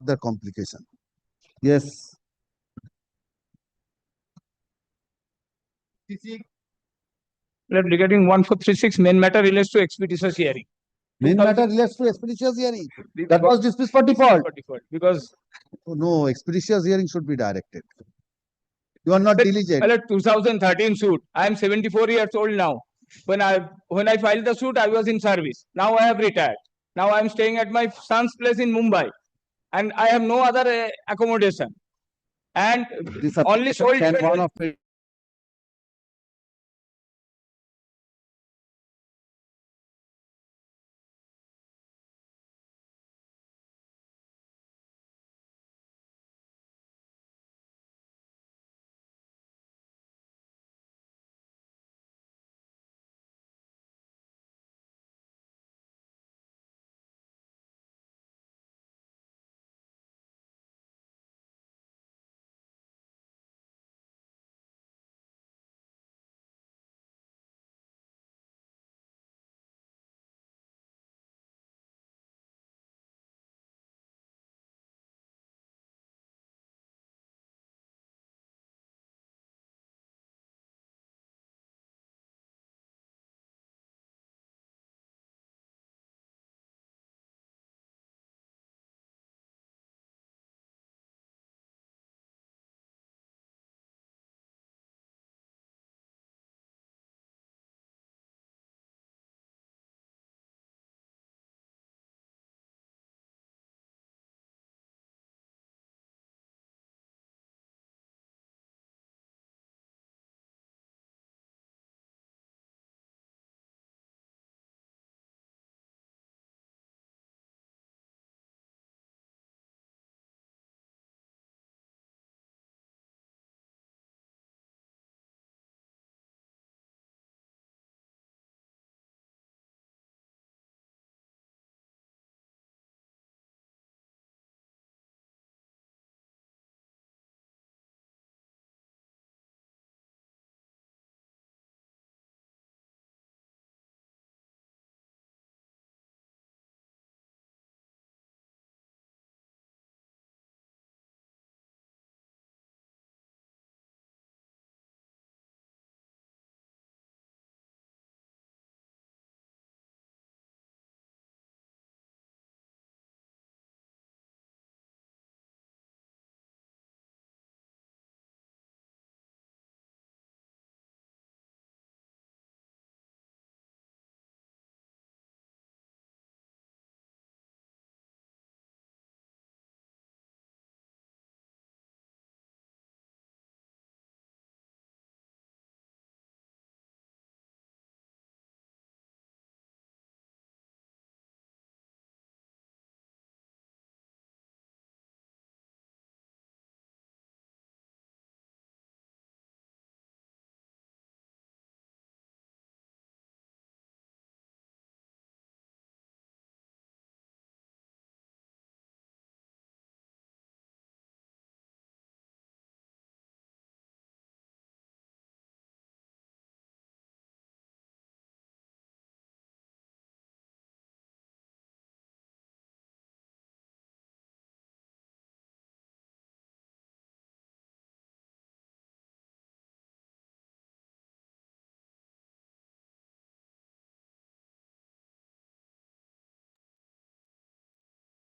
The complication. Yes. Regarding 1436, main matter relates to expeditious hearing. Main matter relates to expeditious hearing. That was dismissed for default. Because No, expeditious hearing should be directed. You are not diligent. 2013 suit. I am 74 years old now. When I filed the suit, I was in service. Now I have retired. Now I am staying at my son's place in Mumbai, and I have no other accommodation. And This only application sold can 20 one of it.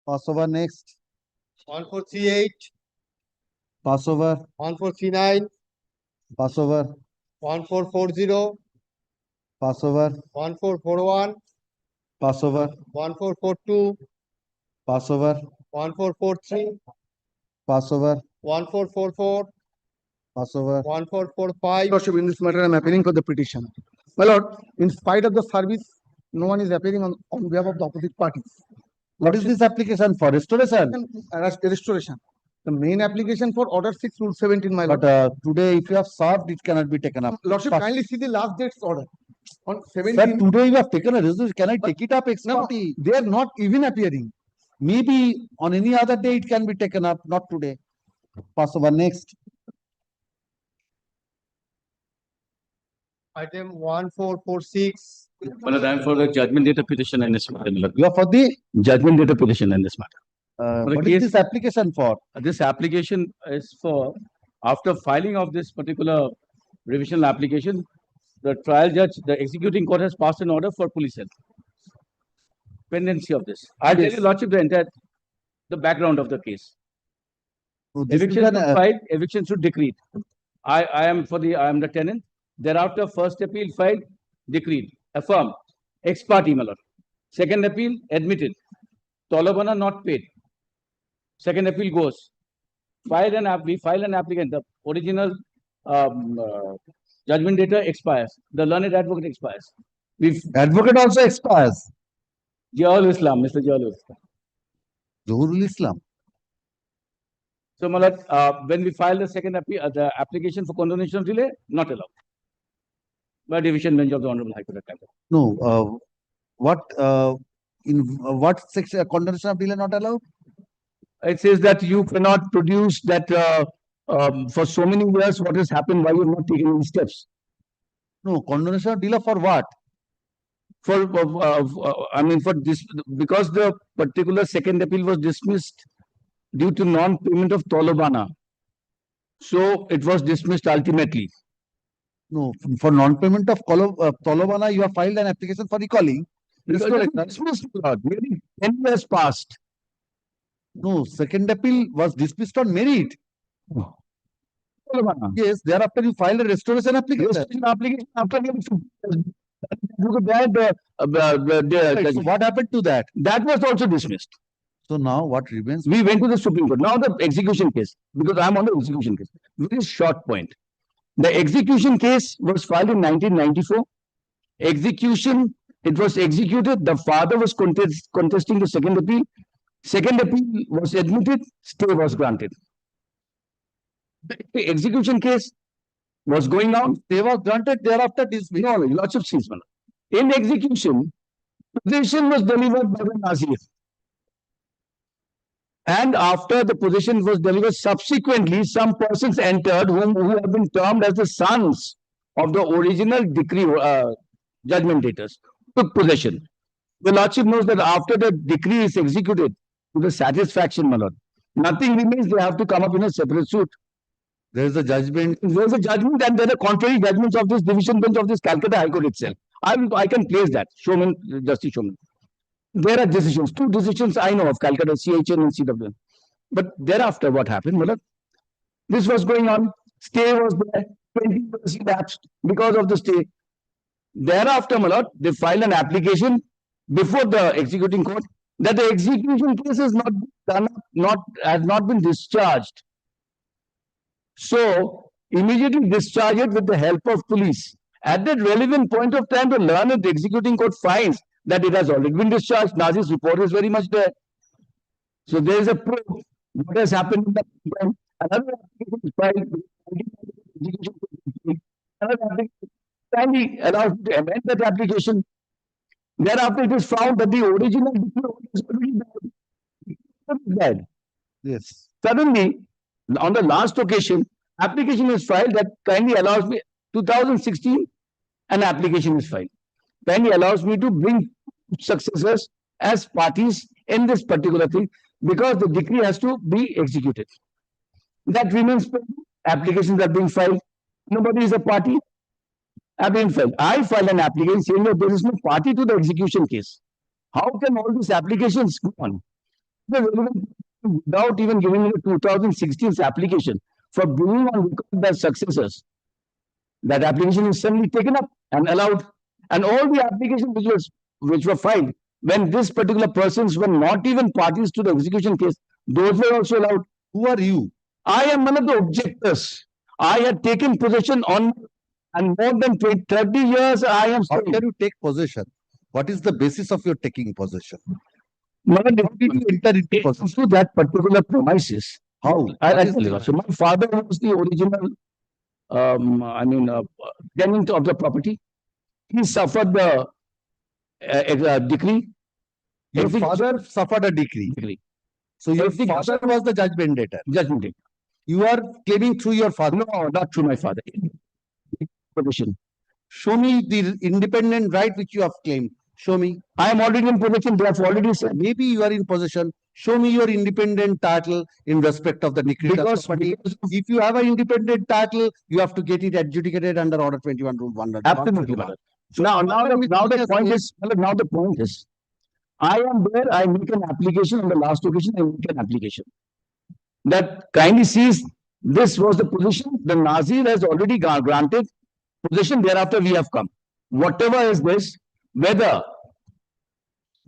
Pass over next. 1438, Pass over. 1439, Pass over. 1440, Pass over. 1441, Pass over. 1442, Pass over. 1443, Pass over. 1444, Pass over. 1445. Lordship, in this matter, I am appealing for the petition. My lord, in spite of the service, no one is appearing on behalf of the opposite party. What is this application for? Restoration? Restoration. The main application for order 6 rule 17, my lord. But today, if you have served, it cannot be taken up. Lordship, kindly see the last date's order. On Sir, 17. today you have taken a resolution. Can I take it up ex No, parte? they are not even appearing. Maybe on any other day it can be taken up, not today. Pass over next. Item 1446. I am for the judgment data petition in this matter. You are for the Judgment data petition in this matter. What is this application for? This application is for, after filing of this particular revisional application, the trial judge, the executing court has passed an order for police help. Pendency of this. I'll tell you, Lordship, the background of the case. So this is Eviction an, should filed, eviction should decreed. I am the tenant. Thereafter, first appeal filed, decreed, affirmed, ex parte, my lord. Second appeal, admitted. Tolobana not paid. Second appeal goes. We file an applicant. The original judgment data expires. The learned advocate expires. Advocate also expires. Jawal Islam, Mr. Jawal Islam. Zuhurul Islam. So, my lord, when we file the second appeal, the application for condonation of delay, not allowed by division bench of the Honorable High Court of Calcutta. No, what section condonation of delay not allowed? It says that you cannot produce that for so many years what has happened, why you have not taken any steps. No, condonation of delay for what? For for this, because the particular second appeal was dismissed due to non-payment of Tolobana. So it was dismissed ultimately. No, for non-payment of Tolobana, you have filed an application for recalling. Dismissed, Lord. Nearly 10 years passed. No, second appeal was dismissed on merit. Yes, thereafter you filed a restoration application. Restoration application after So what happened to that? That was also dismissed. So now what remains? We went to the Supreme Court. Now the execution case, because I am on the execution case. Very short point. The execution case was filed in 1994. Execution, it was executed. The father was contesting the second appeal. Second appeal was admitted. Stay was granted. The execution case was going on. Stay was granted. Thereafter dismissed. No, lots of things. In execution, possession was delivered by the Nazir. And after the possession was delivered, subsequently, some persons entered who have been termed as the sons of the original decree judgment daters, took possession. The Lordship knows that after the decree is executed to the satisfaction, my lord, nothing remains. They have to come up in a separate suit. There is a judgment. There is a judgment, and there are contrary judgments of this division bench of this Calcutta High Court itself. I can place that. Showman, Justice Showman. There are decisions, two decisions I know of, Calcutta, CHN and CWN. But thereafter, what happened? Well, this was going on. Stay was there. 20 years elapsed because of the stay. Thereafter, my lord, they filed an application before the executing court that the execution case is has not been discharged. So, immediately discharge it with the help of police. At that relevant point of time, the learned executing court finds that it has already been discharged. Nazir's report is very much there. So there is a proof what has happened in that time. Another application is filed. Another application kindly allows me to amend that application. Thereafter, it is found that the original decree is already dead. Yes. Suddenly, on the last occasion, application is filed that kindly allows me, 2016, an application is filed. Kindly allows me to bring successors as parties in this particular thing because the decree has to be executed. That remains, applications are being filed. Nobody is a party. Have been filed. I filed an application saying that there is no party to the execution case. How can all these applications go on? Without even giving me the 2016's application for bringing on the successors. That application is suddenly taken up and allowed. And all the applications which were filed, when this particular persons were not even parties to the execution case, those were also allowed. Who are you? I am one of the objectors. I had taken possession on, and more than 30 years I am How staying. can you take possession? What is the basis of your taking possession? How did you enter into that particular premises? How? I tell you. So my father was the original, tenant of the property. He suffered the decree. Your father suffered a decree. So your father was the judgment debtor. Judgment debtor. You are claiming through your father. No, not through my father. Possession. Show me the independent right which you have claimed. Show me. I am already in possession. They have already said. Maybe you are in possession. Show me your independent title in respect of the decree trust property. If you have an independent title, you have to get it adjudicated under Order 21 Rule 1. Absolutely, my lord. Now the point is, I am there, I make an application on the last occasion, I make an application. That kindly sees this was the position, the Nazir has already granted position, thereafter we have come. Whatever is this, whether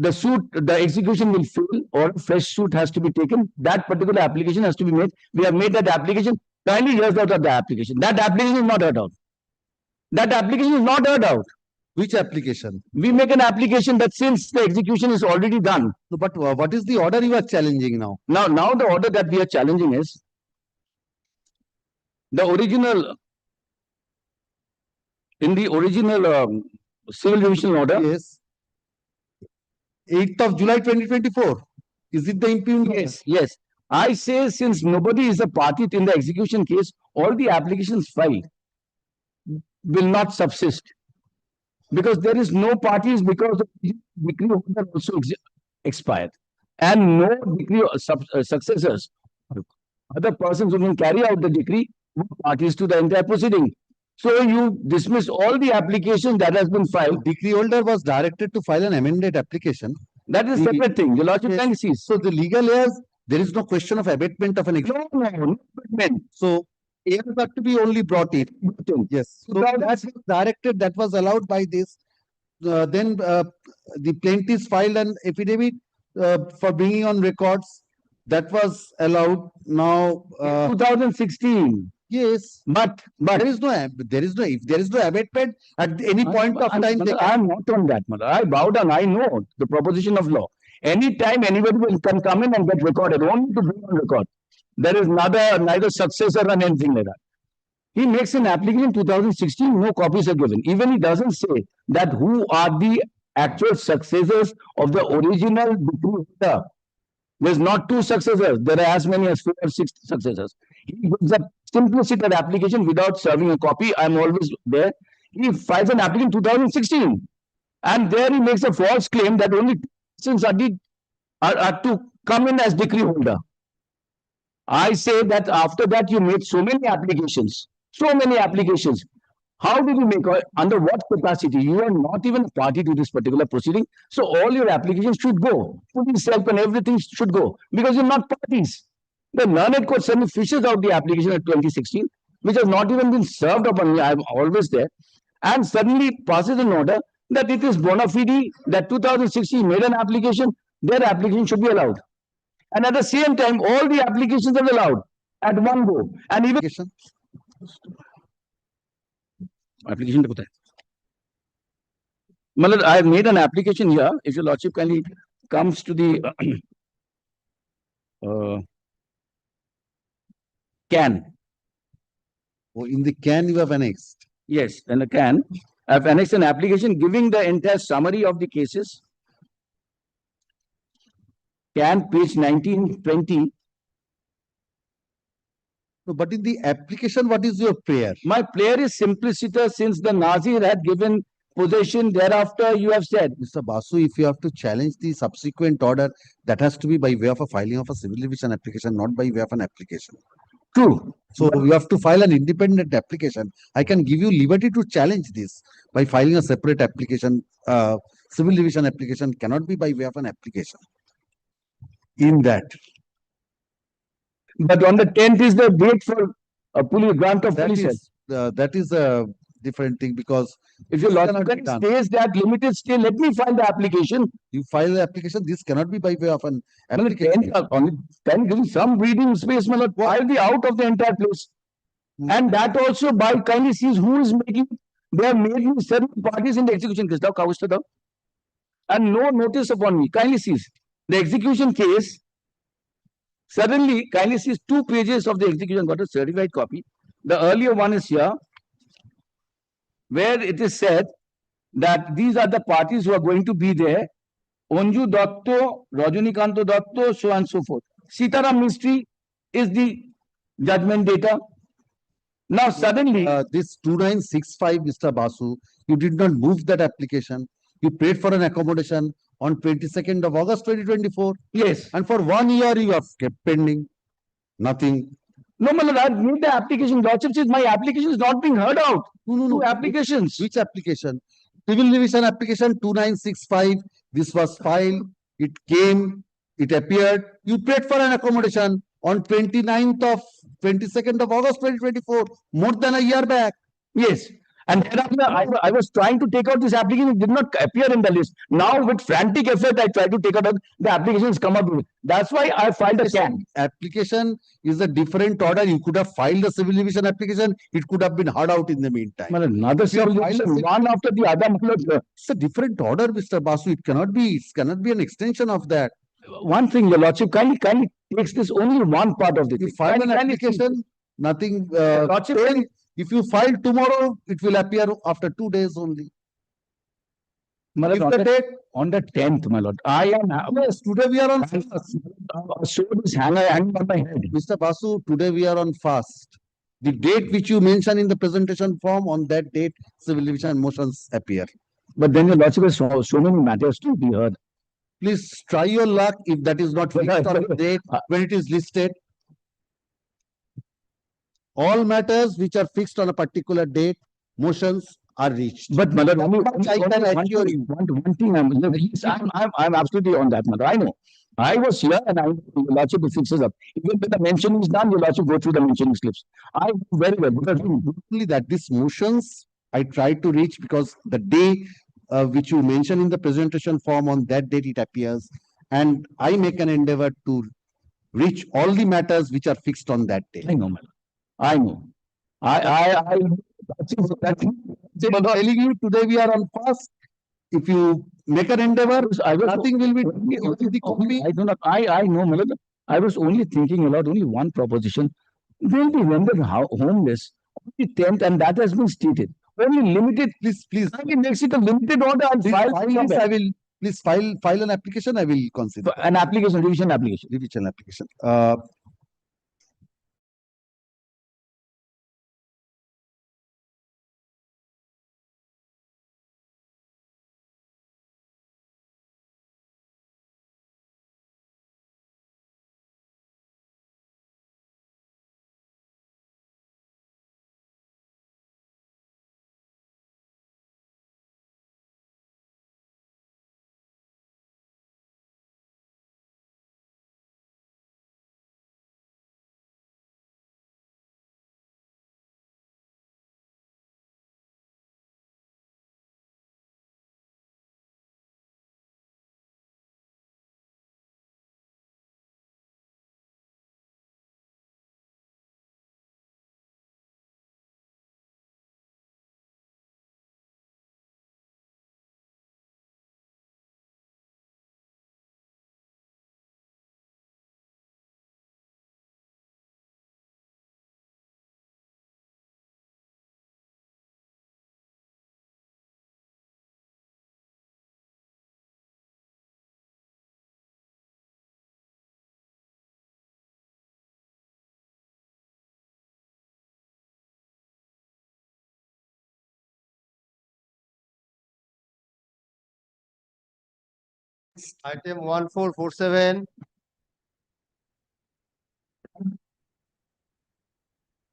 the suit, the execution will fail or a fresh suit has to be taken, that particular application has to be made. We have made that application, kindly hears out of the application. That application is not heard out. That application is not heard out. Which application? We make an application that since the execution is already done. No, but what is the order you are challenging now? Now the order that we are challenging is the original, in the original civil divisional order. Yes. 8th of July 2024. Is it the impugned? Yes, yes. I say since nobody is a party in the execution case, all the applications filed will not subsist. Because there is no parties because the decree holder also expired. And no decree successors, other persons who can carry out the decree, were parties to the entire proceeding. So you dismiss all the applications that has been filed. Decree holder was directed to file an amended application. That is a separate thing. Your lordship can see. So the legal heirs, there is no question of abatement of an execution. No abatement. So heirs have to be only brought in. Yes. So that was directed, that was allowed by this. Then the plaintiffs filed an affidavit for bringing on records. That was allowed now. 2016. Yes, but there is no abatement at any point of time. I am not on that, mother. I bow down. I know the proposition of law. Anytime anybody can come in and get recorded, only to bring on record. There is neither successor and anything like that. He makes an application in 2016, no copies are given. Even he doesn't say that who are the actual successors of the original decree holder. There's not 2 successors. There are as many as 4 or 6 successors. He gives a simplicity application without serving a copy. I'm always there. He files an application in 2016. And there he makes a false claim that only persons are to come in as decree holder. I say that after that you made so many applications. How did you make, under what capacity? You are not even a party to this particular proceeding. So all your applications should go. Police help and everything should go. Because you're not parties. The learned court suddenly fishes out the application in 2016, which has not even been served upon me. I'm always there. And suddenly passes an order that it is bona fide that 2016 made an application, their application should be allowed. And at the same time, all the applications are allowed at one go. And even application to Malad, I have made an application here. If your lordship kindly comes to the can. Oh, in the can you have annexed? Yes, in the can. I have annexed an application giving the entire summary of the cases. Can page 1920. No, but in the application, what is your prayer? My prayer is simpliciter since the Nazir had given possession, thereafter you have said. Mr. Basu, if you have to challenge the subsequent order, that has to be by way of a filing of a civil division application, not by way of an application. True. So you have to file an independent application. I can give you liberty to challenge this by filing a separate application. Civil division application cannot be by way of an application. In that. But on the 10th is the date for a police grant of police. That is a different thing because if your lordship stays that limited stay, let me file the application. You file the application, this cannot be by way of an application. Can give some breathing space, my lord. I'll be out of the entire place. And that also by kindly sees who is making, they have made me several parties in the execution case. And no notice upon me. Kindly sees the execution case. Suddenly, kindly sees 2 pages of the execution got a certified copy. The earlier one is here, where it is said that these are the parties who are going to be there. Onju Datto, Rajanikanto Datto, so on and so forth. Sitaram Mystery is the judgment data. Now suddenly, this 2965, Mr. Basu, you did not move that application. You paid for an accommodation on 22nd of August 2024. Yes. And for 1 year you have kept pending. Nothing. No, my lord, I made the application. Lordship says my application is not being heard out. No. Two applications. Which application? Civil division application 2965. This was filed. It came. It appeared. You paid for an accommodation on 22nd of August 2024. More than a year back. Yes. And thereafter, I was trying to take out this application. It did not appear in the list. Now, with frantic effort, I tried to take out the applications come up with. That's why I filed a CAN. Application is a different order. You could have filed a civil division application. It could have been heard out in the meantime. Well, another civil division, one after the other. It's a different order, Mr. Basu. It cannot be an extension of that. One thing, Your Lordship, kindly takes this only one part of the You file an application, nothing. If you file tomorrow, it will appear after 2 days only. My lord, on the 10th, my lord. I am. Yes, today we are on fast. Sword is hanging on my head. Mr. Basu, today we are on fast. The date which you mentioned in the presentation form, on that date, civil division motions appear. But then, Your Lordship, has so many matters to be heard. Please try your luck if that is not fixed on the date when it is listed. All matters which are fixed on a particular date, motions are reached. But my lord, one thing I'm absolutely on that, my lord. I know. I was here and I know Your Lordship fixes up. Even when the mentioning is done, Your Lordship go through the mentioning slips. I know very well. Because only that these motions I tried to reach because the day which you mentioned in the presentation form, on that date it appears, and I make an endeavor to reach all the matters which are fixed on that day. I know, my lord. I know. That's telling you today we are on fast. If you make an endeavor, nothing will be the copy. I know, my lord. I was only thinking about only one proposition. They'll be rendered homeless on the 10th, and that has been stated. Only limited, please. I can make it a limited order and file an application. I will consider an application, revision application. Item 1447.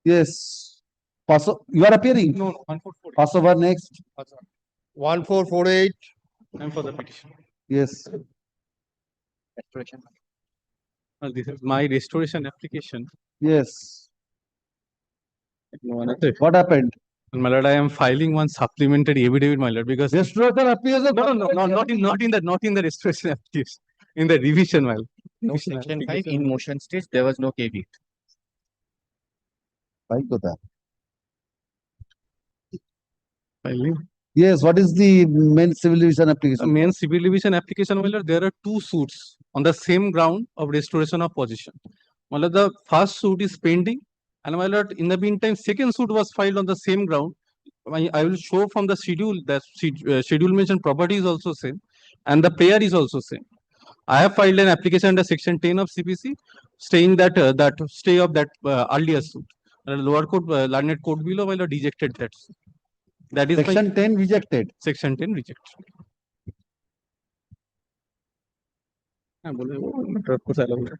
Yes. You are appearing? No, 1448. Pass over next. 1448. I'm for the petition. Yes. Restoration. This is my restoration application. Yes. No, what happened? My lord, I am filing one supplementary affidavit, my lord, because restoration application. No, not in the restoration application. In the revision, my lord. No, section 5 in motion states there was no caveat. Filing. Yes, what is the main civil division application? Main civil division application, my lord, there are two suits on the same ground of restoration of possession. My lord, the first suit is pending, and my lord, in the meantime, second suit was filed on the same ground. I will show from the schedule that schedule mentioned property is also same, and the payer is also same. I have filed an application under section 10 of CPC, staying that stay of that earlier suit. Lower court, learned court below, my lord, rejected that suit. That is section 10 rejected. Section 10 rejected. হ্যাঁ বলে দেবো, of course allow it.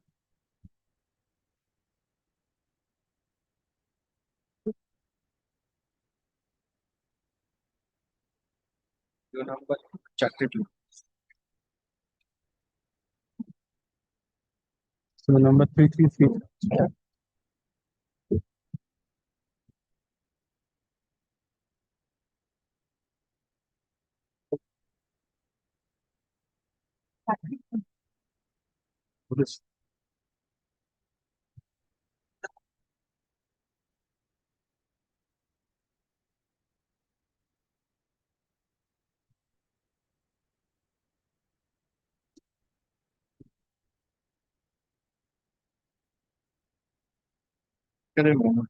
Your number chapter 2. So number 333. Police. Correct, Mohammed.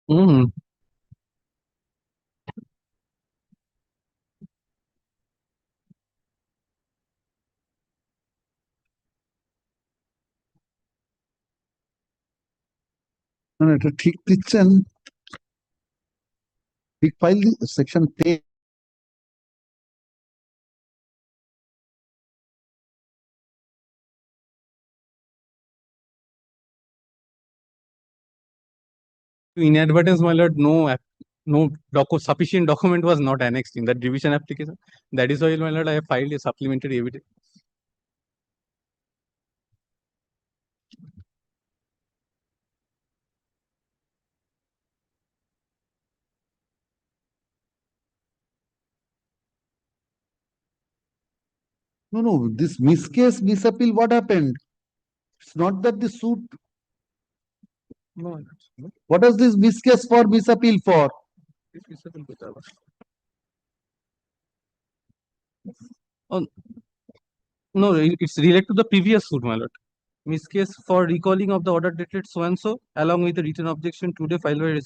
Mm. না, এটা ঠিক দিচ্ছেন, ঠিক file section 10 Inadvertence, my lord, no sufficient document was not annexed in that division application. That is why, my lord, I have filed a supplementary evidence. No, this miscase, misappeal, what happened? It's not that the suit. No, What is this miscase for, misappeal for? Oh, no, it's related to the previous suit, my lord. Miscase for recalling of the order dated so and so, along with the written objection today filed by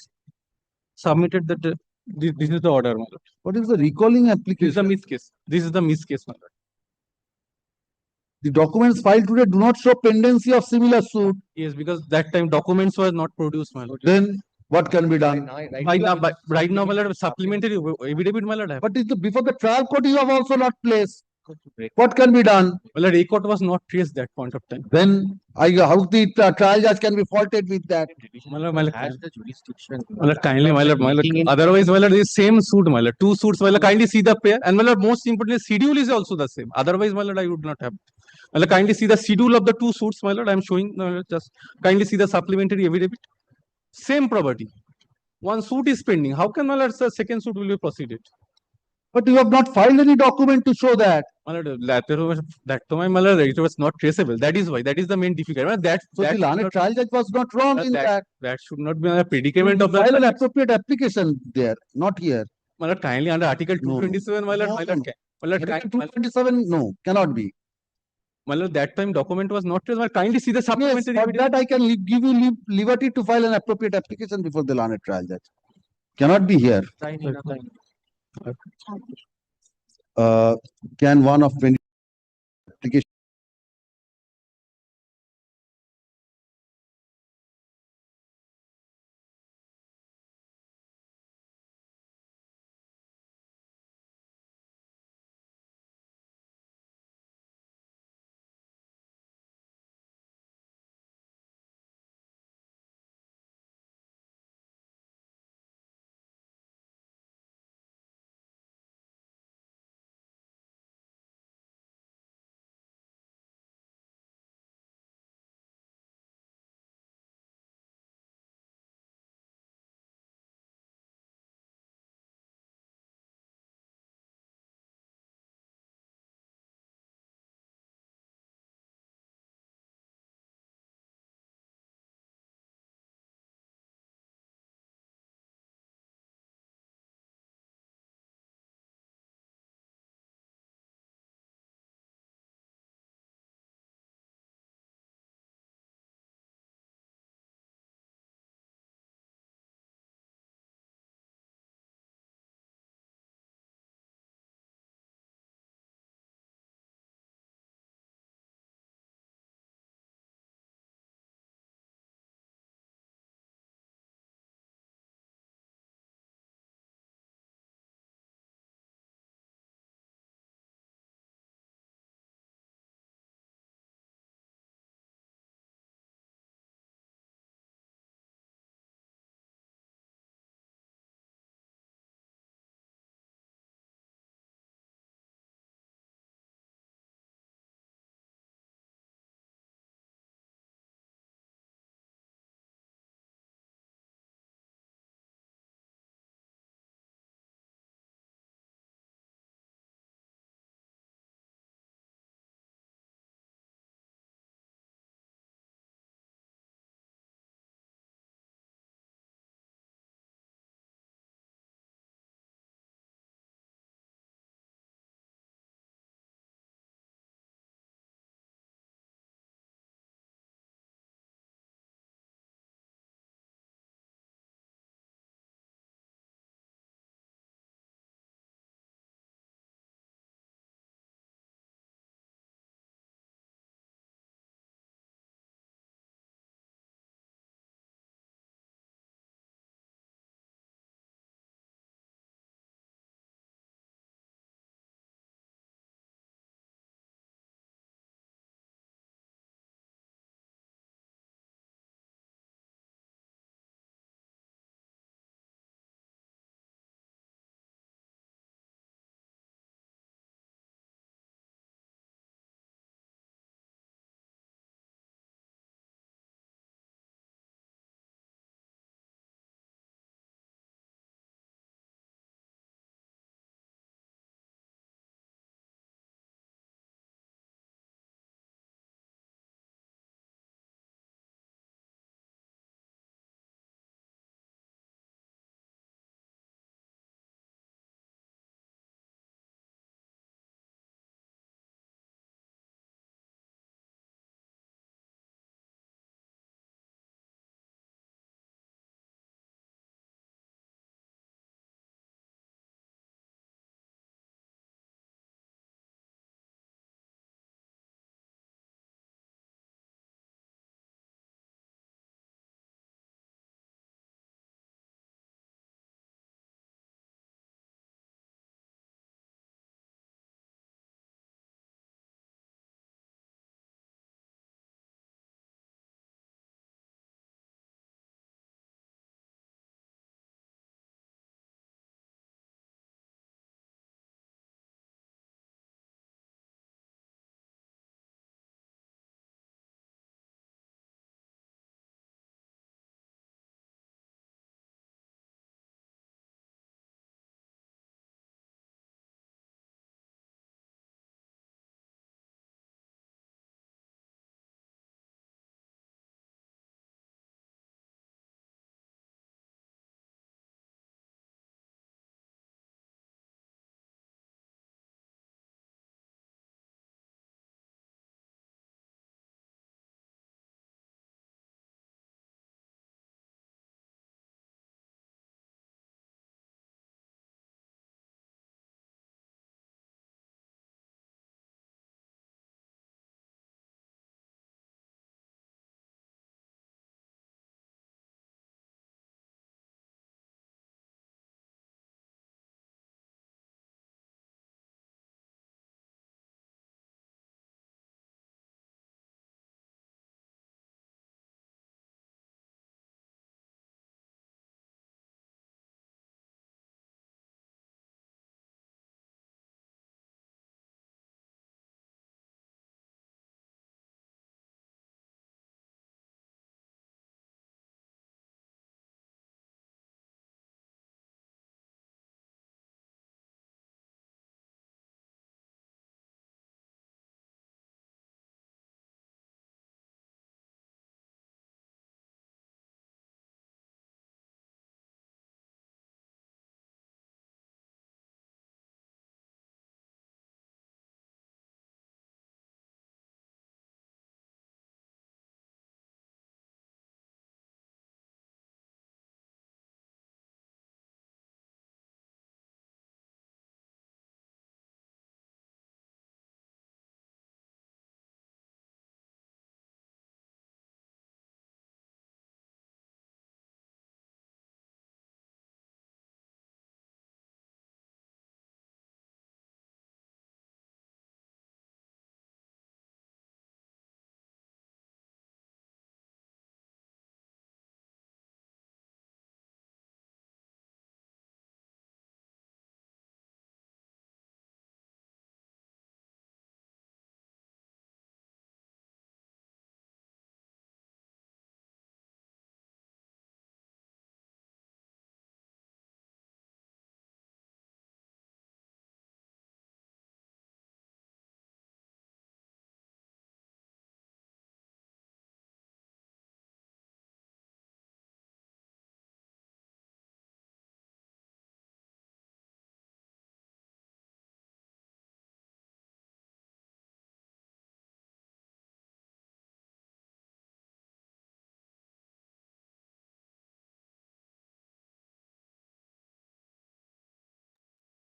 submitted that this is the order, my lord. What is the recalling This is the application? miscase. This is the miscase, my lord. The documents filed today do not show pendency of similar suit. Yes, because that time documents were not produced, my lord. Then what can be done? Right now, my lord, supplementary evidence, my lord. But before the trial court, you have also not placed. What can be done? My lord, a court was not traced that point of time. Then how the trial judge can be faulted with that? My lord, Has the jurisdiction. my lord, kindly, my lord, otherwise, my lord, the same suit, my lord, two suits, my lord, kindly see the pair, and my lord, most importantly, schedule is also the same. Otherwise, my lord, I would not have. My lord, kindly see the schedule of the two suits, my lord. I am showing, just kindly see the supplementary affidavit. Same property. One suit is pending. How can, my lord, the second suit will be proceeded? But you have not filed any document to show that. My lord, that to my lord, it was not traceable. That is why. That is the main difficulty. So the learned trial judge was not wrong in that. That should not be a predicament of the. File an appropriate application there, not here. My lord, kindly under Article 227, my lord, my lord, Article 227, no, cannot be. My lord, that time document was not traced. Kindly see the Yes, supplementary for evidence. that I can give you liberty to file an appropriate application before the learned trial judge. Cannot be here. Can one of 20 application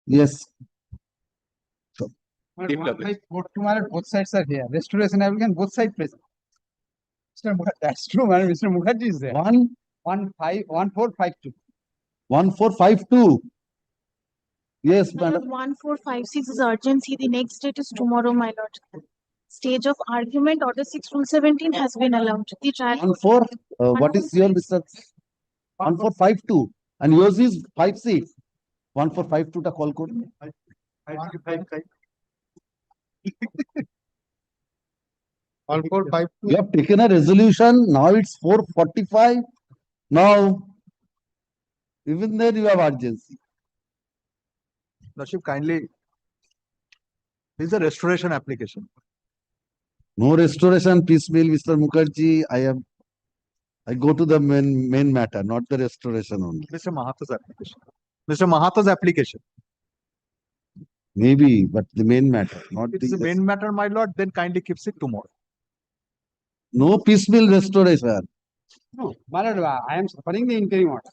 Yes. Both sides are here. Restoration applicant, both sides present. That's true, man. Mr. Mukherjee is there. 1452. 1452. Yes, madam. 1456 is urgency. The next date is tomorrow, my lord. Stage of argument, order 6 from 17 has been allowed. The trial. 14. What is your Mr. 1452? And yours is 56. 1452 ta call kor. 1452. You have taken a resolution. Now it's 4:45. Now, even then you have urgency. Lordship, kindly. This is a restoration application. No restoration piecemeal, Mr. Mukherjee. I go to the main matter, not the restoration only. Mr. Mahato's application. Mr. Mahato's application. Maybe, but the main matter, not If it's the main matter, my lord, then kindly keeps it tomorrow. No piecemeal restoration. No, my lord, I am suffering the interim order.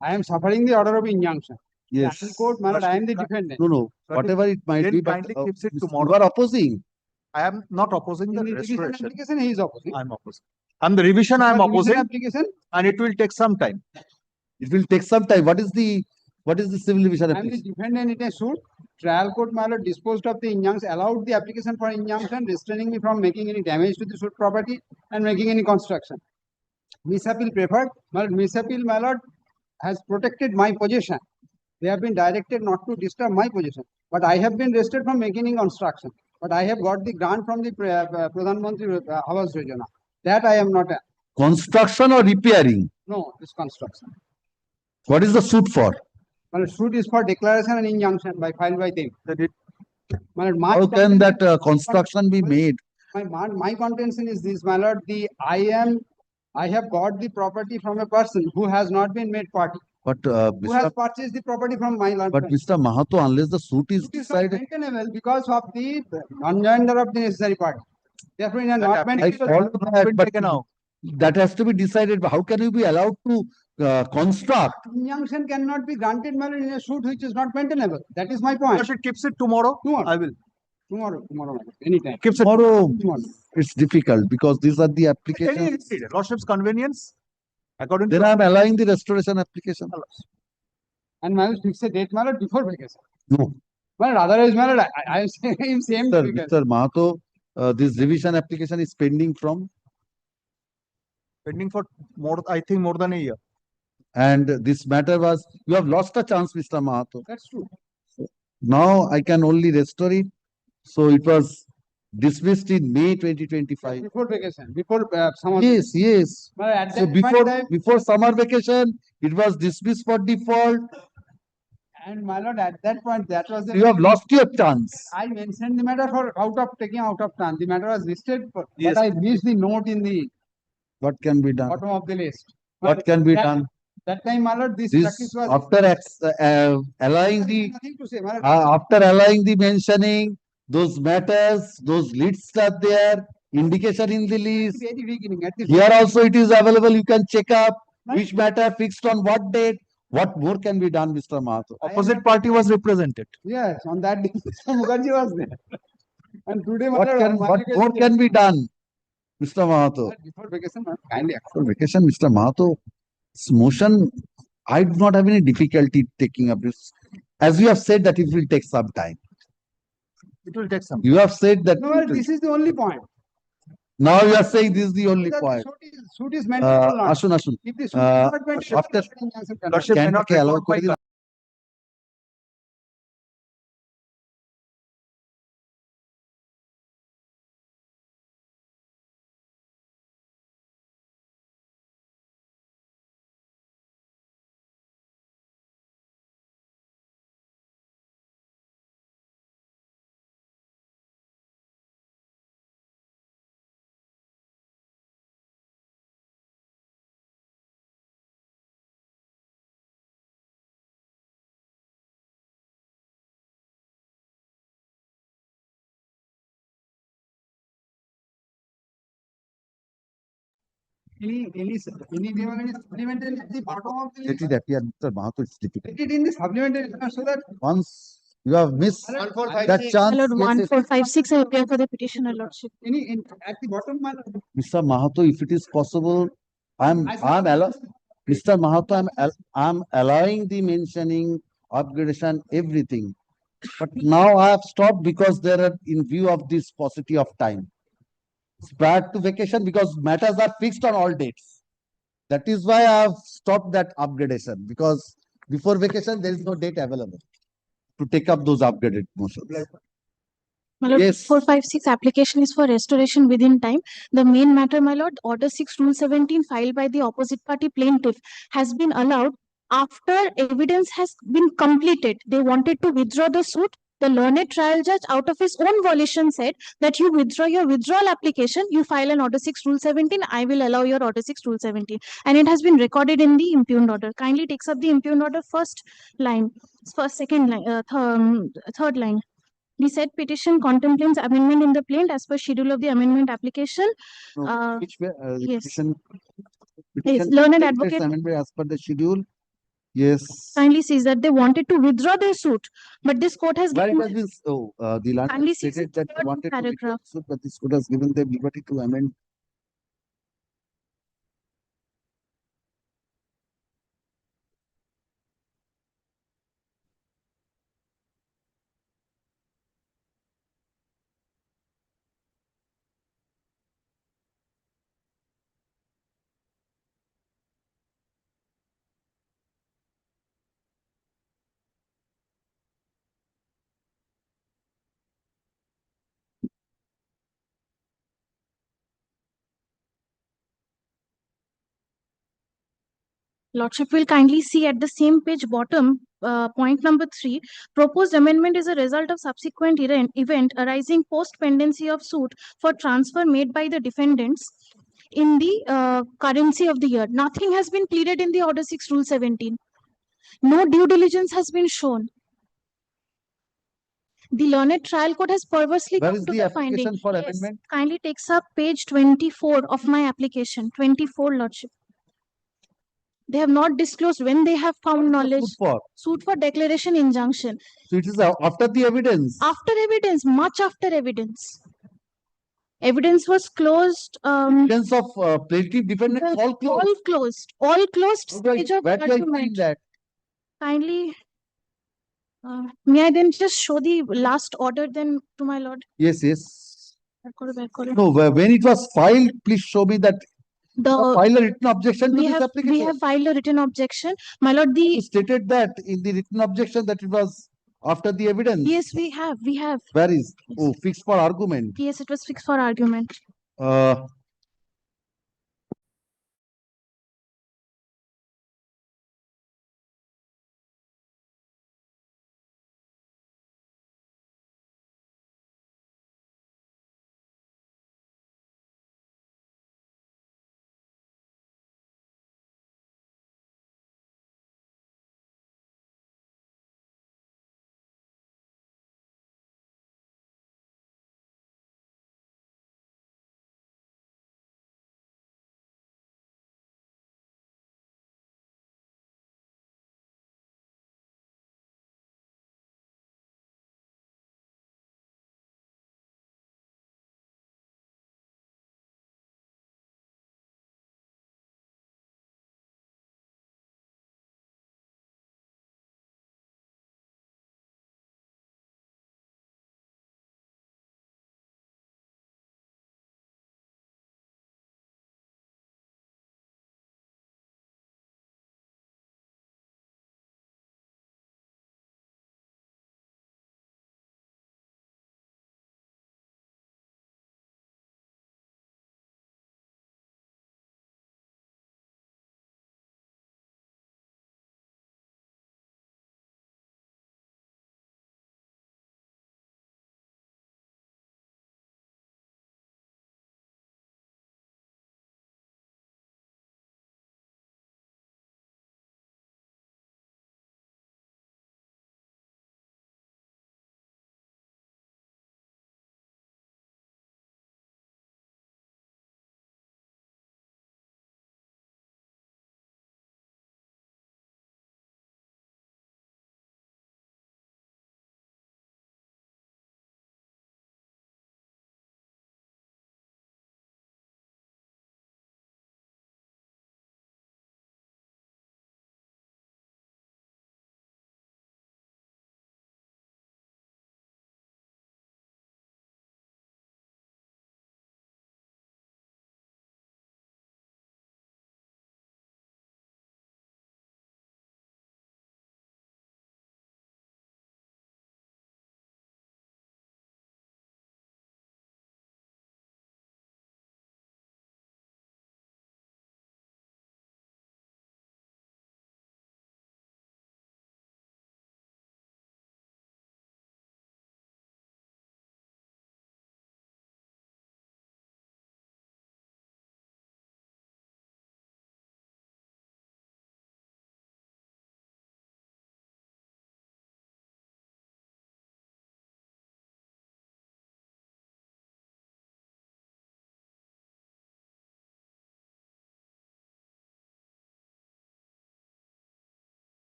I am suffering the order of injunction. Yes. Trial court, my lord, I am the defendant. No. Whatever it might Then be, but kindly keeps it you tomorrow. are opposing. I am not opposing the In the revision restoration. application, he is opposing. I am opposing. And the revision I am For revision opposing, application, and it will take some time. It will take some time. What is the civil division I am the application? defendant in a suit. Trial court, my lord, disposed of the injunction, allowed the application for injunction, restraining me from making any damage to the suit property and making any construction. Miss Appeal preferred, my lord, Miss Appeal, my lord, has protected my possession. They have been directed not to disturb my possession, but I have been restricted from making any construction. But I have got the grant from the Pradhan Mantri Awas Yojana. That I am not. Construction or repairing? No, this construction. What is the suit for? My lord, suit is for declaration and injunction filed by them. My lord, How can that construction be made? My contention is this, my lord. I have got the property from a person who has not been made party. But Who has purchased the property from my land? But Mr. Mahato, unless the suit is It is not decided, maintainable because of the non-joinder of the necessary party. Therefore, in a not I maintainable. follow that, but that has to be decided. How can you be allowed to construct? Injunction cannot be granted, my lord, in a suit which is not maintainable. That is my point. Lordship keeps it tomorrow. Tomorrow. I will. Tomorrow, my lord, anytime. Keeps it Tomorrow, it's difficult because these are the applications. Lordship's convenience. According Then to I am allowing the restoration application. And my lord, fix a date, my lord, before vacation. No. My lord, otherwise, my lord, I am saying same. Sir, figure. Mr. Mahato, this revision application is pending from, pending for more, I think more than a year. and this matter was, you have lost a chance, Mr. Mahato. That's true. Now I can only restore it. So it was dismissed in May 2025. Before vacation, before summer. Yes, yes. But at So that point time, before summer vacation, it was dismissed for default. and my lord, at that point, that was the. You have lost your chance. I mentioned the matter for taking out of turn. The matter was listed, Yes. but I missed the note in the What can be done? bottom of the list. What can be done? That time, my lord, this This practice was. after allowing the Nothing to say, my lord. after allowing the mentioning those matters, those lists are there, indication in the list. Very beginning, at the Here also it is available. You can check up which matter fixed on what date. What more can be done, Mr. Mahato? Opposite party was represented. Yes, on that day, Mr. Mukherjee was there. And today, my What lord, what more can be done, Mr. Mahato? before vacation, my lord, kindly accept. For vacation, Mr. Mahato, this motion, I do not have any difficulty taking up this. As you have said that it will take some time. It will take some. You have said that. No, well, this is the only point. Now you are saying this is the only That point. Suit is maintainable or not. Ashun. If the suit is not maintainable, After injunction cannot. Lordship may not allow record my Any given is supplementary at the bottom of the Let it appear, Mr. Mahato, it's difficult. Put it in the supplementary so that Once you have missed that My chance, lord, yes, yes. 1456, I appear for the petitioner, lordship. at the bottom, my lord. Mr. Mahato, if it is possible, I'm Mr. Mahato, I'm allowing the mentioning, upgradation, everything. But now I have stopped because there are, in view of this paucity of time. Prior to vacation, because matters are fixed on all dates. That is why I have stopped that upgradation, because before vacation, there is no date available to take up those upgraded motions. My lord, Yes. 456 application is for restoration within time. The main matter, my lord, Order 6, Rule 17, filed by the opposite party plaintiff, has been allowed after evidence has been completed. They wanted to withdraw the suit. The learned trial judge, out of his own volition, said that you withdraw your withdrawal application, you file an Order 6, Rule 17, I will allow your Order 6, Rule 17. And it has been recorded in the impugned order. Kindly takes up the impugned order first line, second line, third line. The said petition contemplates amendment in the plaint as per schedule of the amendment application. No, which way, Yes. petition learned contemplates advocate amendment as per the schedule. Yes. kindly says that they wanted to withdraw their suit, but this court has Where it given has been, the land Kindly sees stated the that they third wanted to withdraw paragraph. the suit, but this court has given them liberty to amend. Lordship will kindly see at the same page bottom, point number 3. Proposed amendment is a result of subsequent event arising post pendency of suit for transfer made by the defendants in the currency of the year. Nothing has been pleaded in the Order 6, Rule 17. No due diligence has been shown. The learned trial court has perversely Where come is to the the finding. application for Yes, amendment? kindly takes up page 24 of my application. 24, Lordship. They have not disclosed when they have found knowledge. Suit for? Suit for declaration injunction. So it is after the evidence. After evidence, much after evidence. Evidence was closed. Evidence of plaintiff defendants all closed. All closed. All closed How do I- stage of where do I argument. find that? Kindly, may I then just show the last order then to my lord? Yes, yes. Back order. No, when it was filed, please show me that. File a written objection to We this have application. filed a written objection. My lord, You stated that in the written objection that it was after the evidence. Yes, we have. Where is? Oh, fixed for argument. Yes, it was fixed for argument. Uh,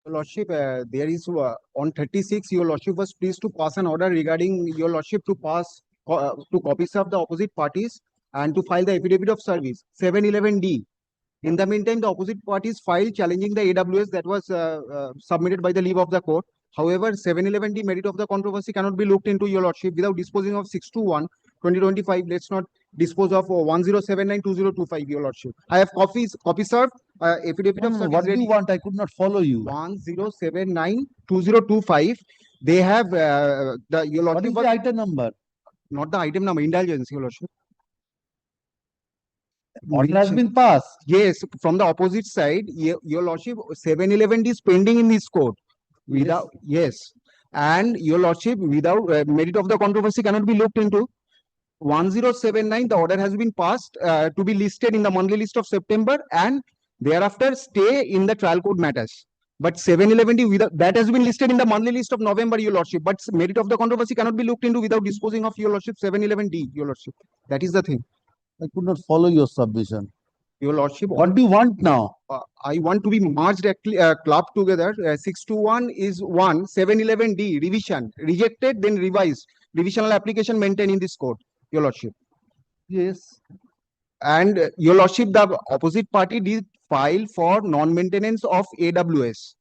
Your Lordship, there is on 36, Your Lordship was pleased to pass an order regarding Your Lordship to pass to copies of the opposite parties and to file the affidavit of service 711D. In the meantime, the opposite parties filed challenging the AWS that was submitted by the leave of the court. However, 711D merit of the controversy cannot be looked into, Your Lordship, without disposing of 621/2025. Let's not dispose of 1079/2025, Your Lordship. I have copy served, affidavit of service What do ready. you want? I could not follow you. 1079/2025. They have Your Lordship. What is the item number? Not the item number, indulgence, Your Lordship. Order has been passed. Yes, from the opposite side, Your Lordship, 711 is pending in this court. Without, yes. And Your Lordship, without merit of the controversy cannot be looked into. 1079, the order has been passed to be listed in the monthly list of September and thereafter stay in the trial court matters. But 711D, without, that has been listed in the monthly list of November, Your Lordship. But merit of the controversy cannot be looked into without disposing of, Your Lordship, 711D, Your Lordship. That is the thing. I could not follow your submission. Your Lordship. What do you want now? I want to be merged, clubbed together. 621 is 1, 711D, revision, rejected, then revised. Revisional application maintained in this court, Your Lordship. Yes. And Your Lordship, the opposite party did file for non-maintenance of AWS.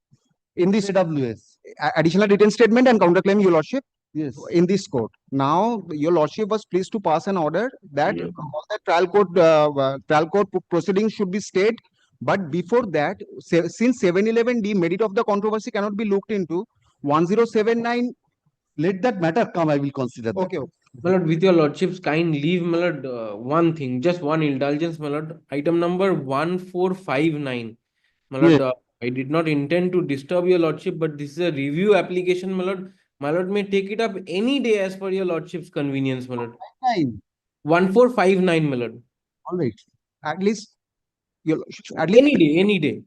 In this AWS. Additional written statement and counterclaim, Your Lordship. Yes. In this court. Now, Your Lordship was pleased to pass an order that all the trial court proceedings should be stayed. But before that, since 711D, merit of the controversy cannot be looked into, 1079. Let that matter come, I will consider that. Okay. My lord, with your lordship's kind leave, my lord, one thing, just one indulgence, my lord. Item number 1459. My lord, Yes. I did not intend to disturb your lordship, but this is a review application, my lord. My lord may take it up any day as per your lordship's convenience, my lord. 1459, my lord. All right. At least, Your Lordship, Any day, any day.